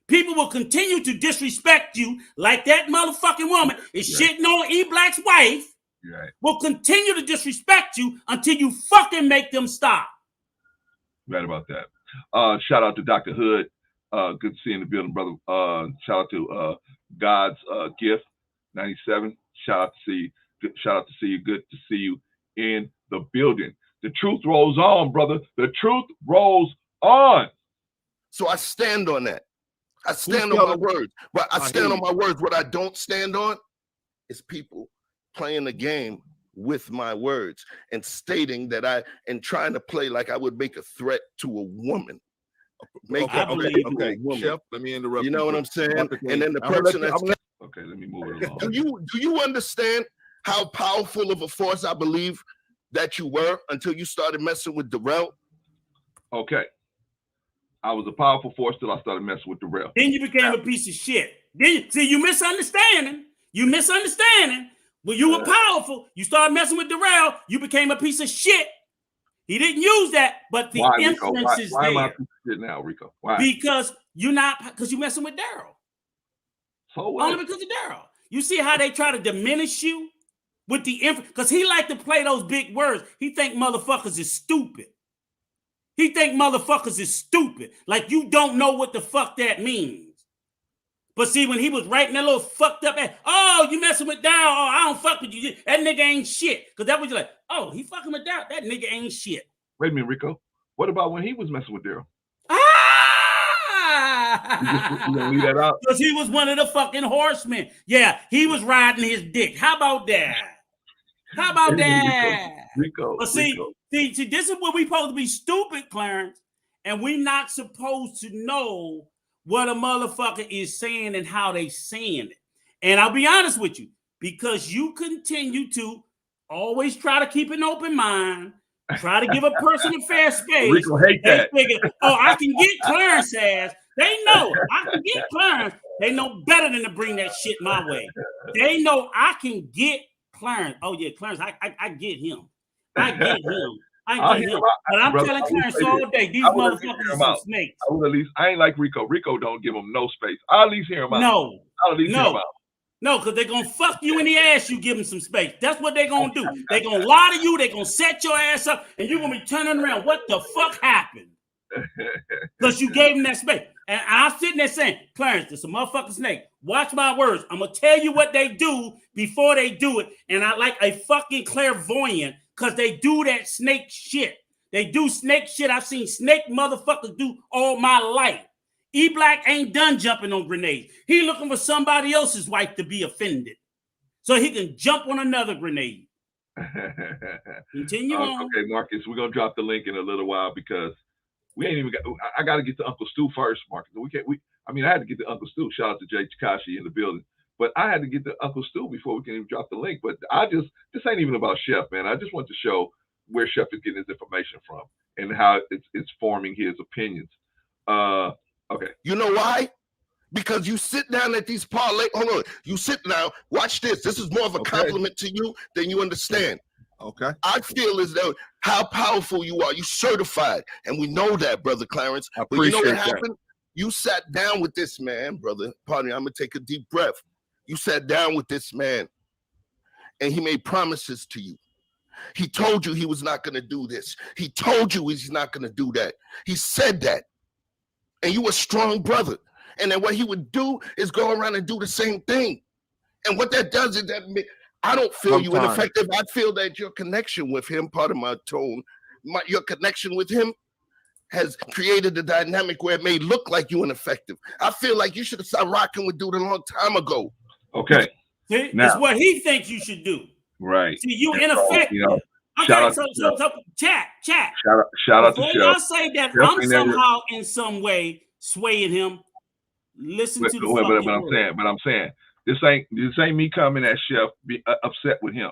People will continue to disrespect you like that motherfucking woman is shitting on E-Black's wife. Right. Will continue to disrespect you until you fucking make them stop. Right about that. Shout out to Dr. Hood. Good to see you in the building, brother. Shout out to God's Gift 97. Shout out to see you. Good to see you in the building. The truth rolls on, brother. The truth rolls on. So I stand on that. I stand on my words. But I stand on my words. What I don't stand on is people playing the game with my words and stating that and trying to play like I would make a threat to a woman. Okay. Chef, let me interrupt. You know what I'm saying? And then the person that's okay, let me move it along. Do you understand how powerful of a force I believe that you were until you started messing with Darrell? Okay. I was a powerful force till I started messing with Darrell. Then you became a piece of shit. See, you misunderstanding. When you were powerful, you started messing with Darrell, you became a piece of shit. He didn't use that, but the influence is there. Why am I a piece of shit now, Rico? Why? Because you're messing with Daryl. So what? Only because of Daryl. You see how they try to diminish you with the influence? Because he like to play those big words. He think motherfuckers is stupid. Like you don't know what the fuck that means. But see, when he was writing that little fucked up ass, oh, you messing with Daryl, oh, I don't fuck with you. That nigga ain't shit. Because that was like, oh, he fucking with Daryl. That nigga ain't shit. Wait a minute, Rico. What about when he was messing with Daryl? You gonna leave that out? Because he was one of the fucking horsemen. Yeah, he was riding his dick. How about that? Rico. But see, this is where we supposed to be stupid, Clarence. And we not supposed to know what a motherfucker is saying and how they saying it. And I'll be honest with you, because you continue to always try to keep an open mind, try to give a person a fair space. Rico hate that. Figure, I can get Clarence ass. They know I can get Clarence. They know better than to bring that shit my way. They know I can get Clarence. Oh yeah, Clarence, I get him. I get him. But I'm telling Clarence all day, these motherfuckers are some snakes. I ain't like Rico. Rico don't give him no space. I'll at least hear him out. No, because they're going to fuck you in the ass, you give them some space. That's what they're going to do. They're going to lie to you. They're going to set your ass up, and you're going to be turning around. What the fuck happened? Because you gave him that space. And I'm sitting there saying, Clarence, this is a motherfucking snake. Watch my words. I'm going to tell you what they do before they do it. And I like a fucking clairvoyant because they do that snake shit. They do snake shit I've seen snake motherfuckers do all my life. E-Black ain't done jumping on grenades. He looking for somebody else's wife to be offended so he can jump on another grenade. Continue on. Okay, Marcus, we're going to drop the link in a little while because we ain't even got, I got to get to Uncle Stu first, Marcus. I had to get to Uncle Stu. Shout out to Jay Takashi in the building. But I had to get to Uncle Stu before we can even drop the link. But this ain't even about Chef, man. I just want to show where Chef is getting his information from and how it's forming his opinions. Okay. You know why? Because you sit down at these parlay. Hold on. You sit down. Watch this. This is more of a compliment to you than you understand. Okay. I feel as though how powerful you are. You certified. And we know that, Brother Clarence. I but you know appreciate what happened? You sat down with this man, brother. Pardon me, I'm going to take a deep breath. You sat down with this man and he made promises to you. He told you he was not going to do this. He told you he's not going to do that. He said that. And you a strong brother. And then what he would do is go around and do the same thing. And what that does is that I don't feel you ineffective. I feel that your connection with him, part of my tone, your connection with him has created a dynamic where it may look like you ineffective. I feel like you should have stopped rocking with dude a long time ago. Okay. See, now, it's what he thinks you should do. Right. See, you ineffective. Okay, so chat. Shout out to Chef. Y'all say that I'm somehow in some way swaying him. Listen to the but I'm saying this ain't me coming at Chef be upset with him.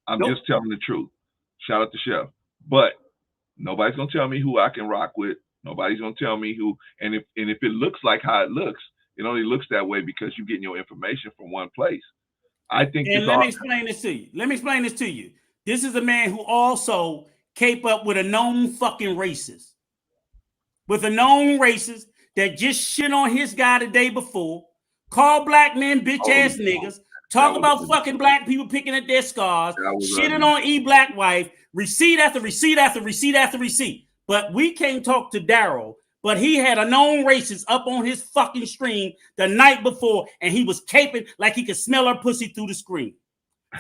I'm just telling the truth. Shout out to Chef. But nobody's gonna tell me who I can rock with. Nobody's gonna tell me who. And if it looks like how it looks, it only looks that way because you're getting your information from one place. I think. And let me explain this to you. This is a man who also cape up with a known fucking racist. With a known racist that just shit on his guy the day before, call black men bitch ass niggas, talk about fucking black people picking at their scars, shitting on E-Black wife, receipt after receipt after receipt after receipt. But we can't talk to Daryl, but he had a known racist up on his fucking stream the night before, and he was caping like he could smell her pussy through the screen.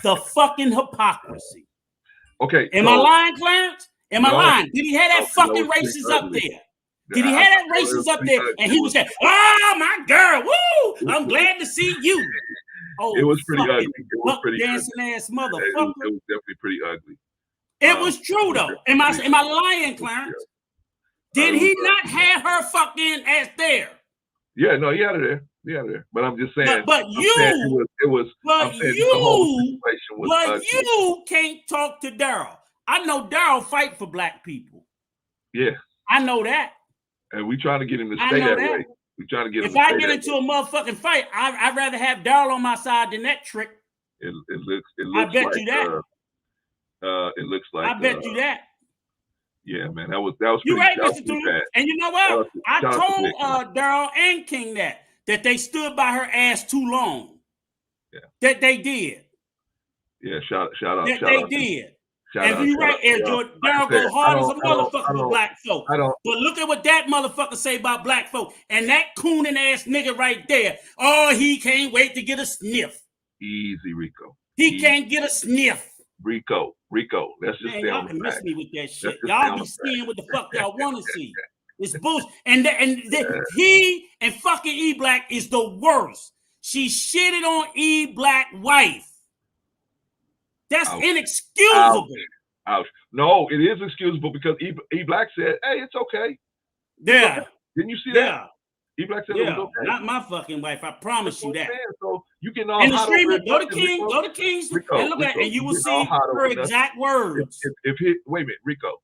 The fucking hypocrisy. Okay. Am I lying, Clarence? Am I lying? Did he have that fucking racist up there? Did he have that racist up there? And he was saying, "Oh, my girl, woo! I'm glad to see you." Oh, it was pretty ugly. It was pretty dancing ass motherfucker. It was definitely pretty ugly. It was true though. Am I lying, Clarence? Did he not have her fucking ass there? Yeah, no, he had her there. But I'm just saying. But you can't talk to Daryl. I know Daryl fight for black people. Yeah. I know that. And we trying to get him to stay that way. We trying to get him. If I get into a motherfucking fight, I'd rather have Daryl on my side than that trick. It looks. I bet you that. It looks like. I bet you that. Yeah, man, that was. You right, Mr. Tulu. And you know what? I told Daryl and King that they stood by her ass too long. Yeah. That they did. Yeah, shout out. That they did. And you right, Air Jordan, Daryl go hard as a motherfucker with black folk. But look at what that motherfucker say about black folk. And that cooning ass nigga right there, oh, he can't wait to get a sniff. Easy, Rico. He can't get a sniff. Rico, let's just stay on the miss me with that shit. Y'all be seeing what the fuck y'all want to see. It's bullshit. And he and fucking E-Black is the worst. She shitted on E-Black wife. That's inexcusable. Ouch. No, it is excusable because E-Black said, "Hey, it's okay." Yeah. Okay. Didn't you see that? E-Black said it was okay. Not my fucking wife. I promise you that. So you can all in the streamer, go to King's, and look at it, and you will see her exact words. If he wait a minute, Rico.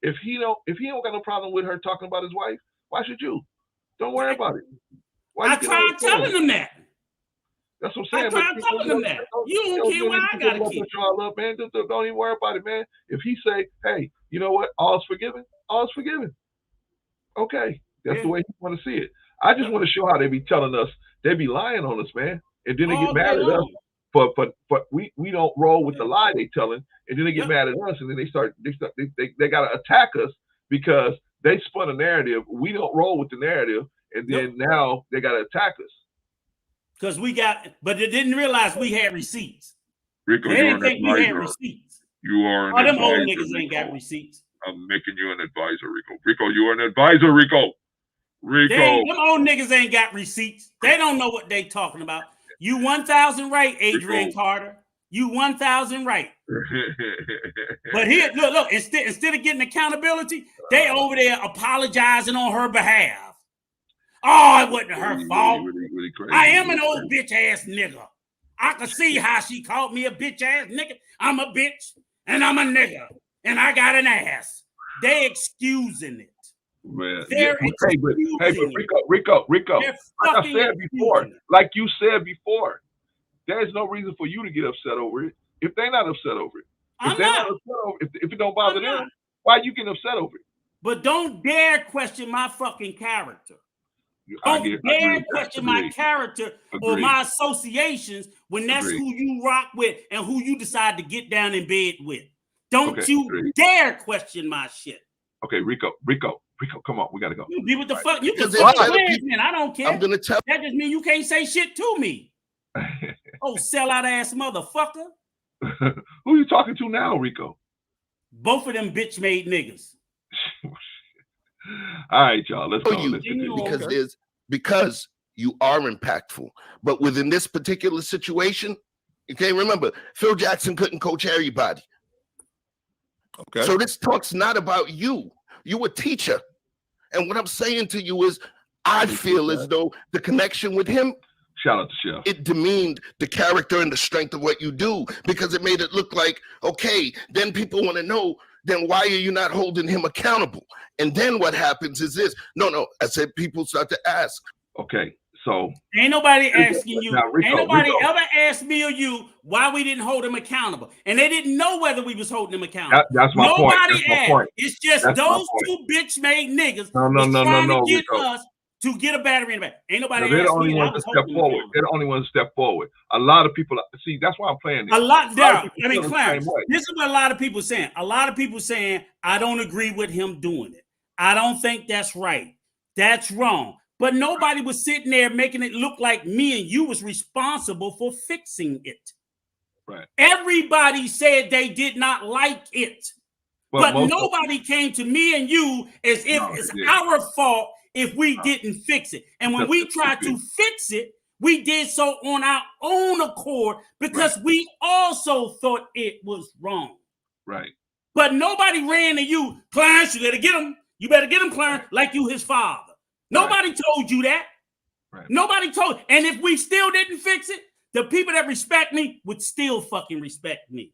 If he don't got no problem with her talking about his wife, why should you? Don't worry about it. I tried telling him that. That's what I'm saying. I tried telling him that. You don't care what I gotta keep. Man, don't even worry about it, man. If he say, "Hey, you know what? All's forgiven. All's forgiven." Okay, that's the way he want to see it. I just want to show how they be telling us, they be lying on us, man, and then they get mad at us. But we don't roll with the lie they telling, and then they get mad at us, and then they gotta attack us because they spun a narrative. We don't roll with the narrative, and then now they got to attack us. Because but they didn't realize we had receipts. Rico, they didn't think we had receipts. You are an them advisor, old niggas Rico. ain't got receipts. I'm making you an advisor, Rico. Rico, you are an advisor, Rico. Them old niggas ain't got receipts. They don't know what they talking about. You 1,000 right, Adrian Carter. You 1,000 right. But here, look. Instead of getting accountability, they over there apologizing on her behalf. Oh, it wasn't her fault. Really crazy. I am an old bitch ass nigga. I can see how she called me a bitch ass nigga. I'm a bitch and I'm a nigga and I got an ass. They excusing it. Man, They're hey, but Rico, like I said before, like you said before, there's no reason for you to get upset over it if they're not upset over it. If it don't bother them, why are you getting upset over it? But don't dare question my fucking character. Don't dare question my character or my associations when that's who you rock with and who you decide to get down in bed with. Don't you dare question my shit. Okay, Rico, come on, we gotta go. You be with the fuck. You can fuck man. I don't care. I'm gonna tell. That just means you can't say shit to me. Oh, sellout ass motherfucker. Who you talking to now, Rico? Both of them bitch made niggas. All right, y'all. Let's go. Because you are impactful, but within this particular situation, okay. Remember, Phil Jackson couldn't coach everybody. Okay. So this talk's not about you. You a teacher, and what I'm saying to you is, I feel as though the connection with him. Shout out to Chef. It demeaned the character and the strength of what you do because it made it look like, okay, then people want to know, then why are you not holding him accountable? And then what happens is this. No, I said people start to ask. Okay, so. Ain't nobody asking you. Ain't nobody ever asked me or you why we didn't hold him accountable. And they didn't know whether we was holding him accountable. That's my point. Nobody asked. It's just those two bitch-made niggas trying to get us to get a battery in the back. Ain't nobody they're the asked only me. ones to step forward. They're the only ones to step forward. A lot of people see. That's why I'm playing this. Clarence, this is what a lot of people saying. A lot of people saying I don't agree with him doing it. I don't think that's right. That's wrong. But nobody was sitting there making it look like me and you was responsible for fixing it. Right. Everybody said they did not like it. But nobody came to me and you as if it's our fault if we didn't fix it. And when we tried to fix it, we did so on our own accord because we also thought it was wrong. Right. But nobody ran to you, Clarence, you better get him. You better get him, Clarence, like you his father. Nobody told you that. Right. Nobody told. And if we still didn't fix it, the people that respect me would still fucking respect me.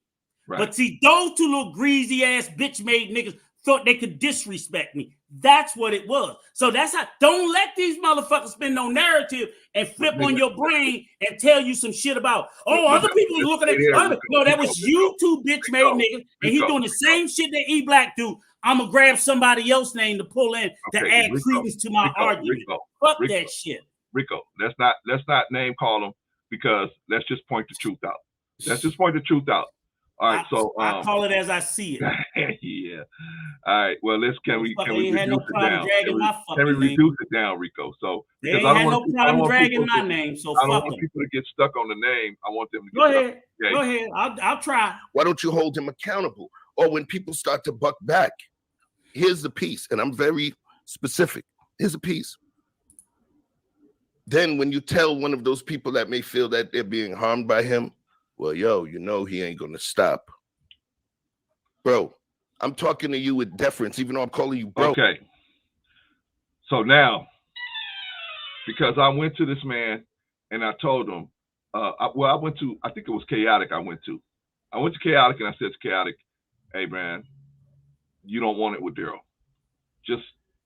Right. But see, those two little greasy ass bitch made niggas thought they could disrespect me. That's what it was. So that's how. Don't let these motherfuckers spin no narrative and flip on your brain and tell you some shit about. Oh, other people are looking at. No, that was you two bitch made niggas, and he's doing the same shit that E Black do. I'm gonna grab somebody else's name to pull in to add credence to my argument. Fuck that shit. Rico, let's not name call them because let's just point the truth out. Let's just point the truth out. All right, so I call it as I see it. Yeah. All right. Well, can we reduce it down? Can we reduce it down, Rico? So they ain't had no problem dragging my name. So I don't want people to get stuck on the name. I want them to go ahead. Go ahead. I'll try. Why don't you hold him accountable? Or when people start to buck back, here's the piece, and I'm very specific. Here's a piece. Then when you tell one of those people that may feel that they're being harmed by him, well, he ain't gonna stop. Bro, I'm talking to you with deference, even though I'm calling you bro. Okay. So now, because I went to this man and I told him, I think it was Chaotic I went to Chaotic and I said to Chaotic, hey man, you don't want it with Daryl. Just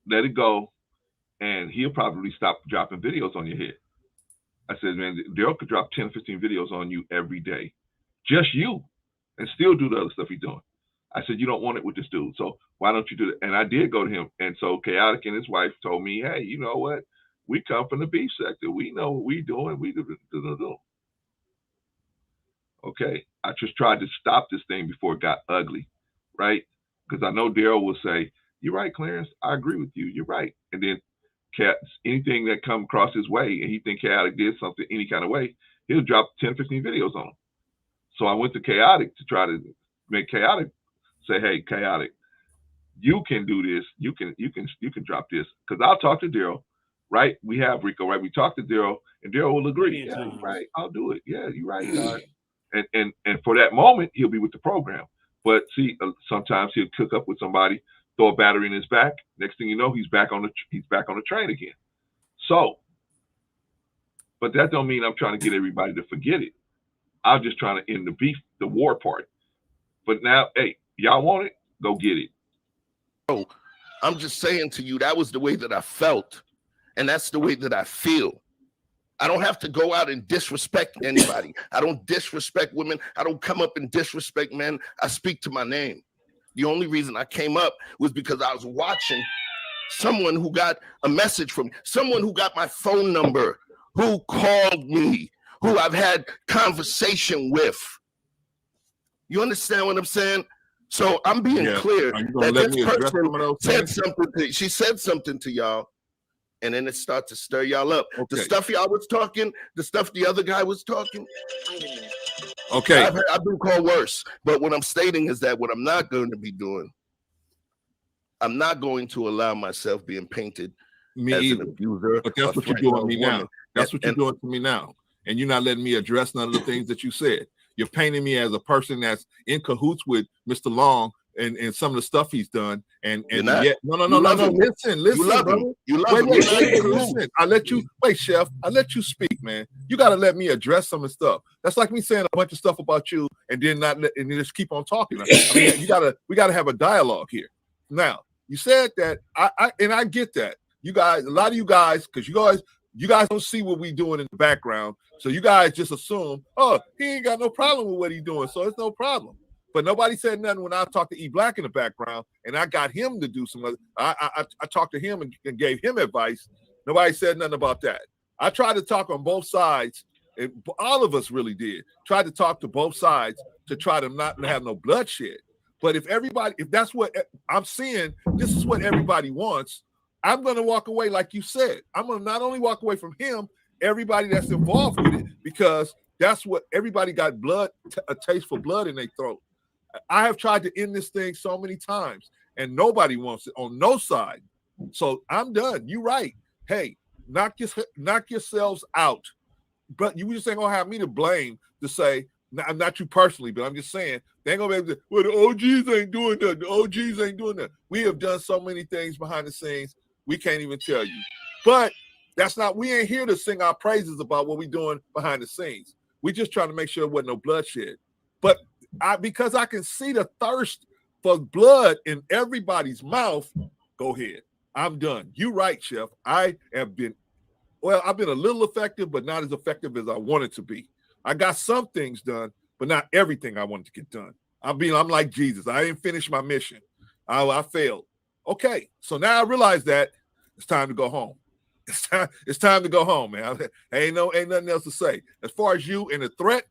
let it go and he'll probably stop dropping videos on your head. I said, man, Daryl could drop 10, 15 videos on you every day. Just you. And still do the other stuff he's doing. I said, you don't want it with this dude. So why don't you do it? And I did go to him. And so Chaotic and his wife told me, hey, you know what? We come from the beef sector. We know what we're doing. We do. Okay. I just tried to stop this thing before it got ugly. Right? Because I know Daryl will say, You're right, Clarence. I agree with you. You're right. And then anything that come across his way and he think Chaotic did something any kind of way, he'll drop 10, 15 videos on him. So I went to Chaotic to try to make Chaotic say, hey, Chaotic, you can do this. You can drop this. Because I'll talk to Daryl, right? We have Rico, right? We talk to Daryl, and Daryl will agree. Yeah, you're right. I'll do it. Yeah, you're right, God. And for that moment, he'll be with the program. But see, sometimes he'll cook up with somebody, throw a battery in his back. Next thing you know, he's back on the train again. So, but that don't mean I'm trying to get everybody to forget it. I'm just trying to end the beef, the war part. But now, hey, y'all want it? Go get it. Oh, I'm just saying to you, that was the way that I felt, and that's the way that I feel. I don't have to go out and disrespect anybody. I don't disrespect women. I don't come up and disrespect men. I speak to my name. The only reason I came up was because I was watching someone who got a message from someone who got my phone number, who called me, who I've had conversation with. You understand what I'm saying? So I'm being clear that this person said something. She said something to y'all, and then it started to stir y'all up. Okay. The stuff y'all was talking, the stuff the other guy was talking. Okay. I've been called worse, but what I'm stating is that what I'm not going to be doing, I'm not going to allow myself being painted as an abuser. But that's what you're doing to me now. That's what you're doing to me now. And you're not letting me address none of the things that you said. You're painting me as a person that's in cahoots with Mr. Long and some of the stuff he's done. And yet, no. Listen, brother. You love him. Wait, listen. I let you Chef. I let you speak, man. You got to let me address some of the stuff. That's like me saying a bunch of stuff about you and then and just keep on talking. I mean, we gotta have a dialogue here. Now, you said that I get that. You guys, a lot of you guys, because you guys don't see what we doing in the background. So you guys just assume, oh, he ain't got no problem with what he's doing, so it's no problem. But nobody said nothing when I talked to E Black in the background, and I got him to do some other. I talked to him and gave him advice. Nobody said nothing about that. I tried to talk on both sides, and all of us really did. Tried to talk to both sides to try to not have no bloodshed. But if that's what I'm seeing, this is what everybody wants. I'm going to walk away, like you said. I'm going to not only walk away from him, everybody that's involved with it, because that's what everybody got a taste for blood in their throat. I have tried to end this thing so many times, and nobody wants it on no side. So I'm done. You're right. Hey, knock yourselves out. But you just ain't going to have me to blame to say, not you personally, but I'm just saying, they ain't going to be able to, well, the OGs ain't doing that. The OGs ain't doing that. We have done so many things behind the scenes, we can't even tell you. But we ain't here to sing our praises about what we're doing behind the scenes. We just trying to make sure there wasn't no bloodshed. But because I can see the thirst for blood in everybody's mouth, go ahead. I'm done. You're right, Chef. I've been a little effective, but not as effective as I wanted to be. I got some things done, but not everything I wanted to get done. I'm like Jesus. I didn't finish my mission. I failed. Okay, so now I realize that it's time to go home. It's time to go home, man. Ain't nothing else to say. As far as you and the threat,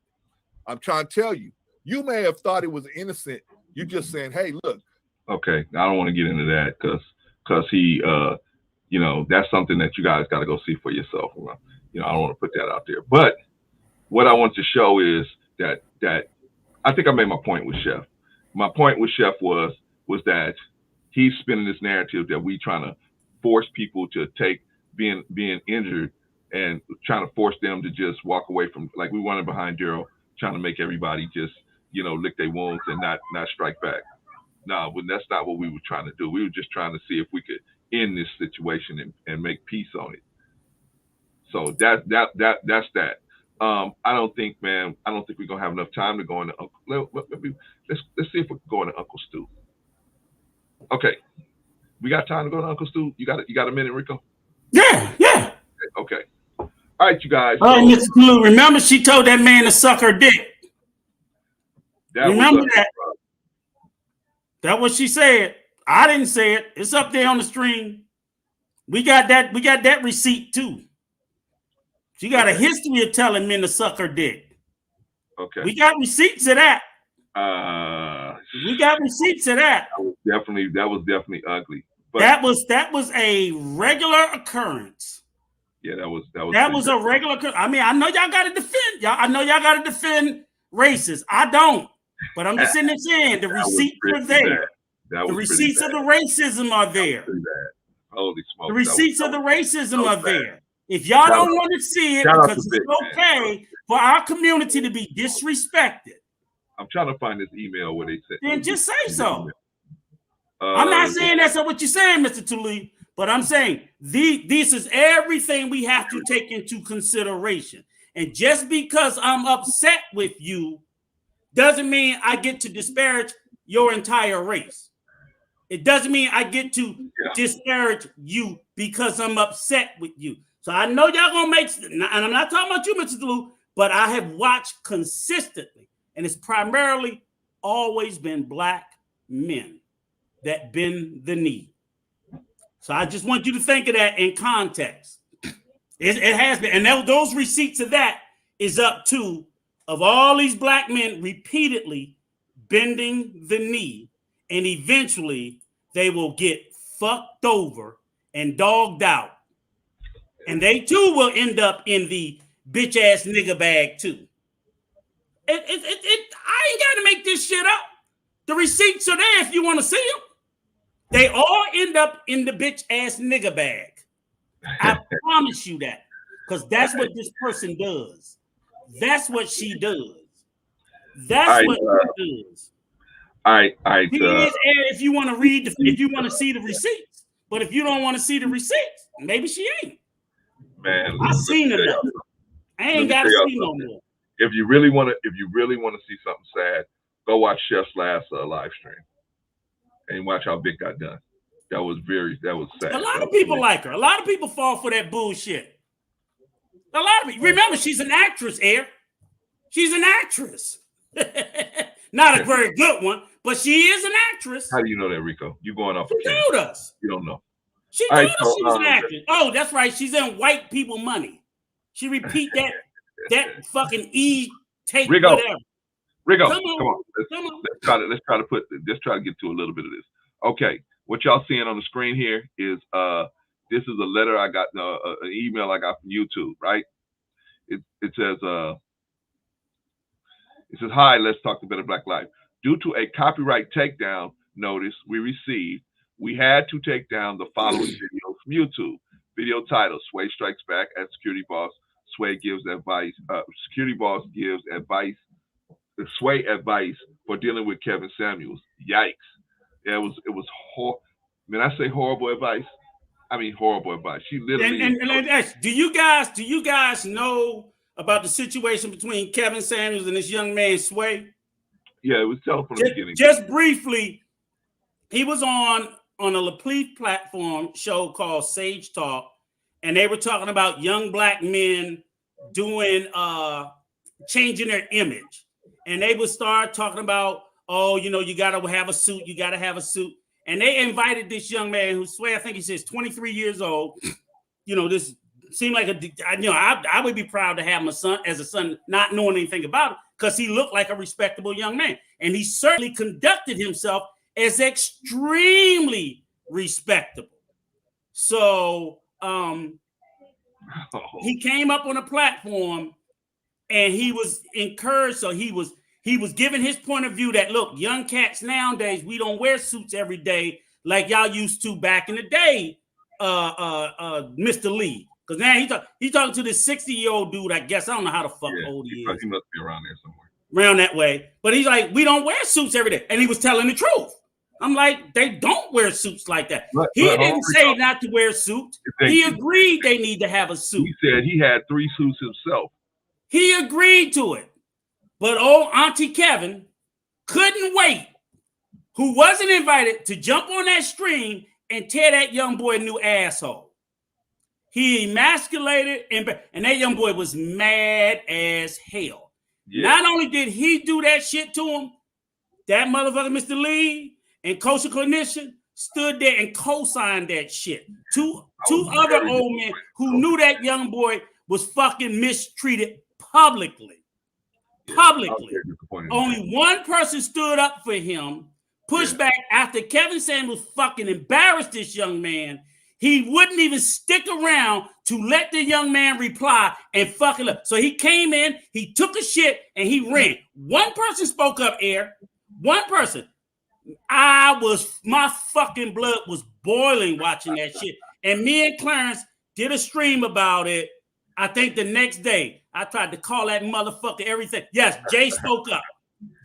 I'm trying to tell you, you may have thought it was innocent. You're just saying, hey, look. Okay, I don't want to get into that because he, that's something that you guys got to go see for yourself. I don't want to put that out there. But what I want to show is that I think I made my point with Chef. My point with Chef was that he's spinning this narrative that we trying to force people to take being injured and trying to force them to just walk away from, like we wanted behind Daryl, trying to make everybody just, lick their wounds and not strike back. No, that's not what we were trying to do. We were just trying to see if we could end this situation and make peace on it. So that's that. I don't think we're gonna have enough time to go into Uncle. Let's see if we can go into Uncle Stu. Okay, we got time to go to Uncle Stu. You got a minute, Rico? Yeah. Okay. All right, you guys. All right, Mr. Blue. Remember, she told that man to suck her dick. Remember that? That's what she said. I didn't say it. It's up there on the stream. We got that receipt too. She got a history of telling men to suck her dick. Okay. We got receipts of that. We got receipts of that. That was definitely ugly. But that was a regular occurrence. Yeah, that was a regular. I mean, I know y'all got to defend y'all. I know y'all got to defend racists. I don't, but I'm just sitting there saying the receipts are there. The receipts of the racism are there. Holy smokes! The receipts of the racism are there. If y'all don't want to see it, because it's okay for our community to be disrespected. I'm trying to find this email where they said. Then just say so. I'm not saying that's what you're saying, Mr. Tully, but I'm saying this is everything we have to take into consideration. And just because I'm upset with you doesn't mean I get to disparage your entire race. It doesn't mean I get to disparage you because I'm upset with you. So I know y'all gonna make, and I'm not talking about you, Mr. Tully, but I have watched consistently, and it's primarily always been black men that bend the knee. So I just want you to think of that in context. It has been, and those receipts of that is up to of all these black men repeatedly bending the knee, and eventually they will get fucked over and dogged out, and they too will end up in the bitch ass nigga bag too. I ain't got to make this shit up. The receipts are there if you want to see them. They all end up in the bitch ass nigga bag. I promise you that, because that's what this person does. That's what she does. That's what she does. If you want to read, if you want to see the receipts, but if you don't want to see the receipts, maybe she ain't. Man, I seen enough. I ain't got to see no more. If you really want to see something sad, go watch Chef's last live stream and watch how Vic got done. That was sad. A lot of people like her. A lot of people fall for that bullshit. A lot of people. Remember, she's an actress, Air. She's an actress. Not a very good one, but she is an actress. How do you know that, Rico? You going off? She told us. You don't know. She told us she was an actress. Oh, that's right. She's in white people money. She repeat that fucking tape, Rico, whatever. Rico, come on. Let's try to get to a little bit of this. Okay, what y'all seeing on the screen here is this is a letter I got, an email I got from YouTube, right? It says hi, let's talk to Better Black Life. Due to a copyright takedown notice we received, we had to take down the following videos from YouTube. Video title: Sway strikes back at security boss. Sway gives advice. Security boss gives advice. Sway advice for dealing with Kevin Samuels. Yikes! Yeah, it was horrible. When I say horrible advice, I mean horrible advice. She literally. And do you guys know about the situation between Kevin Samuels and this young man Sway? Yeah, it was told from the beginning. Just briefly, he was on a LaPleaf platform show called Sage Talk, and they were talking about young black men doing changing their image, and they would start talking about, oh, you gotta have a suit, and they invited this young man who Sway, I think he says 23 years old. This seemed like I would be proud to have him as a son, not knowing anything about it, because he looked like a respectable young man, and he certainly conducted himself as extremely respectable. So he came up on a platform and he was encouraged. So he was giving his point of view that, look, young cats nowadays, we don't wear suits every day like y'all used to back in the day, Mr. Lee. Because now he's talking to this 60-year-old dude, I guess. I don't know how the fuck old he is. He must be around there somewhere. Around that way. But he's like, we don't wear suits every day. And he was telling the truth. I'm like, they don't wear suits like that. He didn't say not to wear a suit. He agreed they need to have a suit. He said he had 3 suits himself. He agreed to it. But old Auntie Kevin couldn't wait, who wasn't invited, to jump on that stream and tear that young boy a new asshole. He emasculated, and that young boy was mad as hell. Yeah. Not only did he do that shit to him, that motherfucker, Mr. Lee, and Kosher Clinician stood there and co-signed that shit. Two other old men who knew that young boy was fucking mistreated publicly. publicly. Only one person stood up for him, pushed back after Kevin Samuels fucking embarrassed this young man. He wouldn't even stick around to let the young man reply and fuck it up. So he came in, he took a shit, and he ran. One person spoke up, Air. One person. My fucking blood was boiling watching that shit. And me and Clarence did a stream about it. I think the next day, I tried to call that motherfucker everything. Yes, Jay spoke up.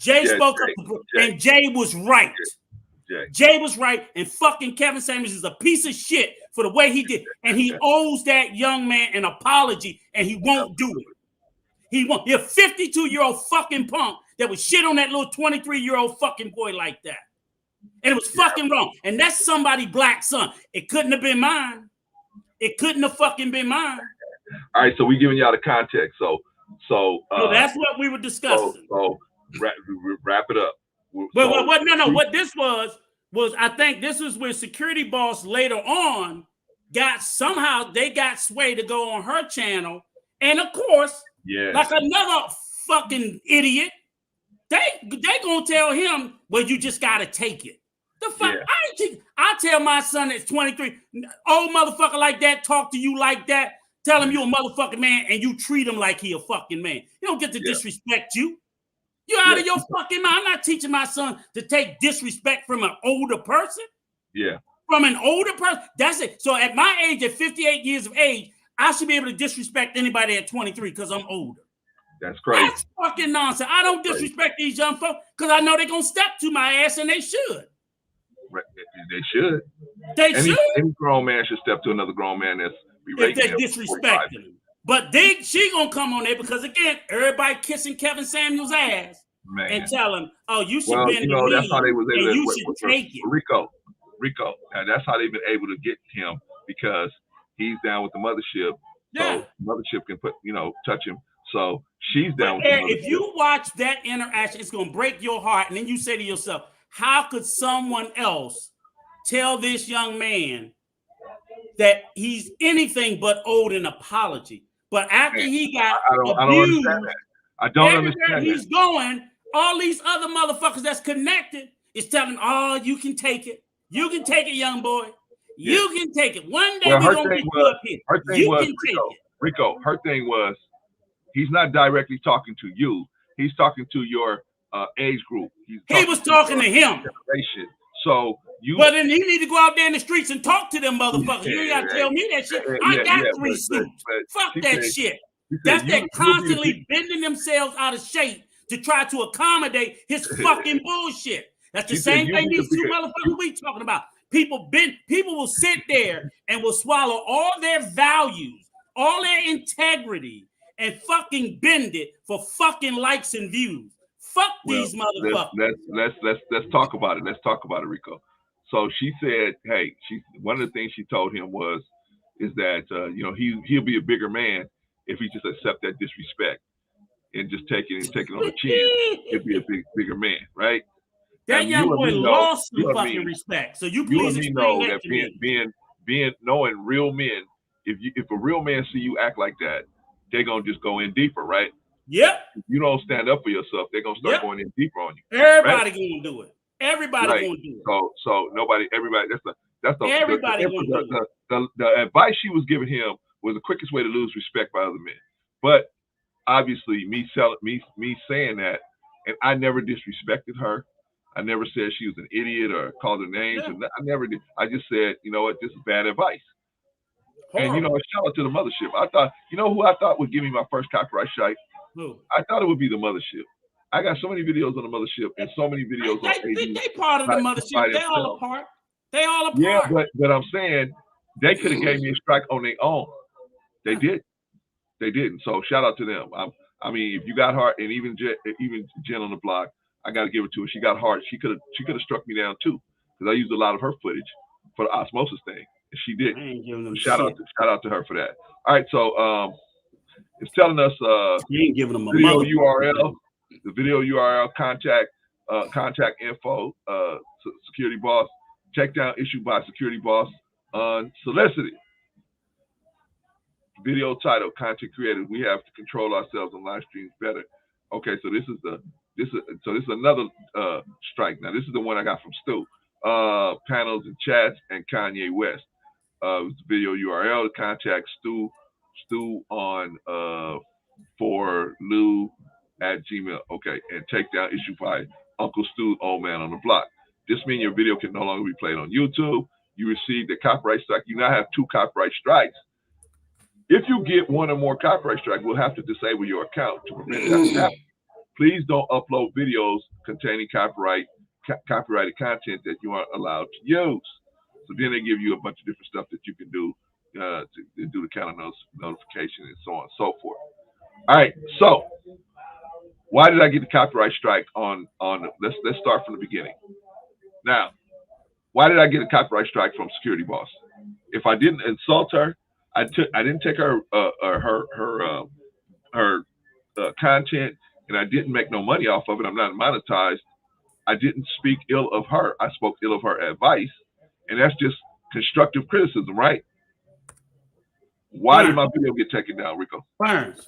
Jay spoke up, and Jay was right. Jay was right, and fucking Kevin Samuels is a piece of shit for the way he did. And he owes that young man an apology, and he won't do it. He won't. You're a 52-year-old fucking punk that would shit on that little 23-year-old fucking boy like that. And it was fucking wrong. And that's somebody's black son. It couldn't have been mine. It couldn't have fucking been mine. All right, so we giving y'all the context. So that's what we were discussing. So wrap it up. What this was I think this was where Security Boss later on got sway to go on her channel. And of course, like another fucking idiot, they gonna tell him, well, you just gotta take it. The fuck, I tell my son that's 23, old motherfucker like that, talk to you like that, tell him you a motherfucking man, and you treat him like he a fucking man. You don't get to disrespect you. You're out of your fucking mind. I'm not teaching my son to take disrespect from an older person. Yeah. From an older person. That's it. So at my age, at 58 years of age, I should be able to disrespect anybody at 23 because I'm older. That's crazy. That's fucking nonsense. I don't disrespect these young folks because I know they're going to step to my ass, and they should. They should. Any grown man should step to another grown man that's if they disrespect him. But she gonna come on there because again, everybody kissing Kevin Samuels' ass and tell him, "Oh, you should bend the knee, that's how they was able and you should take it." Rico, that's how they've been able to get him because he's down with the mothership. So mothership can touch him. So she's down with the mothership. If you watch that interaction, it's gonna break your heart, and then you say to yourself, "How could someone else tell this young man that he's anything but owed an apology?" But after he got abused, I don't understand he's going, all these other motherfuckers that's connected is telling him, "Oh, you can take it. You can take it, young boy. You can take it. One day we're gonna get you up here. You can take it." Rico, her thing was, he's not directly talking to you. He's talking to your age group. He was talking to him. So but then he need to go out there in the streets and talk to them motherfuckers. You ain't gotta tell me that shit. I got 3 suits. Fuck that shit. That's that constantly bending themselves out of shape to try to accommodate his fucking bullshit. That's the same thing these 2 motherfuckers we talking about. People will sit there and will swallow all their values, all their integrity, and fucking bend it for fucking likes and views. Fuck these motherfuckers. Let's talk about it. Let's talk about it, Rico. So she said, hey, one of the things she told him is that he'll be a bigger man if he just accept that disrespect and just take it on the chin. He'll be a bigger man, right? That young boy lost some fucking respect. So you please explain that to me. Knowing real men, if a real man see you act like that, they're gonna just go in deeper, right? Yep. If you don't stand up for yourself, they're gonna start going in deeper on you. Everybody gonna do it. Everybody gonna do it. So everybody. That's the everybody gonna do it. The advice she was giving him was the quickest way to lose respect by other men. But obviously, me saying that, and I never disrespected her. I never said she was an idiot or called her names. Yeah. I never did. I just said, you know what, this is bad advice. Horrible. And shout out to the mothership. I thought, who I thought would give me my first copyright strike? Who? I thought it would be the mothership. I got so many videos on the mothership and so many videos on AD. They part of the mothership. They all apart. They all apart. Yeah, but I'm saying they could have gave me a strike on their own. They did. They didn't. So shout out to them. I mean, if you got heart, and even Jen on the block, I got to give it to her. She got heart. She could have struck me down too, because I used a lot of her footage for the osmosis thing, and she did. Shout out to her for that. All right, so it's telling us video URL. The video URL contact info, security boss, takedown issued by security boss unsolicited. Video title, content created. We have to control ourselves on live streams better. Okay, so this is another strike. Now this is the one I got from Stu. Panels and chats and Kanye West. Video URL to contact Stu on for Lou at Gmail. Okay, and take down issue by Uncle Stu, Old Man on the Block. This means your video can no longer be played on YouTube. You received a copyright strike. You now have 2 copyright strikes. If you get 1 or more copyright strikes, we'll have to disable your account to prevent that from happening. Please don't upload videos containing copyrighted content that you aren't allowed to use. So then they give you a bunch of different stuff that you can do to do the counter notification and so on and so forth. All right, so why did I get the copyright strike on let's start from the beginning. Now, why did I get a copyright strike from Security Boss? If I didn't insult her, I didn't take her content, and I didn't make no money off of it. I'm not monetized. I didn't speak ill of her. I spoke ill of her advice, and that's just constructive criticism, right? Why did my video get taken down, Rico? Burns.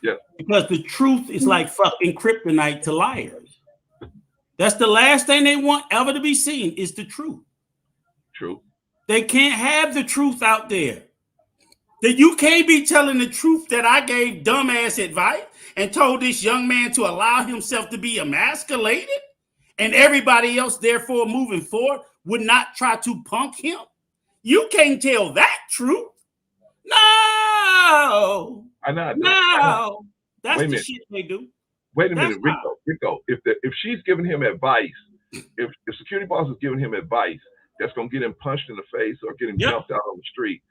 Yeah. Because the truth is like fucking kryptonite to liars. That's the last thing they want ever to be seen is the truth. True. They can't have the truth out there. That you can't be telling the truth that I gave dumbass advice and told this young man to allow himself to be emasculated, and everybody else, therefore, moving forward, would not try to punk him. You can't tell that truth. No. No. That's the shit they do. Wait a minute, Rico. If she's giving him advice, if Security Boss is giving him advice that's gonna get him punched in the face or get him jumped out on the street,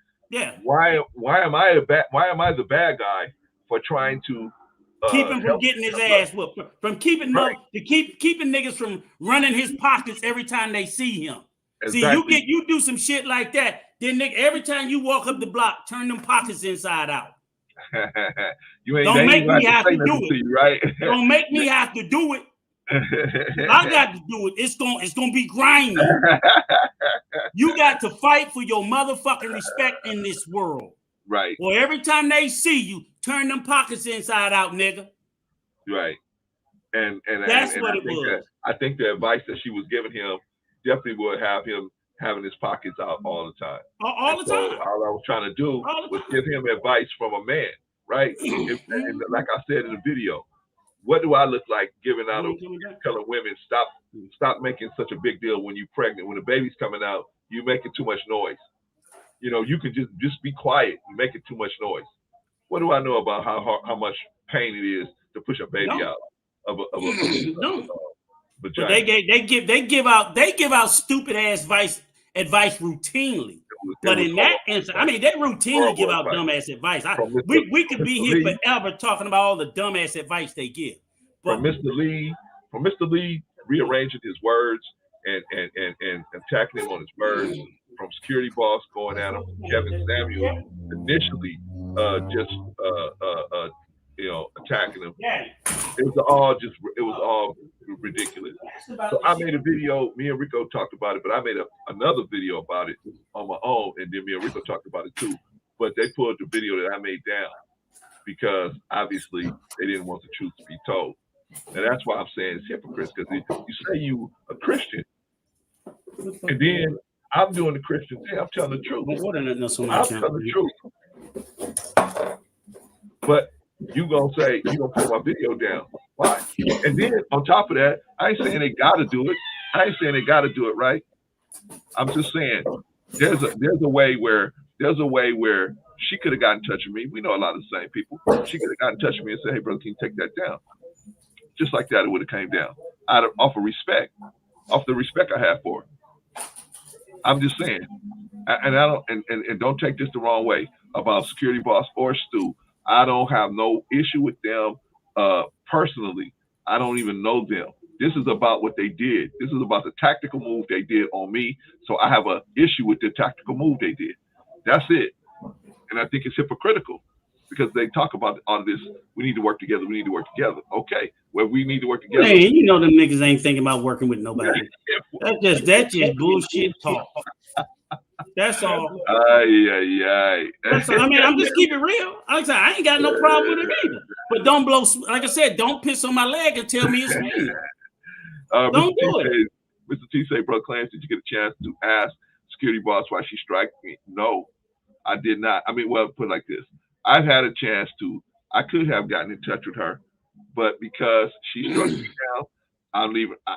why am I the bad guy for trying to keep him from getting his ass whooped, from keeping keeping niggas from running his pockets every time they see him? Exactly. See, you do some shit like that, then nigga, every time you walk up the block, turn them pockets inside out. Don't make me have to do it, right? Don't make me have to do it. I got to do it. It's gonna be grimy. You got to fight for your motherfucking respect in this world. Right. Well, every time they see you, turn them pockets inside out, nigga. Right. And that's what it was. I think the advice that she was giving him definitely would have him having his pockets out all the time. All the time. All I was trying to do was give him advice from a man, right? And like I said in the video, what do I look like giving out telling women stop making such a big deal when you're pregnant, when the baby's coming out, you're making too much noise. You know, you can just be quiet. You're making too much noise. What do I know about how much pain it is to push a baby out of a vagina? But they give out stupid ass advice routinely. But in that instance, I mean, they routinely give out dumbass advice. We could be here forever talking about all the dumbass advice they give. But from Mr. Lee rearranging his words and attacking him on his words, from Security Boss going at him, Kevin Samuel initially attacking him. It was all ridiculous. So I made a video. Me and Rico talked about it, but I made another video about it on my own, and then me and Rico talked about it too. But they pulled the video that I made down because obviously they didn't want the truth to be told. And that's why I'm saying it's hypocrites, because you say you a Christian, and then I'm doing the Christian thing. I'm telling the truth. I'm telling the truth. But you gonna say you gonna put my video down? Why? And then on top of that, I ain't saying they gotta do it. I ain't saying they gotta do it, right? I'm just saying there's a way where she could have gotten in touch with me. We know a lot of the same people. She could have gotten in touch with me and said, "Hey, brother, can you take that down?" Just like that, it would have came down off of respect, off the respect I have for her. I'm just saying, and I don't and don't take this the wrong way about Security Boss or Stu. I don't have no issue with them personally. I don't even know them. This is about what they did. This is about the tactical move they did on me. So I have an issue with the tactical move they did. That's it. And I think it's hypocritical because they talk about all of this. We need to work together. We need to work together. Okay. Well, we need to work together. Hey, you know them niggas ain't thinking about working with nobody. That's just bullshit talk. That's all. That's all. I mean, I'm just keeping it real. Like I said, I ain't got no problem with it either. But don't blow. Like I said, don't piss on my leg and tell me it's me. Don't do it. Mr. T say, Bro Clarence, did you get a chance to ask security boss why she striked me? No, I did not. I mean, well, put it like this. I've had a chance to. I could have gotten in touch with her, but because she struck me down, I'm leaving. I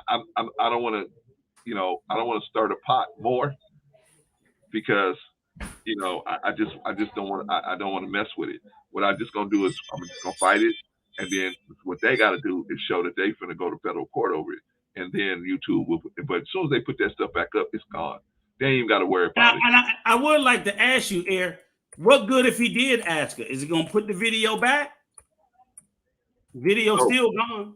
don't want to, I don't want to stir the pot more because, I just don't want. I don't want to mess with it. What I'm just gonna do is I'm just gonna fight it, and then what they got to do is show that they finna go to federal court over it, and then YouTube will. But as soon as they put that stuff back up, it's gone. They ain't even got to worry about it. And I would like to ask you, Air, what good if he did ask her? Is he gonna put the video back? Video still gone.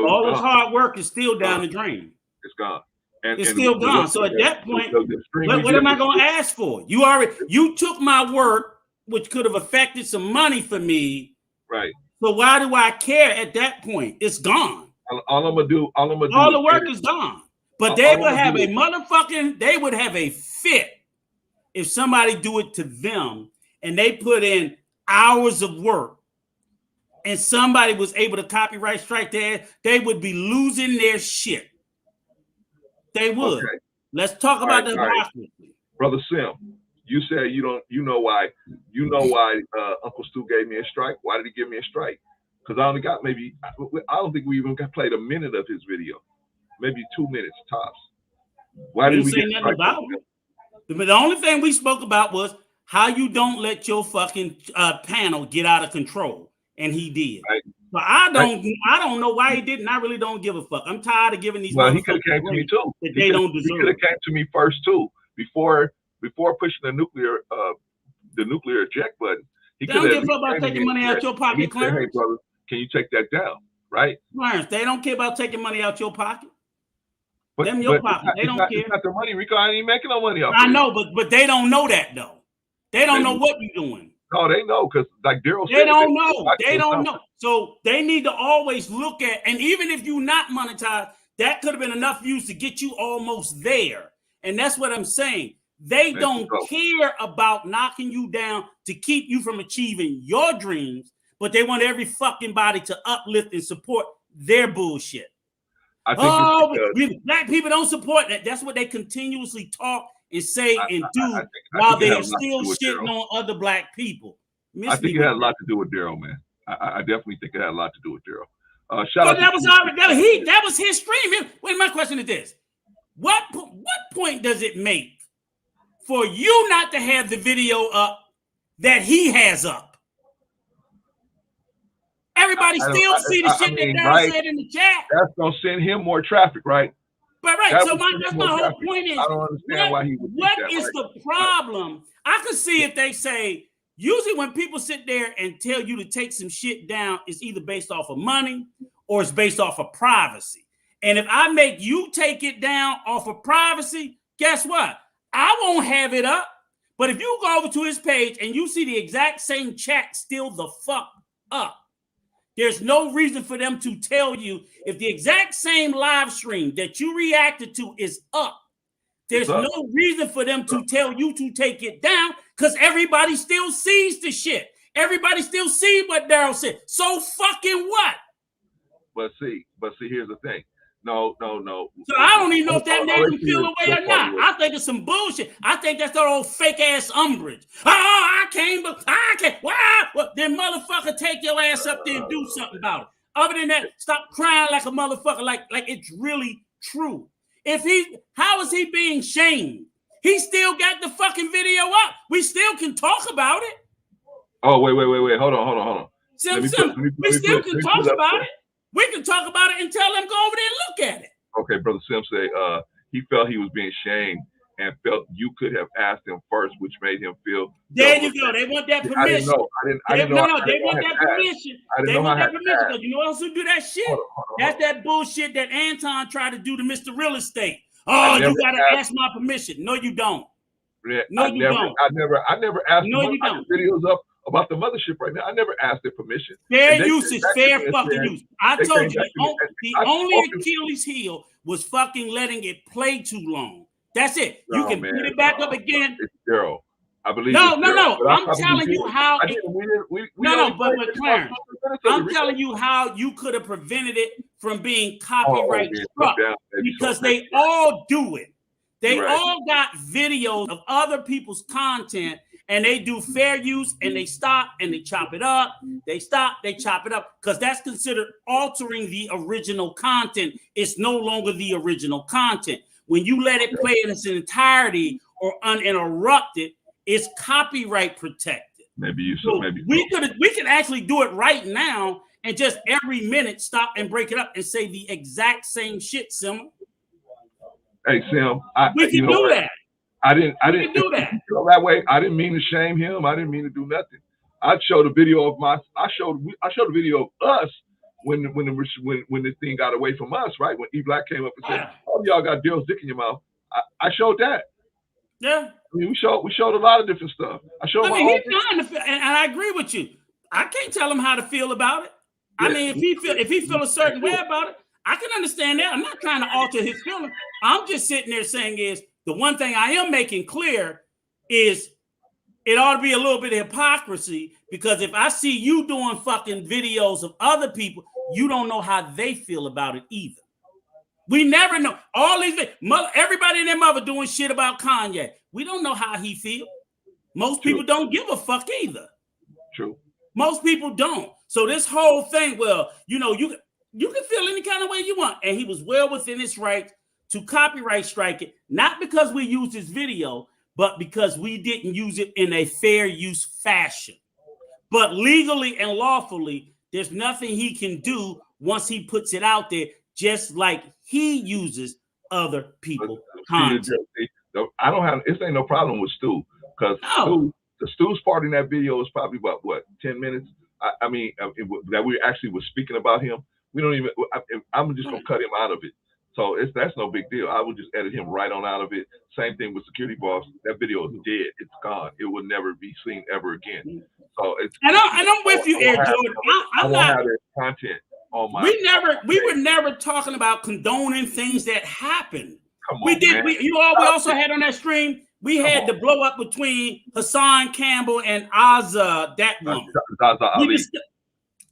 All his hard work is still down the drain. It's gone. It's still gone. So at that point, what am I going to ask for? You took my work, which could have affected some money for me. Right. So why do I care at that point? It's gone. All I'm gonna do. All the work is gone. But they would have a motherfucking. They would have a fit if somebody do it to them and they put in hours of work. And somebody was able to copyright strike there, they would be losing their shit. They would. Okay. Let's talk about the hypocrisy. Brother Sim, you said you know why Uncle Stu gave me a strike. Why did he give me a strike? Because I only got I don't think we even played a minute of his video. Maybe 2 minutes tops. Why did we get nothing about it? But the only thing we spoke about was how you don't let your fucking panel get out of control. And he did. Right. But I don't know why he didn't. I really don't give a fuck. I'm tired of giving these. Well, he could have came to me too. That they don't deserve. He could have came to me first too. Before pushing the nuclear eject button. They don't give a fuck about taking money out your pocket, Clarence. Hey, brother, can you take that down? Right? Clarence, they don't care about taking money out your pocket. Them your pocket. They don't care. It's not the money, Rico. I ain't even making no money off. I know, but they don't know that though. They don't know what you're doing. No, they know because like Daryl said, they don't know. They don't know. So they need to always look at, and even if you're not monetized, that could have been enough views to get you almost there. And that's what I'm saying. They don't care about knocking you down to keep you from achieving your dreams, but they want every fucking body to uplift and support their bullshit. Black people don't support that. That's what they continuously talk and say and do while they're still shitting on other black people. I think it had a lot to do with Daryl, man. I definitely think it had a lot to do with Daryl. That was his stream. Wait, my question is this: what point does it make for you not to have the video up that he has up? Everybody still see the shit that Daryl said in the chat. That's gonna send him more traffic, right? But that's my whole point is, I don't understand why he would. What is the problem? I can see if they say, usually when people sit there and tell you to take some shit down, it's either based off of money or it's based off of privacy. And if I make you take it down off of privacy, guess what? I won't have it up. But if you go over to his page and you see the exact same chat still the fuck up, there's no reason for them to tell you if the exact same live stream that you reacted to is up. There's no reason for them to tell you to take it down because everybody still sees the shit. Everybody still sees what Daryl said. So fucking what? But see, here's the thing. No. So I don't even know if that made him feel away or not. I think it's some bullshit. I think that's that old fake ass umbrage. Oh, I can't. Well, then motherfucker, take your ass up there and do something about it. Other than that, stop crying like a motherfucker, like it's really true. How is he being shamed? He still got the fucking video up. We still can talk about it. Oh, wait. Hold on. We still can talk about it. We can talk about it and tell them go over there and look at it. Okay, Brother Sim say he felt he was being shamed and felt you could have asked him first, which made him feel. There you go. They want that permission. I didn't know. They want that permission. They want that permission because you know who else who do that shit? Hold on. That's that bullshit that Anton tried to do to Mr. Real Estate. Oh, you gotta ask my permission. No, you don't. No, you don't. I never asked. No, you don't. Videos up about the mothership right now. I never asked their permission. Fair use is fair fucking use. I told you the only Achilles heel was fucking letting it play too long. That's it. No, you can man, put it back up again. It's Daryl. I believe. No. I'm I'm telling you how. Clarence, I'm telling you how you could have prevented it from being copyright struck because they all do it. They all got videos of other people's content and they do fair use and they stop and they chop it up. They stop, they chop it up because that's considered altering the original content. It's no longer the original content. When you let it play in its entirety or uninterrupted, it's copyright protected. Maybe we could actually do it right now and just every minute stop and break it up and say the exact same shit, Sim. Hey, Sim, we can do that. I didn't do that. That way. I didn't mean to shame him. I didn't mean to do nothing. I showed a video of I showed a video of us when this thing got away from us, right? When E Black came up and said, "Oh, y'all got Daryl's dick in your mouth." I showed that. Yeah. I mean, we showed a lot of different stuff. He's trying to feel, and I agree with you. I can't tell him how to feel about it. I mean, if he feel a certain way about it, I can understand that. I'm not trying to alter his feeling. I'm just sitting there saying is the one thing I am making clear is it ought to be a little bit of hypocrisy because if I see you doing fucking videos of other people, you don't know how they feel about it either. We never know. All these everybody and their mother doing shit about Kanye. We don't know how he feels. Most people don't give a fuck either. True. Most people don't. So this whole thing, well, you can feel any kind of way you want. And he was well within his right to copyright strike it, not because we used his video, but because we didn't use it in a fair use fashion. But legally and lawfully, there's nothing he can do once he puts it out there, just like he uses other people's content. I don't have, this ain't no problem with Stu, because Stu's part in that video is probably about, 10 minutes? I mean, that we actually was speaking about him. We don't even, I'm just going to cut him out of it. So that's no big deal. I would just edit him right on out of it. Same thing with Security Boss. That video is dead. It's gone. It will never be seen ever again. So it's. And I'm with you, Air Jordan. I'm not. Have content on my. We were never talking about condoning things that happened. Come on, we did. Man. We also had on that stream. We had the blow up between Hassan Campbell and Azza, that woman.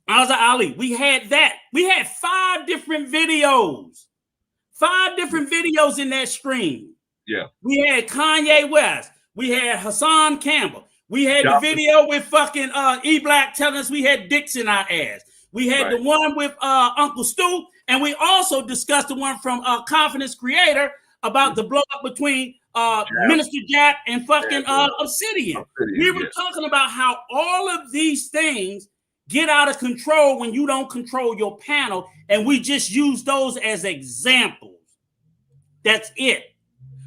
Azza Ali. We had that. We had 5 different videos. 5 different videos in that stream. Yeah. We had Kanye West. We had Hassan Campbell. We had the video with fucking E Black telling us we had dicks in our ass. We had the one with Uncle Stu, and we also discussed the one from Confidence Creator about the blow up between Minister Jack and fucking Obsidian. We were talking about how all of these things get out of control when you don't control your panel, and we just use those as examples. That's it.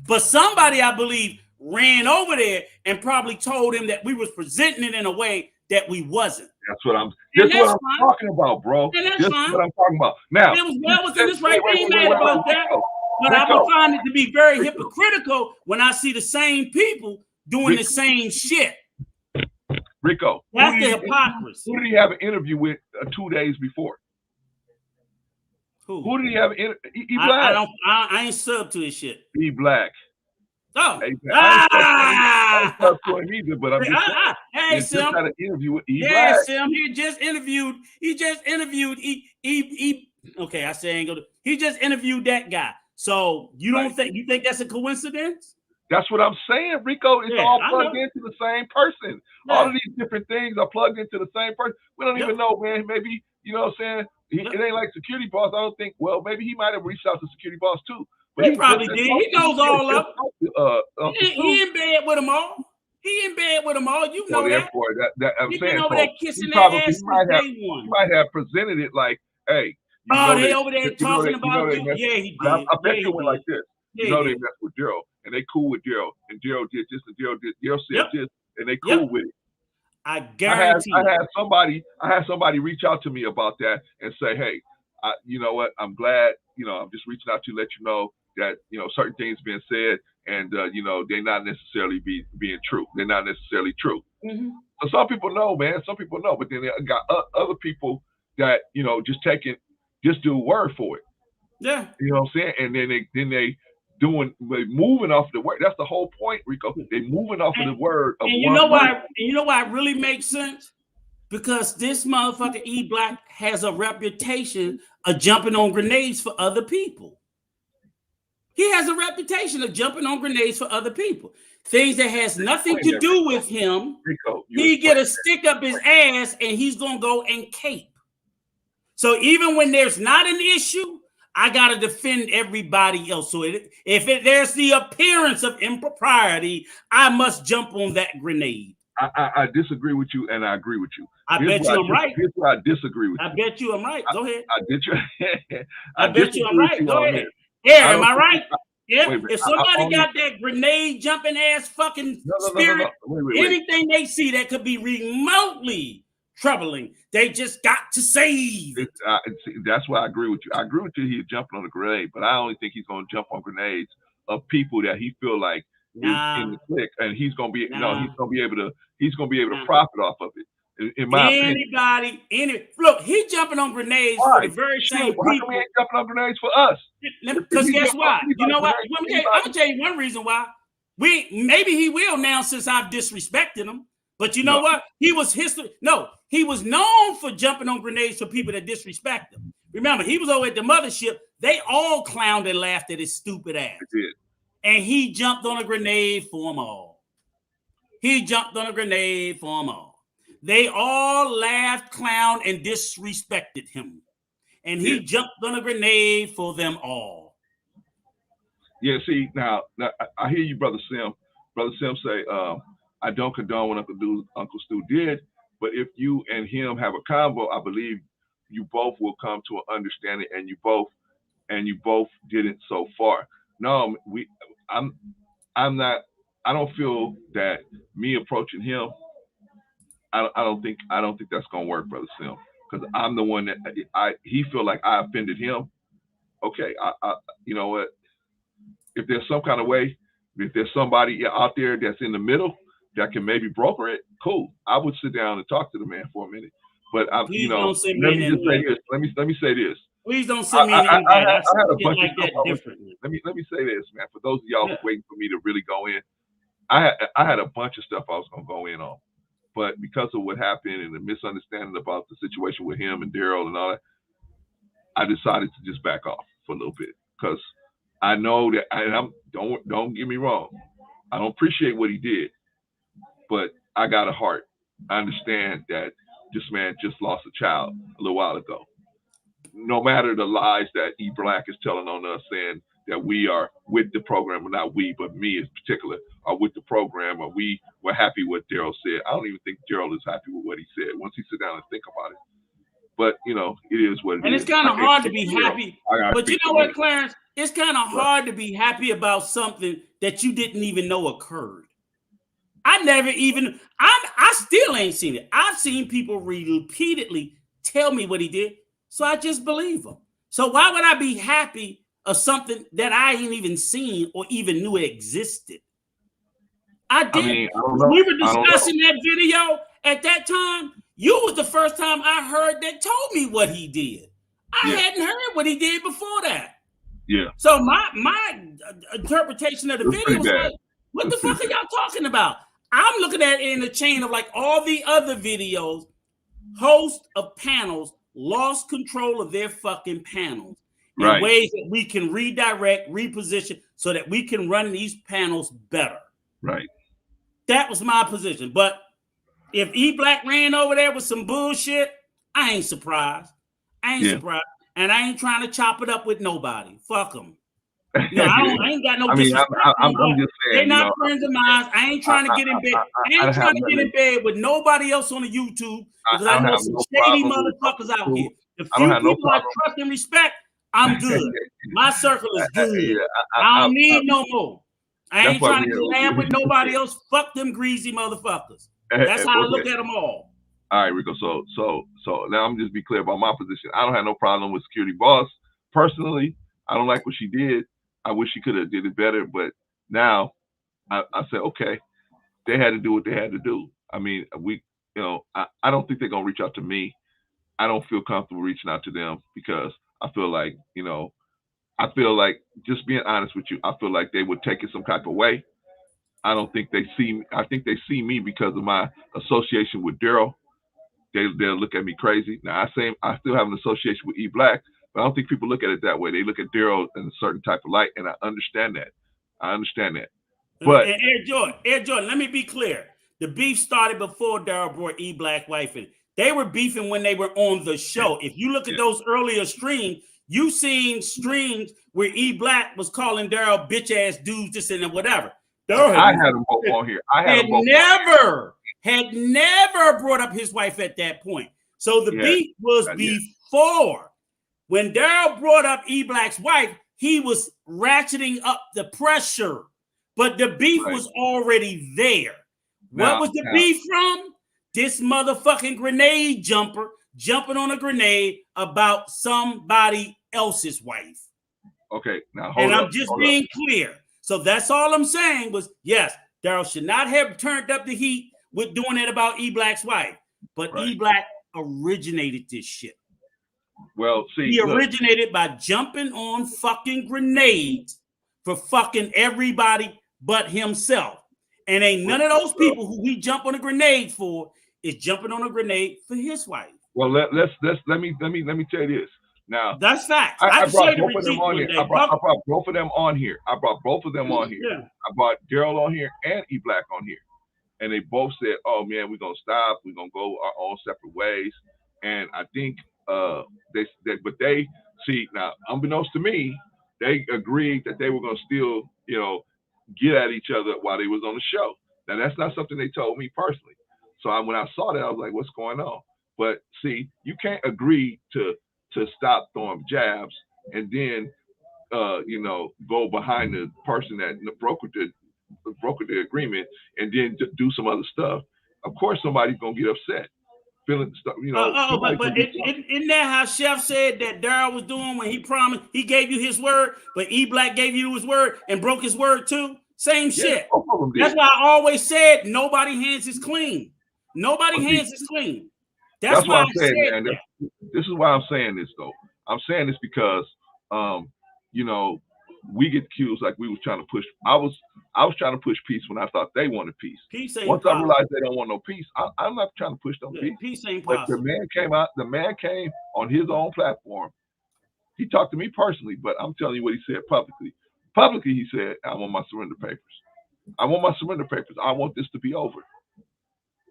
But somebody, I believe, ran over there and probably told him that we was presenting it in a way that we wasn't. That's what I'm talking about, bro. That's what I'm talking about. Now, it was well within his right being mad about that. But I would find it to be very hypocritical when I see the same people doing the same shit. Rico, that's the hypocrisy. Who did he have an interview with 2 days before? Who did he have? E Black. I ain't sub to his shit. E Black. Oh, I ain't sub to him either, but I'm just saying. Hey, Sim. Just had an interview with E Black. Yeah, Sim. He just interviewed Okay, I say I ain't gonna. He just interviewed that guy. So you don't think that's a coincidence? That's what I'm saying, Rico. It's all plugged into the same person. Yeah. All of these different things are plugged into the same person. We don't even know, man. Maybe, you know what I'm saying? It ain't like Security Boss. I don't think, well, maybe he might have reached out to Security Boss too. But he probably did. He knows all of them. He in bed with them all. You know that. I'm he saying, been over there kissing their ass he might have presented it like, hey. They over there talking about you. Yeah, he did. I bet you went like this. You know they messed with Daryl. And they cool with Daryl, and Daryl did this, and Daryl said this, and they cool with it. I guarantee. I had somebody reach out to me about that and say, hey, you know what? I'm glad. I'm just reaching out to let you know that certain things being said, and they're not necessarily being true. They're not necessarily true. Mm-hmm. So some people know, man. Some people know, but then they got other people that just do a word for it. Yeah. You know what I'm saying? And then moving off the word. That's the whole point, Rico. They're moving off of the word of and one. You know why it really makes sense? Because this motherfucker E Black has a reputation of jumping on grenades for other people. He has a reputation of jumping on grenades for other people. Things that has nothing to do with him. Rico, he get a stick up his ass and he's gonna go and cape. So even when there's not an issue, I gotta defend everybody else. So if there's the appearance of impropriety, I must jump on that grenade. I disagree with you, and I agree with you. I bet you I'm right. Here's where I disagree with you. I bet you I'm right. Go ahead. I bet you I'm right. Go ahead. Yeah, am I right? Yeah. If somebody got that grenade jumping ass fucking spirit, anything they see that could be remotely troubling, they just got to save. That's why I agree with you. I agree with you. He's jumping on a grenade, but I only think he's going to jump on grenades of people that he feel like is in the clique, and he's going to be he's going to be able to profit off of it. In my opinion. Look, he's jumping on grenades for the very same people. How come he ain't jumping on grenades for us? Because guess what? You know what? I'm gonna tell you one reason why. Maybe he will now since I've disrespected him. But you know what? He was known for jumping on grenades for people that disrespect him. Remember, he was over at the mothership. They all clowned and laughed at his stupid ass. They did. And he jumped on a grenade for them all. They all laughed, clowned, and disrespected him. And he jumped on a grenade for them all. Yeah, see, now I hear you, Brother Sim. Brother Sim say, I don't condone what Uncle Stu did, but if you and him have a combo, I believe you both will come to an understanding, and you both did it so far. No, I don't feel that me approaching him, I don't think that's gonna work, Brother Sim, because I'm the one that he feel like I offended him. Okay, you know what? If there's some kind of way, if there's somebody out there that's in the middle that can maybe broker it, cool. I would sit down and talk to the man for a minute. But let me just say this. Let me say this. Please don't send me an invite. I had a bunch of stuff differently. Let me say this, man. For those of y'all waiting for me to really go in, I had a bunch of stuff I was gonna go in on, but because of what happened and the misunderstanding about the situation with him and Daryl and all that, I decided to just back off for a little bit because I know that don't get me wrong, I don't appreciate what he did, but I got a heart. I understand that this man just lost a child a little while ago. No matter the lies that E Black is telling on us, saying that we are with the program, or not we, but me in particular, are with the program, or we're happy with what Daryl said. I don't even think Daryl is happy with what he said once he sit down and think about it. But it is what it is. And it's kind of hard to be happy. But you know what, Clarence? It's kind of hard to be happy about something that you didn't even know occurred. I still ain't seen it. I've seen people repeatedly tell me what he did, so I just believe him. So why would I be happy of something that I ain't even seen or even knew existed? I did. We were discussing that video at that time. You was the first time I heard that told me what he did. I hadn't heard what he did before that. Yeah. So my interpretation of the video was like, what the fuck are y'all talking about? I'm looking at it in the chain of like all the other videos. Hosts of panels lost control of their fucking panels in ways that we can redirect, reposition, so that we can run these panels better. Right. That was my position. But if E Black ran over there with some bullshit, I ain't surprised. Surprised. And I ain't trying to chop it up with nobody. Fuck them. No, I ain't got no disrespect. I'm just saying, they're not friends of mine. I ain't trying to get in bed. I ain't trying to get in bed with nobody else on the YouTube because I know some shady motherfuckers out here. The few people I trust and respect, I'm good. My circle is good. I don't need no more. I ain't trying to collab with nobody else. Fuck them greasy motherfuckers. That's how I look at them all. All right, Rico. So now I'm just be clear about my position. I don't have no problem with Security Boss. Personally, I don't like what she did. I wish she could have did it better, but now I said, okay, they had to do what they had to do. I mean, I don't think they're gonna reach out to me. I don't feel comfortable reaching out to them because I feel like, I feel like, just being honest with you, I feel like they would take it some type of way. I don't think they see me. I think they see me because of my association with Daryl. They'll look at me crazy. Now I still have an association with E Black, but I don't think people look at it that way. They look at Daryl in a certain type of light, and I understand that. But Air Jordan, let me be clear. The beef started before Daryl brought E Black wife in. They were beefing when they were on the show. If you look at those earlier streams, you seen streams where E Black was calling Daryl bitch ass dudes, this and whatever. I had them both on here. Had never brought up his wife at that point. So the beef was before. When Daryl brought up E Black's wife, he was ratcheting up the pressure, but the beef was already there. What was the beef from? This motherfucking grenade jumper jumping on a grenade about somebody else's wife. Okay, now hold up. And I'm just being clear. So that's all I'm saying was, yes, Daryl should not have turned up the heat with doing it about E Black's wife, but E Black originated this shit. Well, see, he originated by jumping on fucking grenades for fucking everybody but himself. And ain't none of those people who he jump on a grenade for is jumping on a grenade for his wife. Well, let me tell you this. Now that's facts. I brought both of them on here. I brought both of them on here. I brought Daryl on here and E Black on here, and they both said, "Oh man, we're gonna stop. We're gonna go our own separate ways." And I think they see now, unbeknownst to me, they agreed that they were gonna still, get at each other while they was on the show. Now that's not something they told me personally. So when I saw that, I was like, "What's going on?" But see, you can't agree to stop throwing jabs and then go behind the person that brokered the agreement and then do some other stuff. Of course, somebody's gonna get upset. Feeling stuff, but isn't that how Chef said that Daryl was doing when he promised he gave you his word, but E Black gave you his word and broke his word too? Same shit. That's why I always said nobody hands is clean. Nobody hands is clean. That's why I'm saying, man. This is why I'm saying this though. I'm saying this because we get accused like we was trying to push. I was trying to push peace when I thought they wanted peace. Once I realized they don't want no peace, I'm not trying to push no peace. Peace ain't possible. But the man came on his own platform. He talked to me personally, but I'm telling you what he said publicly. Publicly, he said, "I want my surrender papers. I want my surrender papers. I want this to be over."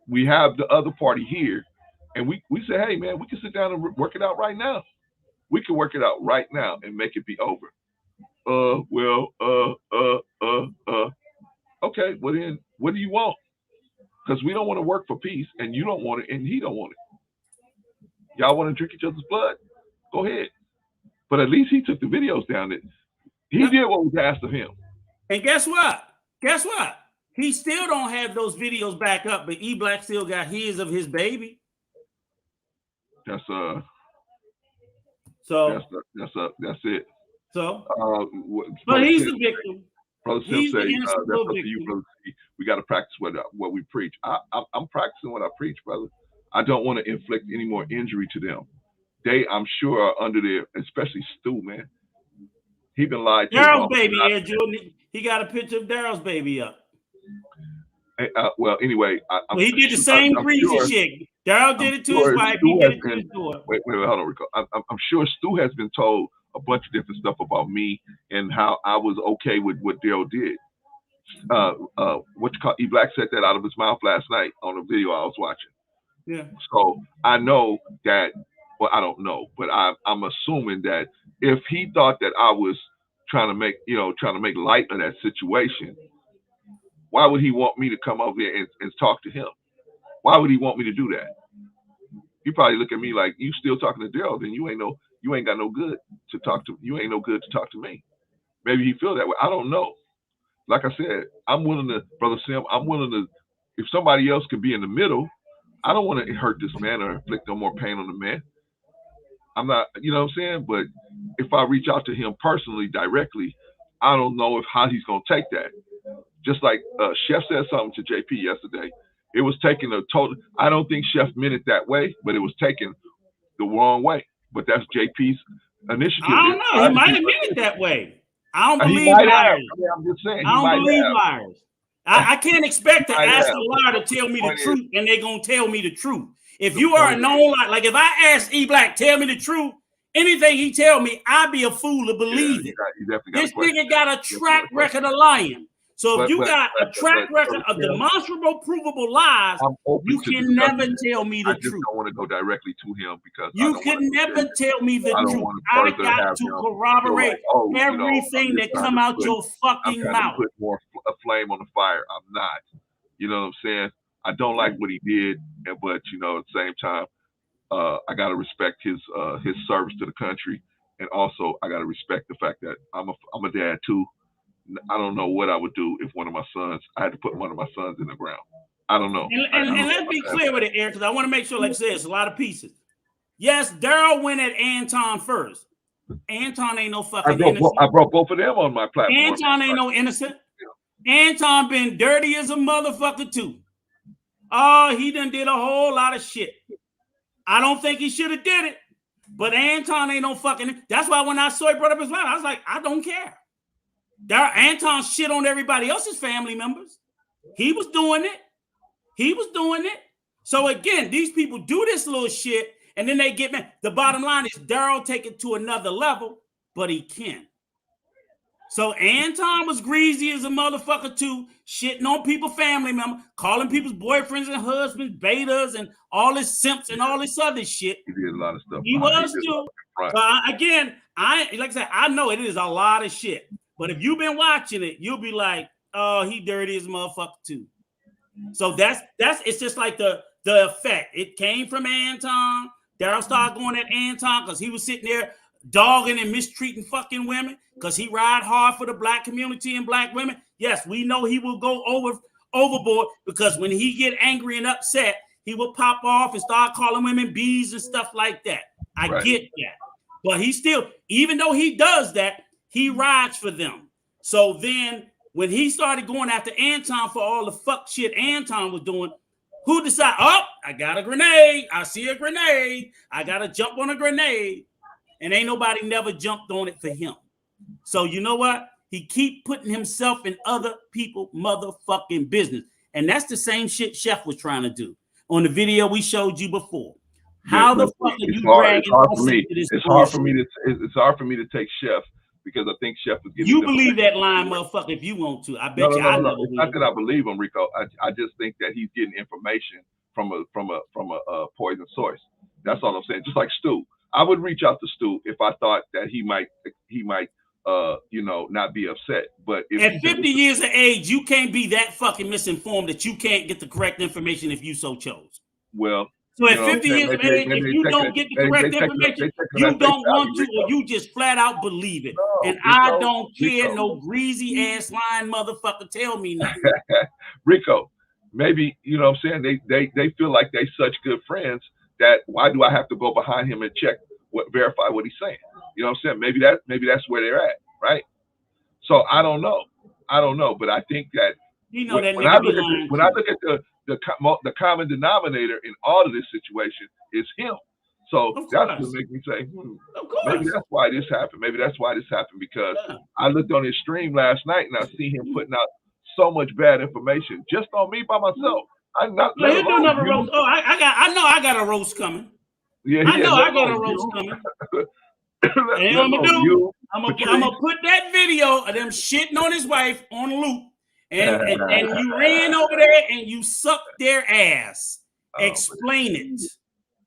We have the other party here, and we say, "Hey, man, we can sit down and work it out right now. We can work it out right now and make it be over." Okay, well then, what do you want? Because we don't want to work for peace, and you don't want it, and he don't want it. Y'all want to drink each other's blood? Go ahead. But at least he took the videos down. He did what was asked of him. And guess what? He still don't have those videos back up, but E Black still got his of his baby. That's it. So, but he's the victim. Brother Sim say, "That's up to you, brother. We got to practice what we preach." I'm practicing what I preach, brother. I don't want to inflict any more injury to them. They, I'm sure, are under there, especially Stu, man. He been lied to. Daryl's baby, Air Jordan. He got a picture of Daryl's baby up. Well, anyway, he did the same greasy shit. Daryl did it to his wife. He did it to his daughter. Wait, hold on, Rico. I'm sure Stu has been told a bunch of different stuff about me and how I was okay with what Daryl did. E Black said that out of his mouth last night on a video I was watching. Yeah. So I know that. Well, I don't know, but I'm assuming that if he thought that I was trying to make light of that situation, why would he want me to come over here and talk to him? Why would he want me to do that? He probably look at me like, "You still talking to Daryl? Then you ain't got no good to talk to. You ain't no good to talk to me." Maybe he feel that way. I don't know. Like I said, I'm willing to, Brother Sim. I'm willing to. If somebody else could be in the middle, I don't want to hurt this man or inflict no more pain on the man. I'm not, you know what I'm saying? But if I reach out to him personally, directly, I don't know how he's gonna take that. Just like Chef said something to JP yesterday. It was taken a total. I don't think Chef meant it that way, but it was taken the wrong way. But that's JP's initiative. I don't know. He might have meant it that way. I don't He believe might have. liars. I mean, I'm just saying. I don't believe liars. I can't expect to might ask have. a liar to tell me the Point is- truth, and they're gonna tell me the truth. If The you are a point known liar, like if I ask E Black, tell me the truth, anything he tell me, I'd be a fool to believe it. You definitely got This a question. nigga got a track record of lying. So if you got a track record of Tim, demonstrable, provable lies, I'm open you to can discussing never it. tell me I the just truth. don't want to go directly to him because I You don't can want to never tell me the I don't truth. want to I further got have to him feel corroborate like, oh, you know, I'm everything just that trying come to out put- your I'm fucking trying to mouth. put more a flame on the fire. I'm not. You know what I'm saying? I don't like what he did, but you know, at the same time, I gotta respect his service to the country, and also I gotta respect the fact that I'm a dad too. I don't know what I would do if one of my sons, I had to put one of my sons in the ground. I don't know. And let's be clear with it, Eric, because I want to make sure, like I said, it's a lot of pieces. Yes, Daryl went at Anton first. Anton ain't no fucking innocent. I brought both of them on my platform. Anton ain't no innocent. Anton been dirty as a motherfucker too. Oh, he done did a whole lot of shit. I don't think he should have did it, but Anton ain't no fucking. That's why when I saw he brought up his line, I was like, I don't care. Anton shit on everybody else's family members. He was doing it. He was doing it. So again, these people do this little shit, and then they get mad. The bottom line is Daryl take it to another level, but he can. So Anton was greasy as a motherfucker too, shitting on people's family members, calling people's boyfriends and husbands betas and all this simps and all this other shit. He did a lot of stuff. He was too. Again, like I said, I know it is a lot of shit. But if you've been watching it, you'll be like, oh, he dirty as a motherfucker too. So that's it's just like the effect. It came from Anton. Daryl started going at Anton because he was sitting there dogging and mistreating fucking women because he ride hard for the black community and black women. Yes, we know he will go overboard because when he get angry and upset, he will pop off and start calling women bees and stuff like that. I get that. But he still, even though he does that, he rides for them. So then when he started going after Anton for all the fuck shit Anton was doing, who decided, oh, I got a grenade. I see a grenade. I got to jump on a grenade. And ain't nobody never jumped on it for him. So you know what? He keep putting himself in other people's motherfucking business. And that's the same shit Chef was trying to do on the video we showed you before. How the fuck are you dragging us into this? It's hard for me to take Chef because I think Chef is getting. You believe that line, motherfucker, if you want to. I bet you. No. It's not that I believe him, Rico. I just think that he's getting information from a poison source. That's all I'm saying. Just like Stu, I would reach out to Stu if I thought that he might not be upset. But if at 50 years of age, you can't be that fucking misinformed that you can't get the correct information if you so chose. Well. So at 50 years of age, if you don't get the correct information, you don't want to, or you just flat out believe it. And I don't care, no greasy ass lying motherfucker tell me nothing. Rico, maybe, you know what I'm saying? They feel like they such good friends that why do I have to go behind him and verify what he's saying? You know what I'm saying? Maybe that's where they're at, right? So I don't know, but I think that when I look at the common denominator in all of this situation is him. So that's what makes me say, maybe that's why this happened. Maybe that's why this happened because I looked on his stream last night and I see him putting out so much bad information just on me by myself. I'm not. He'll do another roast. Oh, I know I got a roast coming. Yeah, I know I got a roast coming. And I'm gonna do. I'm gonna put that video of them shitting on his wife on loop. And you ran over there and you sucked their ass. Explain it.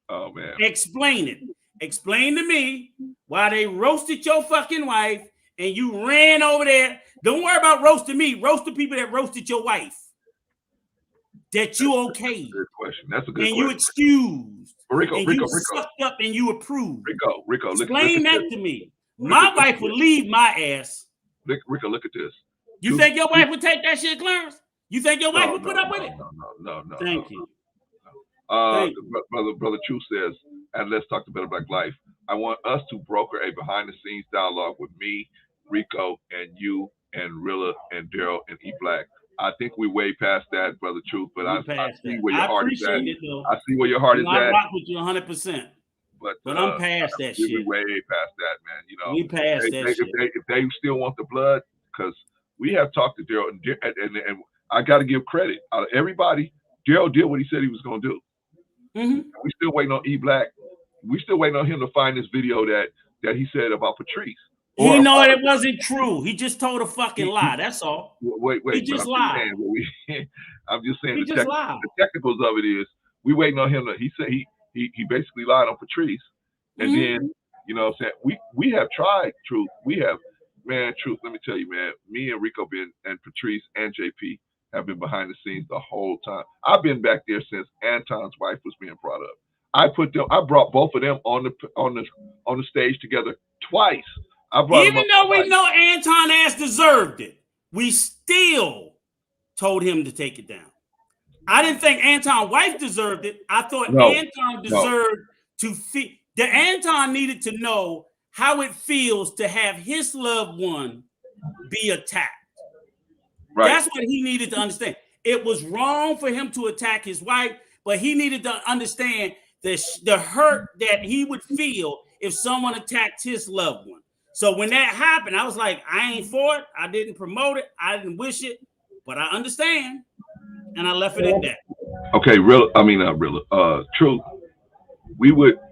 Oh man. Explain it. Explain to me why they roasted your fucking wife and you ran over there. Don't worry about roasting me. Roast the people that roasted your wife. That you okay. That's a good question. That's a good and question. You excused. Rico, and Rico, you sucked up and you approved. Rico, explain that to me. My wife would leave my ass. Rico, look at this. You think your wife would take that shit, Clarence? You think your wife would put up with it? No. Thank you. Brother True says, and let's talk to Better Black Life. I want us to broker a behind-the-scenes dialogue with me, Rico, and you, and Rilla, and Daryl, and E Black. I think we way past that, Brother Truth, but I see where your heart is at. I see where your heart is at. I rock with you 100%. But I'm past that shit. We way past that, man. You know, we past that shit. If they still want the blood, because we have talked to Daryl, and I got to give credit out of everybody. Daryl did what he said he was going to do. Mm-hmm. We still waiting on E Black. We still waiting on him to find this video that he said about Patrice. He know it wasn't true. He just told a fucking lie. That's all. Wait. He just lied. I'm just saying the technicals of it is we waiting on him. He said he basically lied on Patrice, and then you know what I'm saying we have tried Truth. We have, man, Truth. Let me tell you, man. Me and Rico and Patrice and JP have been behind the scenes the whole time. I've been back there since Anton's wife was being brought up. I brought both of them on the stage together twice. Even though we know Anton ass deserved it, we still told him to take it down. I didn't think Anton's wife deserved it. I thought Anton deserved to feel that Anton needed to know how it feels to have his loved one be attacked. Right. That's what he needed to understand. It was wrong for him to attack his wife, but he needed to understand the hurt that he would feel if someone attacked his loved one. So when that happened, I was like, I ain't for it. I didn't promote it. I didn't wish it, but I understand. And I left it at that. Okay, Truth.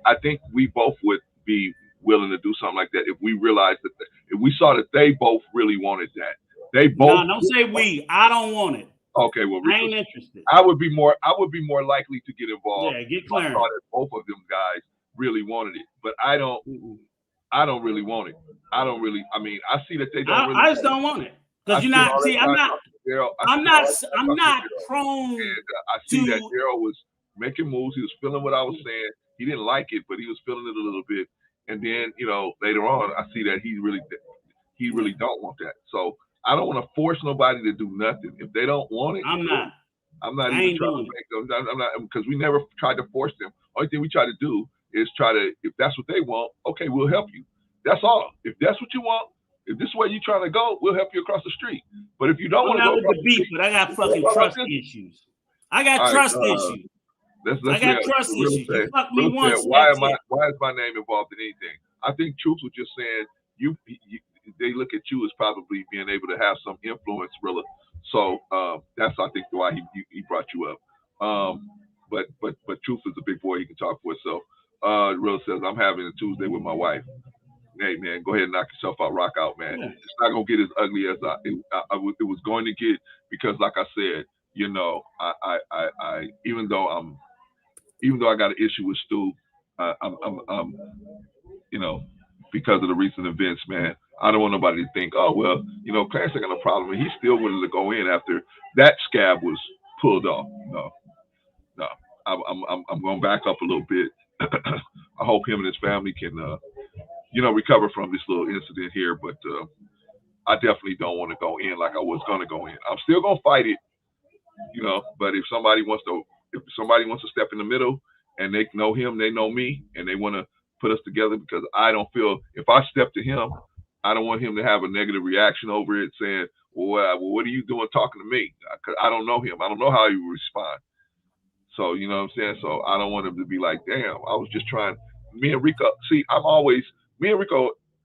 I think we both would be willing to do something like that if we realized that, if we saw that they both really wanted that. They both. No, don't say we. I don't want it. Okay, well, I ain't interested. I would be more likely to get involved. Yeah, get clear. I thought that both of them guys really wanted it, but I don't really want it. I see that they don't. I just don't want it because you're not. See, I'm not prone. I see that Daryl was making moves. He was feeling what I was saying. He didn't like it, but he was feeling it a little bit. And then, later on, I see that he really don't want that. So I don't want to force nobody to do nothing. If they don't want it, I'm not even trying to make them. I'm not, because we never tried to force them. Only thing we try to do is if that's what they want, okay, we'll help you. That's all. If that's what you want, if this is where you're trying to go, we'll help you across the street. But if you don't want to go across the street, but I got fucking trust issues. I got trust issues. I got trust issues. You fuck me once. Why is my name involved in anything? I think Truth was just saying they look at you as probably being able to have some influence, Rilla. So that's, I think, why he brought you up. But Truth is a big boy; he can talk for himself. Rilla says, "I'm having a Tuesday with my wife." Hey man, go ahead and knock yourself out, rock out, man. Yeah. It's not gonna get as ugly as it was going to get, because, like I said, I even though I got an issue with Stu, because of the recent events, man, I don't want nobody to think, oh well, Clarence ain't got no problem, and he's still willing to go in after that scab was pulled off. No, I'm going back up a little bit. I hope him and his family can, recover from this little incident here, but I definitely don't want to go in like I was going to go in. I'm still going to fight it, but if somebody wants to step in the middle and they know him, they know me, and they want to put us together, because I don't feel, if I step to him, I don't want him to have a negative reaction over it, saying, well, what are you doing talking to me? Because I don't know him. I don't know how he will respond. So, you know what I'm saying? So I don't want him to be like, damn, I was just trying. Me and Rico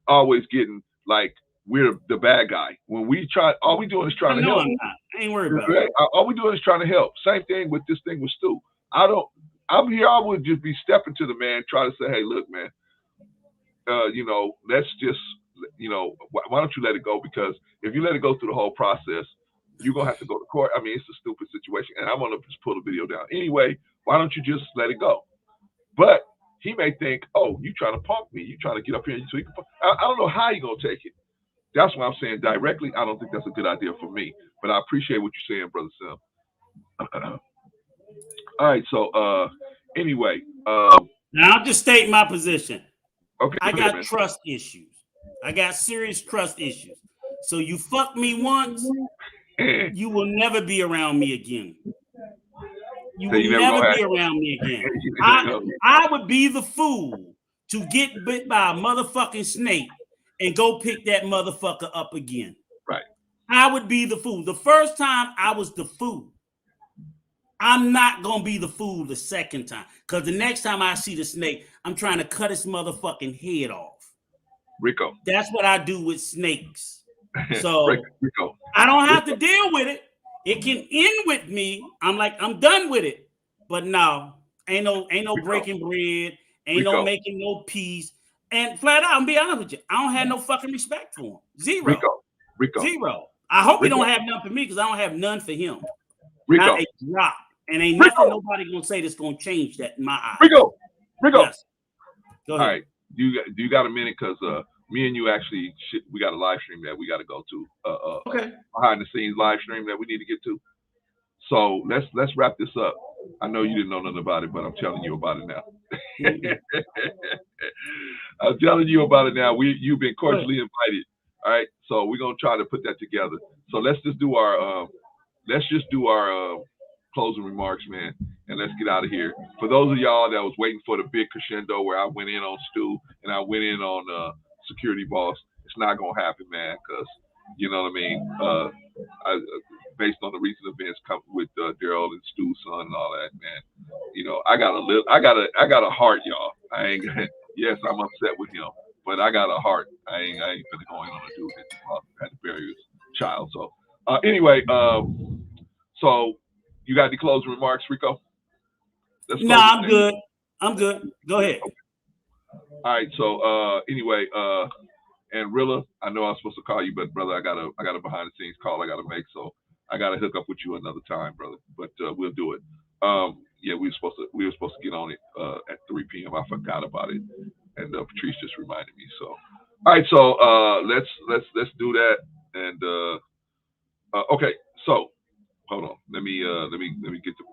always getting like we're the bad guy. When we try, all we doing is trying to help. I'm not. I ain't worried about it. All we doing is trying to help. Same thing with this thing with Stu. I'm here. I would just be stepping to the man, try to say, hey, look, man, let's just, why don't you let it go? Because if you let it go through the whole process, you're going to have to go to court. I mean, it's a stupid situation, and I'm going to just pull the video down. Anyway, why don't you just let it go? But he may think, oh, you trying to punk me. You trying to get up here so you can punk. I don't know how you're going to take it. That's why I'm saying directly, I don't think that's a good idea for me. But I appreciate what you're saying, Brother Sim. All right, so anyway. Now I'll just state my position. Okay. I got trust issues. I got serious trust issues. So you fuck me once, you will never be around me again. You will never be around me again. I would be the fool to get bit by a motherfucking snake and go pick that motherfucker up again. Right. I would be the fool. The first time I was the fool. I'm not gonna be the fool the second time. Because the next time I see the snake, I'm trying to cut his motherfucking head off. Rico. That's what I do with snakes. So Rico. I don't have to deal with it. It can end with me. I'm done with it. But no, ain't no breaking bread, ain't no making no peace. And flat out, I'm be honest with you, I don't have no fucking respect for him. Zero. Rico. Zero. I hope he don't have none for me because I don't have none for him. Rico. Not a drop. And ain't nothing nobody gonna say that's gonna change that in my eyes. Rico. Yes. Go ahead. All right. Do you got a minute? Because me and you actually we got a live stream that we got to go to. Okay. Behind the scenes live stream that we need to get to. So let's wrap this up. I know you didn't know nothing about it, but I'm telling you about it now. I'm telling you about it now. You've been cordially invited. All right. So we're gonna try to put that together. So let's just do our closing remarks, man, and let's get out of here. For those of y'all that was waiting for the big crescendo where I went in on Stu and I went in on Security Boss, it's not gonna happen, man, because you know what I mean. Based on the recent events come with Daryl and Stu's son and all that, man. You know, I got a heart, y'all. Yes, I'm upset with him, but I got a heart. I ain't gonna go in on a dude that had to bury his child. So anyway, so you got any closing remarks, Rico? No, I'm good. I'm good. Go ahead. Okay. All right. So anyway, and Rilla, I know I was supposed to call you, but brother, I got a behind the scenes call I got to make, so I got to hook up with you another time, brother. But we'll do it. Yeah, we were supposed to get on it at 3 p.m. I forgot about it, and Patrice just reminded me. So, all right. So let's do that. And okay. So hold on. Let me get the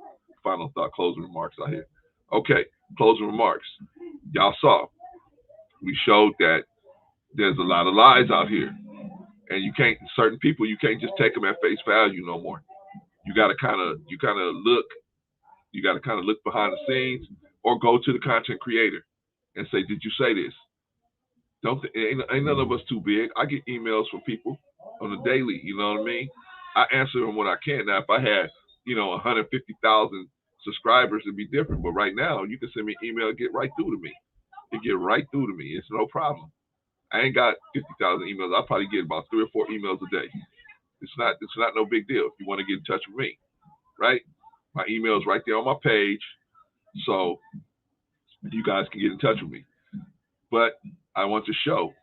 final thought, closing remarks out here. Okay, closing remarks. Y'all saw. We showed that there's a lot of lies out here, and you can't just take them at face value no more. You got to kind of look. You got to kind of look behind the scenes, or go to the content creator and say, "Did you say this?" Ain't none of us too big. I get emails from people on a daily. You know what I mean? I answer them when I can. Now, if I had 150,000 subscribers, it'd be different. But right now, you can send me an email, get right through to me. It get right through to me. It's no problem. I ain't got 50,000 emails. I'll probably get about 3 or 4 emails a day. It's not no big deal if you want to get in touch with me, right? My email is right there on my page, so you guys can get in touch with me. But I want to show,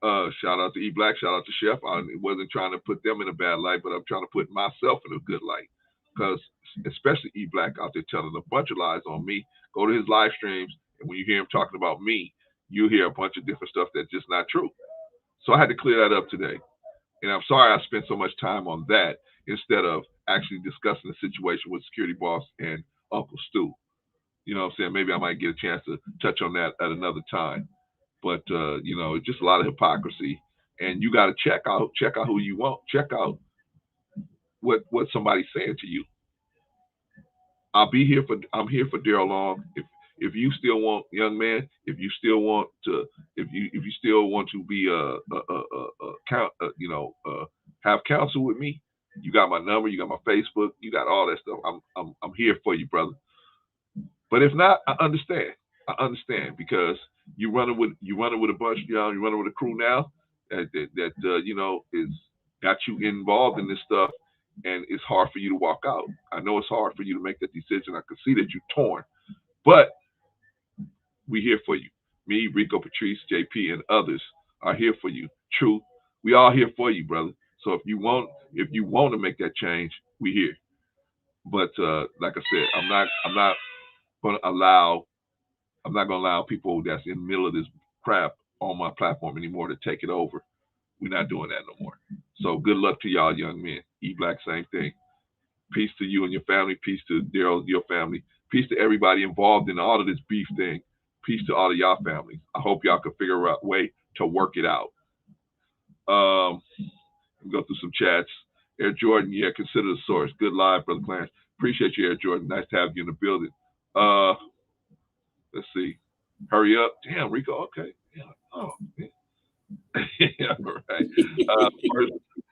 shout out to E Black, shout out to Chef. I wasn't trying to put them in a bad light, but I'm trying to put myself in a good light, because especially E Black out there telling a bunch of lies on me. Go to his live streams, and when you hear him talking about me, you hear a bunch of different stuff that's just not true. So I had to clear that up today. And I'm sorry I spent so much time on that instead of actually discussing the situation with Security Boss and Uncle Stu. You know what I'm saying? Maybe I might get a chance to touch on that at another time. But, it's just a lot of hypocrisy. And you got to check out who you want. Check out what somebody's saying to you. I'm here for Daryl Long. If you still want, young man, if you still want to be have counsel with me, you got my number, you got my Facebook, you got all that stuff. I'm here for you, brother. But if not, I understand. Because you running with a bunch, you running with a crew now that is got you involved in this stuff, and it's hard for you to walk out. I know it's hard for you to make that decision. I can see that you're torn, but we here for you. Me, Rico, Patrice, JP, and others are here for you. Truth, we all here for you, brother. So if you want to make that change, we here. But like I said, I'm not gonna allow people that's in the middle of this crap on my platform anymore to take it over. We're not doing that no more. So good luck to y'all, young men. E Black, same thing. Peace to you and your family. Peace to Daryl, your family. Peace to everybody involved in all of this beef thing. Peace to all of y'all families. I hope y'all can figure out a way to work it out. Go through some chats. Air Jordan, yeah, consider the source. Good live, Brother Clarence. Appreciate you, Air Jordan. Nice to have you in the building. Let's see. Hurry up. Damn, Rico. Okay. Yeah. Oh, man. Yeah, right.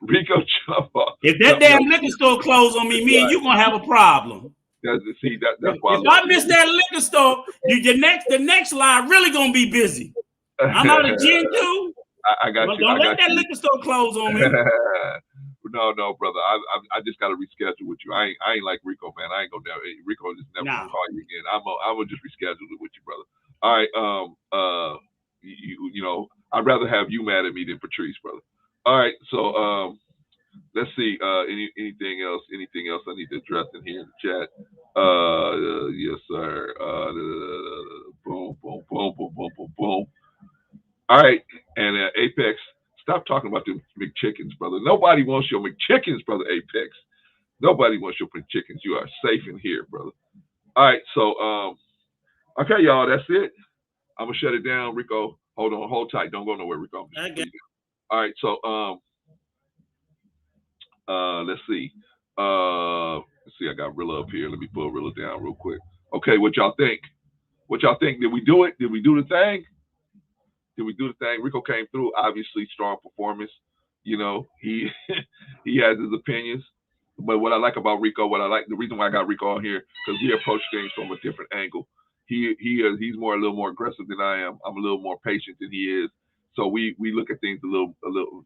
Rico, jump off. If that damn liquor store closed on me and you gonna have a problem. That's why if I miss that liquor store, the next line really gonna be busy. I'm out of gin too. I got you. Don't let that liquor store close on me. No, brother. I just got to reschedule with you. I ain't like Rico, man. I ain't gonna never. Rico just never gonna call you again. I'm gonna just reschedule it with you, brother. All right. You know, I'd rather have you mad at me than Patrice, brother. All right. So let's see. Anything else? Anything else I need to address in here in the chat? Yes, sir. Boom, boom, boom, boom, boom, boom, boom. All right, and Apex, stop talking about the McChickens, brother. Nobody wants your McChickens, brother. Apex, nobody wants your McChickens. You are safe in here, brother. All right, so okay, y'all, that's it. I'm gonna shut it down, Rico. Hold on, hold tight. Don't go nowhere, Rico. All right, so let's see. Let's see. I got Rilla up here. Let me pull Rilla down real quick. Okay, what y'all think? What y'all think? Did we do it? Did we do the thing? Did we do the thing? Rico came through. Obviously, strong performance. You know, he he has his opinions. But what I like about Rico, the reason why I got Rico on here, because we approach things from a different angle. He's a little more aggressive than I am. I'm a little more patient than he is. So we look at things a little,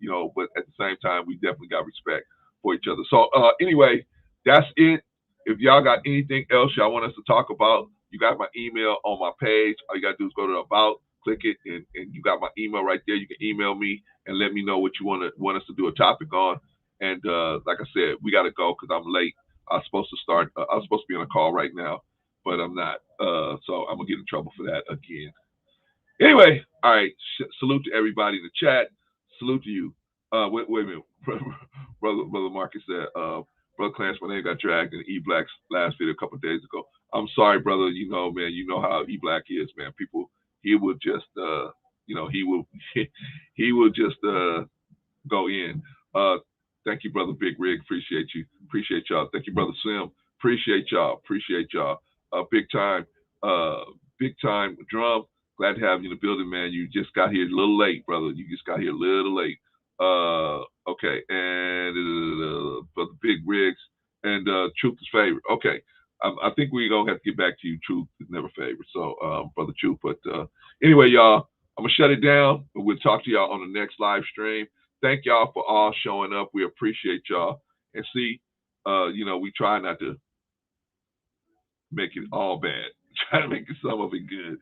you know. But at the same time, we definitely got respect for each other. So anyway, that's it. If y'all got anything else y'all want us to talk about, you got my email on my page. All you gotta do is go to About, click it, and you got my email right there. You can email me and let me know what you want us to do a topic on. And like I said, we got to go because I'm late. I was supposed to be on a call right now, but I'm not. So I'm gonna get in trouble for that again. Anyway, all right. Salute to everybody in the chat. Salute to you. Wait a minute, brother Marcus said, brother Clarence, my name got dragged in E Black's last video a couple of days ago. I'm sorry, brother. You know, man. You know how E Black is, man. People, he would just, you know, he will just go in. Thank you, brother Big Rig. Appreciate you. Appreciate y'all. Thank you, brother Sim. Appreciate y'all. Appreciate y'all. Big time drum. Glad to have you in the building, man. You just got here a little late, brother. You just got here a little late. Okay, and brother Big Rigs and Truth is favorite. Okay, I think we're gonna have to get back to you. Truth is never favorite. So, brother Truth. But anyway, y'all, I'm gonna shut it down. We'll talk to y'all on the next live stream. Thank y'all for all showing up. We appreciate y'all. And see, you know, we try not to make it all bad. Try to make some of it good.